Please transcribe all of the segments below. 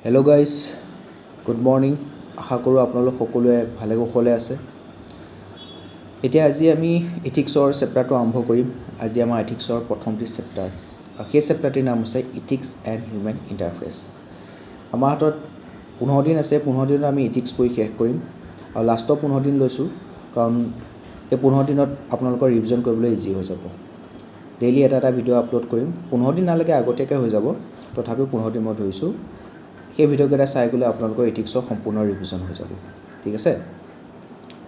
Hello' guys, good morning. আশা কৰোঁ আপোনালোক সকলোৱে ভালে কুশলে আছে। এতিয়া আজি আমি ইথিক্সৰ চেপ্টাৰটো আৰম্ভ কৰিম। আজি আমাৰ ইথিক্সৰ প্ৰথমটি চেপ্টাৰ, আৰু সেই চেপ্টাৰটিৰ নাম হৈছে ইথিক্স এণ্ড হিউমেন ইণ্টাৰফেচ। আমাৰ হাতত 15 দিন আছে। 15 দিনত আমি ইথিক্স পঢ়ি শেষ কৰিম, আৰু লাষ্টৰ 15 দিন লৈছোঁ কাৰণ এই 15 দিনত আপোনালোকৰ ৰিভিজন কৰিবলৈ ইজি হৈ যাব। ডেইলি এটা ভিডিঅ' আপলোড কৰিম। 15 দিন নালাগে, আগতীয়াকৈ হৈ যাব, তথাপিও 15 দিন মই ধৰিছোঁ। সেই ভিডিঅ'কেইটা চাই গ'লে আপোনালোকৰ ইথিক্সৰ সম্পূৰ্ণ ৰিভিজন হৈ যাব। ঠিক আছে,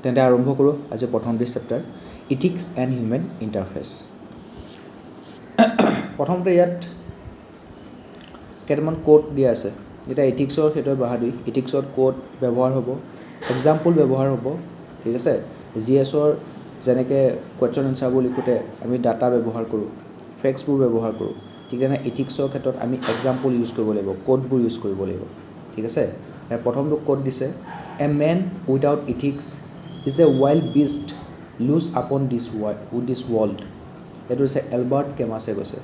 তেন্তে আৰম্ভ কৰোঁ আজি প্ৰথমটি chapter, ethics and human interface. প্ৰথমতে ইয়াত কেইটামান কোড দিয়া আছে। এতিয়া ইথিক্সৰ সেইটোৱে বাহাদুৰি। ইথিক্সত কোড ব্যৱহাৰ হ'ব, এক্সাম্পল ব্যৱহাৰ হ'ব। ঠিক আছে, GS-ৰ যেনেকৈ কুৱেশ্যন এনচাৰবোৰ লিখোঁতে আমি ডাটা ব্যৱহাৰ কৰোঁ, ফেক্টছবোৰ ব্যৱহাৰ কৰোঁ, ঠিক তেনে ইথিক্সৰ ক্ষেত্ৰত আমি এক্সাম্পল ইউজ কৰিব লাগিব, কোডবোৰ ইউজ কৰিব লাগিব। ঠিক আছে, প্ৰথমটো কোড দিছে, a man without ethics is a wild beast loose upon this world. এইটো হৈছে এলবাৰ্ট কেমাছে কৈছে।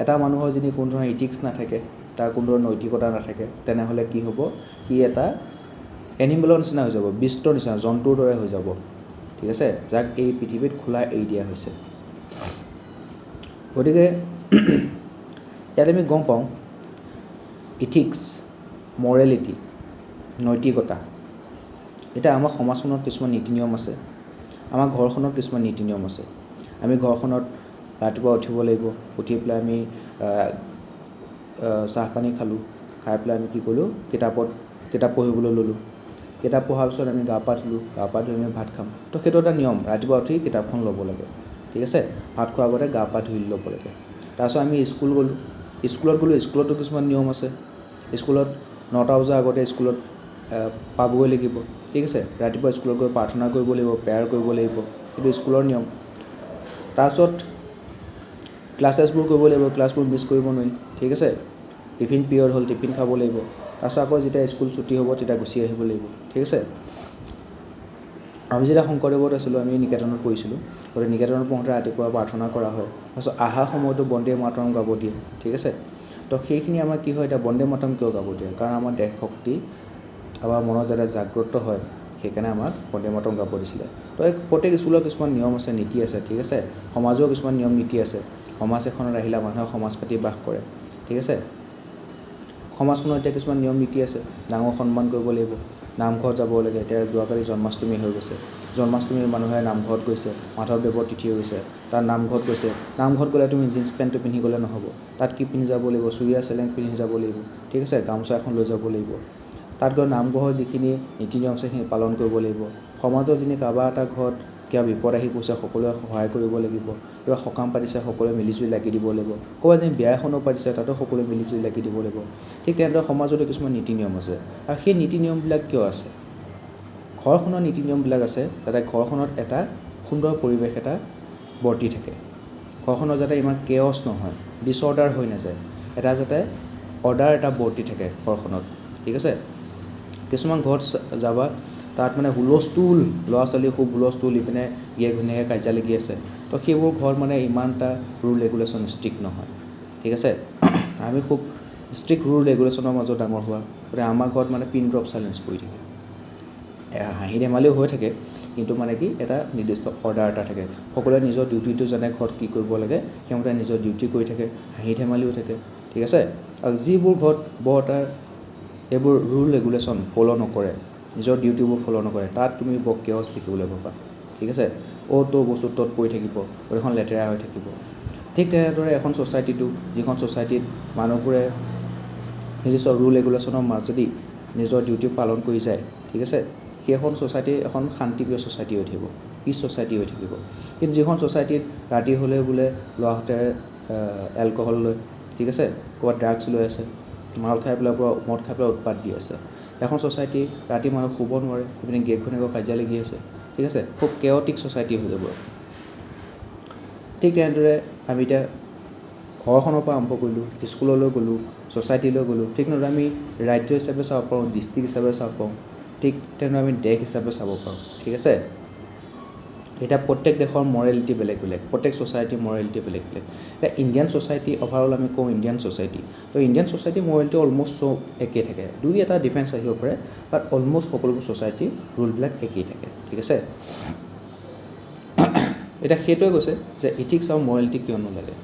এটা মানুহৰ যদি কোনো ধৰণৰ ইথিক্স নাথাকে, তাৰ কোনো ধৰণৰ নৈতিকতা নাথাকে, তেনেহ'লে কি হ'ব? সি এটা এনিমেলৰ নিচিনা হৈ যাব, বিষ্টৰ নিচিনা, জন্তুৰ দৰে হৈ যাব। ঠিক আছে, যাক এই পৃথিৱীত খোলা এৰি দিয়া হৈছে। গতিকে ইয়াত আমি গম পাওঁ ইথিক্স, মৰেলিটি, নৈতিকতা। এতিয়া আমাৰ সমাজখনত কিছুমান নীতি নিয়ম আছে, আমাৰ ঘৰখনত কিছুমান নীতি নিয়ম আছে। আমি ঘৰখনত ৰাতিপুৱা উঠিব লাগিব, উঠি পেলাই আমি চাহপানী খালোঁ, খাই পেলাই আমি কি কৰিলোঁ? কিতাপ পঢ়িবলৈ ল'লোঁ। কিতাপ পঢ়াৰ পিছত আমি গা পা ধুলোঁ, গা পা ধুই আমি ভাত খাম। তো সেইটো এটা নিয়ম, ৰাতিপুৱা উঠি কিতাপখন ল'ব লাগে। ঠিক আছে, ভাত খোৱাৰ আগতে গা পা ধুই ল'ব লাগে। তাৰপিছত আমি স্কুল গ'লোঁ, স্কুলতো কিছুমান নিয়ম আছে। স্কুলত 9টা বজাৰ আগতে স্কুলত পাবগৈ লাগিব। ঠিক আছে, ৰাতিপুৱা স্কুলত গৈ প্ৰাৰ্থনা কৰিব লাগিব, প্ৰেয়াৰ কৰিব লাগিব, সেইটো স্কুলৰ নিয়ম। তাৰপিছত ক্লাছেছবোৰ কৰিব লাগিব, ক্লাছবোৰ মিছ কৰিব নোৱাৰি। ঠিক আছে, টিফিন পিৰিয়ড হ'ল, টিফিন খাব লাগিব। তাৰপিছত আকৌ যেতিয়া স্কুল ছুটি হ'ব তেতিয়া গুচি আহিব লাগিব। ঠিক আছে, আমি যেতিয়া শংকৰদেৱত আছিলোঁ, আমি নিকেতনত পঢ়িছিলোঁ। গতিকে নিকেতনত পঢ়োঁতে ৰাতিপুৱা প্ৰাৰ্থনা কৰা হয়, তাৰপিছত অহাৰ সময়তো বন্দে মাতৰম গাব দিয়ে। ঠিক আছে, তো সেইখিনি আমাৰ কি হয়? এতিয়া বন্দে মাতৰম কিয় গাব দিয়ে? কাৰণ আমাৰ দেশভক্তি আমাৰ মনত যাতে জাগ্ৰত হয়, সেইকাৰণে আমাক বন্দে মাতৰম গাব দিছিলে। তো এই প্ৰত্যেক স্কুলৰ কিছুমান নিয়ম আছে, নীতি আছে। ঠিক আছে, সমাজৰ কিছুমান নিয়ম নীতি আছে। সমাজ এখনত আহিলে মানুহে সমাজ পাতি বাস কৰে। ঠিক আছে, সমাজখনত এতিয়া কিছুমান নিয়ম নীতি আছে। ডাঙৰ সন্মান কৰিব লাগিব, নামঘৰত যাব লাগে। এতিয়া যোৱাকালি জন্মাষ্টমী হৈ গৈছে, জন্মাষ্টমীৰ মানুহে নামঘৰত গৈছে, মাধৱদেৱৰ তিথি হৈ গৈছে, তাত নামঘৰত গৈছে। নামঘৰত গ'লে তুমি জিন্স পেণ্টটো পিন্ধি গ'লে নহ'ব, তাত কি পিন্ধি যাব লাগিব? চুৰিয়া চেলেং পিন্ধি যাব লাগিব। ঠিক আছে, গামোচা এখন লৈ যাব লাগিব। তাত গৈ নামঘৰৰ যিখিনি নীতি নিয়ম আছে সেইখিনি পালন কৰিব লাগিব। সমাজৰ যিখিনি কাৰোবাৰ এটা ঘৰত কিবা বিপদ আহি গৈছে, সকলোৱে সহায় কৰিব লাগিব। কিবা সকাম পাতিছে, সকলোৱে মিলিজুলি লাগি দিব লাগিব। ক'ৰবাত যদি বিয়া এখনো পাতিছে, তাতো সকলোৱে মিলিজুলি লাগি দিব লাগিব। ঠিক তেনেদৰে সমাজতো কিছুমান নীতি নিয়ম আছে, আৰু সেই নীতি নিয়মবিলাক কিয় আছে? ঘৰখনৰ নীতি নিয়মবিলাক আছে যাতে ঘৰখনত এটা সুন্দৰ পৰিৱেশ এটা বৰ্তি থাকে। ঘৰখনত যাতে ইমান কেঅছ নহয়, ডিছঅৰ্ডাৰ হৈ নাযায়, এটা যাতে অৰ্ডাৰ এটা বৰ্তি থাকে ঘৰখনত। ঠিক আছে, কিছুমান ঘৰত যাবা, তাত মানে হুলস্থুল, ল'ৰা ছোৱালী খুব হুলস্থুল, ইপিনে গিয়ে ঘৈণীয়েকে কাজিয়া লাগি আছে। তো সেইবোৰ ঘৰত মানে ইমান এটা ৰুল ৰেগুলেশ্যন ষ্ট্ৰিক্ট নহয়। ঠিক আছে, আমি খুব ষ্ট্ৰিক্ট ৰুল ৰেগুলেশ্যনৰ মাজত ডাঙৰ হোৱা, গতিকে আমাৰ ঘৰত মানে পিন ড্ৰপ চাইলেঞ্চ পৰি থাকে। হাঁহি ধেমালিও হৈ থাকে, কিন্তু মানে কি এটা নিৰ্দিষ্ট অৰ্ডাৰ এটা থাকে। সকলোৱে নিজৰ ডিউটিটো জানে, ঘৰত কি কৰিব লাগে সেইমতে নিজৰ ডিউটি কৰি থাকে, হাঁহি ধেমালিও থাকে। ঠিক আছে, আৰু যিবোৰ ঘৰত বৰ এটা এইবোৰ ৰুল ৰেগুলেশ্যন ফ'ল' নকৰে, নিজৰ ডিউটিবোৰ ফ'ল' নকৰে, তাত তুমি বৰ কেঅছ দেখিবলৈ পাবা। ঠিক আছে, অ'ত বস্তু ত'ত পৰি থাকিব, গোটেইখন লেতেৰা হৈ থাকিব। ঠিক তেনেদৰে এখন ছ'চাইটিটো, যিখন ছ'চাইটিত মানুহবোৰে নিৰ্দিষ্ট ৰুল ৰেগুলেশ্যনৰ মাজেদি নিজৰ ডিউটি পালন কৰি যায়, ঠিক আছে, সেইখন ছ'চাইটি এখন শান্তিপ্ৰিয় ছ'চাইটি হৈ থাকিব, পিচ ছ'চাইটি হৈ থাকিব। কিন্তু যিখন ছ'চাইটিত ৰাতি হ'লে বোলে ল'ৰাহঁতে এলকহল লয়, ঠিক আছে, ক'ৰবাত ড্ৰাগছ লৈ আছে, মাল খাই পেলাই মদ খাই পেলাই উৎপাত দি আছে, এখন ছ'চাইটি ৰাতি মানুহ শুব নোৱাৰে, ইপিনে গিৰিয়েক ঘৈণীয়েকৰ কাজিয়া লাগি আছে। ঠিক আছে, খুব কেঅটিক ছ'চাইটি হৈ যাব। ঠিক তেনেদৰে আমি এতিয়া ঘৰখনৰ পৰা আৰম্ভ কৰিলোঁ, স্কুললৈ গ'লোঁ, ছ'চাইটিলৈ গ'লোঁ, ঠিক তেনেদৰে আমি ৰাজ্য হিচাপে চাব পাৰোঁ, ডিষ্ট্ৰিক্ট হিচাপে চাব পাৰোঁ, ঠিক তেনেদৰে আমি দেশ হিচাপে চাব পাৰোঁ। ঠিক আছে, এটা প্ৰত্যেক দেশৰ মৰেলিটি বেলেগ বেলেগ, প্ৰত্যেক ছ'চাইটিৰ মৰেলিটি বেলেগ বেলেগ। এতিয়া ইণ্ডিয়ান ছ'চাইটি অভাৰঅল আমি কওঁ ইণ্ডিয়ান ছ'চাইটি, তো ইণ্ডিয়ান ছ'চাইটিৰ মৰেলিটি অলম'ষ্ট চব একেই থাকে, দুই এটা ডিফাৰেঞ্চ আহিব পাৰে, বাট অলম'ষ্ট সকলোবোৰ ছ'চাইটিৰ ৰুলবিলাক একেই থাকে, ঠিক আছে। এতিয়া সেইটোৱে কৈছে যে ইথিক্স আৰু মৰেলিটি কিয় নালাগে।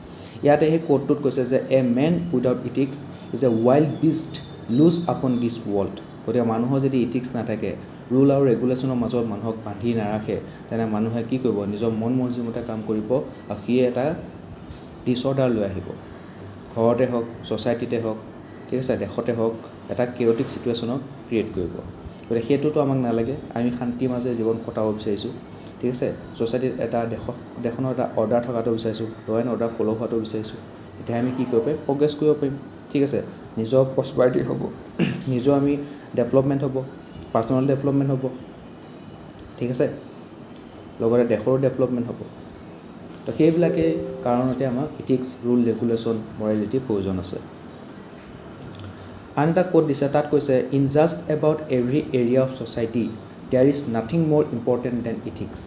ইয়াতে সেই কোডটোত কৈছে যে a man without ethics is a wild beast loose upon this world. গতিকে মানুহৰ যদি ইথিক্স নাথাকে, ৰুল আৰু ৰেগুলেশ্যনৰ মাজত মানুহক বান্ধি নাৰাখে, তেনে মানুহে কি কৰিব, নিজৰ মন মৰ্জিমতে কাম কৰিব আৰু সিয়ে এটা ডিছঅৰ্ডাৰ লৈ আহিব, ঘৰতে হওক, ছ'চাইটিতে হওক, ঠিক আছে, দেশতে হওক, এটা কেঅটিক চিটুৱেশ্যনক ক্ৰিয়েট কৰিব। গতিকে সেইটোতো আমাক নালাগে, আমি শান্তিৰ মাজে জীৱন কটাব বিচাৰিছোঁ, ঠিক আছে। ছ'চাইটিত এটা দেশখনৰ এটা অৰ্ডাৰ থকাটো বিচাৰিছোঁ, ল' এণ্ড অৰ্ডাৰ ফ'ল' হোৱাটো বিচাৰিছোঁ। এতিয়া আমি কি কৰিব পাৰিম, প্ৰগ্ৰেছ কৰিব পাৰিম, ঠিক আছে। নিজৰ প্ৰস্পাৰিটি হ'ব, নিজৰ আমি ডেভেলপমেণ্ট হ'ব, পাৰ্চনেল ডেভেলপমেণ্ট হ'ব, ঠিক আছে, লগতে দেশৰো ডেভেলপমেণ্ট হ'ব। তো সেইবিলাকেই কাৰণতে আমাক ইথিক্স, ৰুল, ৰেগুলেশ্যন, মৰেলিটিৰ প্ৰয়োজন আছে। আন এটা কোড দিছে, তাত কৈছে in just about every area of society there is nothing more important than ethics.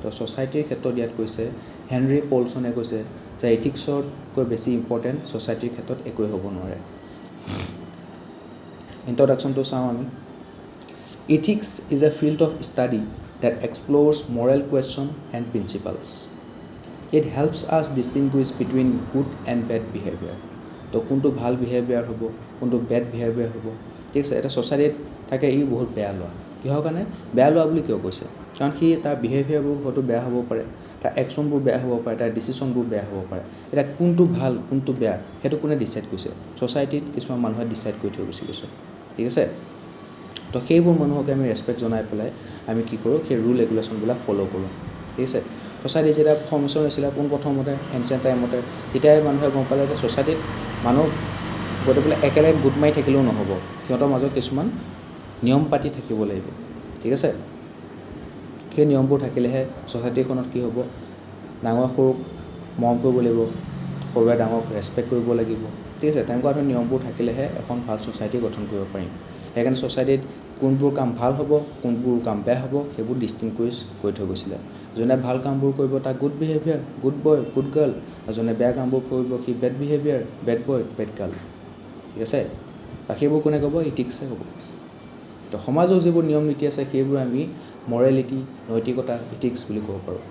তো ছ'চাইটিৰ ক্ষেত্ৰত ইয়াত কৈছে, হেনৰি পলছনে কৈছে যে ইথিক্সতকৈ বেছি ইম্পৰ্টেণ্ট ছ'চাইটিৰ ক্ষেত্ৰত একোৱেই হ'ব নোৱাৰে। ইণ্ট্ৰডাকশ্যনটো চাওঁ আমি। Ethics is A field of study that explores moral questions and principles. It helps us distinguish between good and bad behavior. তো কোনটো ভাল বিহেভিয়াৰ হ'ব, কোনটো বেড বিহেভিয়াৰ হ'ব, ঠিক আছে। এটা ছ'চাইটিত থাকে ই বহুত বেয়া লোৱা, কিহৰ কাৰণে বেয়া লোৱা বুলি কিয় কৈছে, কাৰণ সি তাৰ বিহেভিয়াৰবোৰ হয়তো বেয়া হ'ব পাৰে, তাৰ একশ্যনবোৰ বেয়া হ'ব পাৰে, তাৰ ডিচিশ্যনবোৰ বেয়া হ'ব পাৰে। এতিয়া কোনটো ভাল কোনটো বেয়া সেইটো কোনে ডিচাইড কৰিছে, ছ'চাইটিত কিছুমান মানুহে ডিচাইড কৰি থৈ গুচি গৈছে, ঠিক আছে। তো সেইবোৰ মানুহকে আমি ৰেচপেক্ট জনাই পেলাই আমি কি কৰোঁ, সেই ৰুল ৰেগুলেশ্যনবিলাক ফ'ল' কৰোঁ, ঠিক আছে। ছ'চাইটি যেতিয়া ফৰ্মেশ্যন হৈছিলে পোনপ্ৰথমতে এনচিয়েণ্ট টাইমতে, তেতিয়াই মানুহে গম পালে যে ছ'চাইটিত মানুহ গৈ পেলাই একেলগে গোট মাৰি থাকিলেও নহ'ব, সিহঁতৰ মাজত কিছুমান নিয়ম পাতি থাকিব লাগিব, ঠিক আছে। সেই নিয়মবোৰ থাকিলেহে ছ'চাইটিখনত কি হ'ব, ডাঙৰ সৰুক মৰম কৰিব লাগিব, সৰুৱে ডাঙৰক ৰেচপেক্ট কৰিব লাগিব, ঠিক আছে। তেনেকুৱা ধৰণৰ নিয়মবোৰ থাকিলেহে এখন ভাল ছ'চাইটি গঠন কৰিব পাৰিম। সেইকাৰণে ছ'চাইটিত কোনবোৰ কাম ভাল হ'ব, কোনবোৰ কাম বেয়া হ'ব, সেইবোৰ ডিষ্টিংগুইছ কৰি থৈ গৈছিলে। যোনে ভাল কামবোৰ কৰিব তাক good behaviour, good boy, good girl, আৰু যোনে বেয়া কামবোৰ কৰিব সি bed behaviour, bad boy, bed girl, ঠিক আছে। আৰু সেইবোৰ কোনে ক'ব, ইথিক্সে ক'ব। তো সমাজৰ যিবোৰ নিয়ম নীতি আছে সেইবোৰ আমি মৰেলিটি, নৈতিকতা, ইথিক্স বুলি ক'ব পাৰোঁ।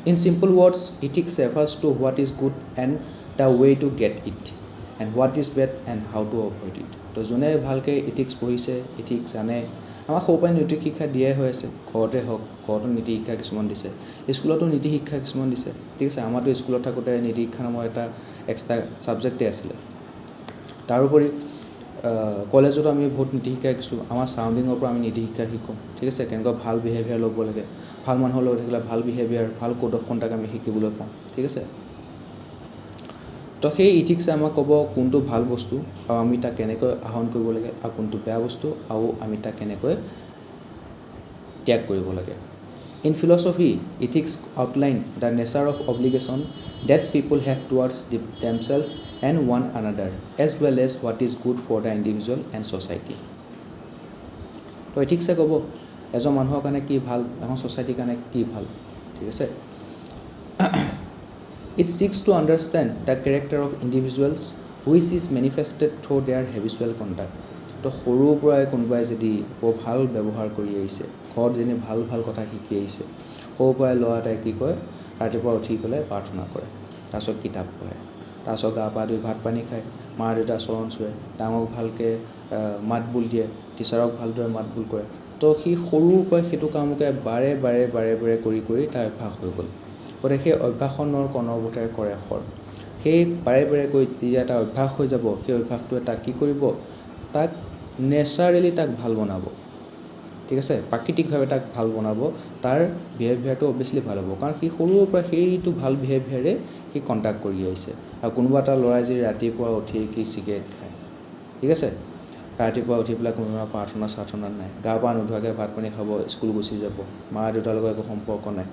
In simple words, ethics refers to what is good and the way to get it, and what is bad and how to avoid it. তো যোনে ভালকৈ ইথিক্স পঢ়িছে, ইথিক্স জানে, আমাক সৰুৰ পৰাই নীতি শিক্ষা দিয়াই হৈ আছে, ঘৰতে হওক, ঘৰতো নীতি শিক্ষা কিছুমান দিছে, স্কুলতো নীতি শিক্ষা কিছুমান দিছে, ঠিক আছে। আমাৰতো স্কুলত থাকোঁতে নীতি শিক্ষা নামৰ এটা এক্সট্ৰা ছাবজেক্টেই আছিলে। তাৰোপৰি কলেজতো আমি বহুত নীতি শিক্ষা শিকিছোঁ, আমাৰ ছাৰাউণ্ডিঙৰ পৰা আমি নীতি শিক্ষা শিকোঁ, ঠিক আছে। কেনেকুৱা ভাল বিহেভিয়াৰ ল'ব লাগে, ভাল মানুহৰ লগত থাকিলে ভাল বিহেভিয়াৰ, ভাল কোড অফ কণ্ডাক্ট আমি শিকিবলৈ পাওঁ, ঠিক আছে। তো সেই ইথিক্সে আমাক ক'ব কোনটো ভাল বস্তু আৰু আমি তাক কেনেকৈ আহৰণ কৰিব লাগে, আৰু কোনটো বেয়া বস্তু আৰু আমি তাক কেনেকৈ ত্যাগ কৰিব লাগে। In philosophy, ethics outline the nature of obligation that people have towards themselves and one another as well as what is good for the individual and society. তো ইথিক্সে ক'ব এজন মানুহৰ কাৰণে কি ভাল, এখন ছ'চাইটিৰ কাৰণে কি ভাল, ঠিক আছে। It seeks to understand the character of individuals which is manifested through their habitual conduct. তো সৰুৰ পৰাই কোনোবাই যদি বৰ ভাল ব্যৱহাৰ কৰি আহিছে, ঘৰত যেনে ভাল ভাল কথা শিকি আহিছে, সৰুৰ পৰাই ল'ৰা এটাই কি কয়, ৰাতিপুৱা উঠি পেলাই প্ৰাৰ্থনা কৰে, তাৰপিছত কিতাপ পঢ়ে, তাৰপিছত গা পা ধুই ভাত পানী খায়, মা দেউতা চৰণ চুৱে, ডাঙৰক ভালকৈ মাত বোল দিয়ে, টিচাৰক ভালদৰে মাত বোল কৰে। তো সি সৰুৰ পৰাই সেইটো কামকে বাৰে বাৰে বাৰে বাৰে কৰি কৰি তাৰ অভ্যাস হৈ গ'ল। গতিকে সেই অভ্যাসনৰ কৰ্ণবোধে কৰে শৰ। সেই বাৰে বাৰে কৰি যেতিয়া এটা অভ্যাস হৈ যাব, সেই অভ্যাসটোৱে তাক কি কৰিব, তাক নেচাৰেলি তাক ভাল বনাব, ঠিক আছে। প্ৰাকৃতিকভাৱে তাক ভাল বনাব, তাৰ বিহেভিয়াৰটো অভিয়াছলি ভাল হ'ব, কাৰণ সি সৰুৰ পৰা সেইটো ভাল বিহেভিয়াৰে সি কণ্টাক্ট কৰি আহিছে। আৰু কোনোবা এটা ল'ৰাই যদি ৰাতিপুৱা উঠি কি চিগাৰেট খায়, ঠিক আছে, ৰাতিপুৱা উঠি পেলাই কোনো প্ৰাৰ্থনা চাৰ্থনা নাই, গা পা নোধোৱাকৈ ভাত পানী খাব, স্কুল গুচি যাব, মা দেউতাৰ লগত একো সম্পৰ্ক নাই,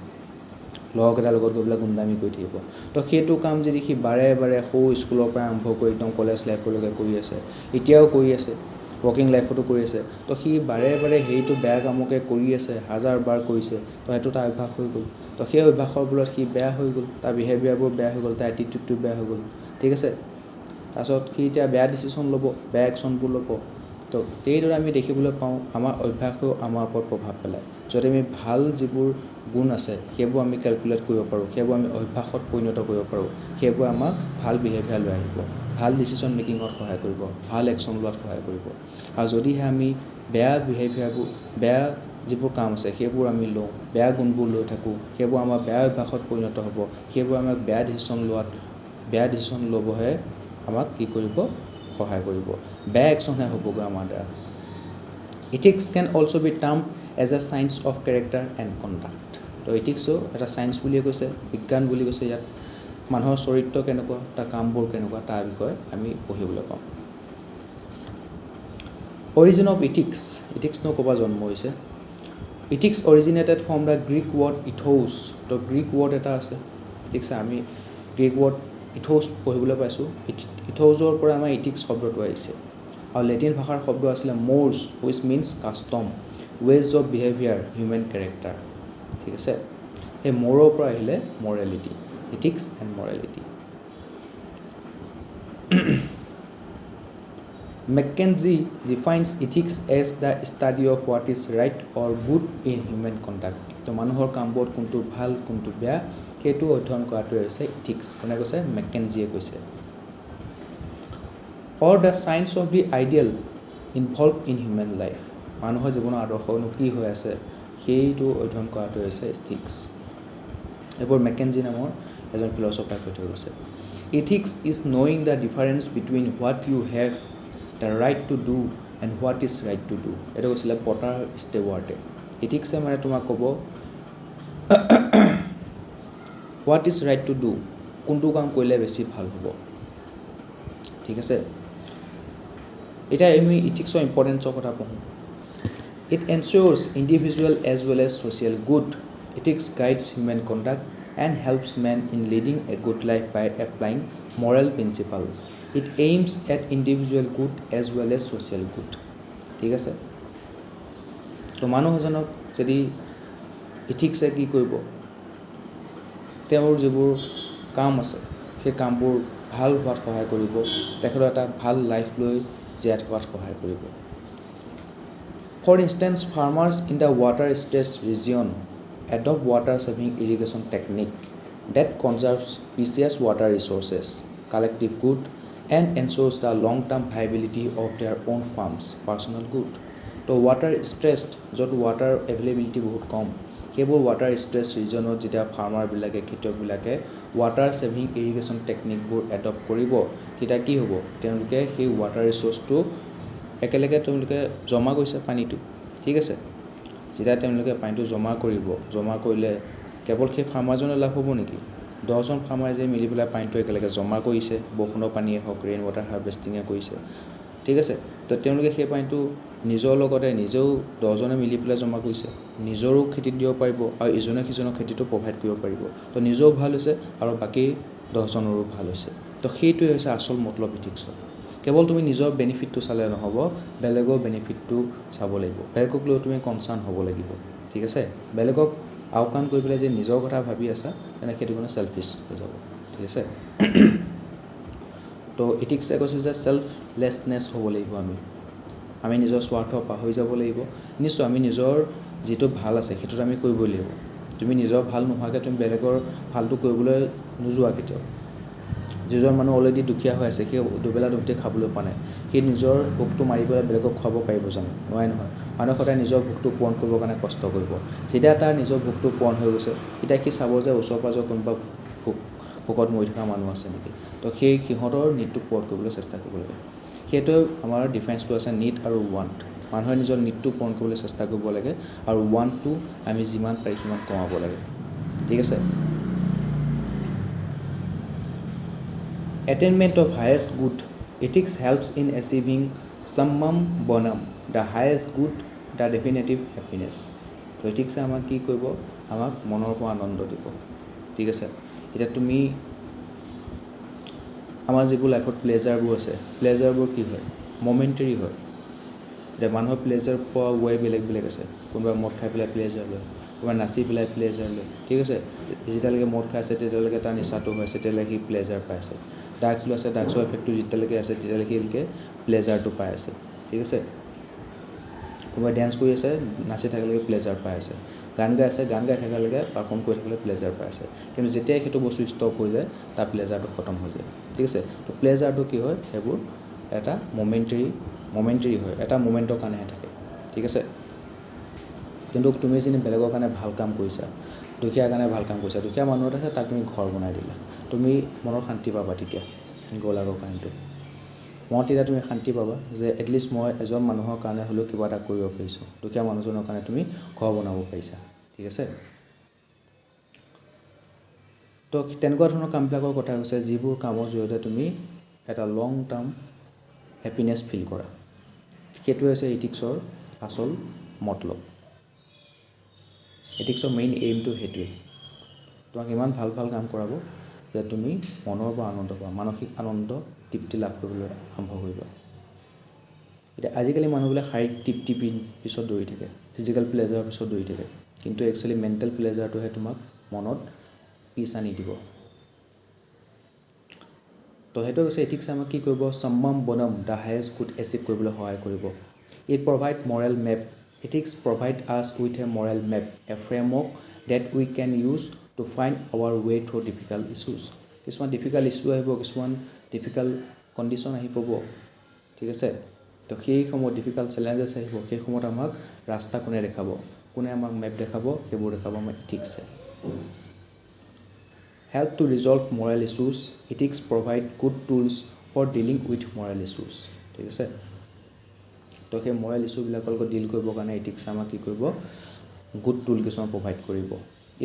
লগৰকেইটাৰ লগত গৈ পেলাই গুণ্ডামি কৰি থাকিব। তো সেইটো কাম যদি সি বাৰে বাৰে সৰু স্কুলৰ পৰা আৰম্ভ কৰি একদম কলেজ লাইফলৈকে কৰি আছে, এতিয়াও কৰি আছে, ৱৰ্কিং লাইফতো কৰি আছে তো সি বাৰে বাৰে সেইটো বেয়া কামকে কৰি আছে হাজাৰবাৰ কৰিছে তো সেইটো তাৰ অভ্যাস হৈ গ'ল তো সেই অভ্যাসৰ ফলত সি বেয়া হৈ গ'ল তাৰ বিহেভিয়াৰবোৰ বেয়া হৈ গ'ল তাৰ এটিটিউডটো বেয়া হৈ গ'ল ঠিক আছে তাৰপিছত সি এতিয়া বেয়া ডিচিশ্যন ল'ব বেয়া একশ্যনবোৰ ল'ব তো এইদৰে আমি দেখিবলৈ পাওঁ আমাৰ অভ্যাসেও আমাৰ ওপৰত প্ৰভাৱ পেলায় যদি আমি ভাল যিবোৰ গুণ আছে সেইবোৰ আমি কেলকুলেট কৰিব পাৰোঁ সেইবোৰ আমি অভ্যাসত পৰিণত কৰিব পাৰোঁ সেইবোৰ আমাক ভাল বিহেভিয়াৰ লৈ আহিব ভাল ডিচিশ্যন মেকিঙত সহায় কৰিব ভাল একশ্যন লোৱাত সহায় কৰিব আৰু যদিহে আমি বেয়া বিহেভিয়াৰবোৰ বেয়া যিবোৰ কাম আছে সেইবোৰ আমি লওঁ বেয়া গুণবোৰ লৈ থাকোঁ সেইবোৰ আমাৰ বেয়া অভ্যাসত পৰিণত হ'ব সেইবোৰ আমাক বেয়া ডিচিশ্যন ল'বহে আমাক কি কৰিব সহায় কৰিব বেয়া একশ্যনহে হ'বগৈ আমাৰ দ্বাৰা ethics can also' be termed as a science of character and conduct তো ইথিক্সো এটা চায়েন্স বুলিয়ে কৈছে বিজ্ঞান বুলি কৈছে ইয়াত মানুহৰ চৰিত্ৰ কেনেকুৱা তাৰ কামবোৰ কেনেকুৱা তাৰ বিষয়ে আমি পঢ়িবলৈ পাওঁ অৰিজিন অফ ইথিক্সনো ক'ৰপৰা জন্ম হৈছে ethics originated from the Greek word ethos তো গ্ৰীক ৱৰ্ড এটা আছে ঠিক আছে আমি গ্ৰীক ৱৰ্ড ইথৌছ পঢ়িবলৈ পাইছোঁ ইথৌছৰ পৰা আমাৰ ইথিক্স শব্দটো আহিছে আৰু লেটিন ভাষাৰ শব্দ আছিলে mores which means custom ways of behaviour human character ঠিক আছে সেই ম'ৰৰ পৰা আহিলে morality ethics and morality Mackenzie defines ethics as the study of what is right or good in human conduct তো মানুহৰ কামবোৰত কোনটো ভাল কোনটো বেয়া সেইটো অধ্যয়ন কৰাটোৱে হৈছে ইথিক্স কোনে কৈছে মেকেঞ্জিয়ে কৈছে or the science of the ideal involve in human life মানুহৰ জীৱনৰ আদৰ্শনো কি হৈ আছে সেইটো অধ্যয়ন কৰাটোৱে হৈছে ইথিক্স এইবোৰ মেকেঞ্জি নামৰ এজন ফিলচফাৰে কৈ থৈ গৈছে ethics is knowing the difference between what you have the right to do and what is right to do এইটো কৈছিলে পটাৰ ষ্টেৱাৰ্টে ইথিক্সে মানে তোমাক ক'ব what is right to do কোনটো কাম কৰিলে বেছি ভাল হ'ব ঠিক আছে এতিয়া আমি ইথিক্সৰ ইম্পৰ্টেঞ্চৰ কথা পঢ়োঁ it ensures individual as well as social good ethics guides human conduct and helps men in leading a good life by applying moral principles. It aims at individual good as well as social good. ঠিক আছে তো মানুহ এজনক যদি ইথিক্সে কি কৰিব তেওঁৰ যিবোৰ কাম আছে সেই কামবোৰ ভাল হোৱাত সহায় কৰিব তেখেতৰ এটা ভাল লাইফ লৈ জীয়াই থকাত সহায় কৰিব for instance farmers in the water stress region adopt water saving irrigation technique that conserves precious water resources, collective good, and ensures the long-term viability of their own farms, personal good. তো water stressed য'ত water availability বহুত কম সেইবোৰ water stress regionত যেতিয়া ফাৰ্মাৰবিলাকে খেতিয়কবিলাকে water saving irrigation techniqueবোৰ adopt কৰিব তেতিয়া কি হ'ব তেওঁলোকে সেই water resourceটো একেলগে তেওঁলোকে জমা কৰিছে পানীটো ঠিক আছে যেতিয়া তেওঁলোকে পানীটো জমা কৰিব জমা কৰিলে কেৱল সেই ফাৰ্মাৰজনৰ লাভ হ'ব নেকি 10জন ফাৰ্মাৰে যে মিলি পেলাই পানীটো একেলগে জমা কৰিছে বৰষুণৰ পানীয়ে হওক ৰেইন ৱাটাৰ হাৰ্ভেষ্টিঙে কৰিছে ঠিক আছে তো তেওঁলোকে সেই পানীটো নিজৰ লগতে নিজেও 10জনে মিলি পেলাই জমা কৰিছে নিজৰো খেতিত দিব পাৰিব আৰু ইজনে সিজনৰ খেতিটো প্ৰভাইড কৰিব পাৰিব তো নিজেও ভাল হৈছে আৰু বাকী 10জনৰো ভাল হৈছে তো সেইটোৱে হৈছে আচল মতলব ইথিক্সৰ কেৱল তুমি নিজৰ বেনিফিটটো চালে নহ'ব বেলেগৰ বেনিফিটটো চাব লাগিব বেলেগক লৈ তুমি কনচাৰ্ণ হ'ব লাগিব ঠিক আছে বেলেগক আওকাণ কৰি পেলাই যে নিজৰ কথা ভাবি আছা তেনে সেইটো কোনো চেল্ফিছ হৈ যাব ঠিক আছে তো ইথিক্সে কৈছে যে চেল্ফলেছনেছ হ'ব লাগিব আমি নিজৰ স্বাৰ্থ পাহৰি যাব লাগিব নিশ্চয় আমি নিজৰ যিটো ভাল আছে সেইটোত আমি কৰিবই লাগিব তুমি নিজৰ ভাল নোহোৱাকৈ তুমি বেলেগৰ ভালটো কৰিবলৈ নোযোৱা কেতিয়াও যিজন মানুহ অলৰেডি দুখীয়া হৈ আছে সেই দুবেলা দুমুঠি খাবলৈ পোৱা নাই সেই নিজৰ ভোকটো মাৰি পেলাই বেলেগক খুৱাব পাৰিব জানো নোৱাৰে নহয় মানুহে সদায় নিজৰ ভোকটো পূৰণ কৰিবৰ কাৰণে কষ্ট কৰিব যেতিয়া তাৰ নিজৰ ভোকটো পূৰণ হৈ গৈছে এতিয়া সি চাব যে ওচৰ পাজৰ কোনোবা ভোকত মৰি থকা মানুহ আছে নেকি তো সেই সিহঁতৰ নিডটো পূৰণ কৰিবলৈ চেষ্টা কৰিব লাগে সেইটোৱে আমাৰ ডিফাৰেঞ্চটো আছে নিড আৰু ৱান্ট মানুহে নিজৰ নিডটো পূৰণ কৰিবলৈ চেষ্টা কৰিব লাগে আৰু ৱান্টটো আমি যিমান পাৰি সিমান কমাব লাগে ঠিক আছে Attainment of highest good. Ethics helps in achieving summum bonum, the highest good, the definitive happiness. তো এথিক্সে আমাক কি কৰিব আমাক মনৰ পৰা আনন্দ দিব ঠিক আছে এতিয়া তুমি আমাৰ যিবোৰ লাইফত প্লেজাৰবোৰ আছে প্লেজাৰবোৰ কি হয় মমেণ্টাৰী হয় এতিয়া মানুহৰ প্লেজাৰ পোৱা ৱে বেলেগ বেলেগ আছে কোনোবাই মদ খাই পেলাই প্লেজাৰ লয় কোনোবাই নাচি পেলাই প্লেজাৰ লয় ঠিক আছে যেতিয়ালৈকে মদ খাইছে তেতিয়ালৈকে তাৰ নিচাটো হৈছে তেতিয়ালৈকে সি প্লেজাৰ পাই আছে ড্ৰাগছ লৈ আছে ড্ৰাগছৰ এফেক্টটো যেতিয়ালৈকে আছে তেতিয়ালৈকে সি প্লেজাৰটো পাই আছে ঠিক আছে কোনোবাই ডেন্স কৰি আছে নাচি থাকিলেকে প্লেজাৰ পাই আছে গান গাই আছে গান গাই থাকিলেকে পাৰফৰ্ম কৰি থাকিলে প্লেজাৰ পাই আছে কিন্তু যেতিয়াই সেইটো বস্তু ষ্টপ হৈ যায় তাৰ প্লেজাৰটো খতম হৈ যায় ঠিক আছে তো প্লেজাৰটো কি হয় সেইবোৰ এটা মমেণ্টাৰী হয় এটা মোমেণ্টৰ কাৰণেহে থাকে ঠিক আছে কিন্তু তুমি যদি বেলেগৰ কাৰণে ভাল কাম কৰিছা দুখীয়াৰ কাৰণে ভাল কাম কৰিছা দুখীয়া মানুহ এটা আছে তাক তুমি ঘৰ বনাই দিলা তুমি মনৰ শান্তি পাবা তেতিয়া গ'ল আগৰ কাৰণটো মই তেতিয়া তুমি শান্তি পাবা যে এটলিষ্ট মই এজন মানুহৰ কাৰণে হ'লেও কিবা এটা কৰিব পাৰিছোঁ দুখীয়া মানুহজনৰ কাৰণে তুমি ঘৰ বনাব পাৰিছা ঠিক আছে তো তেনেকুৱা ধৰণৰ কামবিলাকৰ কথা কৈছে যিবোৰ কামৰ জৰিয়তে তুমি এটা লং টাৰ্ম হেপিনেছ ফিল কৰা সেইটো হৈছে এথিক্সৰ আচল মতলব এথিক্সৰ মেইন এইমটো সেইটোৱে তোমাক ইমান ভাল ভাল কাম কৰাব যে তুমি মনৰ পৰা আনন্দ পোৱা মানসিক আনন্দ তৃপ্তি লাভ কৰিবলৈ আৰম্ভ কৰিবা এতিয়া আজিকালি মানুহবিলাক শাৰীৰিক তৃপ্তি পিছত দৌৰি থাকে ফিজিকেল প্লেজাৰৰ পিছত দৌৰি থাকে কিন্তু একচুৱেলি মেণ্টেল প্লেজাৰটোহে তোমাক মনত পিছ আনি দিব তো সেইটো হৈছে এথিক্সে আমাক কি কৰিব সম্মাম বনম দ্য হায়েষ্ট গুড এচিভ কৰিবলৈ সহায় কৰিব it provide moral map ethics provide us with a moral map a framework that we can use to find our way through difficult issues কিছুমান ডিফিকাল্ট ইছ্যু আহিব কিছুমান ডিফিকাল্ট কণ্ডিশ্যন আহি পাব ঠিক আছে তো সেই সময়ত ডিফিকাল্ট চেলেঞ্জেছ আহিব সেই সময়ত আমাক ৰাস্তা কোনে দেখাব কোনে আমাক মেপ দেখাব সেইবোৰ দেখাব আমাৰ এথিক্সে help to resolve moral issues ethics provide good tools for dealing with moral issues ঠিক আছে তো সেই moral issue বিলাকৰ লগত ডিল কৰিবৰ কাৰণে এথিক্স আমাক কি কৰিব গুড টুল কিছুমান প্ৰভাইড কৰিব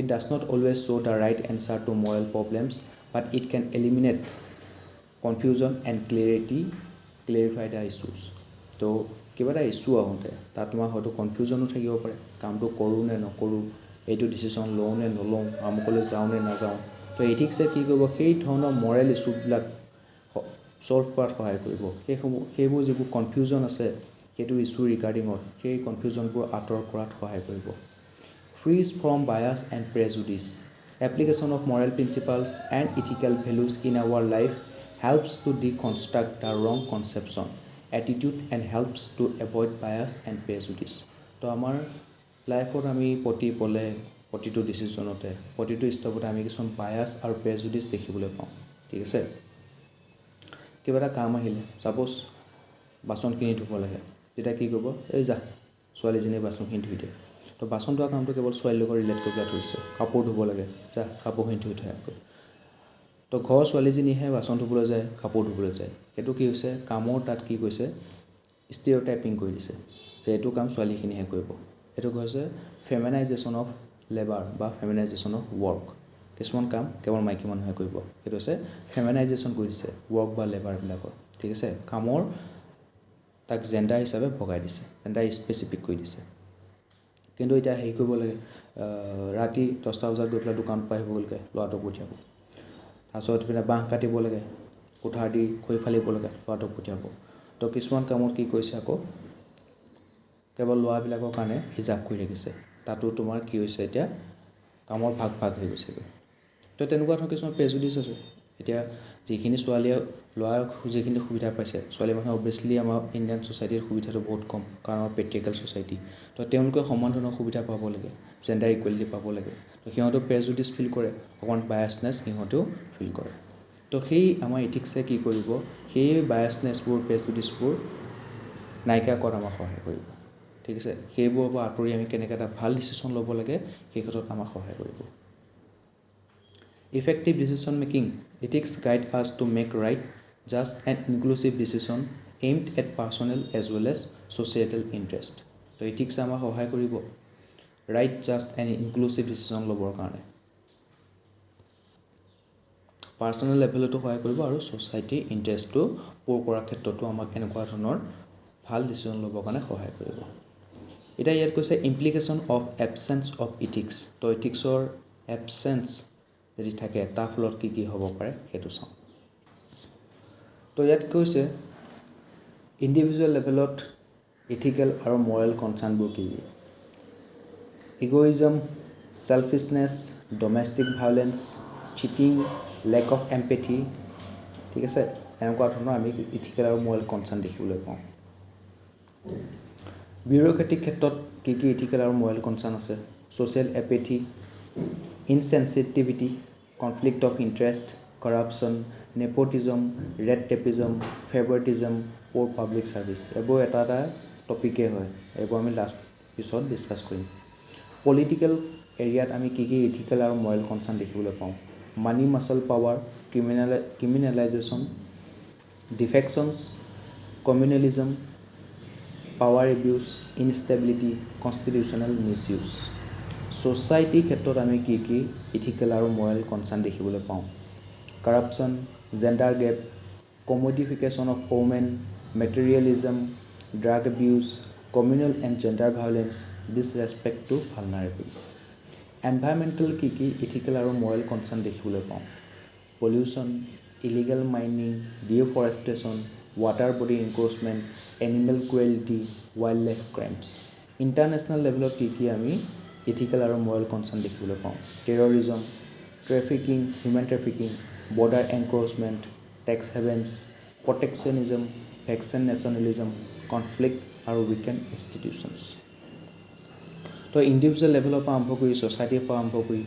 it does not always show the right answer to moral problems but it can eliminate confusion and clarify the issues তো কিবা এটা ইছ্যু আহোঁতে তাত তোমাৰ হয়তো কনফিউজনো থাকিব পাৰে কামটো কৰোঁ নে নকৰোঁ এইটো ডিচিশ্যন লওঁ নে নলওঁ আমুকলৈ যাওঁ নে নাযাওঁ তো এথিক্সে কি কৰিব সেই ধৰণৰ মৰেল ইছ্যুবিলাক ছল্ভ কৰাত সহায় কৰিব সেইবোৰ যিবোৰ কনফিউজন আছে সেইটো ইছ্যু ৰিগাৰ্ডিঙত সেই কনফিউজনবোৰ আঁতৰ কৰাত সহায় কৰিব frees from bias and prejudice application of moral principles and ethical values in our life helps to deconstruct the wrong conception attitude and helps to avoid bias and prejudice তো আমাৰ লাইফত আমি প্ৰতিটো ডিচিশ্যনতে প্ৰতিটো ষ্টেপতে আমি কিছুমান বায়াছ আৰু প্ৰেজুডিচ দেখিবলৈ পাওঁ ঠিক আছে কিবা এটা কাম আহিলে ছাপ'জ বাচনখিনি ধুব লাগে তেতিয়া কি কৰিব এই যা ছোৱালীজনীয়ে বাচনখিনি ধুই দিয়ে তো বাচন ধোৱা কামটো কেৱল ছোৱালীৰ লগত ৰিলেট কৰি পেলাই ধৰিছে কাপোৰ ধুব লাগে যা কাপোৰখিনি ধুই থৈ আকৌ তো ঘৰৰ ছোৱালীজনীহে বাচন ধুবলৈ যায় কাপোৰ ধুবলৈ যায় সেইটো কি হৈছে কামৰ তাত কি কৈছে ষ্টেৰিঅ'টাইপিং কৰি দিছে যে এইটো কাম ছোৱালীখিনিহে কৰিব এইটো কৈছে ফেমিনাইজেশ্যন অফ লেবাৰ বা ফেমিনাইজেশ্যন অফ ৱৰ্ক কিছুমান কাম কেৱল মাইকী মানুহে কৰিব সেইটো হৈছে ফেমিনাইজেশ্যন কৰি দিছে ৱৰ্ক বা লেবাৰবিলাকৰ ঠিক আছে কামৰ তাক জেণ্ডাৰ হিচাপে ভগাই দিছে জেণ্ডাৰ স্পেচিফিক কৰি দিছে কিন্তু এতিয়া হেৰি কৰিব লাগে ৰাতি 10টা বজাত গৈ পেলাই দোকানত পাই আহিবগৈকে ল'ৰাটোক পঠিয়াব তাৰপিছত পিনে বাঁহ কাটিব লাগে কোঠাৰ দি খৰি ফালিব লাগে ল'ৰাটোক পঠিয়াব তো কিছুমান কামত কি কৰিছে আকৌ কেৱল ল'ৰাবিলাকৰ কাৰণে হিজাপ কৰি ৰাখিছে তাতো তোমাৰ কি হৈছে এতিয়া কামৰ ভাগ হৈ গৈছেগৈ তো তেনেকুৱা ধৰণৰ কিছুমান প্ৰেজুডিচ আছে এতিয়া যিখিনি ছোৱালীয়ে ল'ৰাৰ যিখিনি সুবিধা পাইছে ছোৱালী মানুহে অভিয়াছলি আমাৰ ইণ্ডিয়ান ছ'চাইটিৰ সুবিধাটো বহুত কম কাৰণ আমাৰ পেট্ৰিয়েকেল ছ'চাইটি তো তেওঁলোকে সমান ধৰণৰ সুবিধা পাব লাগে জেণ্ডাৰ ইকুৱেলিটি পাব লাগে তো সিহঁতেও প্ৰেজুডিচ ফিল কৰে অকণমান বায়াছনেছ সিহঁতেও ফিল কৰে তো সেই আমাৰ এথিক্সে কি কৰিব সেই বায়াছনেছবোৰ প্ৰেজুডিচবোৰ নাইকিয়া কৰাত আমাক সহায় কৰিব ঠিক আছে সেইবোৰৰ পৰা আঁতৰি আমি কেনেকৈ এটা ভাল ডিচিশ্যন ল'ব লাগে সেই ক্ষেত্ৰত আমাক সহায় কৰিব effective decision making ethics guide us to make right just and inclusive decision aimed at personal as well as societal interest তো এথিক্সে আমাক সহায় কৰিব right just and inclusive decision ল'বৰ কাৰণে পাৰ্চনেল লেভেলতো সহায় কৰিব আৰু ছ'চাইটিৰ ইণ্টাৰেষ্টটো পূৰ কৰাৰ ক্ষেত্ৰতো আমাক এনেকুৱা ধৰণৰ ভাল ডিচিশ্যন ল'বৰ কাৰণে সহায় কৰিব এতিয়া ইয়াত কৈছে ইমপ্লিকেশ্যন অফ এবচেঞ্চ অফ ইথিক্স তো ইথিক্সৰ এবচেঞ্চ যদি থাকে তাৰ ফলত কি হ'ব পাৰে সেইটো চাওঁ তো ইয়াত কৈছে ইণ্ডিভিজুৱেল লেভেলত ইথিকেল আৰু মৰেল কনচাৰ্ণবোৰ কি কি egoism selfishness domestic violence cheating lack of empathy ঠিক আছে এনেকুৱা ধৰণৰ আমি ইথিকেল আৰু মৰেল কনচাৰ্ণ দেখিবলৈ পাওঁ বিউৰোক্ৰেটিক ক্ষেত্ৰত কি কি ইথিকেল আৰু মৰেল কনচাৰ্ণ আছে social apathy insensitivity conflict of interest corruption nepotism red tapism favouritism poor public service এইবোৰ এটা এটা টপিকেই হয় এইবোৰ আমি লাষ্ট পিছত ডিছকাছ কৰিম পলিটিকেল এৰিয়াত আমি কি কি ইথিকেল আৰু মৰেল কনচাৰ্ণ দেখিবলৈ পাওঁ money muscle power criminalisation defections communalism power abuse instability constitutional misuse ছ'চাইটিৰ ক্ষেত্ৰত আমি কি কি ইথিকেল আৰু মৰেল কনচাৰ্ণ দেখিবলৈ পাওঁ corruption gender gap commodification of women materialism drug abuse communal and gender violence disrespect to vulnerable environmental কি কি ইথিকেল আৰু মৰেল কনচাৰ্ণ দেখিবলৈ পাওঁ pollution illegal mining deforestation water body encroachment animal cruelty wildlife crimes international লেভেলত কি কি আমি ethical আৰু মৰেল কনচাৰ্ণ দেখিবলৈ পাওঁ terrorism trafficking human trafficking border encroachment tax havens protectionism vaccine nationalism conflict আৰু উইকেণ্ড ইনষ্টিটিউশ্যনছ তো ইণ্ডিভিজুৱেল লেভেলৰ পৰা আৰম্ভ কৰি ছ'চাইটিৰ পৰা আৰম্ভ কৰি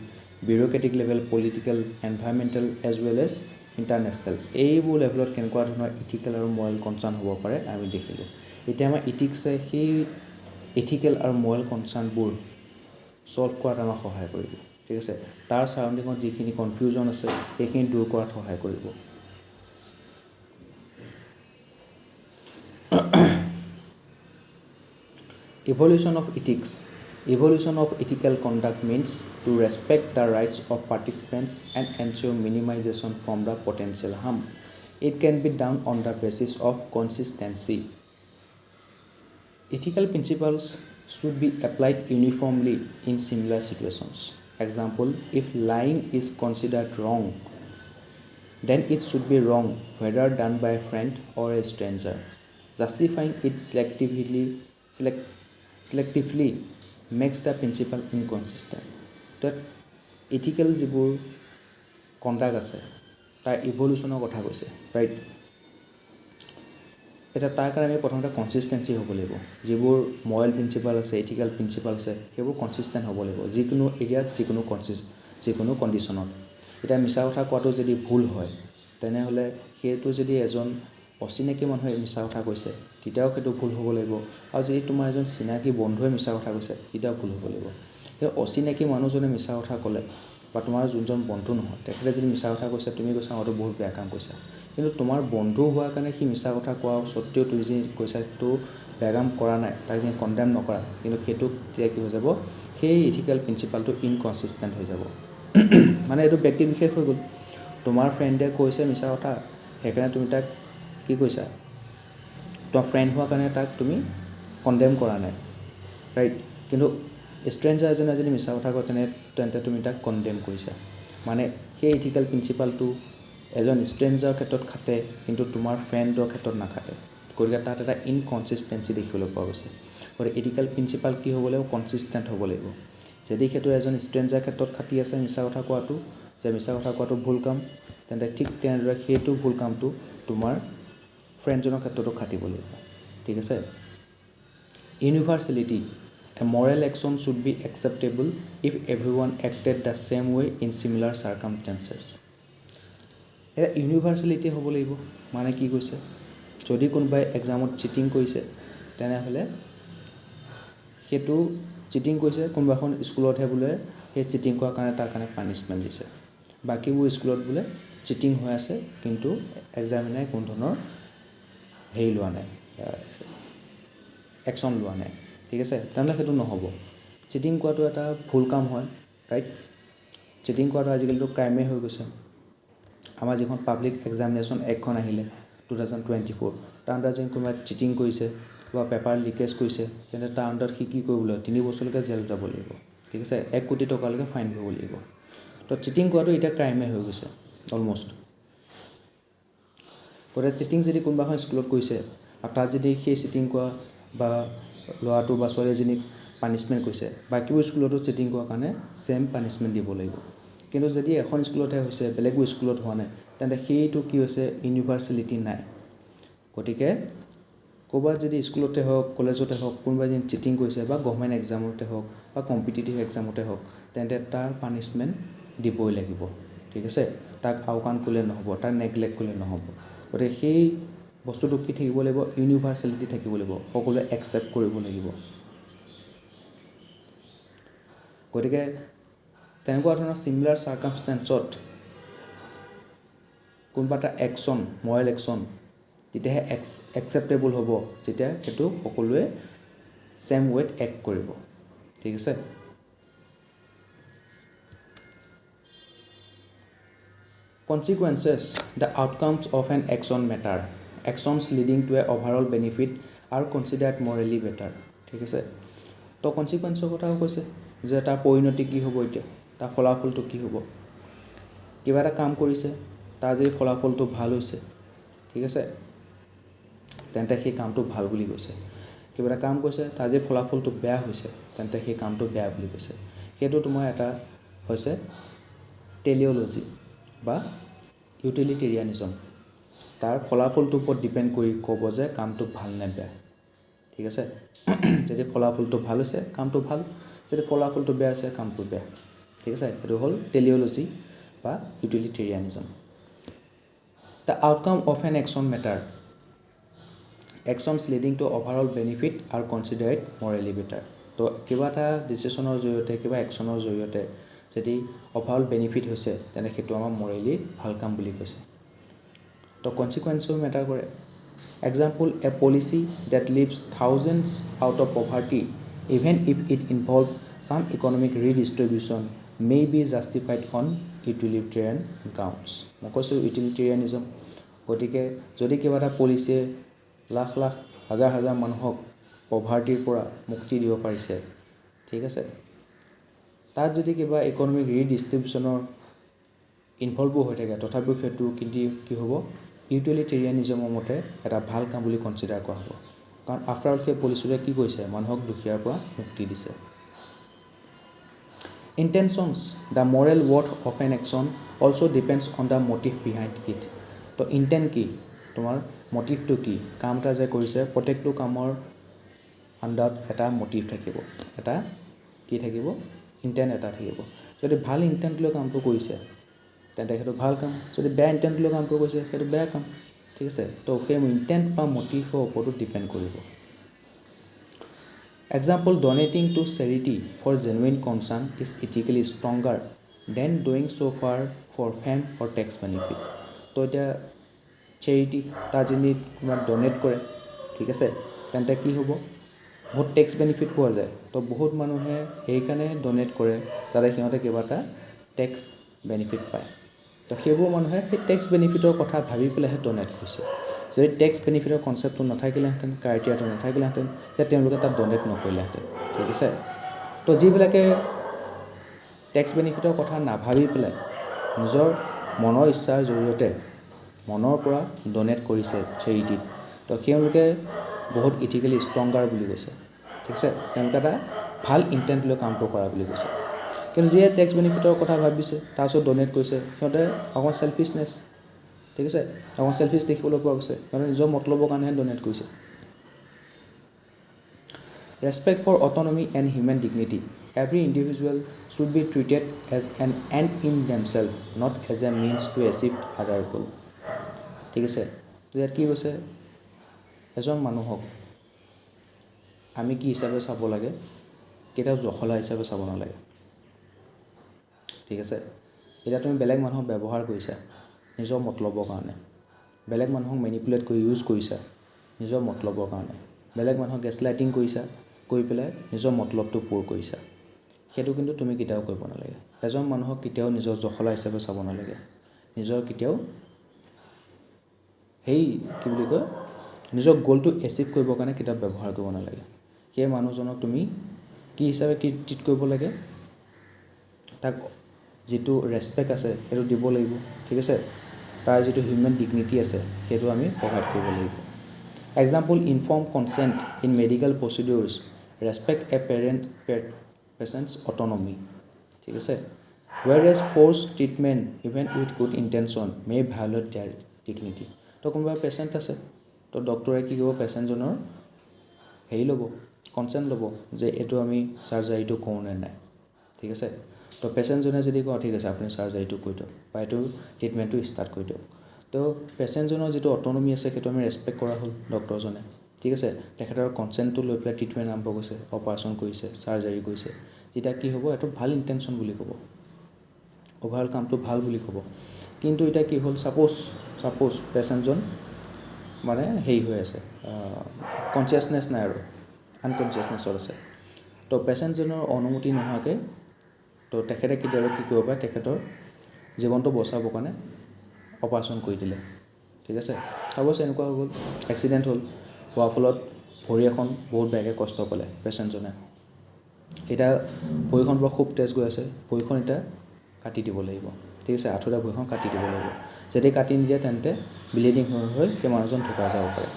bureaucratic level political environmental as well as international এইবোৰ লেভেলত কেনেকুৱা ধৰণৰ ইথিকেল আৰু মৰেল কনচাৰ্ণ হ'ব পাৰে আমি দেখিলোঁ এতিয়া আমাৰ ইথিক্সে সেই ইথিকেল আৰু মৰেল কনচাৰ্ণবোৰ ছল্ভ কৰাত আমাক সহায় কৰিব ঠিক আছে তাৰ চাৰাউণ্ডিঙত যিখিনি কনফিউজন আছে সেইখিনি দূৰ কৰাত সহায় কৰিব Evolution of ethics. Evolution of ethical conduct means to respect the rights of participants and ensure minimization from the potential harm. It can be done on the basis of consistency. Ethical principles should be applied uniformly in similar situations. Example, if lying is considered wrong, then it should be wrong whether done by a friend or a stranger. Justifying it selectively makes the principle inconsistent. That ethical যিবোৰ conduct আছে তাৰ ইভলিউশ্যনৰ কথা কৈছে right এটা তাৰ কাৰণে আমি প্ৰথমতে কনচিষ্টেঞ্চি হ'ব লাগিব যিবোৰ মৰেল প্ৰিন্সিপাল আছে ইথিকেল প্ৰিন্সিপাল আছে সেইবোৰ কনচিষ্টেণ্ট হ'ব লাগিব যিকোনো এৰিয়াত যিকোনো কণ্ডিশ্যনত এতিয়া মিছা কথা কোৱাটো যদি ভুল হয় তেনেহ'লে সেইটো যদি এজন অচিনাকি মানুহে মিছা কথা কৈছে তেতিয়াও সেইটো ভুল হ'ব লাগিব আৰু যদি তোমাৰ এজন চিনাকি বন্ধুৱে মিছা কথা কৈছে তেতিয়াও ভুল হ'ব লাগিব কিন্তু অচিনাকি মানুহজনে মিছা কথা ক'লে বা তোমাৰ যোনজন বন্ধু নহয় তেখেতে যদি মিছা কথা কৈছে তুমি কৈছা হয়তো বহুত বেয়া কাম কৈছা কিন্তু তোমাৰ বন্ধু হোৱাৰ কাৰণে সি মিছা কথা কোৱা সত্ত্বেও তুমি যি কৈছা সেইটো বেয়া কাম কৰা নাই তাক যদি কণ্ডেম নকৰা কিন্তু সেইটো তেতিয়া কি হৈ যাব সেই ইথিকেল প্ৰিন্সিপালটো ইনকনচিষ্টেণ্ট হৈ যাব মানে এইটো ব্যক্তি বিশেষ হৈ গ'ল তোমাৰ ফ্ৰেণ্ডে কৈছে মিছা কথা সেইকাৰণে তুমি তাক কি কৈছা তোমাৰ ফ্ৰেণ্ড হোৱাৰ কাৰণে তাক তুমি কণ্ডেম কৰা নাই ৰাইট কিন্তু ষ্ট্ৰেঞ্জাৰ এজনে যদি মিছা কথা কয় তেন্তে তুমি তাক কণ্ডেম কৰিছা মানে সেই ইথিকেল প্ৰিন্সিপালটো এজন ষ্ট্ৰেঞ্জাৰৰ ক্ষেত্ৰত খাটে কিন্তু তোমাৰ ফ্ৰেণ্ডৰ ক্ষেত্ৰত নাখাটে গতিকে তাত এটা ইনকনচিষ্টেঞ্চি দেখিবলৈ পোৱা গৈছে গতিকে ইথিকেল প্ৰিন্সিপাল কি হ'ব লাগিব কনচিষ্টেণ্ট হ'ব লাগিব যদি সেইটো এজন ষ্ট্ৰেঞ্জাৰ ক্ষেত্ৰত খাটি আছে মিছা কথা কোৱাটো যে মিছা কথা কোৱাটো ভুল কাম তেন্তে ঠিক তেনেদৰে সেইটো ভুল কামটো তোমাৰ ফ্ৰেণ্ডজনৰ ক্ষেত্ৰতো খাটিব লাগিব ঠিক আছে ইউনিভাৰ্চেলিটি A moral action should be acceptable if everyone acted the same way in similar circumstances. এটা ইউনিভাৰ্চেলিটি হ'ব লাগিব মানে কি কৈছে যদি কোনোবাই এক্সামত চিটিং কৰিছে তেনেহ'লে সেইটো চিটিং কৰিছে কোনোবা এখন স্কুলতহে বোলে সেই চিটিং কৰাৰ কাৰণে তাৰ কাৰণে পানিছমেণ্ট দিছে বাকীবোৰ স্কুলত বোলে চিটিং হৈ আছে কিন্তু এক্সামিনাৰে কোনো ধৰণৰ হেৰি লোৱা নাই একশ্যন লোৱা নাই ঠিক আছে তেনেহ'লে সেইটো নহ'ব চিটিং কৰাটো এটা ভুল কাম হয় ৰাইট চিটিং কৰাটো আজিকালিতো ক্ৰাইমেই হৈ গৈছে আমাৰ যিখন পাব্লিক এক্সামিনেশ্যন এক্টখন আহিলে 2024 তাৰ আণ্ডাৰত যদি কোনোবাই চিটিং কৰিছে বা পেপাৰ লিকেজ কৰিছে তেন্তে তাৰ আণ্ডাৰত সি কি কৰিব লাগিব 3 বছৰলৈকে জেল যাব লাগিব ঠিক আছে 1 কোটি টকালৈকে ফাইন ভৰিব লাগিব তো চিটিং কৰাটো এতিয়া ক্ৰাইমেই হৈ গৈছে অলমষ্ট গতিকে চিটিং যদি কোনোবা এখন স্কুলত কৰিছে আৰু তাত যদি সেই চিটিং কৰা বা ল'ৰাটো বা ছোৱালীজনীক পানিছমেণ্ট কৰিছে, বাকীবোৰ স্কুলতো চিটিং কৰাৰ কাৰণে ছেম পানিছমেণ্ট দিব লাগিব। কিন্তু যদি এখন স্কুলতহে হৈছে, বেলেগবোৰ স্কুলত হোৱা নাই, তেন্তে সেইটো কি হৈছে, ইউনিভাৰ্চেলিটি নাই। গতিকে ক'ৰবাত যদি স্কুলতে হওক, কলেজতে হওক, কোনোবাই যদি চিটিং কৰিছে বা গভৰ্ণমেণ্ট এক্সামতে হওক বা কম্পিটিটিভ এক্সামতে হওক, তেন্তে তাৰ পানিছমেণ্ট দিবই লাগিব। ঠিক আছে, তাক আওকাণ কৰিলে নহ'ব, তাক নেগলেক্ট কৰিলে নহ'ব। গতিকে সেই বস্তুটো কি থাকিব লাগিব, ইউনিভাৰ্চেলিটি থাকিব লাগিব, সকলোৱে একচেপ্ট কৰিব লাগিব। গতিকে তেনেকুৱা ধৰণৰ চিমিলাৰ চাৰ্কামষ্টেঞ্চত কোনোবা এটা একশ্যন, মৰেল একশ্যন তেতিয়াহে একচেপ্টেবল হ'ব, যেতিয়া সেইটো সকলোৱে ছেম ৱেত এক্ট কৰিব। ঠিক আছে। Consequences, the outcomes of an action matter. Actions leading to a overall benefit are considered morally better. ঠিক আছে। তো কনচিকুৱেঞ্চৰ কথাও কৈছে যে তাৰ পৰিণতি কি হ'ব, এতিয়া তাৰ ফলাফলটো কি হ'ব। কিবা এটা কাম কৰিছে, তাৰ যদি ফলাফলটো ভাল হৈছে, ঠিক আছে, তেন্তে সেই কামটো ভাল বুলি কৈছে। কিবা এটা কাম কৰিছে, তাৰ যদি ফলাফলটো বেয়া হৈছে, তেন্তে সেই কামটো বেয়া বুলি কৈছে। সেইটো তোমাৰ এটা হৈছে টেলিঅ'লজি বা ইউটিলিটেৰিয়ানিজম। তাৰ ফলাফলটোৰ ওপৰত ডিপেণ্ড কৰি ক'ব যে কামটো ভাল নে বেয়া। ঠিক আছে। যদি ফলাফলটো ভাল হৈছে, কামটো ভাল, যদি ফলাফলটো বেয়া হৈছে, কামটো বেয়া। ঠিক আছে, এইটো হ'ল টেলিঅ'লজি বা utilitarianism. The outcome of an action matter. Actions leading to overall benefit are considered morally better. তো কিবা এটা ডিচিশ্যনৰ জৰিয়তে, কিবা একশ্যনৰ জৰিয়তে যদি অভাৰঅল বেনিফিট হৈছে, তেন্তে সেইটো আমাৰ মৰেলি ভাল কাম বুলি কৈছে। তো কনচিকুৱেঞ্চো মেটাৰ কৰে। Example, a policy that lifts thousands out of poverty even if it involve some economic redistribution may be justified on utilitarian grounds. মই কৈছোঁ ইউটিলিটেৰিয়ানিজম। গতিকে যদি কিবা এটা পলিচিয়ে লাখ লাখ, হাজাৰ হাজাৰ মানুহক পভাৰ্টিৰ পৰা মুক্তি দিব পাৰিছে, ঠিক আছে, তাত যদি কিবা ইকনমিক ৰিডিষ্ট্ৰিবিউশ্যনৰ ইনভলভো হৈ থাকে, তথাপিও সেইটো কিন্তু কি হ'ব, ইউটিলিটেৰিয়ানিজমৰ মতে এটা ভাল কাম বুলি কনচিডাৰ কৰা হ'ব। কাৰণ আফটাৰ অল সেই পলিচিটোৱে কি কৰিছে, মানুহক দুখীয়াৰ পৰা মুক্তি দিছে। Intentions, the moral worth of an action also' depends on the motive behind it. তো ইণ্টেণ্ট কি, তোমাৰ মটিভটো কি, কাম এটা যে কৰিছে, প্ৰত্যেকটো কামৰ আণ্ডাৰত এটা মটিভ থাকিব, এটা কি থাকিব, ইণ্টেণ্ট এটা থাকিব। যদি ভাল ইণ্টেণ্ট লৈ কামটো কৰিছে, তেন্তে সেইটো ভাল কাম। যদি বেয়া ইণ্টেণ্ট লৈ কামটো কৰিছে, সেইটো বেয়া কাম। ঠিক আছে। তো সেই ইণ্টেণ্ট বা মটিভৰ ওপৰতো ডিপেণ্ড কৰিব। Example, donating to charity for genuine concern is ethically stronger than doing so' far for fame or tax benefit. তো এতিয়া চেৰিটি, তাৰ যদি কোনোবাই ডনেট কৰে, ঠিক আছে, তেন্তে কি হ'ব, বহুত টেক্স বেনিফিট পোৱা যায়। তো বহুত মানুহে সেইকাৰণে ডনেট কৰে যাতে সিহঁতে কিবা এটা টেক্স বেনিফিট পায়। তো সেইবোৰ মানুহে সেই টেক্স বেনিফিটৰ কথা ভাবি পেলাইহে ডনেট কৰিছে। যদি টেক্স বেনিফিটৰ কনচেপ্টটো নাথাকিলেহেঁতেন, ক্ৰাইটেৰিয়াটো নাথাকিলেহেঁতেন, তেতিয়া তেওঁলোকে তাত ডনেট নকৰিলেহেঁতেন। ঠিক আছে। তো যিবিলাকে টেক্স বেনিফিটৰ কথা নাভাবি পেলাই নিজৰ মনৰ ইচ্ছাৰ জৰিয়তে মনৰ পৰা ডনেট কৰিছে চেৰিটিত, তো তেওঁলোকে বহুত ইথিকেলি ষ্ট্ৰংগাৰ বুলি কৈছে। ঠিক আছে, তেওঁলোকে এটা ভাল ইণ্টেণ্ট লৈ কামটো কৰা বুলি কৈছে। কিন্তু যিয়ে টেক্স বেনিফিটৰ কথা ভাবিছে, তাৰপিছত ডনেট কৰিছে, সিহঁতে অকণমান চেলফিছনেছ, ঠিক আছে, অকণমান চেলফিছ দেখিবলৈ পোৱা গৈছে, সিহঁতে নিজৰ মতলবৰ কাৰণেহে ডনেট কৰিছে। Respect for autonomy and human dignity. Every individual should be treated as an end in themselves, not as a means to achieve other goal. ঠিক আছে। ইয়াত কি কৈছে, এজন মানুহক আমি কি হিচাপে চাব লাগে, কেতিয়াও জখলা হিচাপে চাব নালাগে। ঠিক আছে। এতিয়া তুমি বেলেগ মানুহক ব্যৱহাৰ কৰিছা নিজৰ মতলবৰ কাৰণে, বেলেগ মানুহক মেনিপুলেট কৰি ইউজ কৰিছা নিজৰ মতলবৰ কাৰণে, বেলেগ মানুহক গেছলাইটিং কৰিছা, কৰি পেলাই নিজৰ মতলবটো পূৰ কৰিছা, সেইটো কিন্তু তুমি কেতিয়াও কৰিব নালাগে। এজন মানুহক কেতিয়াও নিজৰ জখলা হিচাপে চাব নালাগে, নিজৰ কেতিয়াও সেই কি বুলি কয়, নিজৰ গ'লটো এচিভ কৰিবৰ কাৰণে কেতিয়াও ব্যৱহাৰ কৰিব নালাগে। সেই মানুহজনক তুমি কি হিচাপে ট্ৰিট কৰিব লাগে, তাক যিটো ৰেচপেক্ট আছে সেইটো দিব লাগিব। ঠিক আছে। তাৰ যিটো হিউমেন ডিগনিটি আছে সেইটো আমি প্ৰভাইড কৰিব লাগিব। Example, informed consent in medical procedures, respect a patient's autonomy. ঠিক আছে? Whereas forced treatment, even with good intention, may violate their dignity. তো কোনোবা পেচেণ্ট আছে, তো ডক্টৰে কি কৰিব, পেচেণ্টজনৰ হেৰি ল'ব, কনচেণ্ট ল'ব যে এইটো আমি চাৰ্জাৰীটো কৰোঁ নে নাই। ঠিক আছে? তো পেচেণ্টজনে যদি কওঁ ঠিক আছে আপুনি চাৰ্জাৰীটো কৰি দিয়ক বা এইটো ট্ৰিটমেণ্টটো ষ্টাৰ্ট কৰি দিয়ক, তো পেচেণ্টজনৰ যিটো অট'নমি আছে সেইটো আমি ৰেচপেক্ট কৰা হ'ল ডক্টৰজনে। ঠিক আছে? তেখেতৰ কনচেণ্টটো লৈ পেলাই ট্ৰিটমেণ্ট আৰম্ভ কৰিছে, অপাৰেশ্যন কৰিছে, চাৰ্জাৰী কৰিছে, তেতিয়া কি হ'ব, এইটো ভাল ইণ্টেনশ্যন বুলি ক'ব, অভাৰঅল কামটো ভাল বুলি ক'ব। কিন্তু এতিয়া কি হ'ল, ছাপ'জ পেচেণ্টজন মানে হেৰি হৈ আছে, কনচিয়াছনেছ নাই আৰু আনকনচিয়াছনেছত আছে, তো পেচেণ্টজনৰ অনুমতি নোহোৱাকৈ তো তেখেতে কেতিয়াবা কি কৰিব পাৰে, তেখেতৰ জীৱনটো বচাবৰ কাৰণে অপাৰেশ্যন কৰি দিলে। ঠিক আছে? অৱশ্যে এনেকুৱা হৈ গ'ল, এক্সিডেণ্ট হ'ল, হোৱাৰ ফলত ভৰি এখন বহুত বেয়াকৈ কষ্ট পালে পেচেণ্টজনে। এতিয়া ভৰিখন পৰা খুব তেজ গৈ আছে, ভৰিখন এতিয়া কাটি দিব লাগিব। ঠিক আছে? আঁঠুটা ভৰিখন কাটি দিব লাগিব। যদি কাটি নিদিয়ে তেন্তে ব্লিডিং হৈ সেই মানুহজন ঢুকাই যাব পাৰে।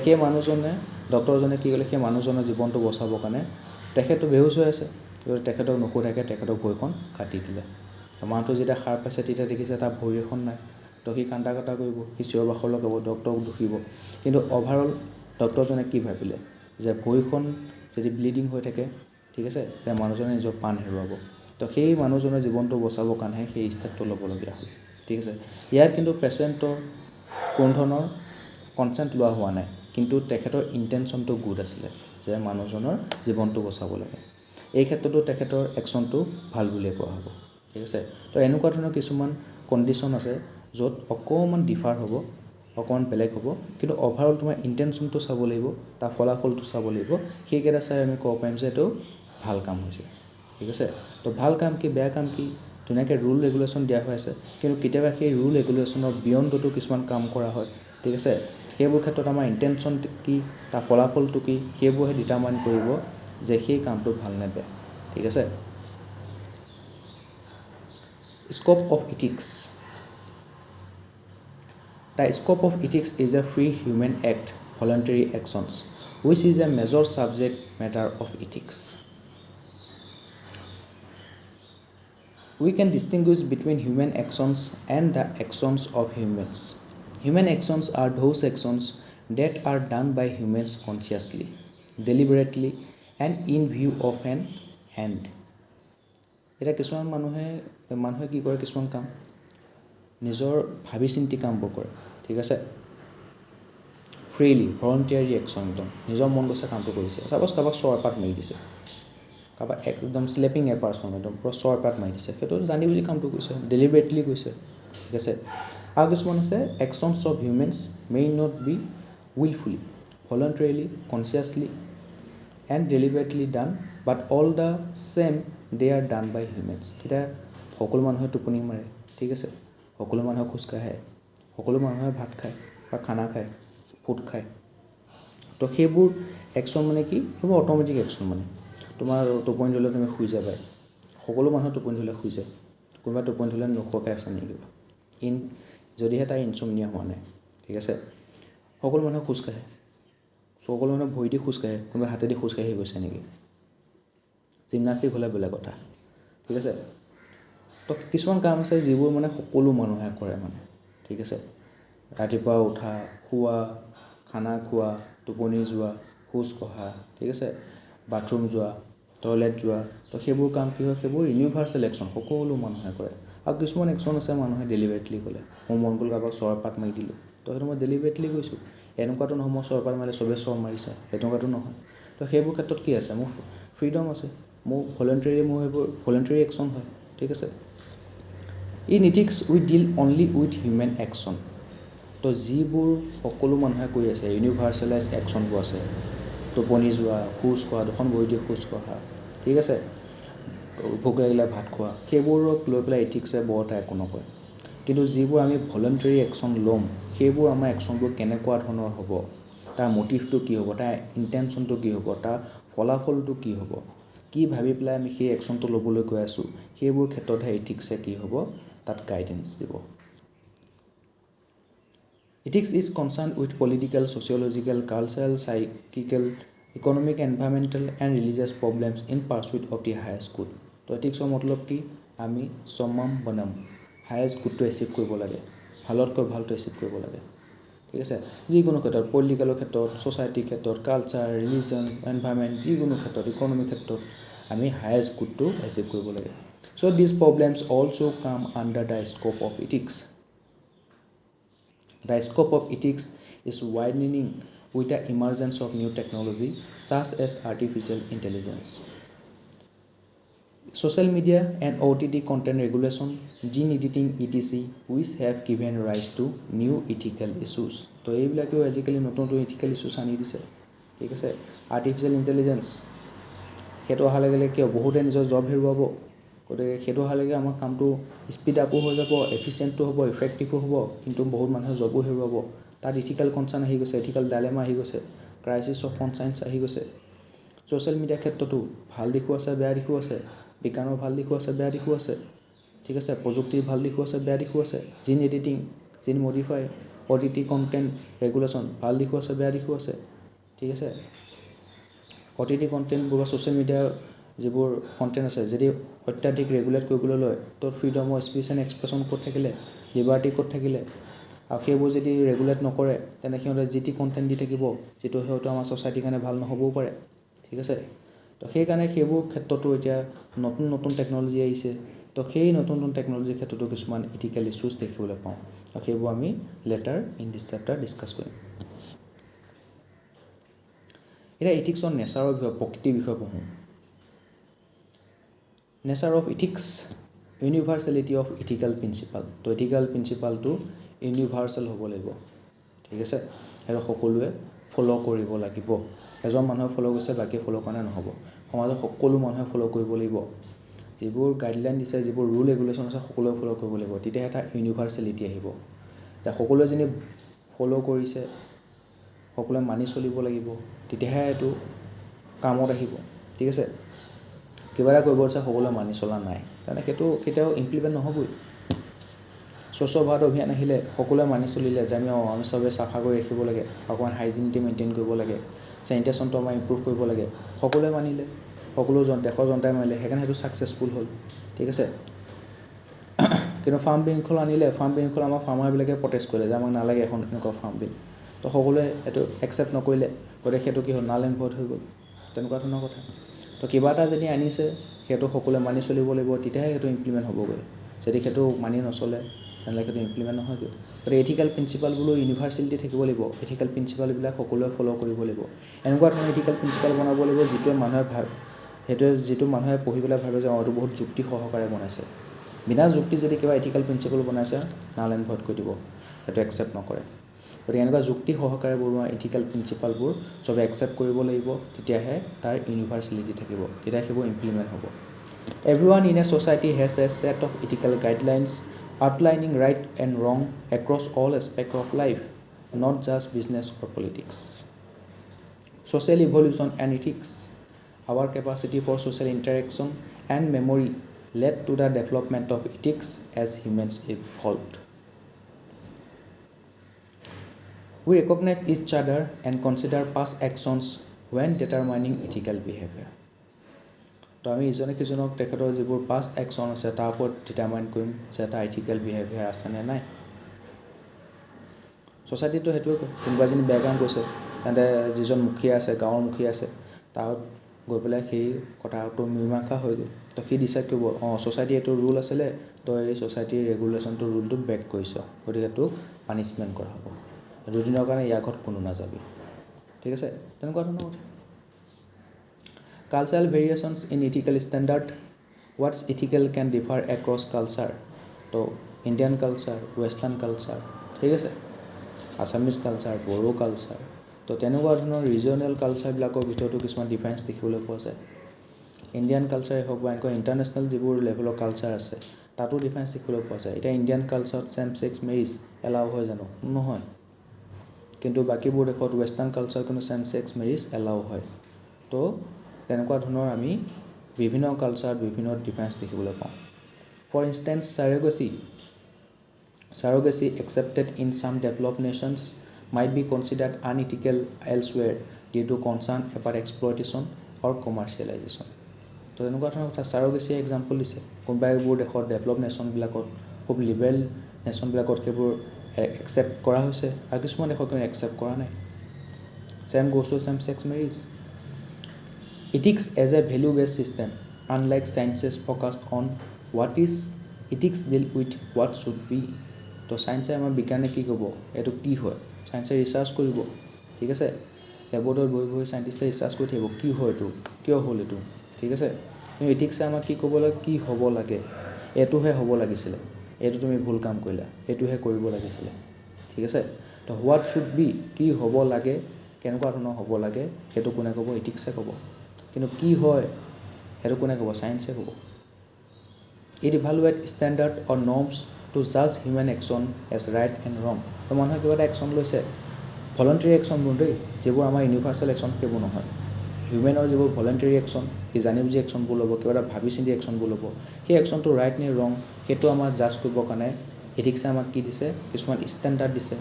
সেই মানুহজনে, ডক্টৰজনে কি কৰিলে, সেই মানুহজনৰ জীৱনটো বচাবৰ কাৰণে তেখেতটো বেহুচ হৈ আছে, তেখেতক নোসোধাকৈ তেখেতক ভৰিখন কাটি দিলে। মানুহটো যেতিয়া সাৰ পাইছে তেতিয়া দেখিছে তাৰ ভৰি এখন নাই, তো সি কান্দা কাটা কৰিব, সি চিঞৰ বাখৰ লগাব, ডক্টৰক দুখিব। কিন্তু অভাৰঅল ডক্টৰজনে কি ভাবিলে যে ভৰিখন যদি ব্লিডিং হৈ থাকে, ঠিক আছে, তেতিয়া মানুহজনে নিজৰ প্ৰাণ হেৰুৱাব। তো সেই মানুহজনৰ জীৱনটো বচাবৰ কাৰণেহে সেই ষ্টেপটো ল'বলগীয়া হ'ল। ঠিক আছে? ইয়াত কিন্তু পেচেণ্টৰ কোনো ধৰণৰ কনচেণ্ট লোৱা হোৱা নাই, কিন্তু তেখেতৰ ইণ্টেনশ্যনটো গুড আছিলে যে মানুহজনৰ জীৱনটো বচাব লাগে। এই ক্ষেত্ৰতো তেখেতৰ একশ্যনটো ভাল বুলিয়ে কোৱা হ'ব। ঠিক আছে? তো এনেকুৱা ধৰণৰ কিছুমান কণ্ডিশ্যন আছে য'ত অকণমান ডিফাৰ হ'ব, অকণমান বেলেগ হ'ব, কিন্তু অভাৰঅল তোমাৰ ইণ্টেনশ্যনটো চাব লাগিব, তাৰ ফলাফলটো চাব লাগিব। সেইকেইটা চাই আমি ক'ব পাৰিম যে এইটো ভাল কাম হৈছে। ঠিক আছে? তো ভাল কাম কি, বেয়া কাম কি, ধুনীয়াকৈ ৰুল ৰেগুলেশ্যন দিয়া হৈ আছে, কিন্তু কেতিয়াবা সেই ৰুল ৰেগুলেশ্যনৰ বিয়ণ্ডতো কিছুমান কাম কৰা হয়। ঠিক আছে? সেইবোৰ ক্ষেত্ৰত আমাৰ ইণ্টেনশ্যন কি, তাৰ ফলাফলটো কি, সেইবোৰহে ডিটাৰমাইন কৰিব যে সেই কামটো ভাল নে বেয়া। ঠিক আছে? Scope of ethics. The scope of ethics is a free human act, voluntary actions, which is a major subject matter of ethics. We can distinguish between human actions and the actions of humans. Human actions are those actions that are done by humans consciously, deliberately, and in view of an end. এতিয়া কিছুমান মানুহে কি কৰে, কিছুমান কাম নিজৰ ভাবি চিন্তি কামবোৰ কৰে। ঠিক আছে? ফ্ৰীলি, ভলণ্টিয়াৰী একশ্যন, একদম নিজৰ মন গৈছে কামটো কৰিছে। ছাপ'জ কাৰোবাক চৰ এপাত মাৰি দিছে, কাৰোবাক একদম শ্লেপিং এ পাৰ্চন, একদম পুৰা চৰ এপাত মাৰি দিছে, সেইটো জানি বুজি কামটো কৰিছে, ডেলিবেৰেটলি কৰিছে। ঠিক আছে? আৰু কিছুমান আছে, actions of humans may not be wilfully, voluntarily, consciously and deliberately done, but all the same they are done by humans. এতিয়া সকলো মানুহে টোপনি মাৰে, ঠিক আছে, সকলো মানুহে খোজকাঢ়ে, সকলো মানুহে ভাত খায় বা খানা খায়, ফুড খায়। তো সেইবোৰ একশ্যন মানে কি, সেইবোৰ অট'মেটিক একশ্যন। মানে তোমাৰ টোপনি ধৰিলে তুমি শুই যাবাই, সকলো মানুহে টোপনি ধৰিলে শুই যায়, কোনোবা টোপনি ধৰিলে নোখোৱাকৈ আছে নেকি কিবা, যদিহে তাৰ ইনচমনিয়া হোৱা নাই। ঠিক আছে? সকলো মানুহে খোজকাঢ়ে, সকলো মানুহে ভৰি দি খোজকাঢ়ে, কোনোবা হাতেদি খোজকাঢ়ি গৈছে নেকি, জিমনাষ্টিক হ'লে বেলেগ কথা। ঠিক আছে? তো কিছুমান কাম আছে যিবোৰ মানে সকলো মানুহে কৰে মানে। ঠিক আছে? ৰাতিপুৱা উঠা, খোৱা, খানা খোৱা, টোপনি যোৱা, খোজ কঢ়া, ঠিক আছে, বাথৰুম যোৱা, টয়লেট যোৱা, তো সেইবোৰ কাম কি হয়, সেইবোৰ ইউনিভাৰ্চেল একশ্যন, সকলো মানুহে কৰে। আৰু কিছুমান একশ্যন আছে মানুহে ডেলিবেৰেটলি ক'লে, মোৰ মন গ'ল কাৰোবাক চৰ এপাত মাৰি দিলোঁ, তো সেইটো মই ডেলিবেৰেটলি গৈছোঁ। এনেকুৱাতো নহয় মই চৰ এপাত মাৰিলে চবেই চৰ মাৰিছে, এনেকুৱাতো নহয়। তো সেইবোৰ ক্ষেত্ৰত কি আছে, মোৰ ফ্ৰীডম আছে, মোৰ সেইবোৰ ভলণ্টাৰী একশ্যন হয়। ঠিক আছে? In ethics we deal only with human action. তো যিবোৰ সকলো মানুহে কৰি আছে, ইউনিভাৰ্চেলাইজ একশ্যনবোৰ আছে, টোপনি যোৱা, খোজ কঢ়া, দুখন ভৰি দি খোজ কঢ়া, ঠিক আছে, ভোক লাগিলে ভাত খোৱা, সেইবোৰক লৈ পেলাই ইথিক্সে বৰ এটা একো নকয়। কিন্তু যিবোৰ আমি ভলণ্টাৰী একশ্যন ল'ম, সেইবোৰ আমাৰ একশ্যনবোৰ কেনেকুৱা ধৰণৰ হ'ব, তাৰ মটিভটো কি হ'ব, তাৰ ইণ্টেনশ্যনটো কি হ'ব, তাৰ ফলাফলটো কি হ'ব, কি ভাবি পেলাই আমি সেই একশ্যনটো ল'বলৈ গৈ আছোঁ, সেইবোৰ ক্ষেত্ৰতহে ইথিক্সে কি হ'ব, তাত গাইডেঞ্চ দিব। Ethics is concerned with political, sociological, cultural, psychical, economic, environmental and religious problems in pursuit of the highest good. তো এথিক্সৰ মতলব কি আমি সম্মান বনাম হায়েষ্ট গুডটো এচিভ কৰিব লাগে ভালতকৈ ভালটো এচিভ কৰিব লাগে ঠিক আছে যিকোনো ক্ষেত্ৰত পলিটিকেলৰ ক্ষেত্ৰত সোসাইটিৰ ক্ষেত্ৰত কালচাৰ ৰিলিজন এনভায়ৰনমেন্ট যিকোনো ক্ষেত্ৰত ইকনমিক ক্ষেত্ৰত আমি হায়েষ্ট গুডটো এচিভ কৰিব লাগে so these problems also come under the scope of ethics. The scope of ethics is widening with the emergence of new technology such as artificial intelligence, social media and OTT content regulation, gene editing etc. which have given rise to new ethical issues. তো এইবিলাকেও আজিকালি নতুন নতুন ethical issues আনি দিছে ঠিক আছে artificial intelligence সেইটো অহাৰ লগে লগে কিয় বহুতে নিজৰ জব হেৰুৱাব গতিকে সেইটো অহাৰ লগে আমাৰ কামটো স্পীড আপো হৈ যাব এফিচিয়েণ্টটো হ'ব ইফেক্টিভো হ'ব কিন্তু বহুত মানুহে জবো হেৰুৱাব তাত ইথিকেল কনচাৰ্ন আহি গৈছে ইথিকেল ডাইলেমা আহি গৈছে ক্ৰাইচিছ অফ কনচায়েন্স আহি গৈছে সোশ্যাল মিডিয়া ক্ষেত্ৰতো ভাল দিশো আছে বেয়া দিশো আছে বিজ্ঞানৰ ভাল দিশো আছে বেয়া দিশো আছে ঠিক আছে প্ৰযুক্তিৰ ভাল দিশো আছে বেয়া দিশো আছে জিন এডিটিং জিন মডিফাই OTT কন্টেন্ট ৰেগুলেশ্যন ভাল দিশো আছে বেয়া দিশো আছে ঠিক আছে OTT কন্টেন্টবোৰ সোশ্যাল মিডিয়া যিবোৰ কন্টেন্ট আছে যদি অত্যাধিক ৰেগুলেট কৰিবলৈ লয় তো freedom of speech and expression ক'ত থাকিলে লিবাৰ্টি ক'ত থাকিলে আৰু সেইবোৰ যদি ৰেগুলেট নকৰে তেনে সিহঁতে যি টি কন্টেন্ট দি থাকিব যেটো হয়তো আমাৰ সোসাইটিৰ কাৰণে ভাল নহবও পাৰে ঠিক আছে তো সেই কাৰণে সেইবোৰ ক্ষেত্ৰতো এতিয়া নতুন নতুন টেকনলজি আহিছে তো সেই নতুন নতুন টেকনলজিৰ ক্ষেত্ৰতো কিছুমান ইথিকেল ইস্যুজ দেখিবলৈ পাওঁ আৰু সেইবোৰ আমি later in this chapter discuss কৰিম এটা ইথিক্সৰ নেচাৰৰ বিষয়ে প্ৰকৃতিৰ বিষয়ে পঢ়োঁ nature of ethics universality of ethical principle তো ইথিকেল প্ৰিন্সিপালটো ইউনিভাৰ্চেল হ'ব লাগিব ঠিক আছে আৰু সকলোৱে ফলো কৰিব লাগিব এজন মানুহে ফলো কৰিছে বাকি ফলো কৰা নহ'ব সমাজৰ সকলো মানুহে ফলো কৰিব লাগিব যিবোৰ গাইডলাইন দিছে যিবোৰ ৰুল ৰেগুলেশ্যন আছে সকলোৱে ফলো কৰিব লাগিব তেতিয়া এটা ইউনিভাৰ্চেলিটি আহিব তা সকলোৱে যদি ফলো কৰিছে সকলোৱে মানি চলিব লাগিব তেতিয়াহে এটো কামত আহিব ঠিক আছে কিবা এটা কৰিব আছে সকলোৱে মানি চলা নাই তেনে সেইটো কেতিয়াও ইমপ্লিমেন্ট নহবই স্বচ্ছ ভাৰত অভিযান আহিলে সকলোৱে মানি চলিলে যে আমি সবে সাফা কৰি ৰাখিব লাগে অকমান হাইজিনিটি মেইনটেইন কৰিব লাগে স্যানিটেশনটো আমাৰ ইমপ্ৰুভ কৰিব লাগে সকলোৱে মানিলে সকলো দেশৰ জনতাই মানিলে হেকাৰণে সেইটো সাকসেসফুল হ'ল ঠিক আছে কিন্তু ফাৰ্ম বিল আনিলে ফাৰ্ম বিল আমাৰ ফাৰ্মাৰবিলাকে প্ৰটেষ্ট কৰিলে যে আমাক নালাগে এখন এনেকুৱা ফাৰ্ম বিল তো সকলোৱে এটো একসেপ্ট নকৰিলে গৰে সেইটো কি হ'ল নাল এণ্ড ভইড হৈ গ'ল তেনেকুৱা ধৰণৰ কথা তো কিবা এটা যদি আনিছে সেইটো সকলোৱে মানি চলিব লাগিব তেতিয়াহে সেইটো ইমপ্লিমেন্ট হ'বগৈ যদি সেইটো মানি নচলে তেনলে সেইটো ইমপ্লিমেন্ট নহয়গৈ গৰে এথিকেল প্ৰিন্সিপালবোৰ ইউনিভাৰ্সেলিটি থাকিব লাগিব এথিকেল প্ৰিন্সিপালবিলাক সকলোৱে ফলো কৰিব লাগিব এনেকুৱা ধৰণৰ এথিকেল প্ৰিন্সিপাল বনাব লাগিব যিটো মানুহে সেইটো যেটো মানুহে পঢ়ি পেলাই ভাবে যে অটো বহুত যুক্তি সহকাৰে বনাইছে বিনা যুক্তি যদি কিবা এথিকেল প্ৰিন্সিপাল বনাইছে নাল এণ্ড ভইড কৰি দিব সেইটো একসেপ্ট নকৰে গতিকে এনেকুৱা যুক্তি সহকাৰে বনোৱা এথিকেল প্ৰিন্সিপালবোৰ সবে একসেপ্ট কৰিব লাগিব তেতিয়াহে তাৰ ইউনিভাৰ্সেলিটি থাকিব তেতিয়া সেইবোৰ ইমপ্লিমেন্ট হ'ব everyone in a society has a set of ethical guidelines outlining right and wrong across all aspects of life not just business or politics social evolution and ethics our capacity for social interaction and memory led to the development of ethics as humans evolved. We recognize each other and consider past actions when determining ethical behavior. তো আমি ইজনে কিজনক তেখেতৰ যিবোৰ past action আছে তাৰ ওপৰত determine কৰিম যে এটা ইথিকেল বিহেভিয়াৰ আছে নে নাই সোসাইটিটো হেতুৱে কোনোবা যদি বেয়া কাম কৰিছে তেন্তে যিজন মুখিয়া আছে গাঁৱৰ মুখিয়া আছে তাৰ গৈ পেলাই সেই কথাটো মীমাংসা হৈ গ'ল তো কি ডিসাইড কৰিব সোসাইটি এটো ৰুল আছিলে তো এই সোসাইটিৰ ৰেগুলেশ্যনটো ৰুলটো ব্ৰেক কৰিছ গতিকে তোক পানিশমেন্ট কৰা হ'ব দুদিনৰ কাৰণে ইয়াৰ ঘৰত কোনো নাযাবি ঠিক আছে তেনেকুৱা ধৰণৰ কথা Cultural variations in ethical standard. What's ethical can differ across culture. So Indian culture, Western culture, ঠিক আছে Assamese culture, Bodo culture. তো তেনেকুৱা ধৰণৰ ৰিজনাল কালচাৰ বিলাকৰ ভিতৰতো কিছুমান ডিফাৰেন্স দেখিবলৈ পোৱা যায় ইণ্ডিয়ান কালচাৰ হওক বা এনেকুৱা ইণ্টাৰনেশ্যনেল যিবোৰ লেভেলৰ কালচাৰ আছে তাতো ডিফাৰেন্স দেখিবলৈ পোৱা যায় এটা ইণ্ডিয়ান কালচাৰত সেম সেক্স মেৰিজ এলাউ হয় জানো নহয় কিন্তু বাকিবোৰ দেখত ওয়েষ্টাৰ্ণ কালচাৰ কোনো সেম সেক্স মেৰিজ এলাউ হয় তো তেনেকুৱা ধৰণৰ আমি বিভিন্ন কালচাৰ বিভিন্ন ডিফাৰেন্স দেখিবলৈ পাওঁ for instance surrogacy Surrogacy accepted in some developed nations might be considered unethical elsewhere due to concern about exploitation or commercialization. তো এনেকুৱা ধৰণৰ কথা surrogacy এক্সাম্পল দিছে কোনোবা এইবোৰ দেশৰ ডেভেলপ নেশ্যনবিলাকত খুব লিবেৰেল নেশ্যনবিলাকত সেইবোৰ একচেপ্ট কৰা হৈছে আৰু কিছুমান দেশত কিন্তু একচেপ্ট কৰা নাই same goes to same sex marriage. Ethics as a value based system unlike sciences focused on what is ethics deal with what should be. তো সায়েন্সে আমাৰ বিজ্ঞানে কি ক'ব এইটো কি হয় সায়েন্সে ৰিচাৰ্চ কৰিব ঠিক আছে লেবৰেটৰীত বহি বহি সায়েন্টিষ্টে ৰিচাৰ্চ কৰি থাকিব কি হয় এইটো কিয় হ'ল এইটো ঠিক আছে কিন্তু ইথিক্সে আমাক কি ক'ব লাগে কি হ'ব লাগে এইটোহে হ'ব লাগিছিলে এইটো তুমি ভুল কাম কৰিলা এইটোহে কৰিব লাগিছিলে ঠিক আছে তো হোৱাট শুড বি কি হ'ব লাগে কেনেকুৱা ধৰণৰ হ'ব লাগে সেইটো কোনে ক'ব ইথিক্সে ক'ব কিন্তু কি হয় সেইটো কোনে ক'ব সায়েন্সে ক'ব It evaluates standard or norms to judge human action as right and wrong. তো মানুহে কিবা এটা এক্সন লৈছে ভলণ্টাৰী এক্সনবোৰ দেই যিবোৰ আমাৰ ইউনিভাৰ্চেল এক্সন সেইবোৰ নহয় হিউমেনৰ যিবোৰ ভলণ্টাৰী এক্সন সি জানি বুজি এক্সনবোৰ ল'ব কিবা এটা ভাবি চিন্তি এক্সনবোৰ ল'ব সেই এক্সনটো ৰাইট নে ৰং সেইটো আমাৰ জাজ কৰিবৰ কাৰণে এথিক্সে আমাক কি দিছে কিছুমান ষ্টেণ্ডাৰ্ড দিছে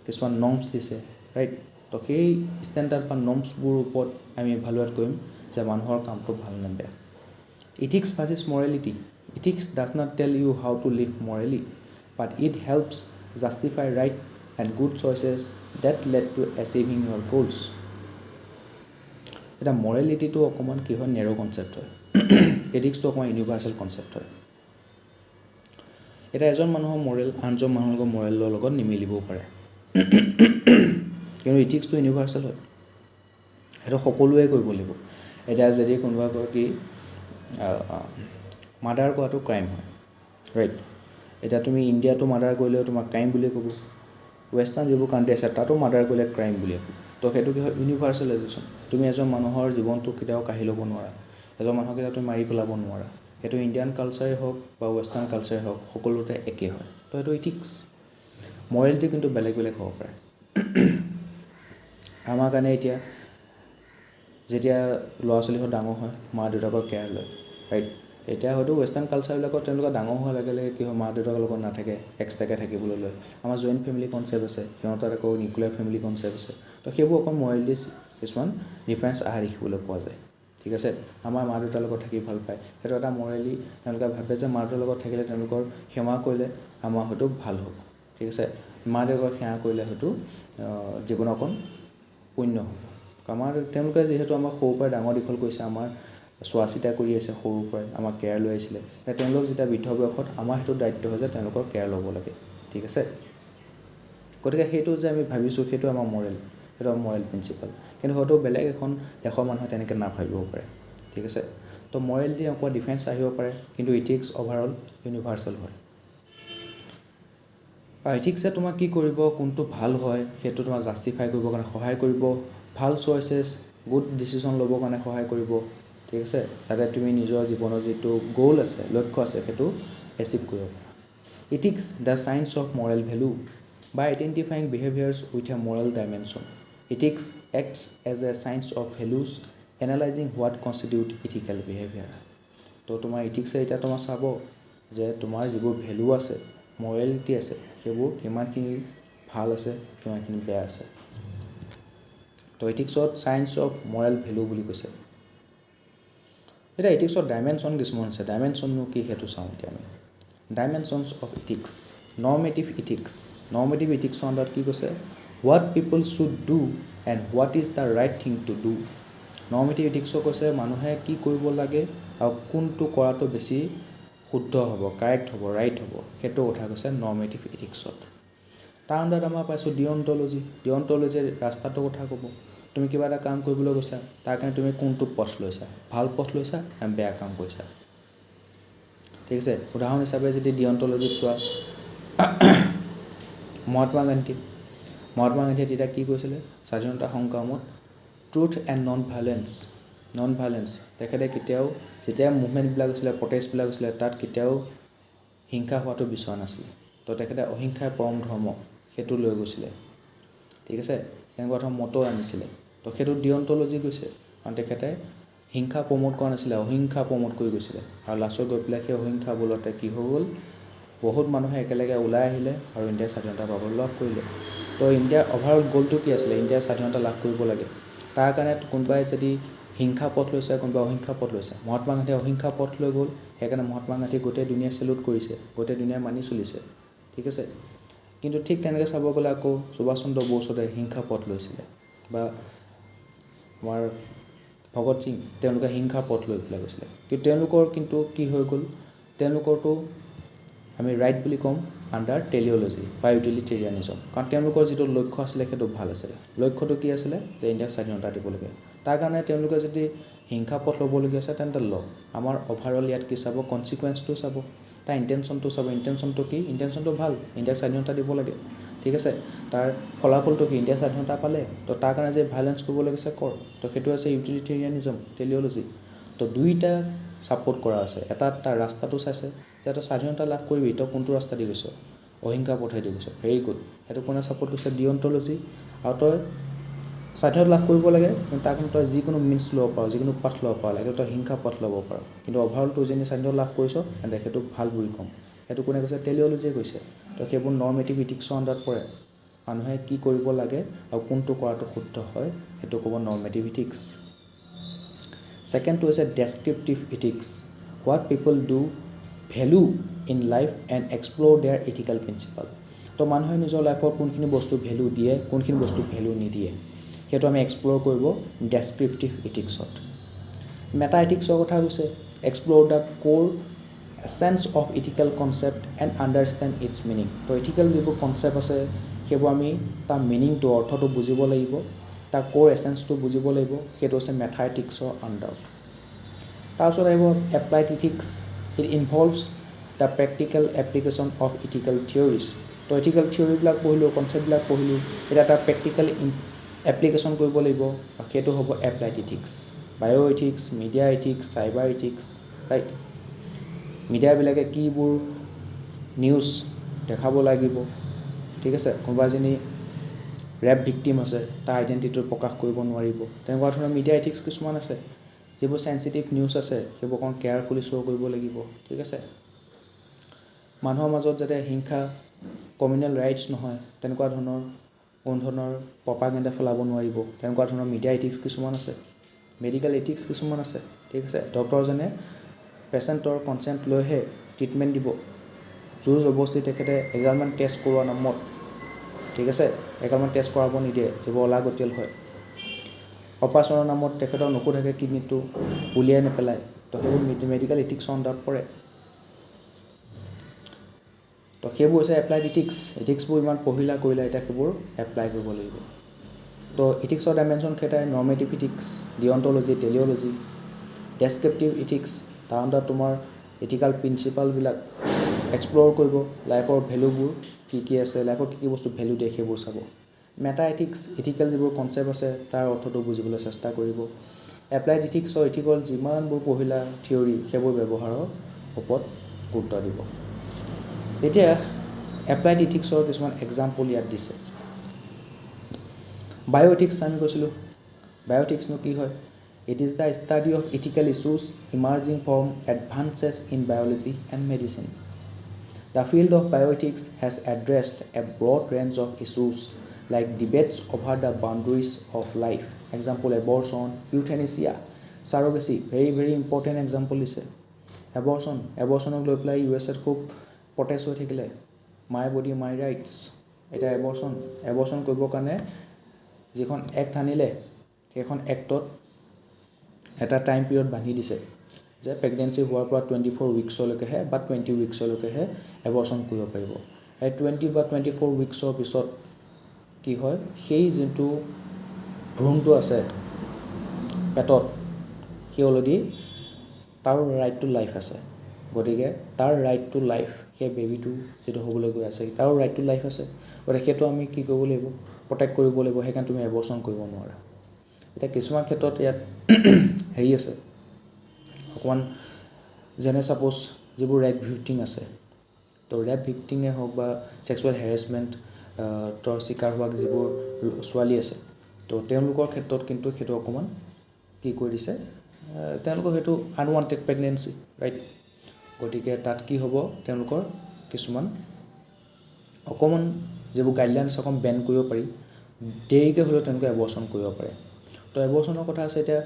কিছুমান নৰ্মছ দিছে ৰাইট তো সেই ষ্টেণ্ডাৰ্ড বা নৰ্মছবোৰ ওপৰত আমি ইভালুৱেট কৰিম যে মানুহৰ কামটো ভাল নে বেয়া Ethics versus morality. Ethics does not tell you how to live morally, but it helps justify right and good choices that led to achieving your goals. এটা morality-টো অকণমান কি হয় narrow concept হয় ethics-টো অকণমান universal concept হয় এটা এজন মানুহৰ moral আনজন মানুহৰ moral-ৰ লগত নিমিলিবও পাৰে কিন্তু ethics-টো universal হয় সেইটো সকলোৱে কৰিব লাগিব এটা যদি কোনোবা কয় কি মাৰ্ডাৰ কৰাটো ক্ৰাইম হয় ৰাইট এটা তুমি ইণ্ডিয়াটো মাৰ্ডাৰ কৰিলেও তোমাক ক্ৰাইম বুলি ক'ব ৱেষ্টাৰ্ণ যিবোৰ কাণ্ট্ৰি আছে তাতো মাৰ্ডাৰ কৰিলে ক্ৰাইম বুলি ক'ব তো সেইটো কি হয় ইউনিভাৰ্চেলাইজেশ্যন তুমি এজন মানুহৰ জীৱনটো কেতিয়াও কাঢ়ি ল'ব নোৱাৰা এজন মানুহক কেতিয়াও তুমি মাৰি পেলাব নোৱাৰা সেইটো ইণ্ডিয়ান কালচাৰে হওক বা ৱেষ্টাৰ্ণ কালচাৰে হওক সকলোতে একেই হয় তো সেইটো ইথিক্স মৰেলিটি কিন্তু বেলেগ বেলেগ হ'ব পাৰে আমাৰ কাৰণে এতিয়া যেতিয়া ল'ৰা ছোৱালীহঁত ডাঙৰ হয় মা দেউতাকৰ কেয়াৰ লয় ৰাইট এতিয়া হয়তো ৱেষ্টাৰ্ণ কালচাৰবিলাকত তেওঁলোকে ডাঙৰ হোৱাৰ লগে লগে কি হয় মা দেউতাকৰ লগত নাথাকে এক্সট্ৰাকৈ থাকিবলৈ লয় আমাৰ জইণ্ট ফেমিলি কনচেপ্ট আছে সিহঁতৰ আকৌ নিউক্লিয়াৰ ফেমিলি কনচেপ্ট আছে তো সেইবোৰ অকণ মৰেলিটিছ কিছুমান ডিফাৰেঞ্চ অহা দেখিবলৈ পোৱা যায় ঠিক আছে আমাৰ মা দেউতাৰ লগত থাকি ভাল পায় সেইটো এটা মৰেলি তেওঁলোকে ভাবে যে মা দেউতাৰ লগত থাকিলে তেওঁলোকৰ সেৱা কৰিলে আমাৰ হয়তো ভাল হ'ব ঠিক আছে মা দেউতাক সেৱা কৰিলে হয়তো জীৱন অকণ পুণ্য হ'ব আমাৰ তেওঁলোকে যিহেতু আমাক সৰুৰ পৰাই ডাঙৰ দীঘল কৰিছে আমাৰ চোৱা চিতা কৰি আছে সৰুৰ পৰাই আমাক কেয়াৰ লৈ আহিছিলে তেওঁলোক যেতিয়া বৃদ্ধ বয়সত আমাৰ সেইটো দায়িত্ব হয় যে তেওঁলোকৰ কেয়াৰ ল'ব লাগে ঠিক আছে গতিকে সেইটো যে আমি ভাবিছোঁ সেইটো আমাৰ মৰেল সেইটো আমাৰ মৰেল প্ৰিন্সিপাল কিন্তু হয়তো বেলেগ এখন দেশৰ মানুহে তেনেকৈ নাভাবিব পাৰে ঠিক আছে তো মৰেলিটি অকণমান ডিফাৰেঞ্চ আহিব পাৰে কিন্তু ইথিক্স অভাৰঅল ইউনিভাৰ্চেল হয় আৰু ইথিক্সে তোমাক কি কৰিব কোনটো ভাল হয় সেইটো তোমাক জাষ্টিফাই কৰিবৰ কাৰণে সহায় কৰিব ভাল চইচেছ গুড ডিচিশ্যন ল'বৰ কাৰণে সহায় কৰিব ঠিক আছে যাতে তুমি নিজৰ জীৱনৰ যিটো গ'ল আছে লক্ষ্য আছে সেইটো এচিভ কৰিব পাৰা ethics the science of moral value by identifying behaviours with a moral dimension ethics acts as a science of values analysing what constitute ethical behaviour তো তোমাৰ ইথিক্সে এতিয়া তোমাৰ চাব যে তোমাৰ যিবোৰ ভেলু আছে মৰেলিটি আছে সেইবোৰ কিমানখিনি ভাল আছে কিমানখিনি বেয়া আছে তো ইথিক্সত চায়েন্স অফ মৰেল ভেলু বুলি কৈছে এতিয়া ইথিক্সৰ ডাইমেনশ্যন কিছুমান আছে ডাইমেনশ্যননো কি সেইটো চাওঁ এতিয়া আমি ডাইমেনশ্যনছ অফ ইথিক্স নৰ্মেটিভ ইথিক্সৰ আণ্ডাৰত কি কৈছে what people should do and what is the right thing to do normative ইথিক্সক কৈছে মানুহে কি কৰিব লাগে আৰু কোনটো কৰাটো বেছি শুদ্ধ হ'ব কাৰেক্ট হ'ব ৰাইট হ'ব সেইটো কথা কৈছে নৰ্মেটিভ ইথিক্সত তাৰ আণ্ডাৰত আমাৰ পাইছোঁ ডিঅন্টলজিৰ ৰাস্তাটোৰ কথা ক'ব তুমি কিবা এটা কাম কৰিবলৈ গৈছা তাৰ কাৰণে তুমি কোনটো পথ লৈছা ভাল পথ লৈছা নে বেয়া কাম কৰিছা ঠিক আছে উদাহৰণ হিচাপে যদি ডিঅন্টলজিত চোৱা মহাত্মা গান্ধীয়ে তেতিয়া কি কৈছিলে স্বাধীনতা সংগ্ৰামত ট্ৰুথ এণ্ড নন ভাইলেন্স তেখেতে কেতিয়াও যেতিয়া মুভমেণ্টবিলাক হৈছিলে প্ৰটেষ্টবিলাক হৈছিলে তাত কেতিয়াও হিংসা হোৱাটো বিচৰা নাছিলে তো তেখেতে অহিংসাই পৰম ধৰ্ম সেইটো লৈ গৈছিলে ঠিক আছে তেনেকুৱা ধৰণৰ মতো আনিছিলে তো সেইটো ডিঅন্টলজি গৈছে কাৰণ তেখেতে হিংসা প্ৰমোট কৰা নাছিলে অহিংসা প্ৰমোট কৰি গৈছিলে আৰু লাষ্টত গৈ পেলাই সেই অহিংসা বলতে কি হৈ গ'ল বহুত মানুহে একেলগে ওলাই আহিলে আৰু ইণ্ডিয়াৰ স্বাধীনতা পাবলৈ লাভ কৰিলে তো ইণ্ডিয়াৰ অভাৰঅল গ'লটো কি আছিলে ইণ্ডিয়াৰ স্বাধীনতা লাভ কৰিব লাগে তাৰ কাৰণে কোনোবাই যদি হিংসা পথ লৈছে কোনোবাই অহিংসা পথ লৈছে মহাত্মা গান্ধীয়ে অহিংসা পথ লৈ গ'ল সেইকাৰণে মহাত্মা গান্ধী গোটেই দুনিয়াই চেলুট কৰিছে গোটেই দুনিয়াই মানি চলিছে ঠিক আছে কিন্তু ঠিক তেনেকৈ চাব গ'লে আকৌ সুভাষ চন্দ্ৰ বসুদেৱে হিংসা পথ লৈছিলে বা আমাৰ ভগত সিং তেওঁলোকে হিংসা পথ লৈ পেলাই গৈছিলে কিন্তু তেওঁলোকৰ কিন্তু কি হৈ গ'ল তেওঁলোকৰতো আমি ৰাইট বুলি ক'ম আণ্ডাৰ টেলিঅ'লজি বা ইউটিলিটেৰিয়ানিজম কাৰণ তেওঁলোকৰ যিটো লক্ষ্য আছিলে সেইটো ভাল আছিলে লক্ষ্যটো কি আছিলে যে ইণ্ডিয়াক স্বাধীনতা দিব লাগে তাৰ কাৰণে তেওঁলোকে যদি হিংসা পথ ল'বলগীয়া আছে তেন্তে লওক আমাৰ অভাৰঅল ইয়াত কি চাব কনচিকুৱেঞ্চটো চাব তাৰ ইণ্টেনশ্যনটো চাব ইণ্টেনশ্যনটো কি ইণ্টেনশ্যনটো ভাল ইণ্ডিয়াক স্বাধীনতা দিব লাগে ঠিক আছে তাৰ ফলাফলটো কি ইণ্ডিয়া স্বাধীনতা পালে তো তাৰ কাৰণে যে ভাইলেঞ্চ কৰিব লাগিছে কৰ তো সেইটো আছে ইউটিলিটেৰিয়ানিজম টেলিঅ'লজি তো দুইটা ছাপোৰ্ট কৰা আছে এটা তাৰ ৰাস্তাটো চাইছে যে তই স্বাধীনতা লাভ কৰিবি তই কোনটো ৰাস্তা দি গৈছ অহিংসা পথে দি গৈছ ভেৰি গুড সেইটো কোনে ছাপোৰ্ট কৰিছে ডিঅন্টলজি আৰু তই স্বাধীনতা লাভ কৰিব লাগে কিন্তু তাৰ কাৰণে তই যিকোনো মিনছ ল'ব পাৰ যিকোনো পথ ল'ব পাৰ লাগে তই হিংসা পথ ল'ব পাৰ কিন্তু অভাৰঅল তোৰ যেনে স্বাধীনতা লাভ কৰিছ তেন্তে সেইটো ভাল বুলি ক'ম সেইটো কোনে কৈছে টেলিঅ'লজিয়ে কৈছে তো সেইবোৰ নৰ্মেটিভ ইথিক্সৰ আণ্ডাৰত পৰে মানুহে কি কৰিব লাগে আৰু কোনটো কৰাটো শুদ্ধ হয় সেইটো ক'ব নৰ্মেটিভ ইথিক্স ছেকেণ্ডটো হৈছে descriptive ethics what people do value in life and explore their ethical principle তো মানুহে নিজৰ লাইফত কোনখিনি বস্তু ভেলু দিয়ে কোনখিনি বস্তু ভেলু নিদিয়ে সেইটো আমি এক্সপ্ল'ৰ কৰিব ডেছক্ৰিপটিভ ইথিক্সত মেটা ইথিক্সৰ কথা কৈছে explore the core essence of ethical concept and understand its meaning তো ইথিকেল যিবোৰ কনচেপ্ট আছে সেইবোৰ আমি তাৰ মিনিংটো অৰ্থটো বুজিব লাগিব তাৰ ক'ৰ এছেন্সটো বুজিব লাগিব সেইটো হৈছে মেথা ইথিক্সৰ আণ্ডাৰত তাৰপিছত আহিব applied ethics it involves the practical application of ethical theories তো ইথিকেল থিয়ৰিবিলাক পঢ়িলোঁ কনচেপ্টবিলাক পঢ়িলোঁ এতিয়া তাৰ প্ৰেক্টিকেল এপ্লিকেশ্যন কৰিব লাগিব আৰু সেইটো হ'ব applied ethics bioethics media ethics cyber ethics right মিডিয়াবিলাকে কিবোৰ নিউজ দেখাব লাগিব ঠিক আছে কোনোবা এজনী ৰেপ ভিক্টিম আছে তাৰ আইডেণ্টিটিটো প্ৰকাশ কৰিব নোৱাৰিব তেনেকুৱা ধৰণৰ মিডিয়া ইথিক্স কিছুমান আছে যিবোৰ চেঞ্চিটিভ নিউজ আছে সেইবোৰ অকণ কেয়াৰফুলি শ্ব' কৰিব লাগিব ঠিক আছে মানুহৰ মাজত যাতে হিংসা কমিউনেল ৰাইটছ নহয় তেনেকুৱা ধৰণৰ কোনো ধৰণৰ প্ৰপাগেণ্ডা ফেলাব নোৱাৰিব তেনেকুৱা ধৰণৰ মিডিয়া ইথিক্স কিছুমান আছে মেডিকেল ইথিক্স কিছুমান আছে ঠিক আছে ডক্টৰজনে পেচেণ্টৰ কনচেণ্ট লৈহে ট্ৰিটমেণ্ট দিব জোৰ জবৰদস্তি তেখেতে এগালমান টেষ্ট কৰোৱাৰ নামত ঠিক আছে এগালমান টেষ্ট কৰাব নিদিয়ে যিবোৰ অলাগতিয়াল হয় অপাৰেশ্যনৰ নামত তেখেতৰ নুসুধাকৈ কিডনীটো উলিয়াই নেপেলায় তো সেইবোৰ মেডিকেল ইথিক্সৰ আণ্ডাৰত পৰে তো সেইবোৰ হৈছে এপ্লাইড ইথিক্সবোৰ ইমান পঢ়িলা কৰিলা এতিয়া সেইবোৰ এপ্লাই কৰিব লাগিব তো ইথিক্সৰ ডাইমেনশ্যন কেইটাই নৰ্মেটিভ ইথিক্স ডিঅন্টলজি টেলিঅ'লজি ডেছক্ৰিপটিভ ইথিক্স তাৰ আণ্ডাৰত তোমাৰ ইথিকেল প্ৰিন্সিপালবিলাক এক্সপ্ল'ৰ কৰিব লাইফৰ ভেলুবোৰ কি কি আছে লাইফৰ কি কি বস্তু ভেলু দিয়ে সেইবোৰ চাব মেটা ইথিক্স ইথিকেল যিবোৰ কনচেপ্ট আছে তাৰ অৰ্থটো বুজিবলৈ চেষ্টা কৰিব এপ্লাইড ইথিক্সৰ ইথিকেল যিমানবোৰ পঢ়িলা থিয়ৰী সেইবোৰ ব্যৱহাৰৰ ওপৰত গুৰুত্ব দিব এতিয়া এপ্লাইড ইথিক্সৰ কিছুমান এক্সাম্পল ইয়াত দিছে বায়' ইথিক্স আমি কৈছিলোঁ বায়' ইথিক্সনো কি হয় it is the study of ethical issues emerging from advances in biology and medicine The field of bioethics has addressed a broad range of issues like debates over the boundaries of life. Example, abortion, euthanasia, surrogacy. Very, very important example is abortion. Abortion লৈ পেলাই USA খুব protest হৈ থাকিলে my body my rights এটা abortion কৰিবৰ কাৰণে যিখন act আনিলে সেইখন এক্টত এটা টাইম পিৰিয়ড বান্ধি দিছে যে প্ৰেগনেঞ্চি হোৱাৰ পৰা 24 উইকছলৈকেহে বা 20 উইকছলৈকেহে এবৰ্চন কৰিব পাৰিব এই 20 বা 24 উইকছৰ পিছত কি হয় সেই যোনটো ভ্ৰূণটো আছে পেটত সেই অলৰেডি তাৰ ৰাইট টু লাইফ আছে গতিকে তাৰ ৰাইট টু লাইফ সেই বেবিটো যিটো হ'বলৈ গৈ আছে তাৰ ৰাইট টু লাইফ আছে গতিকে সেইটো আমি কি কৰিব লাগিব প্ৰটেক্ট কৰিব লাগিব সেইকাৰণে তুমি এবৰ্চন কৰিব নোৱাৰা এতিয়া কিছুমান ক্ষেত্ৰত ইয়াত হেৰি আছে অকণমান যেনে ছাপ'জ যিবোৰ ৰেপ ভিক্টিম আছে তো ৰেপ ভিক্টিমে হওক বা ছেক্সুৱেল হেৰেছমেণ্টৰ চিকাৰ হোৱা যিবোৰ ছোৱালী আছে তো তেওঁলোকৰ ক্ষেত্ৰত কিন্তু সেইটো অকণমান কি কৰি দিছে তেওঁলোকৰ সেইটো আনৱান্টেড প্ৰেগনেঞ্চি ৰাইট গতিকে তাত কি হ'ব তেওঁলোকৰ কিছুমান অকণমান যিবোৰ গাইডলাইনছ অকণ বেণ্ড কৰিব পাৰি দেৰিকৈ হ'লেও তেওঁলোকে এবৰ্চন কৰিব পাৰে তো এবৰ্চনৰ কথা আছে এতিয়া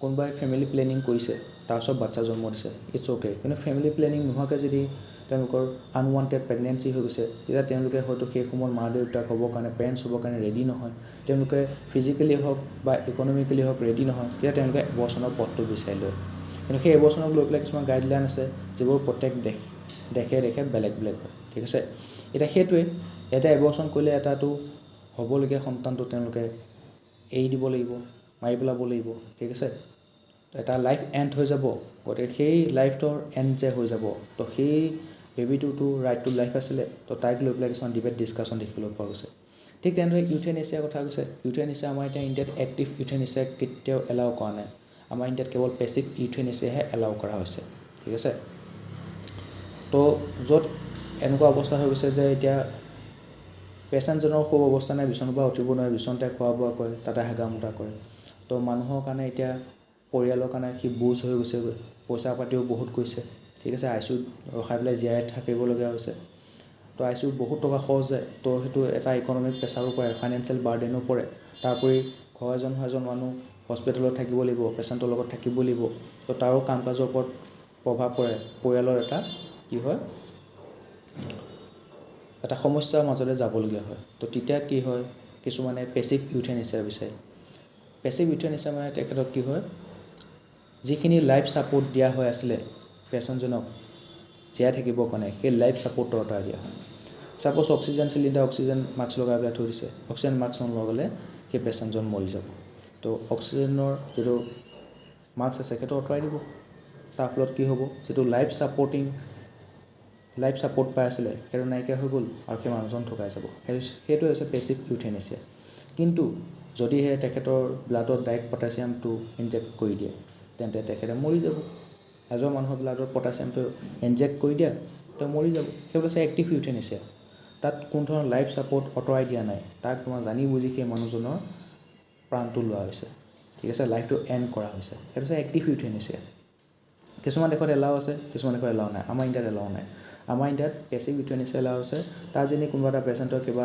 কোনোবাই ফেমিলি প্লেনিং কৰিছে তাৰপিছত বাচ্চা জন্ম দিছে ইটছ অ'কে কিন্তু ফেমিলি প্লেনিং নোহোৱাকৈ যদি তেওঁলোকৰ আনৱান্টেড প্ৰেগনেঞ্চি হৈ গৈছে তেতিয়া তেওঁলোকে হয়তো সেই সময়ত মা দেউতাক হ'বৰ কাৰণে পেৰেণ্টছ হ'বৰ কাৰণে ৰেডি নহয় তেওঁলোকে ফিজিকেলি হওক বা ইকনমিকেলি হওক ৰেডি নহয় তেতিয়া তেওঁলোকে এবৰ্চনৰ পথটো বিচাৰি লয় কিন্তু সেই এবৰ্চনক লৈ পেলাই কিছুমান গাইডলাইন আছে যিবোৰ প্ৰত্যেক দেশে বেলেগ বেলেগ হয় ঠিক আছে এতিয়া সেইটোৱে এটা এবৰ্চন কৰিলে এটাটো হ'বলগীয়া সন্তানটো তেওঁলোকে এৰি দিব লাগিব মাৰি পেলাব লাগিব ঠিক আছে এটা লাইফ এণ্ড হৈ যাব গতিকে সেই লাইফটোৰ এণ্ড যে হৈ যাব তো সেই বেবীটোতো ৰাইট টু লাইফ আছিলে তো তাইক লৈ পেলাই কিছুমান ডিবেট ডিছকাশ্যন দেখিবলৈ পোৱা গৈছে ঠিক তেনেদৰে ইউথেনেচিয়াৰ কথা কৈছে ইউথেনেচিয়া আমাৰ এতিয়া ইণ্ডিয়াত এক্টিভ ইউথেনেচিয়া কেতিয়াও এলাউ কৰা নাই আমাৰ ইণ্ডিয়াত কেৱল পেছিভ ইউথেনেচিয়াহে এলাউ কৰা হৈছে ঠিক আছে তো য'ত এনেকুৱা অৱস্থা হৈ গৈছে যে এতিয়া পেচেণ্টজনৰ খুব অৱস্থা নাই বিচনাৰ পৰা উঠিব নোৱাৰে বিচনাতে খোৱা বোৱা কৰে তাতে হাগা মুতা কৰে তো মানুহৰ কাৰণে এতিয়া পৰিয়ালৰ কাৰণে সি বুজ হৈ গৈছেগৈ পইচা পাতিও বহুত গৈছে ঠিক আছে আইচিউত ৰখাই পেলাই জীয়াই থাকিবলগীয়া হৈছে তো আইচিউত বহুত টকা খৰচ যায় তো সেইটো এটা ইকনমিক প্ৰেছাৰো পৰে ফাইনেন্সিয়েল বাৰ্ডেনো পৰে তাৰোপৰি ঘৰ এজন মানুহ হস্পিটেলত থাকিব লাগিব পেচেণ্টৰ লগত থাকিব লাগিব তো তাৰো কাম কাজৰ ওপৰত প্ৰভাৱ পৰে পৰিয়ালৰ এটা কি হয় এটা সমস্যাৰ মাজলৈ যাবলগীয়া হয় তো তেতিয়া কি হয় কিছুমানে পেছিভ ইউথেনেচিয়া বিচাৰে পেছিভ ইউথেনেচিয়া মানে তেখেতক কি হয় যিখিনি লাইফ ছাপোৰ্ট দিয়া হৈ আছিলে পেচেণ্টজনক জীয়াই থাকিবৰ কাৰণে সেই লাইফ ছাপোৰ্টটো আঁতৰাই দিয়া হয় suppose oxygen cylinder oxygen mask লগাই পেলাই থৈ দিছে অক্সিজেন মাস্ক নলগালে সেই পেচেণ্টজন মৰি যাব তো অক্সিজেনৰ যিটো মাস্ক আছে সেইটো আঁতৰাই দিব তাৰ ফলত কি হ'ব যিটো লাইফ ছাপোৰ্ট পাই আছিলে সেইটো নাইকিয়া হৈ গ'ল আৰু সেই মানুহজন ঢুকাই যাব সেইটো হৈছে পেছিভ ইউথেনেচিয়া কিন্তু যদিহে তেখেতৰ ব্লাডত ডাইৰেক্ট পটাছিয়ামটো ইনজেক্ট কৰি দিয়ে তেন্তে তেখেতে মৰি যাব এজন মানুহৰ ব্লাডত পটাছিয়ামটো ইনজেক্ট কৰি দিয়া তেওঁ মৰি যাব সেইবোৰ হৈছে এক্টিভ ইউথেনেচিয়া তাত কোনো ধৰণৰ লাইফ ছাপোৰ্ট আঁতৰাই দিয়া নাই তাক তোমাৰ জানি বুজি সেই মানুহজনৰ প্ৰাণটো লোৱা হৈছে ঠিক আছে লাইফটো এণ্ড কৰা হৈছে সেইটো হৈছে এক্টিভ ইউথেনেচিয়া কিছুমান দেশত এলাও আছে কিছুমান দেশত এলাও নাই আমাৰ ইণ্ডিয়াত এলাও নাই আমাৰ ইণ্ডিয়াত পেছিভ ইউথেনেচিয়া এলাও আছে তাৰ যদি কোনোবা এটা পেচেণ্টৰ কিবা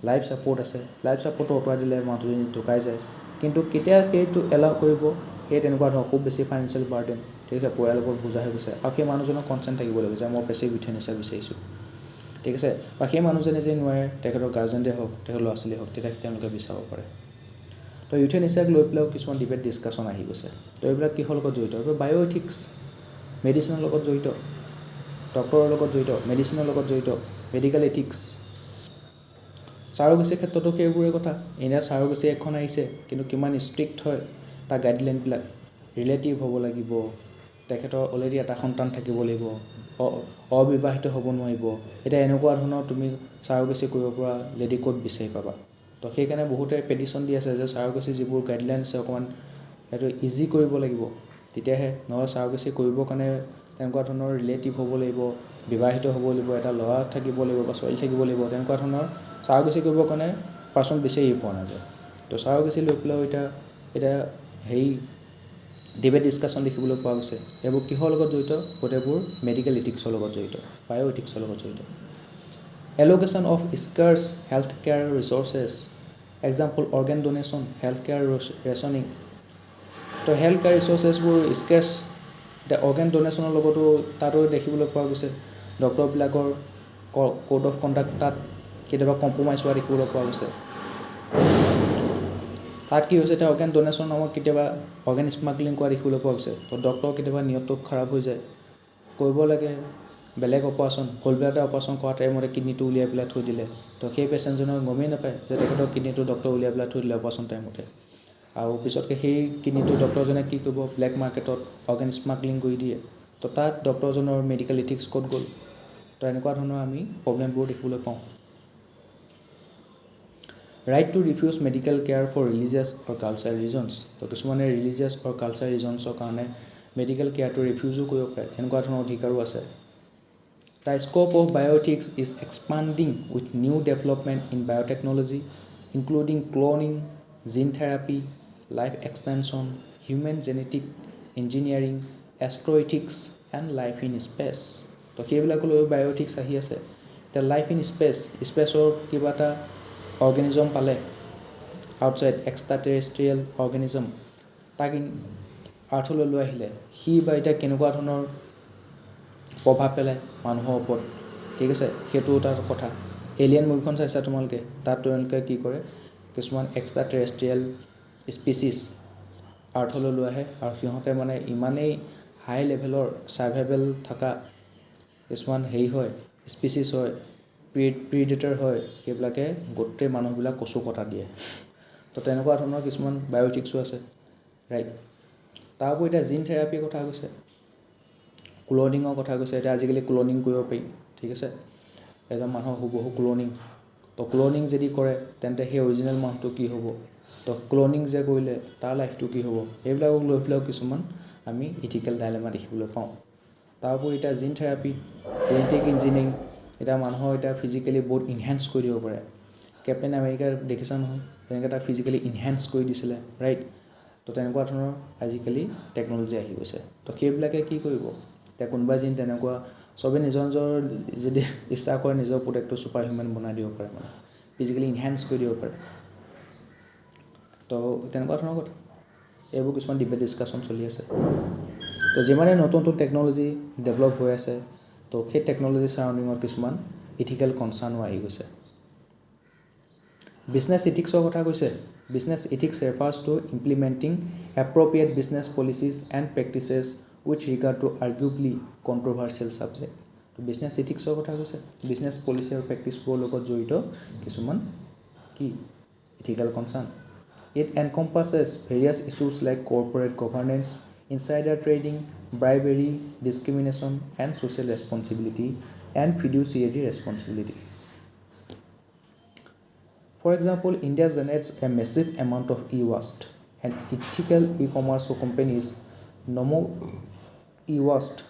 লাইফ ছাপোৰ্ট আছে লাইফ ছাপোৰ্টটো আঁতৰাই দিলে মানুহজনী ঢুকাই যায় কিন্তু কেতিয়া সেইটো এলাউ কৰিব সেই তেনেকুৱা ধৰণৰ খুব বেছি ফাইনেন্সিয়েল বাৰ্ডেন ঠিক আছে পৰিয়ালৰ ওপৰত বুজা হৈ গৈছে আৰু সেই মানুহজনৰ কনচেণ্ট থাকিব লাগিব যে মই পেছিভ ইউথেনেচিয়া বিচাৰিছোঁ ঠিক আছে বা সেই মানুহজনে যে নোৱাৰে তেখেতৰ গাৰ্জেনে হওক তেখেতৰ ল'ৰা ছোৱালী হওক তেতিয়া তেওঁলোকে বিচাৰিব পাৰে তো ইউথেনেচিয়াক লৈ পেলাইও কিছুমান ডিবেট ডিছকাশ্যন আহি গৈছে তো এইবিলাক কিহৰ লগত জড়িত এইবোৰ বায়' এথিক্স মেডিচিনৰ লগত জড়িত ডক্টৰৰ লগত জড়িত মেডিচিনৰ লগত জড়িত মেডিকেল এথিক্স চাৰ'গেচিৰ ক্ষেত্ৰতো সেইবোৰে কথা ইণ্ডিয়াত চাৰ'গেচি এখন আহিছে কিন্তু কিমান ষ্ট্ৰিক্ট হয় তাৰ গাইডলাইনবিলাক ৰিলেটিভ হ'ব লাগিব তেখেতৰ অলৰেডি এটা সন্তান থাকিব লাগিব অবিবাহিত হ'ব নোৱাৰিব এতিয়া এনেকুৱা ধৰণৰ তুমি চাৰ'গেচি কৰিব পৰা লেডি ক'ত বিচাৰি পাবা তো সেইকাৰণে বহুতে পেটিশ্যন দি আছে যে চাৰ'গেচি যিবোৰ গাইডলাইন আছে অকণমান সেইটো ইজি কৰিব লাগিব তেতিয়াহে নহ'লে চাৰ'গেচি কৰিবৰ কাৰণে তেনেকুৱা ধৰণৰ ৰিলেটিভ হ'ব লাগিব বিবাহিত হ'ব লাগিব এটা ল'ৰা থাকিব লাগিব বা ছোৱালী থাকিব লাগিব তেনেকুৱা ধৰণৰ চাৰ'গেচি কৰিবৰ কাৰণে পাৰ্চন বিচাৰি পোৱা নাযায় তো চাৰ'গেচি লৈ পেলাইও এতিয়া হেৰি ডিবেট ডিছকাশ্যন দেখিবলৈ পোৱা গৈছে এইবোৰ কিহৰ লগত জড়িত গোটেইবোৰ মেডিকেল ইথিক্সৰ লগত জড়িত বায়' ইথিক্সৰ লগত জড়িত allocation of scarce health care resources example organ donation health care rationing তো হেল্থ কেয়াৰ ৰিচৰ্চেছবোৰ স্কেৰ্ছ এতিয়া অৰ্গেন ডনেশ্যনৰ লগতো তাতো দেখিবলৈ পোৱা গৈছে ডক্টৰবিলাকৰ কোড অফ কণ্ডাক্ট তাত কেতিয়াবা কম্প্ৰমাইজ হোৱা দেখিবলৈ পোৱা গৈছে তাত কি হৈছে এতিয়া অৰ্গেন ডনেশ্যন নামত কেতিয়াবা অৰ্গেন স্মাগলিং কৰা দেখিবলৈ পোৱা গৈছে তো ডক্টৰ কেতিয়াবা নিয়তটো খাৰাপ হৈ যায় কৰিব লাগে বেলেগ অপাৰেশ্যন গলব্লাডাৰ অপাৰেশ্যন কৰা টাইমতে কিডনিটো উলিয়াই পেলাই থৈ দিলে তো সেই পেচেণ্টজনৰ গমেই নাপায় যে তেখেতৰ কিডনিটো ডক্টৰ উলিয়াই পেলাই থৈ দিলে অপাৰেশ্যন টাইমতে আৰু পিছতকৈ সেই কিডনিটো ডক্টৰজনে কি কৰিব ব্লেক মাৰ্কেটত অৰ্গেন স্মাগলিং কৰি দিয়ে তো তাত ডক্টৰজনৰ মেডিকেল ইথিক্স ক'ত গ'ল তো এনেকুৱা ধৰণৰ আমি প্ৰব্লেমবোৰ দেখিবলৈ পাওঁ right to refuse medical care for religious আৰু কালচাৰেল ৰিজনছ তো কিছুমানে ৰিলিজিয়াছ আৰু কালচাৰেল ৰিজনছৰ কাৰণে মেডিকেল কেয়াৰটো ৰিফিউজো কৰিব পাৰে তেনেকুৱা ধৰণৰ অধিকাৰো আছে the scope of bioethics is expanding with new development in biotechnology including cloning gene therapy life extension human genetic engineering astroethics and life in space তো সেইবিলাকলৈ বায়'এথিক্স আহি আছে এতিয়া লাইফ ইন স্পেচৰ কিবা এটা অৰ্গেনিজম পালে আউটছাইড এক্সট্ৰা টেৰেষ্ট্ৰিয়েল অৰ্গেনিজম তাক আৰ্থলৈ লৈ আহিলে সি বা এতিয়া কেনেকুৱা ধৰণৰ প্ৰভাৱ পেলায় মানুহৰ ওপৰত ঠিক আছে সেইটো এটা কথা এলিয়েন মুভিখন চাইছা তোমালোকে তাত তেওঁলোকে কি কৰে কিছুমান এক্সট্ৰা টেৰেষ্ট্ৰিয়েল স্পিচিছ আৰ্থলৈ লৈ আহে আৰু সিহঁতে মানে ইমানেই হাই লেভেলৰ ছাৰ্ভাইভেল থকা কিছুমান হেৰি হয় স্পিচিছ হয় প্ৰিডেটৰ হয় সেইবিলাকে গোটেই মানুহবিলাক কচু কটা দিয়ে তো তেনেকুৱা ধৰণৰ কিছুমান বায়'এথিক্সো আছে ৰাইট তাৰ উপৰি এতিয়া জিন থেৰাপিৰ কথা কৈছে ক্লনিঙৰ কথা কৈছে এতিয়া আজিকালি ক্লনিং কৰিব পাৰি ঠিক আছে এজন মানুহৰ হুবহু ক্লনিং তো ক্লনিং যদি কৰে তেন্তে সেই অৰিজিনেল মানুহটো কি হ'ব তো ক্লনিং যে কৰিলে তাৰ লাইফটো কি হ'ব এইবিলাকক লৈ পেলাইও কিছুমান আমি ইথিকেল ডাইলেমা দেখিবলৈ পাওঁ তাৰ উপৰি এতিয়া জিন থেৰাপি জেনেটিক ইঞ্জিনিয়াৰিং এতিয়া মানুহৰ এতিয়া ফিজিকেলি বহুত ইনহেঞ্চ কৰি দিব পাৰে কেপ্টেইন আমেৰিকাৰ দেখিছা নহয় তেনেকৈ তাক ফিজিকেলি ইনহেঞ্চ কৰি দিছিলে ৰাইট তো তেনেকুৱা ধৰণৰ আজিকালি টেকন'লজি আহি গৈছে তো সেইবিলাকে কি কৰিব এতিয়া কোনোবা জিন তেনেকুৱা চবেই নিজৰ নিজৰ যদি ইচ্ছা কৰে নিজৰ প্ৰডাক্টটো ছুপাৰ হিউমেন বনাই দিব পাৰে মানে ফিজিকেলি ইনহেঞ্চ কৰি দিব পাৰে তো তেনেকুৱা ধৰণৰ কথা এইবোৰ কিছুমান ডিবেট ডিছকাশ্যন চলি আছে তো যিমানে নতুন নতুন টেকন'লজি ডেভেলপ হৈ আছে তো সেই টেকন'লজি চাৰাউণ্ডিঙত কিছুমান ইথিকেল কনচাৰ্ণো আহি গৈছে বিজনেছ ইথিক্সৰ কথা কৈছে business ethics refers to implementing appropriate business policies and practices with regard to arguably controversial subject তো বিজনেছ ইথিক্সৰ কথা কৈছে বিজনেছ পলিচি আৰু প্ৰেক্টিছবোৰৰ লগত জড়িত কিছুমান কি ethical concern it encompasses various issues like corporate governance insider trading bribery discrimination and social responsibility and fiduciary responsibilities For example, India generates a massive amount of e-waste and ethical e-commerce companies Nomo e-waste,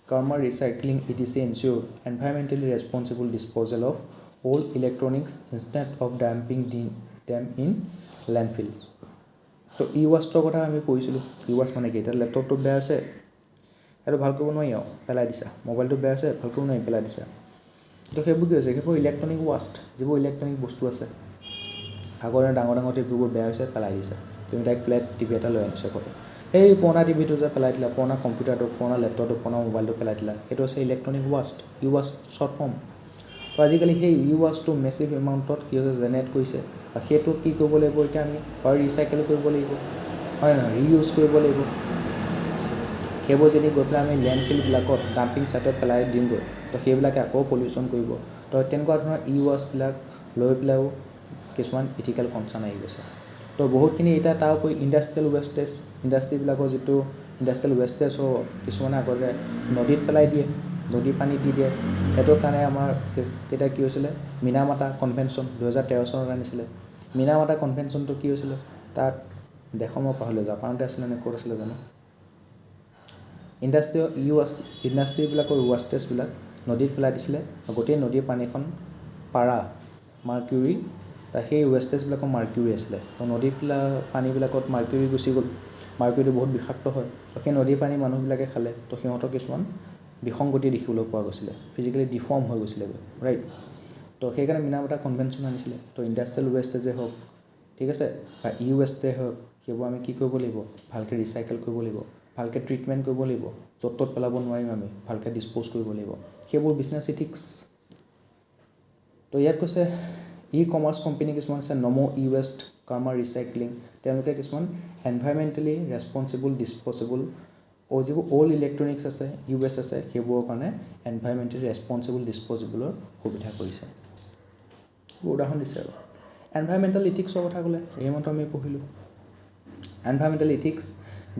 Karma Recycling etc. ensure environmentally responsible disposal of all electronics instead of dumping them in landfills. So e-waste কথা আমি পঢ়িছিলোঁ e-waste মানে কি এটা লেপটপটো বেয়া আছে সেইটো ভাল কৰিব নোৱাৰি আৰু পেলাই দিছা মোবাইলটো বেয়া আছে ভাল কৰিব নোৱাৰি পেলাই দিছা তো সেইবোৰ কি হৈছে সেইবোৰ ইলেক্ট্ৰনিক ৱাষ্ট যিবোৰ ইলেক্ট্ৰনিক বস্তু আছে আগৰ ডাঙৰ ডাঙৰ টিভিবোৰ বেয়া হৈছে পেলাই দিছে তুমি তাইক ফ্লেট টিভি এটা লৈ আনিছে ঘৰত সেই পুৰণা টিভিটো যে পেলাই দিলা পুৰণা কম্পিউটাৰটো পুৰণা লেপটপটো পুৰণা মোবাইলটো পেলাই দিলা সেইটো হৈছে ইলেক্ট্ৰনিক ৱাষ্ট ৱাষ্ট শ্বৰ্ট ফৰ্ম তো আজিকালি সেই ৱাষ্টটো মেচিভ এমাউণ্টত কি হৈছে জেনেৰেট কৰিছে আৰু সেইটো কি কৰিব লাগিব এতিয়া আমি আৰু ৰিচাইকেল কৰিব লাগিব হয় নহয় ৰিইউজ কৰিব লাগিব সেইবোৰ যদি গৈ পেলাই আমি লেণ্ডফিলবিলাকত ডাম্পিং ছাইটত পেলাই দিওঁগৈ তো সেইবিলাকে আকৌ পলিউশ্যন কৰিব তো তেনেকুৱা ধৰণৰ ৱাষ্টবিলাক লৈ পেলাইও কিছুমান ইথিকেল কনচাৰ্ণ আহি গৈছে তো বহুতখিনি এতিয়া তাৰ উপৰি ইণ্ডাষ্ট্ৰিয়েল ৱেষ্টেজ ইণ্ডাষ্ট্ৰিবিলাকৰ যিটো ইণ্ডাষ্ট্ৰিয়েল ৱেষ্টেজ কিছুমানে আগতে নদীত পেলাই দিয়ে নদী পানী দি দিয়ে সেইটোৰ কাৰণে আমাৰ কেতিয়া কি হৈছিলে মিনামাতা কনভেনশ্যন 2013 চনত আনিছিলে মিনামাতা কনভেনশ্যনটো কি হৈছিলে তাত দেশৰ মই পাহৰিলোঁ জাপানতে আছিলে নে ক'ত আছিলে জানো ইণ্ডাষ্ট্ৰিবিলাকৰ ৱেষ্টেজবিলাক নদীত পেলাই দিছিলে গোটেই নদীৰ পানীখন পাৰা মাৰ্কিউৰি সেই ৱেষ্টেজবিলাকৰ মাৰ্কিউৰি আছিলে তো নদীৰ পানীবিলাকত মাৰ্কিউৰি গুচি গ'ল মাৰ্কিউৰিটো বহুত বিষাক্ত হয় তো সেই নদীৰ পানী মানুহবিলাকে খালে তো সিহঁতৰ কিছুমান বিসংগতি দেখিবলৈ পোৱা গৈছিলে ফিজিকেলি ডিফৰ্ম হৈ গৈছিলে ৰাইট তো সেইকাৰণে মিনামাতা কনভেনশ্যন আনিছিলে তো ইণ্ডাষ্ট্ৰিয়েল ৱেষ্টেজে হওক ঠিক আছে বা ৱেষ্টে হওক সেইবোৰ আমি কি কৰিব লাগিব ভালকৈ ৰিচাইকেল কৰিব লাগিব ভালকৈ ট্ৰিটমেণ্ট কৰিব লাগিব য'ত ত'ত পেলাব নোৱাৰিম আমি ভালকৈ ডিছপ'জ কৰিব লাগিব সেইবোৰ বিজনেছ ইথিক্স তো ইয়াত কৈছে ই-কমাৰ্চ কোম্পানী কিছুমান আছে নমো ৱেষ্ট কাৰ্মা ৰিচাইক্লিং তেওঁলোকে কিছুমান এনভাইৰমেণ্টেলি ৰেছপনচিবল ডিছপ'জেবল যিবোৰ অ'ল্ড ইলেক্ট্ৰনিক্স আছে ৱেষ্ট আছে সেইবোৰৰ কাৰণে এনভাইৰমেণ্টেলি ৰেছপনচিবল ডিছপ'জেবলৰ সুবিধা কৰিছে উদাহৰণ দিছে আৰু এনভাইৰমেণ্টেল ইথিক্সৰ কথা ক'লে এইমাত্ৰ আমি পঢ়িলোঁ environmental ethics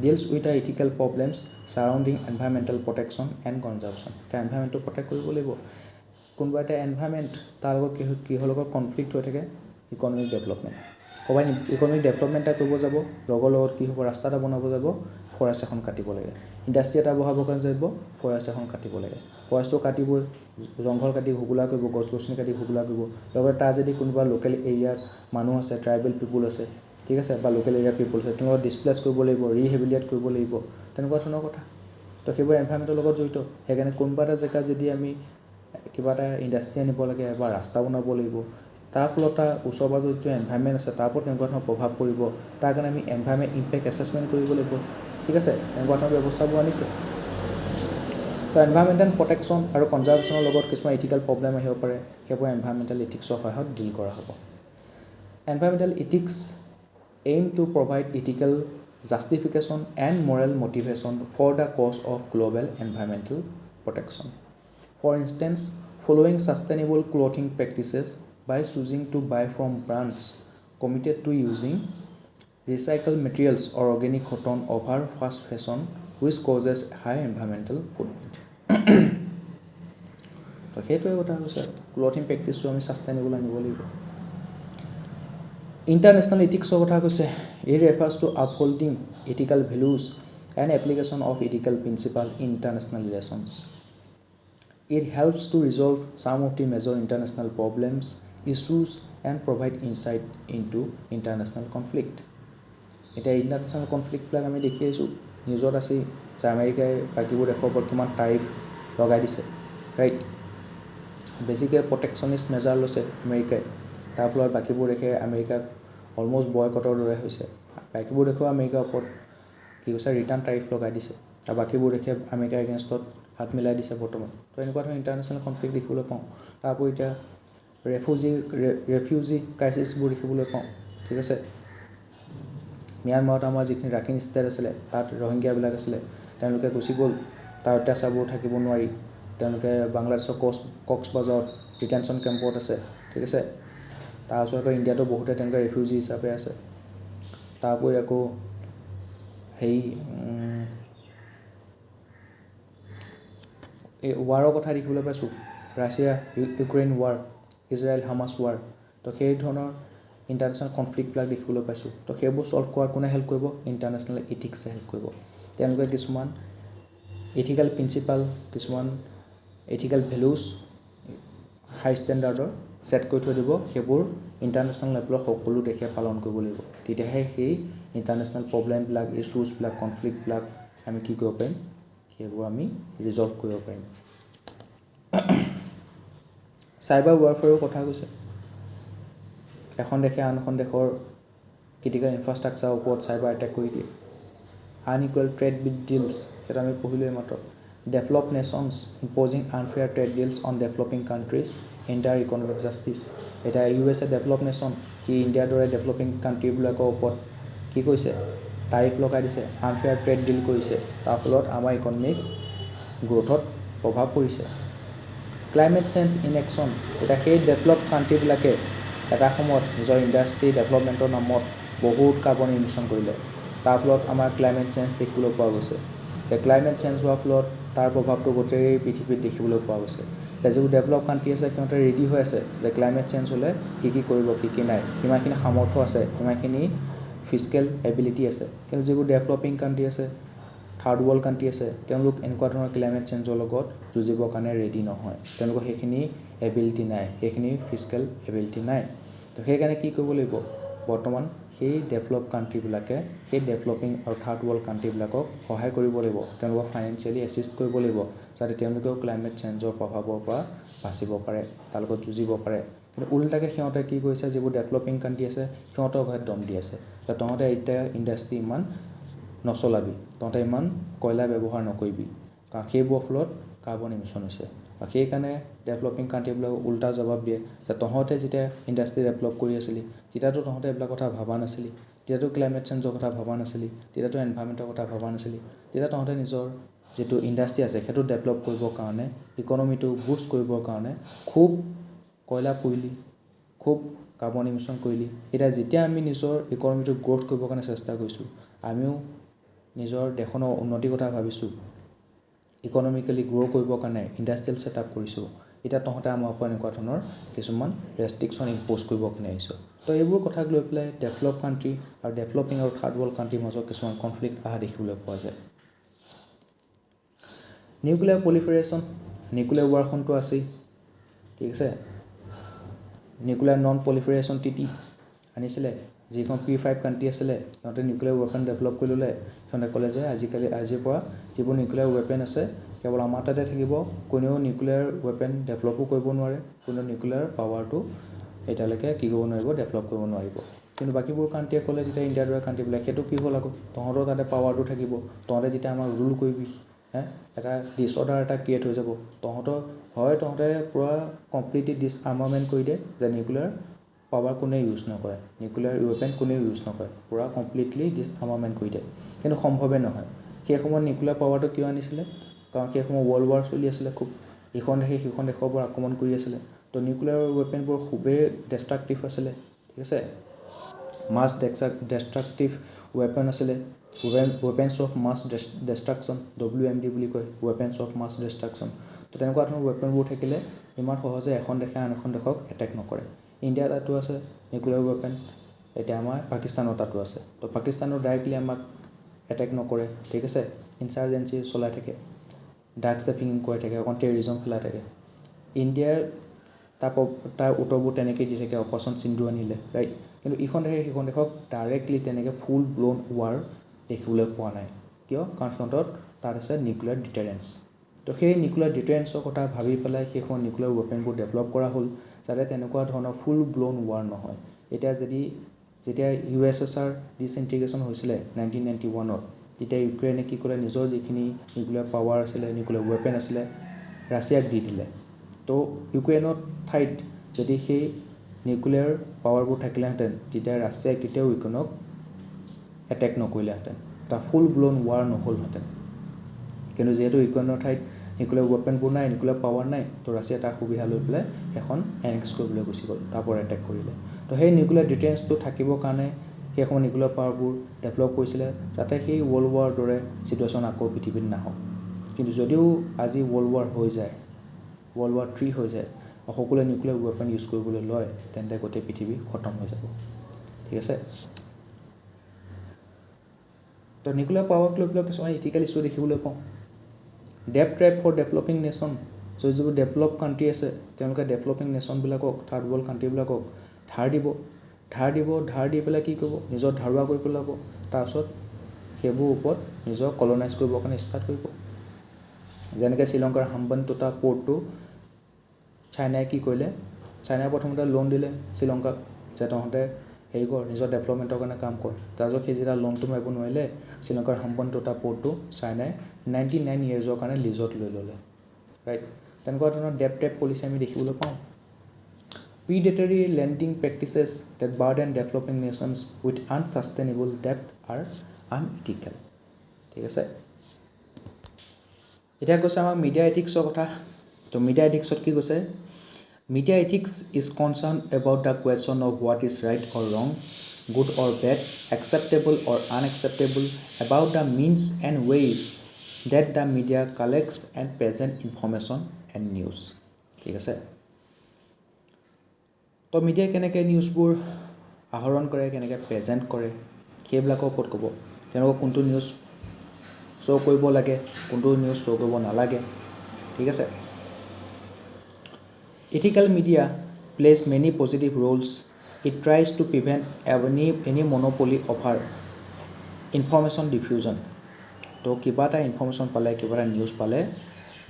deals with a ethical problems surrounding environmental protection and conservation এতিয়া এনভাইৰমেণ্টটো প্ৰটেক্ট কৰিব লাগিব কোনোবা এটা এনভাইৰমেণ্ট তাৰ লগত কিহৰ লগত কনফ্লিক্ট হৈ থাকে ইকনমিক ডেভেলপমেণ্ট ক'ৰবাত ইকনমিক ডেভেলপমেণ্ট এটা কৰিব যাব লগৰ লগত কি হ'ব ৰাস্তা এটা বনাব যাব ফৰেষ্ট এখন কাটিব লাগে ইণ্ডাষ্ট্ৰি এটা বহাবৰ কাৰণে যাব ফৰেষ্ট এখন কাটিব লাগে ফৰেষ্টটো কাটিবই জংঘল কাটি হুগুলা কৰিব গছ গছনি কাটি হুগুলা কৰিব লগতে তাৰ যদি কোনোবা লোকেল এৰিয়াৰ মানুহ আছে ট্ৰাইবেল পিপুল আছে ঠিক আছে বা লোকেল এৰিয়াৰ পিপুল আছে তেওঁলোকক ডিছপ্লেচ কৰিব লাগিব ৰিহেবিলিটেট কৰিব লাগিব তেনেকুৱা ধৰণৰ কথা তো সেইবোৰ এনভাইৰনমেণ্টৰ লগত জড়িত সেইকাৰণে কোনোবা এটা জেগা যদি আমি কিবা এটা ইণ্ডাষ্ট্ৰি আনিব লাগে বা ৰাস্তা বনাব লাগিব তাৰ ফলত তাৰ ওচৰ পাজৰ যিটো এনভাইৰনমেণ্ট আছে তাৰ ওপৰত কেনেকুৱা ধৰণৰ প্ৰভাৱ পৰিব তাৰ কাৰণে আমি এনভাইৰনমেণ্ট ইম্পেক্ট এছেছমেণ্ট কৰিব লাগিব ঠিক আছে তেনেকুৱা ধৰণৰ ব্যৱস্থাবোৰ আনিছে তো এনভাইৰনমেণ্টেল প্ৰটেকশ্যন আৰু কনজাৰ্ভেশ্যনৰ লগত কিছুমান ইথিকেল প্ৰব্লেম আহিব পাৰে সেইবোৰ এনভাইৰনমেণ্টেল ইথিক্সৰ সহায়ত ডিল কৰা হ'ব environmental ethics aim to provide ethical justification and moral motivation for the cause of global environmental protection. For instance, following sustainable clothing practices by choosing to buy from brands committed to using recycled materials or organic cotton over fast fashion which causes high environmental footprint. তো সেইটোৱে কথা হৈছে clothing প্ৰেক্টিছটো আমি sustainable আনিব লাগিব International ethics কথা কৈছে it refers to upholding ethical values and application of ethical principle in international relations it helps to resolve some of the major international problems issues and provide insight into international conflict এটা international কনফ্লিক্টবিলাক আমি দেখি আছোঁ নিউজত আছে যে আমেৰিকাই বাকীবোৰ দেশৰ ওপৰত কিমান টাৰিফ লগাই দিছে ৰাইট বেছিকৈ প্ৰটেকশ্যনিষ্ট মেজাৰ লৈছে আমেৰিকাই তাৰ ফলত বাকীবোৰ দেশে আমেৰিকাক অলমষ্ট বয়কটৰ দৰে হৈছে বাকীবোৰ দেশেও আমেৰিকাৰ ওপৰত কি কৈছে ৰিটাৰ্ণ টাৰিফ লগাই দিছে আৰু বাকীবোৰ দেশে আমেৰিকাৰ এগেইনষ্টত হাত মিলাই দিছে বৰ্তমান তো এনেকুৱা ধৰণৰ ইণ্টাৰনেশ্যনেল কনফ্লিক্ট দেখিবলৈ পাওঁ তাৰপৰি এতিয়া ৰেফিউজি ক্ৰাইচিছবোৰ দেখিবলৈ পাওঁ ঠিক আছে ম্যানমাৰত আমাৰ যিখিনি ৰাখিন ষ্টেট আছিলে তাত ৰোহিংগিয়াবিলাক আছিলে তেওঁলোকে গুচি গ'ল তাৰ অত্যাচাৰবোৰ থাকিব নোৱাৰি তেওঁলোকে বাংলাদেশৰ কক্সবাজাৰত ডিটেনশ্যন কেম্পত আছে ঠিক আছে তাৰ ওচৰত ইণ্ডিয়াতো বহুতে তেনেকুৱা ৰেফিউজি হিচাপে আছে তাৰপৰি আকৌ এই ৱাৰৰ কথা দেখিবলৈ পাইছোঁ Russia Ukraine war Israel Hamas war তো সেই ধৰণৰ ইণ্টাৰনেশ্যনেল কনফ্লিক্টবিলাক দেখিবলৈ পাইছোঁ তো সেইবোৰ ছল্ভ কৰাৰ কোনে হেল্প কৰিব ইণ্টাৰনেশ্যনেল ইথিক্সে হেল্প কৰিব তেওঁলোকে কিছুমান ইথিকেল প্ৰিন্সিপাল কিছুমান ইথিকেল ভেলুজ হাই ষ্টেণ্ডাৰ্ডৰ ছেট কৰি থৈ দিব সেইবোৰ ইণ্টাৰনেশ্যনেল লেভেলত সকলো দেশে পালন কৰিব লাগিব তেতিয়াহে সেই ইণ্টাৰনেশ্যনেল প্ৰব্লেমবিলাক ইছ্যুজবিলাক কনফ্লিক্টবিলাক আমি কি কৰিব পাৰিম সেইবোৰ আমি ৰিজল্ভ কৰিব পাৰিম চাইবাৰ ৱাৰফেয়াৰৰ কথা কৈছে এখন দেশে আন এখন দেশৰ ক্ৰিটিকেল ইনফ্ৰাষ্ট্ৰাকচাৰৰ ওপৰত চাইবাৰ এটেক কৰি দিয়ে আনইকুৱেল ট্ৰেড ডিলছ সেইটো আমি পঢ়িলোৱে মাত্ৰ develop nations imposing unfair trade deals on developing countries inter economic justice এতিয়া USA ডেভেলপ নেশ্যন সি ইণ্ডিয়াৰ দৰে ডেভেলপিং কাণ্ট্ৰিবিলাকৰ ওপৰত কি কৰিছে টাৰিফ লগাই দিছে আনফেয়াৰ ট্ৰেড ডিল কৰিছে তাৰ ফলত আমাৰ ইকনমিক গ্ৰ'থত প্ৰভাৱ পৰিছে ক্লাইমেট চেঞ্জ ইন একশ্যন এতিয়া সেই ডেভেলপ কাণ্ট্ৰিবিলাকে এটা সময়ত নিজৰ ইণ্ডাষ্ট্ৰি ডেভেলপমেণ্টৰ নামত বহুত কাৰ্বন ইমিশ্যন কৰিলে তাৰ ফলত আমাৰ ক্লাইমেট চেঞ্জ দেখিবলৈ পোৱা গৈছে ক্লাইমেট চেঞ্জ হোৱাৰ ফলত তাৰ প্ৰভাৱটো গোটেই পৃথিৱীত দেখিবলৈ পোৱা গৈছে এতিয়া যিবোৰ ডেভেলপ কাণ্ট্ৰি আছে সিহঁতে ৰেডি হৈ আছে যে ক্লাইমেট চেঞ্জ হ'লে কি কৰিব কি নাই সিমানখিনি সামৰ্থ্য আছে সিমানখিনি ফিজিকেল এবিলিটি আছে কিন্তু যিবোৰ ডেভেলপিং কাণ্ট্ৰি আছে থাৰ্ড ৱৰ্ল্ড কাণ্ট্ৰি আছে তেওঁলোক এনেকুৱা ধৰণৰ ক্লাইমেট চেঞ্জৰ লগত যুঁজিবৰ কাৰণে ৰেডি নহয় তেওঁলোকৰ সেইখিনি এবিলিটি নাই সেইখিনি ফিজিকেল এবিলিটি নাই তো সেইকাৰণে কি কৰিব লাগিব বৰ্তমান সেই ডেভেলপ কাণ্ট্ৰিবিলাকে সেই ডেভেলপিং আৰু থাৰ্ড ৱৰ্ল্ড কাণ্ট্ৰিবিলাকক সহায় কৰিব লাগিব তেওঁলোকক ফাইনেন্সিয়েলি এছিষ্ট কৰিব লাগিব যাতে তেওঁলোকেও ক্লাইমেট চেঞ্জৰ প্ৰভাৱৰ পৰা বাচিব পাৰে তাৰ লগত যুঁজিব পাৰে কিন্তু উল্টাকৈ সিহঁতে কি কৰিছে যিবোৰ ডেভেলপিং কাণ্ট্ৰি আছে সিহঁতৰ ঘৰত দম দি আছে যে তহঁতে এতিয়া ইণ্ডাষ্ট্ৰি ইমান নচলাবি তহঁতে ইমান কয়লা ব্যৱহাৰ নকৰিবি কাৰণ সেইবোৰৰ ফলত কাৰ্বন ইমিশ্যন হৈছে আৰু সেইকাৰণে ডেভেলপিং কাণ্ট্ৰিবিলাকক উল্টা জবাব দিয়ে যে তহঁতে যেতিয়া ইণ্ডাষ্ট্ৰি ডেভেলপ কৰি আছিলি তেতিয়াতো তহঁতে এইবিলাক কথা ভবা নাছিলি তেতিয়াতো ক্লাইমেট চেঞ্জৰ কথা ভবা নাছিলি তেতিয়াতো এনভাইৰনমেণ্টৰ কথা ভবা নাছিলি তেতিয়া তহঁতে নিজৰ যিটো ইণ্ডাষ্ট্ৰি আছে সেইটো ডেভেলপ কৰিবৰ কাৰণে ইকনমিটো বুষ্ট কৰিবৰ কাৰণে খুব কয়লা পুৰিলি খুব কাৰ্বন ইমিশ্যন কৰিলি এতিয়া যেতিয়া আমি নিজৰ ইকনমিটো গ্ৰ'থ কৰিবৰ কাৰণে চেষ্টা কৰিছোঁ আমিও নিজৰ দেশখনৰ উন্নতিৰ কথা ভাবিছোঁ ইকনমিকেলি গ্ৰ' কৰিবৰ কাৰণে ইণ্ডাষ্ট্ৰিয়েল ছেটআপ কৰিছোঁ এতিয়া তহঁতে আমাৰ ওপৰত এনেকুৱা ধৰণৰ কিছুমান ৰেষ্ট্ৰিকশ্যন ইম্প'জ কৰিব কাৰণে আহিছোঁ তো এইবোৰ কথাক লৈ পেলাই ডেভেলপ কাণ্ট্ৰি আৰু ডেভেলপিং আৰু থাৰ্ড ৱৰ্ল্ড কাণ্ট্ৰিৰ মাজত কিছুমান কনফ্লিক্ট অহা দেখিবলৈ পোৱা যায় নিউক্লিয়াৰ পলিফাৰেশ্যন নিউক্লিয়াৰ ৱাৰখনটো আছেই ঠিক আছে নিউক্লিয়াৰ নন পলিফাৰেশ্যন টিটি আনিছিলে যিখন P5 কাণ্ট্ৰি আছিলে সিহঁতে নিউক্লিয়াৰ ৱেপন ডেভেলপ কৰি ল'লে সিহঁতে ক'লে যে আজিৰ পৰা যিবোৰ নিউক্লিয়াৰ ৱেপন আছে কেৱল আমাৰ তাতে থাকিব কোনেও নিউক্লিয়াৰ ৱেপন ডেভেলপো কৰিব নোৱাৰে কোনেও নিউক্লিয়াৰ পাৱাৰটো এতিয়ালৈকে কি কৰিব নোৱাৰিব ডেভেলপ কৰিব নোৱাৰিব কিন্তু বাকীবোৰ কাণ্ট্ৰিয়ে ক'লে যেতিয়া ইণ্ডিয়াৰ দৰে কাণ্ট্ৰিবিলাক সেইটো কি হ'ল আকৌ তহঁতৰ তাতে পাৱাৰটো থাকিব তহঁতে যেতিয়া আমাক ৰুল কৰিবি এটা ডিছঅৰ্ডাৰ এটা ক্ৰিয়েট হৈ যাব তহঁতে পূৰা কমপ্লিটলি ডিছআৰ্মাৰমেণ্ট কৰি দিয়ে যে নিউক্লিয়াৰ পাৱাৰ কোনে ইউজ নকৰে নিউক্লিয়াৰ ৱেপন কোনেও ইউজ নকৰে পূৰা কমপ্লিটলি ডিছআৰ্মাৰমেণ্ট কৰি দিয়ে কিন্তু সম্ভৱেই নহয় সেই সময়ত নিউক্লিয়াৰ পাৱাৰটো কিয় আনিছিলে কাৰণ সেই সময়ত ৱৰ্ল্ড ৱাৰ চলি আছিলে খুব ইখন দেশে সিখন দেশৰ পৰা আক্ৰমণ কৰি আছিলে তো নিউক্লিয়াৰ ৱেপনবোৰ খুবেই ডেষ্ট্ৰাকটিভ আছিলে ঠিক আছে মাছ ডেষ্ট্ৰাকটিভ ৱেপন আছিলে ৱেপনছ অফ মাছ ডেষ্ট্ৰাকশ্যন WMD বুলি কয় ৱেপনছ অফ মাছ ডেষ্ট্ৰাকশ্যন তো তেনেকুৱা ধৰণৰ ৱেপনবোৰ থাকিলে ইমান সহজে এখন দেশে আন এখন দেশক এটেক নকৰে ইণ্ডিয়া তাতো আছে নিউক্লিয়াৰ ৱেপন এতিয়া আমাৰ পাকিস্তানৰ তাতো আছে তো পাকিস্তানৰ ডাইৰেক্টলি আমাক এটেক নকৰে ঠিক আছে ইনচাৰ্জেঞ্চি চলাই থাকে ড্ৰাগছ ট্ৰেফিকিং কৰি থাকে অকণ টেৰৰিজম ফেলাই থাকে ইণ্ডিয়াৰ তাৰ উত্তৰবোৰ তেনেকৈ দি থাকে অপাৰেশ্যন সিন্ধু আনিলে ৰাইট কিন্তু ইখন দেশে সিখন দেশক ডাইৰেক্টলি তেনেকৈ ফুল ব্লোন ৱাৰ দেখিবলৈ পোৱা নাই কিয় কাৰণ সিহঁতৰ তাত আছে নিউক্লিয়াৰ ডিটাৰেঞ্চ তো সেই নিউক্লিয়াৰ ডিটাৰেঞ্চৰ কথা ভাবি পেলাই সেইখন নিউক্লিয়াৰ ৱেপনবোৰ ডেভেলপ কৰা হ'ল যাতে তেনেকুৱা ধৰণৰ ফুল ব্লোন ৱাৰ নহয় এতিয়া যেতিয়া USSR ডিছইণ্টিগ্ৰেশ্যন হৈছিলে 1991ত তেতিয়া ইউক্ৰেইনে কি কৰে নিজৰ যিখিনি নিউক্লিয়াৰ পাৱাৰ আছিলে নিউক্লিয়াৰ ৱেপন আছিলে ৰাছিয়াক দি দিলে তো ইউক্ৰেইনৰ ঠাইত যদি সেই নিউক্লিয়াৰ পাৱাৰবোৰ থাকিলেহেঁতেন তেতিয়া ৰাছিয়াই কেতিয়াও ইউক্ৰেইনক এটেক নকৰিলেহেঁতেন এটা ফুল ব্লোন ৱাৰ নহ'লহেঁতেন কিন্তু যিহেতু ইউক্ৰেইনৰ ঠাইত নিউক্লিয়াৰ ৱেপনবোৰ নাই নিউক্লিয়াৰ পাৱাৰ নাই তো ৰাছিয়াই তাৰ সুবিধা লৈ পেলাই এখন এনেক্স কৰিবলৈ গুচি গ'ল তাৰ পৰা এটেক কৰিলে তো সেই নিউক্লিয়াৰ ডিটেৰেঞ্চটো থাকিবৰ কাৰণে সেই সময় নিউক্লিয়াৰ পাৱাৰবোৰ ডেভেলপ কৰিছিলে যাতে সেই ৱৰ্ল্ড ৱাৰ দৰে ছিটুৱেশ্যন আকৌ পৃথিৱীত নাহক কিন্তু যদিও আজি ৱৰ্ল্ড ৱাৰ হৈ যায় ৱৰ্ল্ড ৱাৰ 3 হৈ যায় আৰু সকলোৱে নিউক্লিয়াৰ ৱেপন ইউজ কৰিবলৈ লয় তেন্তে গোটেই পৃথিৱী খতম হৈ যাব ঠিক আছে তো নিউক্লিয়াৰ পাৱাৰক লৈ পেলাই কিছুমান ইথিকেল ইছ্যু দেখিবলৈ পাওঁ debt trap for developing nation যিবোৰ ডেভেলপ কাণ্ট্ৰি আছে তেওঁলোকে ডেভেলপিং নেশ্যনবিলাকক থাৰ্ড ৱৰ্ল্ড কাণ্ট্ৰিবিলাকক ধাৰ দি পেলাই কি কৰিব নিজৰ ধাৰুৱা কৰি পেলাব তাৰপিছত সেইবোৰ ওপৰত নিজৰ কলনাইজ কৰিবৰ কাৰণে ষ্টাৰ্ট কৰিব যেনেকৈ শ্ৰীলংকাৰ হাম্বানটোটা পৰ্টটো চাইনাই কি কৰিলে চাইনাই প্ৰথমতে লোন দিলে শ্ৰীলংকাক যে তহঁতে হেৰি কৰ নিজৰ ডেভেলপমেণ্টৰ কাৰণে কাম কৰ তাৰপিছত সেই যেতিয়া লোনটো মাৰিব নোৱাৰিলে শ্ৰীলংকাৰ হাম্বানটোটা পৰ্টটো চাইনাই 99 ইয়েৰ্ছৰ কাৰণে লিজত লৈ ল'লে ৰাইট তেনেকুৱা ধৰণৰ ডেপ ট্ৰেপ পলিচি আমি দেখিবলৈ পাওঁ predatory lending practices that burden developing nations with unsustainable debt are unethical ঠিক আছে এতিয়া কৈছে আমাৰ মিডিয়া এথিক্সৰ কথা তো মিডিয়া এথিক্সত কি কৈছে media ethics is concern about the question of what is right or wrong good or bad acceptable or unacceptable about the means and ways that the media collects and present information and news ঠিক আছে তো মিডিয়াই কেনেকৈ নিউজবোৰ আহৰণ কৰে কেনেকৈ present কৰে সেইবিলাকৰ ওপৰত ক'ব তেওঁলোকক কোনটো নিউজ শ্ব' কৰিব লাগে কোনটো নিউজ শ্ব' কৰিব নালাগে ঠিক আছে ethical media plays many positive roles it tries to prevent any monopoly over information diffusion তো কিবা এটা ইনফৰ্মেশ্যন পালে কিবা এটা নিউজ পালে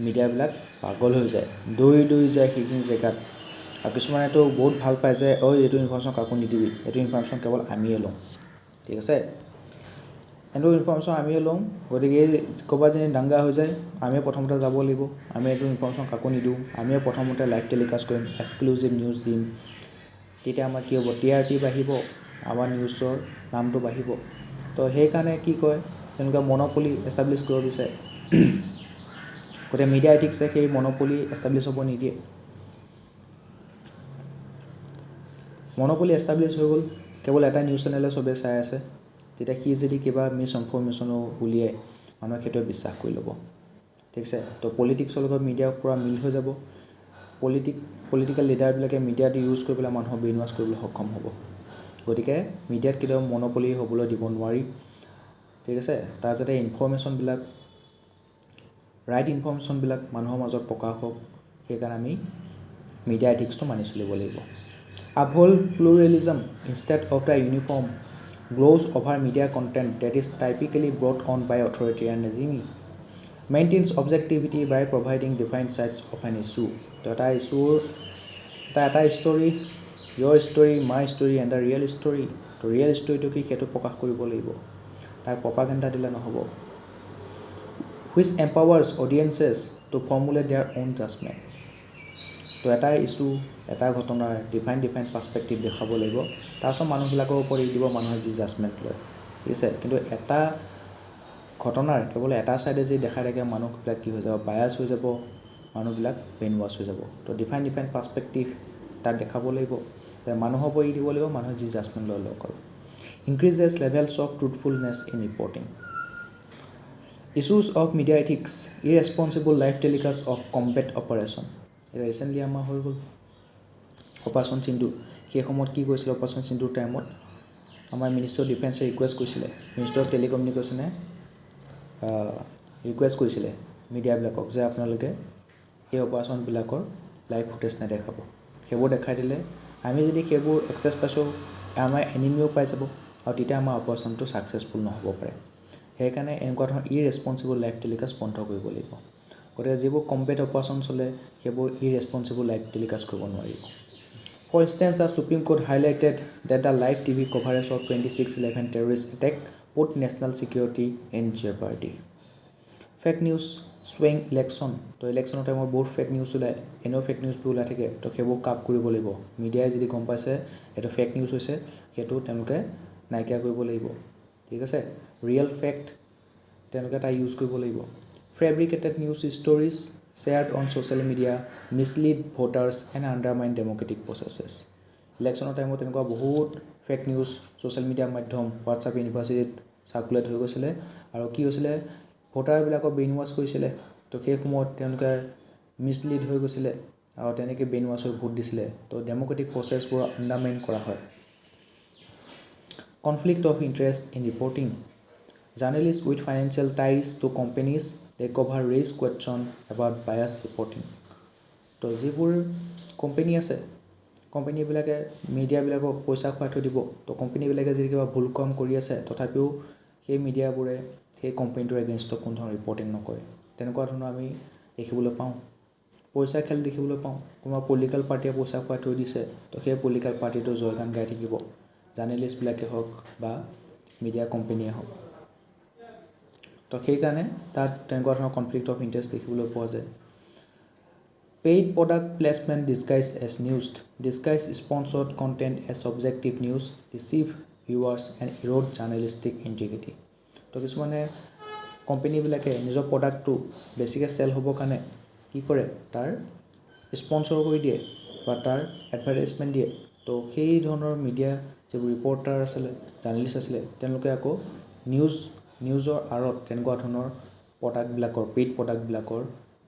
মিডিয়াবিলাক পাগল হৈ যায় দৌৰি যায় সেইখিনি জেগাত আৰু কিছুমানেতো বহুত ভাল পায় যে এইটো ইনফৰ্মেশ্যন কাকো নিদিবি এইটো ইনফৰ্মেশ্যন কেৱল আমিয়ে লওঁ ঠিক আছে এইটো ইনফৰ্মেশ্যন আমিয়ে লওঁ গতিকে ক'ৰবাত যদি দাংগা হৈ যায় আমিয়ে প্ৰথমতে যাব লাগিব আমি এইটো ইনফৰ্মেশ্যন কাকো নিদিওঁ আমিয়ে প্ৰথমতে লাইভ টেলিকাষ্ট কৰিম এক্সক্লুচিভ নিউজ দিম তেতিয়া আমাৰ কি হ'ব TRP বাঢ়িব আমাৰ নিউজৰ নামটো বাঢ়িব তো সেইকাৰণে কি কয় তেওঁলোকে মনোপলি এষ্টাব্লিছ কৰিব বিচাৰে গতিকে মিডিয়া এথিক্সে সেই মনোপলি এষ্টাব্লিছ হ'ব নিদিয়ে মনোপলি এষ্টাব্লিছ হৈ গ'ল কেৱল এটা নিউজ চেনেলে চবেই চাই আছে তেতিয়া সি যদি কিবা মিছ ইনফৰ্মেশ্যনো উলিয়াই মানুহে সেইটোৱে বিশ্বাস কৰি ল'ব ঠিক আছে তো পলিটিক্সৰ লগত মিডিয়াৰ পৰা মিল হৈ যাব পলিটিকেল লিডাৰবিলাকে মিডিয়াটো ইউজ কৰি পেলাই মানুহক ব্ৰেইন ৱাছ কৰিবলৈ সক্ষম হ'ব গতিকে মিডিয়াত কেতিয়াও মনোপলি হ'বলৈ দিব নোৱাৰি ঠিক আছে তাৰ যাতে ইনফৰ্মেশ্যনবিলাক ৰাইট ইনফৰ্মেশ্যনবিলাক মানুহৰ মাজত প্ৰকাশ হওক সেইকাৰণে আমি মিডিয়া এথিক্সটো মানি চলিব লাগিব Uphold pluralism instead of the uniform gloss over media content that is typically brought on by authoritarianism. Maintains objectivity by providing defined sides of an issue. So এটা story, your story, my story and the real story. তো real story to কি হেতু প্ৰকাশ কৰিব লাগিব তাৰ propaganda দিলে নহব which empowers audiences to formulate their own judgment. তো এটা ইস্যু এটা ঘটনাৰ ডিফাইন পাৰ্সপেক্টিভ দেখাব লাগিব তাৰপিছত মানুহবিলাকৰ ওপৰত দিব মানুহে যি জাজমেণ্ট লয় ঠিক আছে কিন্তু এটা ঘটনাৰ কেৱল এটা সাইডে যে দেখা থাকে মানুহবিলাক কি হৈ যাব বায়াস হৈ যাব মানুহবিলাক ব্ৰেইন ওয়াশ হৈ যাব তো ডিফাইন পাৰ্সপেক্টিভ তাক দেখাব লাগিব যে মানুহৰ ওপৰত দিব লাগিব মানুহে যি জাজমেণ্ট লয় লওক increases levels of truthfulness in reporting. Issues of media ethics, irresponsible live telecast of combat operation. Recently আমাৰ হৈ গ'ল অপাৰেশ্যন সিন্ধু সেই সময়ত কি কৈছিল অপাৰেশ্যন সিন্ধুৰ টাইমত আমাৰ মিনিষ্টাৰ অফ ডিফেন্সে ৰিকুৱেষ্ট কৰিছিলে মিনিষ্টাৰ অফ টেলিকমিউনিকেশ্যনে ৰিকুৱেষ্ট কৰিছিলে মিডিয়াবিলাকক যে আপোনালোকে এই অপাৰেশ্যনবিলাকৰ লাইভ ফুটেজ নেদেখাব সেইবোৰ দেখাই দিলে আমি যদি সেইবোৰ এক্সেছ পাইছোঁ আমাৰ এনিমিও পাই যাব আৰু তেতিয়া আমাৰ অপাৰেশ্যনটো ছাকচেছফুল নহ'ব পাৰে সেইকাৰণে এনেকুৱা ধৰণৰ ইৰেছপন্সিবল লাইভ টেলিকাষ্ট বন্ধ কৰিব লাগিব গতিকে যিবোৰ কম্বেট অপাৰেশ্যন চলে সেইবোৰ ইৰেছপন্সিবল লাইভ টেলিকাষ্ট কৰিব নোৱাৰিব For instance, the Supreme Court highlighted that the live TV coverage of 26/11 terrorist attack put national security in jeopardy. Fake news swing election. তো election time বহুত fake news ওলাই এনেও fake news ওলাই থাকে তো সেইবোৰ কাপ কৰিব লাগিব মিডিয়াই যদি গম পাইছে এটা fake news হৈছে সেইটো তেওঁলোকে নাইকিয়া কৰিব লাগিব ঠিক আছে ৰিয়েল ফেক্ট তেওঁলোকে এটা ইউজ কৰিব লাগিব fabricated news stories shared on social media mislead voters and undermine democratic processes. Election time তেনেকুৱা বহুত fake news social media মাধ্যম WhatsApp ইউনিভাৰ্সিটিত সাৰ্কুলেট হৈ গৈছিল আৰু কি হৈছিল ভোটাৰবিলাকক ব্ৰেইন ওয়াশ কৰিছিল তো সেই সময়ত তেওঁলোকে মিসলিড হৈ গৈছিল আৰু তেনেকৈ ব্ৰেইন ওয়াশ হৈ ভোট দিছিল তো ডেমক্ৰেটিক প্ৰচেছবোৰ আন্ডাৰমাইন কৰা হয় Conflict of interest in reporting. Journalists with financial ties to companies they cover raise question about bias reporting. তো যিবোৰ কোম্পানী আছে কোম্পানীবিলাকে মিডিয়াবিলাকক পইচা খুৱাই থৈ দিব তো কোম্পানীবিলাকে যদি কিবা ভুল কাম কৰি আছে তথাপিও সেই মিডিয়াবোৰে সেই কোম্পানীটোৰ এগেইনষ্টত কোনো ধৰণৰ ৰিপৰ্টিং নকৰে তেনেকুৱা ধৰণৰ আমি দেখিবলৈ পাওঁ পইচা খেল দেখিবলৈ পাওঁ কোনোবা পলিটিকেল পাৰ্টিয়ে পইচা খুৱাই থৈ দিছে তো সেই পলিটিকেল পাৰ্টিটো জয়গান গাই থাকিব জাৰ্নেলিষ্টবিলাকে হওক বা মিডিয়া কোম্পানীয়ে হওক তো সেইকাৰণে তাত তেনেকুৱা ধৰণৰ কনফ্লিক্ট অফ ইণ্টাৰেষ্ট দেখিবলৈ পোৱা যায় paid product placement disguise as news disguise sponsored content as objective news deceive viewers and erode journalistic integrity তো কিছুমানে কোম্পানীবিলাকে নিজৰ প্ৰডাক্টটো বেছিকৈ চেল হ'বৰ কাৰণে কি কৰে তাৰ স্পন্সৰ কৰি দিয়ে বা তাৰ এডভাৰটাইজমেণ্ট দিয়ে তো সেই ধৰণৰ মিডিয়া যিবোৰ ৰিপৰ্টাৰ আছিলে জাৰ্নেলিষ্ট আছিলে তেওঁলোকে আকৌ নিউজৰ আঁৰত তেনেকুৱা ধৰণৰ প্ৰডাক্টবিলাকৰ পেইড প্ৰডাক্টবিলাকৰ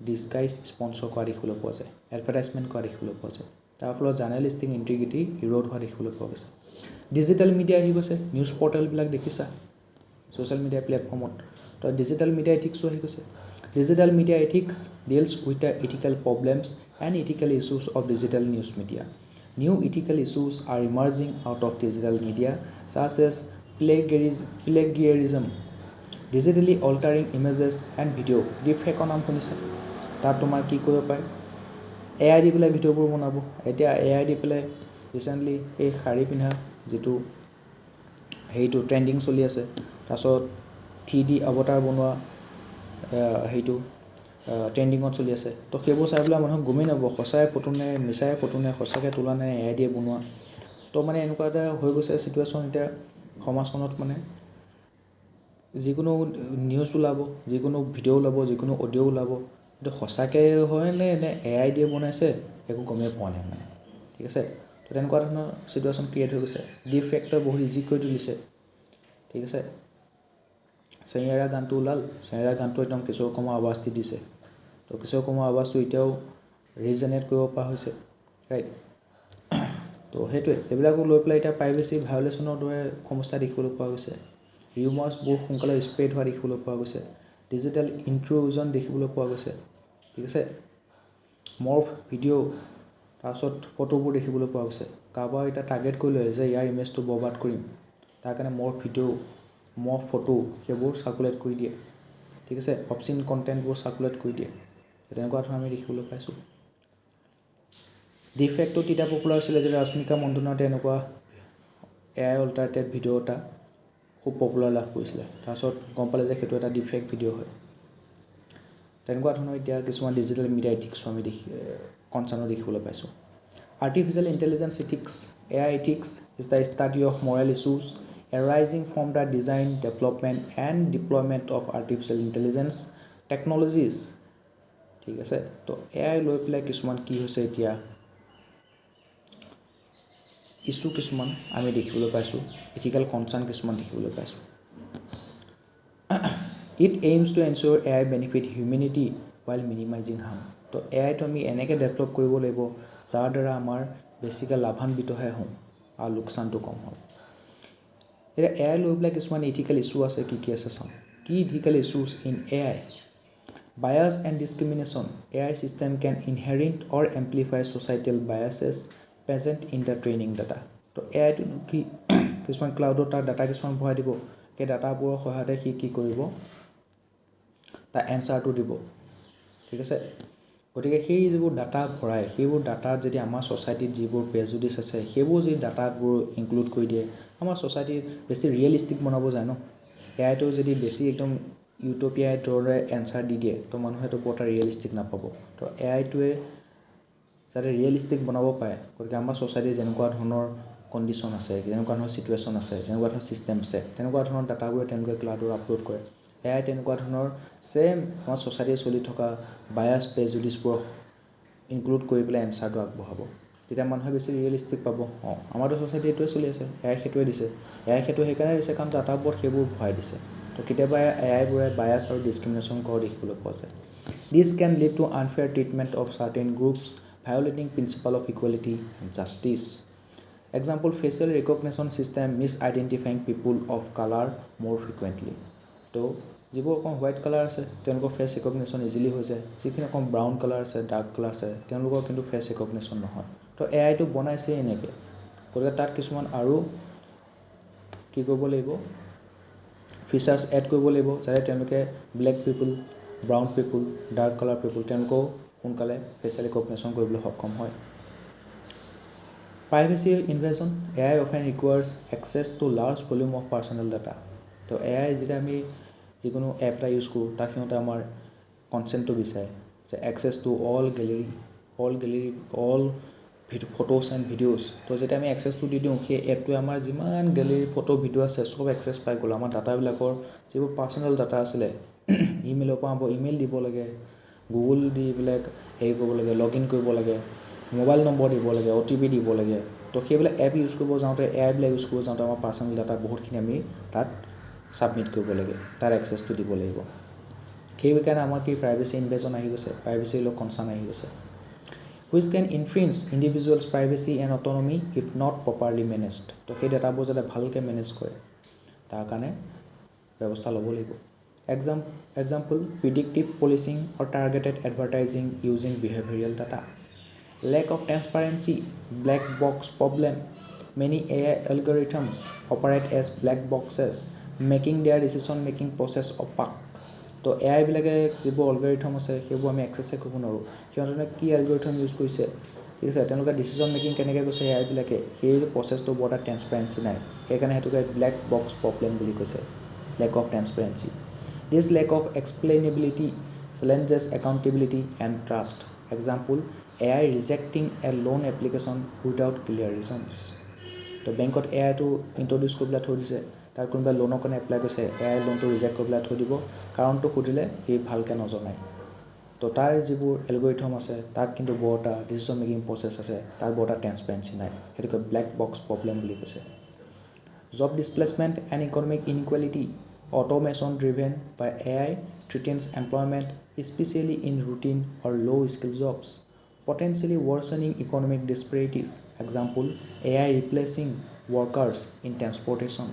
ডিছগাইজ স্পন্সৰ কৰা দেখিবলৈ পোৱা যায় এডভাৰটাইজমেণ্ট কৰা দেখিবলৈ পোৱা যায় তাৰ ফলত জাৰ্নেলিষ্টিক ইণ্টিগ্ৰিটি ইৰ'ড হোৱা দেখিবলৈ পোৱা গৈছে ডিজিটেল মিডিয়া আহি গৈছে নিউজ পৰ্টেলবিলাক দেখিছা ছ'চিয়েল মিডিয়া প্লেটফৰ্মত তো ডিজিটেল মিডিয়া এথিক্সো আহি গৈছে digital media ethics deals with the ethical problems and ethical issues of digital news media New ethical issues are emerging out of digital media such as plagiarism, digitally altering images and video. Deepfake নাম শুনিছে তাত তোমাৰ কি কৰিব পাৰে AI দি পেলাই ভিডিঅ'বোৰ বনাব এতিয়া AI দি পেলাই ৰিসেন্টলি এই শাৰী পিন্ধা যেটো হেইটো ট্ৰেন্ডিং চলি আছে তাৰছত 3D অবতাৰ বনোৱা হেইটো ট্ৰেন্ডিঙত চলি আছে তো সেইবোৰ চাই পেলাই মানুহ গমেই নাপাব সঁচাই ফটো নে মিছাই ফটো নে সঁচাকৈ তোলা নে এআই দিয়ে বনোৱা তো মানে এনেকুৱা এটা হৈ গৈছে চিটুৱেশ্যন এতিয়া সমাজখনত মানে যিকোনো নিউজ ওলাব যিকোনো ভিডিঅ' ওলাব যিকোনো অডিঅ' ওলাব এইটো সঁচাকৈ হয় নে এআই দিয়ে বনাইছে একো গমেই পোৱা নাই মানে ঠিক আছে তো তেনেকুৱা ধৰণৰ চিটুৱেশ্যন ক্ৰিয়েট হৈ গৈছে ডিপ ফেক্টৰ বহুত ইজি কৰি তুলিছে ঠিক আছে চেহেৰা গানটো ওলাল চেহেৰা গানটো একদম কিশোৰ কুমাৰ আৱাজ দি দিছে তো কিশোৰ কুমাৰ আৱাজটো এতিয়াও ৰিজনেট কৰিব পৰা হৈছে ৰাইট তো সেইটোৱে এইবিলাকো লৈ পেলাই এতিয়া প্ৰাইভেচি ভায়োলেশ্যনৰ দৰে সমস্যা দেখিবলৈ পোৱা গৈছে ৰিউমাৰ্ছ বহুত সোনকালে স্প্ৰেড হোৱা দেখিবলৈ পোৱা গৈছে ডিজিটেল ইনট্ৰুজন দেখিবলৈ পোৱা গৈছে ঠিক আছে মৰ্ফ ভিডিঅ' তাৰপিছত ফটোবোৰ দেখিবলৈ পোৱা গৈছে কাৰোবাৰ এটা টাৰ্গেট কৰি লয় যে ইয়াৰ ইমেজটো বৰবাদ কৰিম, তাৰ কাৰণে মোৰ ভিডিঅ' মোৰ ফটো সেইবোৰ চাৰ্কুলেট কৰি দিয়ে, ঠিক আছে, অবচিন কণ্টেণ্টবোৰ চাৰ্কুলেট কৰি দিয়ে। তেনেকুৱা ধৰণৰ আমি দেখিবলৈ পাইছোঁ। ডিফেক্টটো তেতিয়া পপুলাৰ হৈছিলে যে ৰশ্মিকা মণ্ডনৰ তেনেকুৱা AI অল্টাৰনেটিভ ভিডিঅ' এটা খুব পপুলাৰ লাভ কৰিছিলে। তাৰপিছত গম পালে যে সেইটো এটা ডিফেক্ট ভিডিঅ' হয়। তেনেকুৱা ধৰণৰ এতিয়া কিছুমান ডিজিটেল মিডিয়া এথিক্সো আমি কনচাৰ্ণো দেখিবলৈ পাইছোঁ। Artificial intelligence ethics, AI ethics is the study of moral issues arising from the design, development and deployment of artificial intelligence technologies, ঠিক আছে। তো AI লৈ পেলাই কিছুমান কি হৈছে এতিয়া ইছ্যু কিছুমান আমি দেখিবলৈ পাইছোঁ, ইথিকেল কনচাৰ্ণ কিছুমান দেখিবলৈ পাইছোঁ। It aims to ensure AI benefit humanity while minimizing harm. তো AIটো আমি এনেকৈ ডেভেলপ কৰিব লাগিব যাৰ দ্বাৰা আমাৰ বেছিকৈ লাভান্বিতহে হওঁ আৰু লোকচানটো কম হয়। এতিয়া AI লৈ পেলাই কিছুমান ইথিকেল ইছ্যু আছে, কি আছে চাওঁ। কি ethical issues in AI? Bias and discrimination. AI system can inherit or amplify societal biases present in the training data. তো AIটো কি কিছুমান ক্লাউডত তাৰ ডাটা কিছুমান ভৰাই দিব, সেই ডাটাবোৰৰ সহায়তে সি কি কৰিব, তাৰ এনচাৰটো দিব, ঠিক আছে। গতিকে সেই যিবোৰ ডাটা ভৰাই সেইবোৰ ডাটাত যদি আমাৰ ছ'চাইটিত যিবোৰ প্ৰেজুডিচ আছে সেইবোৰ যদি ডাটাবোৰ ইনক্লুড কৰি দিয়ে, আমাৰ ছ'চাইটি বেছি ৰিয়েলিষ্টিক বনাব যায় ন। AIটো যদি বেছি একদম ইউট'পিয়াৰ দৰে এনচাৰ দি দিয়ে তো মানুহেতো বৰ এটা ৰিয়েলিষ্টিক নাপাব। তো AIটোৱে যাতে ৰিয়েলিষ্টিক বনাব পাৰে, গতিকে আমাৰ ছ'চাইটিৰ যেনেকুৱা ধৰণৰ কণ্ডিশ্যন আছে, যেনেকুৱা ধৰণৰ ছিটুৱেশ্যন আছে, যেনেকুৱা ধৰণৰ ছিষ্টেম আছে, তেনেকুৱা ধৰণৰ ডাটাবোৰে তেনেকৈ ক্লাউডত আপলোড কৰে। AI তেনেকুৱা ধৰণৰ ছেম আমাৰ ছ'চাইটিত চলি থকা বায়াছ প্ৰেজুডিচবোৰ ইনক্লুড কৰি পেলাই এনচাৰটো আগবঢ়াব। তেতিয়া মানুহে বেছি ৰিয়েলিষ্টিক পাব। আমাৰতো ছ'চাইটি এইটোৱে চলি আছে, AI সেইটোৱে দিছে। AI সেইটো সেইকাৰণে দিছে কাৰণ ডাটাবোৰত সেইবোৰ ভৰাই দিছে। তো কেতিয়াবা AIবোৰে বায়াছ আৰু ডিছক্ৰিমিনেশ্যন কৰা দেখিবলৈ পোৱা যায়। This can lead to unfair treatment of certain groups, violating principle of equality and justice. Example, facial recognition system misidentifying people of color more frequently. তো যিবোৰ অকণ হোৱাইট কালাৰ আছে তেওঁলোকৰ ফেচ ৰিকগনিশ্যন ইজিলি হৈ যায়, যিখিনি অকণ ব্ৰাউন কালাৰ আছে, ডাৰ্ক কালাৰ আছে, তেওঁলোকৰ কিন্তু ফেচ ৰিকগনিশ্যন নহয়। তো AIটো বনাইছে এনেকৈ, গতিকে তাত কিছুমান আৰু কি কৰিব লাগিব, ফিচাৰ্ছ এড কৰিব লাগিব যাতে তেওঁলোকে ব্লেক পিপুল, ব্ৰাউন পিপুল, ডাৰ্ক কালাৰ পিপুল তেওঁলোকেও সোনকালে ফেচিয়েল ৰিকগনিশ্যন কৰিবলৈ সক্ষম হয়। Privacy invasion. AI often requires access to large volume of personal data. তো AI যেতিয়া আমি যিকোনো এপ এটা ইউজ কৰোঁ তাত সিহঁতে আমাৰ কনচেণ্টটো বিচাৰে যে access to all gallery photos and videos. তো যেতিয়া আমি এক্সেছটো দি দিওঁ সেই এপটোৱে আমাৰ যিমান গেলেৰী ফটো ভিডিঅ' আছে চব এক্সেছ পাই গ'ল। আমাৰ ডাটাবিলাকৰ যিবোৰ পাৰ্চনেল ডাটা আছিলে, ইমেইলৰ পৰা ইমেইল দিব লাগে, গুগল দি পেলাই হেৰি কৰিব লাগে, লগ ইন কৰিব লাগে, মোবাইল নম্বৰ দিব লাগে, OTP দিব লাগে। তো সেইবিলাক এপ ইউজ কৰিব যাওঁতে, AIবিলাক ইউজ কৰিব যাওঁতে আমাৰ পাৰ্চনেল ডাটা বহুতখিনি আমি তাত ছাবমিট কৰিব লাগে, তাৰ এক্সেছটো দিব লাগিব। সেইকাৰণে আমাৰ কি প্ৰাইভেচি ইনভেজন আহি গৈছে, প্ৰাইভেচিৰ লগত কনচাৰ্ণ আহি গৈছে। Which can influence individuals privacy and autonomy if not properly managed. তো সেই ডাটাবোৰ যাতে ভালকৈ মেনেজ কৰে তাৰ কাৰণে ব্যৱস্থা ল'ব লাগিব। Example, predictive policing or targeted advertising using behavioural data. Lack of transparency, black box problem. Many AI algorithms operate as black boxes, making their decision-making process opaque. তো AIবিলাকে যিবোৰ এলগৰিথম আছে সেইবোৰ আমি এক্সেছে কৰিব নোৱাৰোঁ। সিহঁতে কি এলগৰিথম ইউজ কৰিছে, ঠিক আছে, তেওঁলোকে ডিচিশ্যন মেকিং কেনেকৈ কৈছে AIবিলাকে সেই প্ৰচেছটো বৰ এটা ট্ৰেন্সপাৰেঞ্চি নাই, সেইকাৰণে সেইটোকে ব্লেক বক্স প্ৰব্লেম বুলি কৈছে, lack of transparency. This lack of explainability challenges accountability and trust. Example, AI rejecting a loan application without clear reasons. তো বেংকত AIটো ইণ্ট্ৰডিউচ কৰি পেলাই থৈ দিছে, তাৰ কোনোবাই লোনৰ কাৰণে এপ্লাই কৰিছে, AI লোনটো ৰিজেক্ট কৰি পেলাই থৈ দিব, কাৰণটো সুধিলে সি ভালকৈ নজনায়। তো তাৰ যিবোৰ এলগৰিথম আছে তাত কিন্তু বৰ এটা ডিচিশ্যন মেকিং প্ৰচেছ আছে, তাৰ বৰ এটা ট্ৰেন্সপাৰেঞ্চি নাই, সেইটোকে ব্লেক বক্স প্ৰব্লেম বুলি কৈছে। Job displacement and economic inequality. Automation driven by AI threatens employment, especially in routine or low-skill jobs, potentially worsening economic disparities. Example, AI replacing workers in transportation.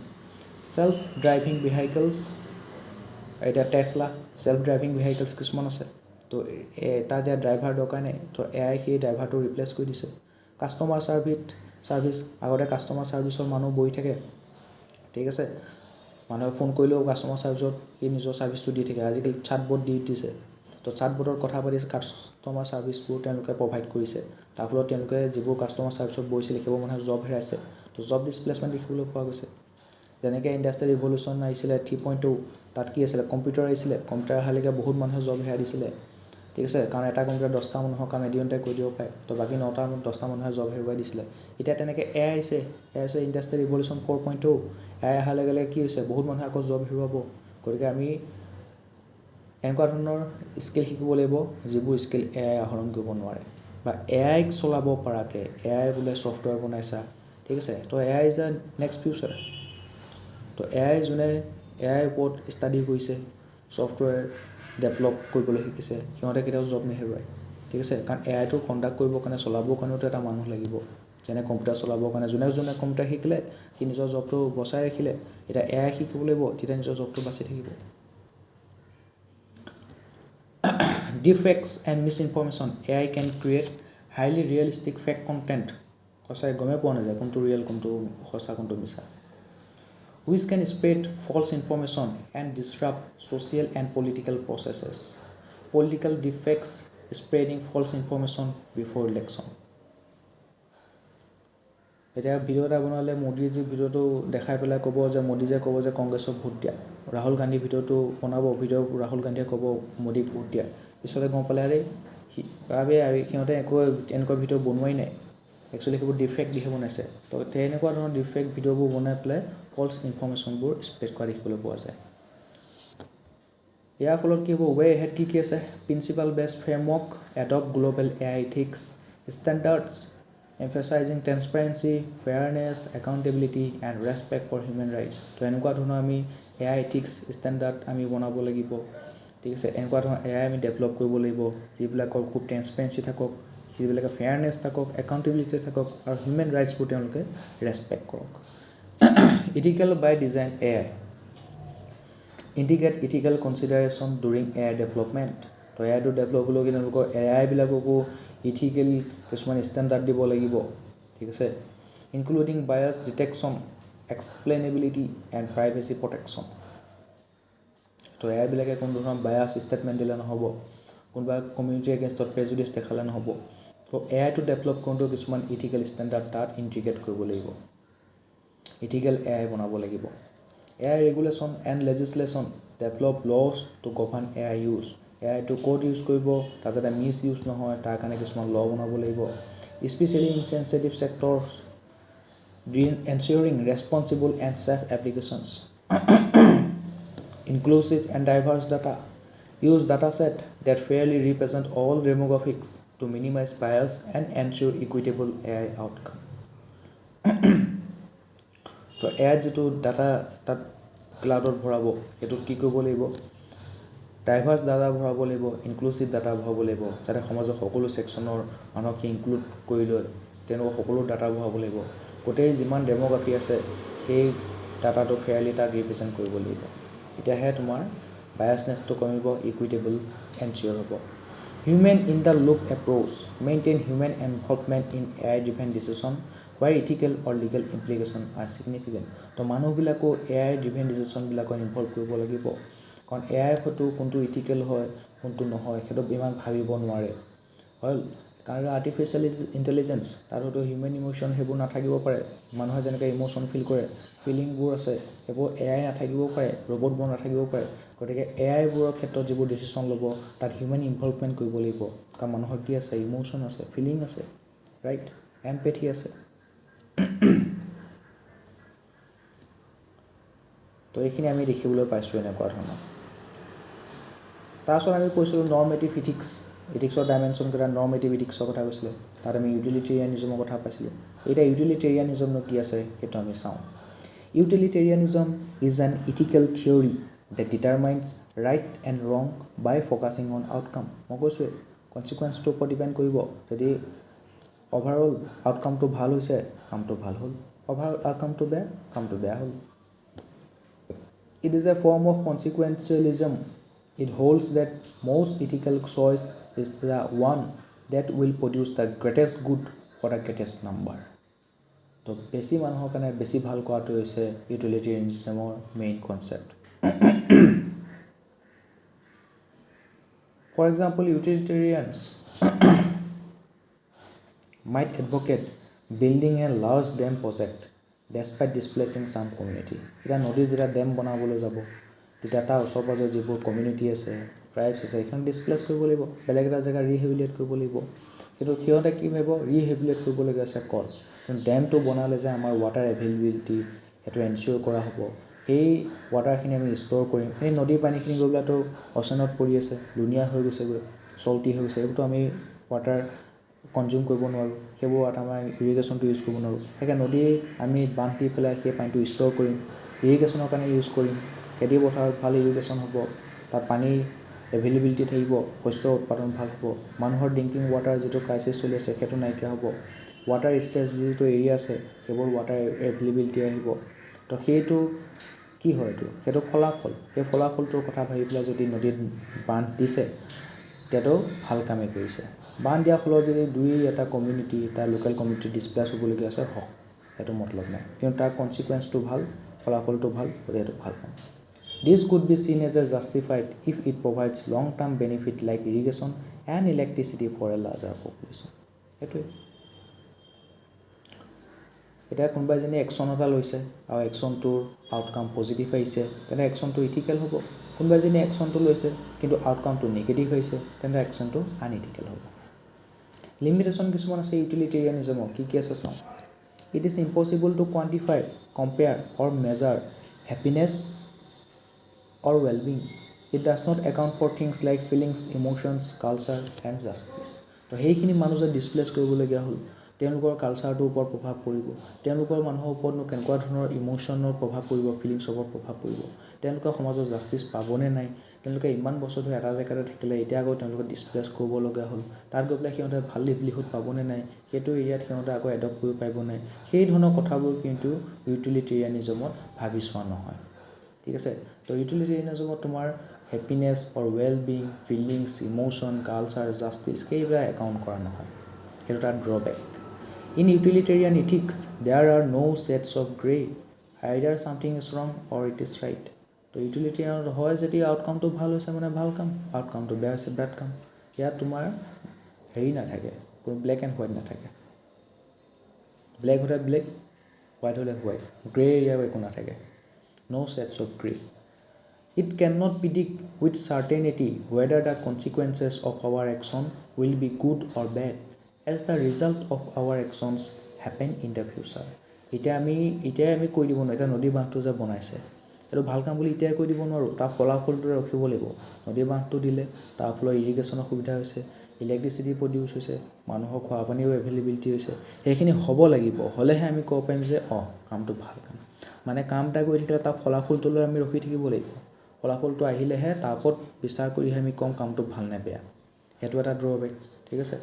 Self-driving vehicles. এটা Tesla self-driving vehicles কিছুমান আছে, তো তাৰ এতিয়া driver দৰকাৰ নাই, তো AI সেই ড্ৰাইভাৰটো ৰিপ্লেচ কৰি দিছে। কাষ্টমাৰ ছাৰ্ভিচ আগতে কাষ্টমাৰ ছাৰ্ভিচৰ মানুহ বহি থাকে ঠিক আছে মানুহে ফোন কৰিলেও কাষ্টমাৰ ছাৰ্ভিচত সি নিজৰ ছাৰ্ভিচটো দি থাকে আজিকালি চাটবট দি দিছে তো চাটবটৰ কথা পাতি কাষ্টমাৰ ছাৰ্ভিচবোৰ তেওঁলোকে প্ৰভাইড কৰিছে তাৰ ফলত তেওঁলোকে যিবোৰ কাষ্টমাৰ ছাৰ্ভিচত বহিছিল সেইবোৰ মানুহে জব হেৰাইছে তো জব ডিছপ্লেচমেণ্ট দেখিবলৈ পোৱা গৈছে যেনেকৈ ইণ্ডাষ্ট্ৰিয়েল ৰিভলিউশ্যন আহিছিলে 3.2 তাত কি আছিলে কম্পিউটাৰ আহিছিলে কম্পিউটাৰ অহালৈকে বহুত মানুহে জব হেৰাই দিছিলে ঠিক আছে কাৰণ এটা কম্পিউটাৰ 10টা মানুহৰ কাম এদিনতে কৰি দিব পাৰে তো বাকী 9টা 10টা মানুহে জব হেৰুৱাই দিছিলে এতিয়া তেনেকৈ এআই আহিছে ইণ্ডাষ্ট্ৰিয়েল ৰিভলিউশ্যন 4.2 এআই অহাৰ লগে লগে কি হৈছে বহুত মানুহে আকৌ জব হেৰুৱাব গতিকে আমি এনেকুৱা ধৰণৰ স্কিল শিকিব লাগিব যিবোৰ স্কিল এআই আহৰণ কৰিব নোৱাৰে বা এআইক চলাব পৰাকৈ এআই বোলে ছফ্টৱেৰ বনাইছা ঠিক আছে তো AI is a next future তো এআই যোনে এআইৰ ওপৰত ষ্টাডি কৰিছে ছফ্টৱেৰ ডেভেলপ কৰিবলৈ শিকিছে সিহঁতে কেতিয়াও জব নেহেৰুৱায় ঠিক আছে কাৰণ এআইটো কণ্ডাক্ট কৰিবৰ কাৰণে চলাবৰ কাৰণেতো এটা মানুহ লাগিব যেনে কম্পিউটাৰ চলাবৰ কাৰণে যোনে কম্পিউটাৰ শিকিলে সি নিজৰ জবটো বচাই ৰাখিলে এতিয়া এআই শিকিব লাগিব তেতিয়া নিজৰ জবটো বাচি থাকিব Defects and misinformation AI can create highly realistic fake content সঁচাই গমে পোৱা নাযায় কোনটো ৰিয়েল কোনটো সঁচা কোনটো মিছা which can spread false information and disrupt social and political processes political defects spreading false information before election এতিয়া ভিডিও এটা বনালে মোদীজী ভিডিওটো দেখাই পেলাই ক'ব যে মোদীজে ক'ব যে কংগ্ৰেছক ভোট দিয়া ৰাহুল গান্ধী ভিডিওটো বনাব ভিডিও ৰাহুল গান্ধীয়ে ক'ব মোদীক ভোট দিয়া পিছতে গম পালে আৰে সিহঁতে এনেকুৱা ভিডিও বনোৱাই নাই একচুৱেলি সেইবোৰ ডিফেক্ট দিহে বনাইছে তো তেনেকুৱা ধৰণৰ ডিফেক্ট ভিডিঅ'বোৰ বনাই পেলাই ফলছ ইনফৰমেশ্যনবোৰ স্প্ৰেড কৰা দেখিবলৈ পোৱা যায় ইয়াৰ ফলত কি হ'ব ৱে হেড কি আছে principal based framework adopt global AI ethics standards emphasizing transparency, fairness, accountability and respect for human rights তো এনেকুৱা ধৰণৰ আমি AI ethics standard আমি বনাব লাগিব ঠিক আছে এনেকুৱা ধৰণৰ AI আমি ডেভেলপ কৰিব লাগিব যিবিলাকৰ খুব ট্ৰেন্সপাৰেন্সি থাকক যিবিলাকে ফেয়াৰনেছ থাকক একাউণ্টেবিলিটি থাকক আৰু হিউমেন ৰাইটছবোৰ তেওঁলোকে ৰেছপেক্ট কৰক ethical by design AI integrate ethical consideration during AI development তো এআইটো ডেভেলপ হ'লেও কিন্তু তেওঁলোকৰ এআইবিলাককো ইথিকেল কিছুমান ষ্টেণ্ডাৰ্ড দিব লাগিব ঠিক আছে including bias detection explainability and privacy protection তো এআইবিলাকে কোনো ধৰণৰ বায়াছ ষ্টেটমেণ্ট দিলে নহ'ব কোনোবা কমিউনিটি এগেইনষ্টত প্ৰেজুডিচ দেখালে নহ'ব তো এআইটো ডেভেলপ কৰোঁতেও কিছুমান ইথিকেল ষ্টেণ্ডাৰ্ড তাত ইণ্টিগ্ৰেট কৰিব লাগিব ইথিকেল এআই বনাব লাগিব AI regulation and legislation develop laws to govern AI use এআইটো ক'ত ইউজ কৰিব তাৰ যাতে মিছ ইউজ নহয় তাৰ কাৰণে কিছুমান ল বনাব লাগিব specially in sensitive sectors ensuring responsible and safe applications inclusive and diverse data use data set that fairly represent all demographics to minimise bias and ensure equitable AI outcome তো এআইত যিটো data তাত ক্লাউডত ভৰাব সেইটোত কি কৰিব লাগিব ডাইভাৰ্ছ ডাটা ভৰাব লাগিব ইনক্লুচিভ ডাটা ভৰাব লাগিব যাতে সমাজৰ সকলো ছেকশ্যনৰ মানুহক ইনক্লুড কৰি লৈ তেওঁলোকৰ সকলো ডাটা ভৰাব লাগিব গোটেই যিমান ডেমোগ্ৰাফি আছে সেই ডাটাটো ফেয়াৰলি তাত ৰিপ্ৰেজেণ্ট কৰিব লাগিব তেতিয়াহে তোমাৰ বায়াছনেছটো কমিব ইকুইটেবল এনচিয়ৰ হ'ব human in the loop approach maintain human involvement in AI driven decision where ethical or legal implication are significant তো মানুহবিলাকো এআই ড্ৰিভেন ডিচিশ্যনবিলাকত ইনভলভ কৰিব লাগিব কাৰণ এআই হয়তো কোনটো ইথিকেল হয় কোনটো নহয় সেইটো ইমান ভাবিব নোৱাৰে হ'ল কাৰণ আৰ্টিফিচিয়েল ইণ্টেলিজেঞ্চ তাত হয়তো হিউমেন ইম'শ্যন সেইবোৰ নাথাকিব পাৰে মানুহে যেনেকৈ ইম'শ্যন ফিল কৰে ফিলিংবোৰ আছে সেইবোৰ এআই নাথাকিব পাৰে ৰবটবোৰ নাথাকিব পাৰে গতিকে এআইবোৰৰ ক্ষেত্ৰত যিবোৰ ডিচিশ্যন ল'ব তাত হিউমেন ইনভলভমেণ্ট কৰিব লাগিব কাৰণ মানুহৰ কি আছে ইম'শ্যন আছে ফিলিং আছে ৰাইট এম্পেথি আছে তো এইখিনি আমি দেখিবলৈ পাইছোঁ এনেকুৱা ধৰণৰ তাৰপিছত আমি কৈছিলোঁ নৰ্মেটিভ ইথিক্সৰ ডাইমেনশ্যন কেইটা নৰ্মেটিভ ইথিক্সৰ কথা কৈছিলে তাত আমি ইউটিলিটেৰিয়ানিজমৰ কথা পাইছিলোঁ এতিয়া ইউটিলিটেৰিয়ানিজমনো কি আছে সেইটো আমি চাওঁ utilitarianism is an ethical theory that determines right and wrong by ফ'কাছিং on outcome মই কৈছোঁৱে কনচিকুৱেঞ্চটোৰ ওপৰত ডিপেণ্ড কৰিব যদি অভাৰঅল আউটকামটো ভাল হৈছে কামটো ভাল হ'ল অভাৰঅল আউটকামটো বেয়া কামটো বেয়া হ'ল it is a form of consequentialism It holds that most ethical choice is the one that will produce the greatest good for the greatest number. তো বেছি মানুহৰ কাৰণে বেছি ভাল কৰাটো হৈছে ইউটিলিটেৰিয়ানিজমৰ main concept For example, utilitarians might advocate building a large dam project despite displacing some community. এটা নদী যেটা ডেম বনাবলৈ যাব তেতিয়া তাৰ ওচৰ পাজৰ যিবোৰ কমিউনিটি আছে ট্ৰাইবছ আছে এইখন ডিছপ্লেচ কৰিব লাগিব বেলেগ এটা জেগা ৰিহেবিলিটেট কৰিব লাগিব কিন্তু সিহঁতে কি ভাবিব ৰিহেবিলিটেট কৰিবলগীয়া আছে কল কিন্তু ডেমটো বনালে যে আমাৰ ৱাটাৰ এভেইলেবিলিটি সেইটো এনচিয়ৰ কৰা হ'ব সেই ৱাটাৰখিনি আমি ষ্ট'ৰ কৰিম এই নদীৰ পানীখিনি গৈ পেলাইতো অচেনত পৰি আছে লুনীয়া হৈ গৈছেগৈ চল্টি হৈ গৈছে এইবোৰতো আমি ৱাটাৰ কনজিউম কৰিব নোৱাৰোঁ সেইবোৰ ৱাটাৰ আমাৰ ইৰিগেশ্যনটো ইউজ কৰিব নোৱাৰোঁ সেইকাৰণে নদী আমি বান্ধ দি পেলাই সেই পানীটো ষ্ট'ৰ কৰিম ইৰিগেশ্যনৰ কাৰণে ইউজ কৰিম খেতি পথাৰত ভাল ইৰিগেশ্যন হ'ব তাত পানী এভেইলেবিলিটি থাকিব শস্য উৎপাদন ভাল হ'ব মানুহৰ ড্ৰিংকিং ৱাটাৰ যিটো ক্ৰাইচিছ চলি আছে সেইটো নাইকিয়া হ'ব ৱাটাৰ ষ্টেজ যিটো এৰিয়া আছে সেইবোৰ ৱাটাৰ এভেইলেবিলিটি আহিব তো সেইটো কি হয় সেইটো ফলাফল সেই ফলাফলটোৰ কথা ভাবি পেলাই যদি নদীত বান্ধ দিছে তেতিয়াতো ভাল কামেই কৰিছে বান্ধ দিয়াৰ ফলত যদি দুই এটা কমিউনিটি তাৰ লোকেল কমিউনিটি ডিছপ্লেচ হ'বলগীয়া আছে হওক সেইটো মতলব নাই কিন্তু তাৰ কনচিকুৱেঞ্চটো ভাল ফলাফলটো ভাল গতিকে সেইটো ভাল কাম This could be seen as a justified if it provides long-term benefit like irrigation and electricity for a larger population. এইটোৱে এটা কোনোবা এজনী একশ্যন এটা লৈছে আৰু একশ্যনটোৰ আউটকাম পজিটিভ আহিছে তেনে একশ্যনটো ইথিকেল হ'ব কোনোবা এজনী একশ্যনটো লৈছে কিন্তু আউটকামটো নিগেটিভ আহিছে তেনে একশ্যনটো আনইথিকেল হ'ব লিমিটেশ্যন কিছুমান আছে ইউটিলিটেৰিয়ানিজমৰ কি আছে চাওঁ It is impossible to quantify, compare or measure happiness or well-being. It does not account for things like feelings, emotions, culture and justice. তো সেইখিনি মানুহ যে ডিছপ্লেচ কৰিবলগীয়া হ'ল তেওঁলোকৰ কালচাৰটোৰ ওপৰত প্ৰভাৱ পৰিব তেওঁলোকৰ মানুহৰ ওপৰতনো কেনেকুৱা ধৰণৰ ইমোশ্যনৰ প্ৰভাৱ পৰিব ফিলিংছৰ ওপৰত প্ৰভাৱ পৰিব তেওঁলোকে সমাজৰ জাষ্টিছ পাবনে নাই তেওঁলোকে ইমান বছৰ ধৰি এটা জেগাতে থাকিলে এতিয়া আকৌ তেওঁলোকে ডিছপ্লেচ কৰিবলগীয়া হ'ল তাত গৈ পেলাই সিহঁতে ভাল লিভলিহুড পাবনে নাই সেইটো এৰিয়াত সিহঁতে আকৌ এডপ্ট কৰিব পাৰিব নাই সেই ধৰণৰ কথাবোৰ কিন্তু ইউটিলিটেৰিয়ানিজমত ভাবি চোৱা নহয় ঠিক আছে তো ইউটিলিটেৰিয়ানিজমত তোমাৰ happiness or well being feelings emotion culture justice সেইবিলাক একাউণ্ট কৰা নহয় সেইটো তাৰ drawback in utilitarian ethics there are no' sets of grey either something is wrong or it is right তো ইউটিলিটেৰিয়ানত হয় যদি আউটকামটো ভাল হৈছে মানে ভাল কাম আউটকামটো বেয়া হৈছে বেড কাম ইয়াত তোমাৰ হেৰি নাথাকে কোনো ব্লেক এণ্ড হোৱাইট নাথাকে ব্লেক হ'লে ব্লেক হোৱাইট হ'লে হোৱাইট গ্ৰে এৰিয়াও একো নাথাকে no sets of gray. It cannot predict with certainty whether the consequences of our action will be good or bad as the result of our actions happen in the future. এতিয়া আমি কৈ দিব নোৱাৰোঁ এতিয়া নদী বান্ধটো যে বনাইছে এইটো ভাল কাম বুলি এতিয়াই কৈ দিব নোৱাৰোঁ তাৰ ফলাফলটো ৰখিব লাগিব নদী বান্ধটো দিলে তাৰ ফলত ইৰিগেশ্যনৰ সুবিধা হৈছে ইলেক্ট্ৰিচিটি প্ৰডিউচ হৈছে মানুহৰ খোৱা পানীও এভেইলেবিলিটি হৈছে সেইখিনি হ'ব লাগিব হ'লেহে আমি ক'ব পাৰিম যে কামটো ভাল কাম মানে কাম এটা কৰি থাকিলে তাৰ ফলাফলটোলৈ আমি ৰখি থাকিব লাগিব ফলাফলটো আহিলেহে তাৰ ওপৰত বিচাৰ কৰিহে আমি কম কামটো ভাল নে বেয়া সেইটো এটা ড্ৰবেক ঠিক আছে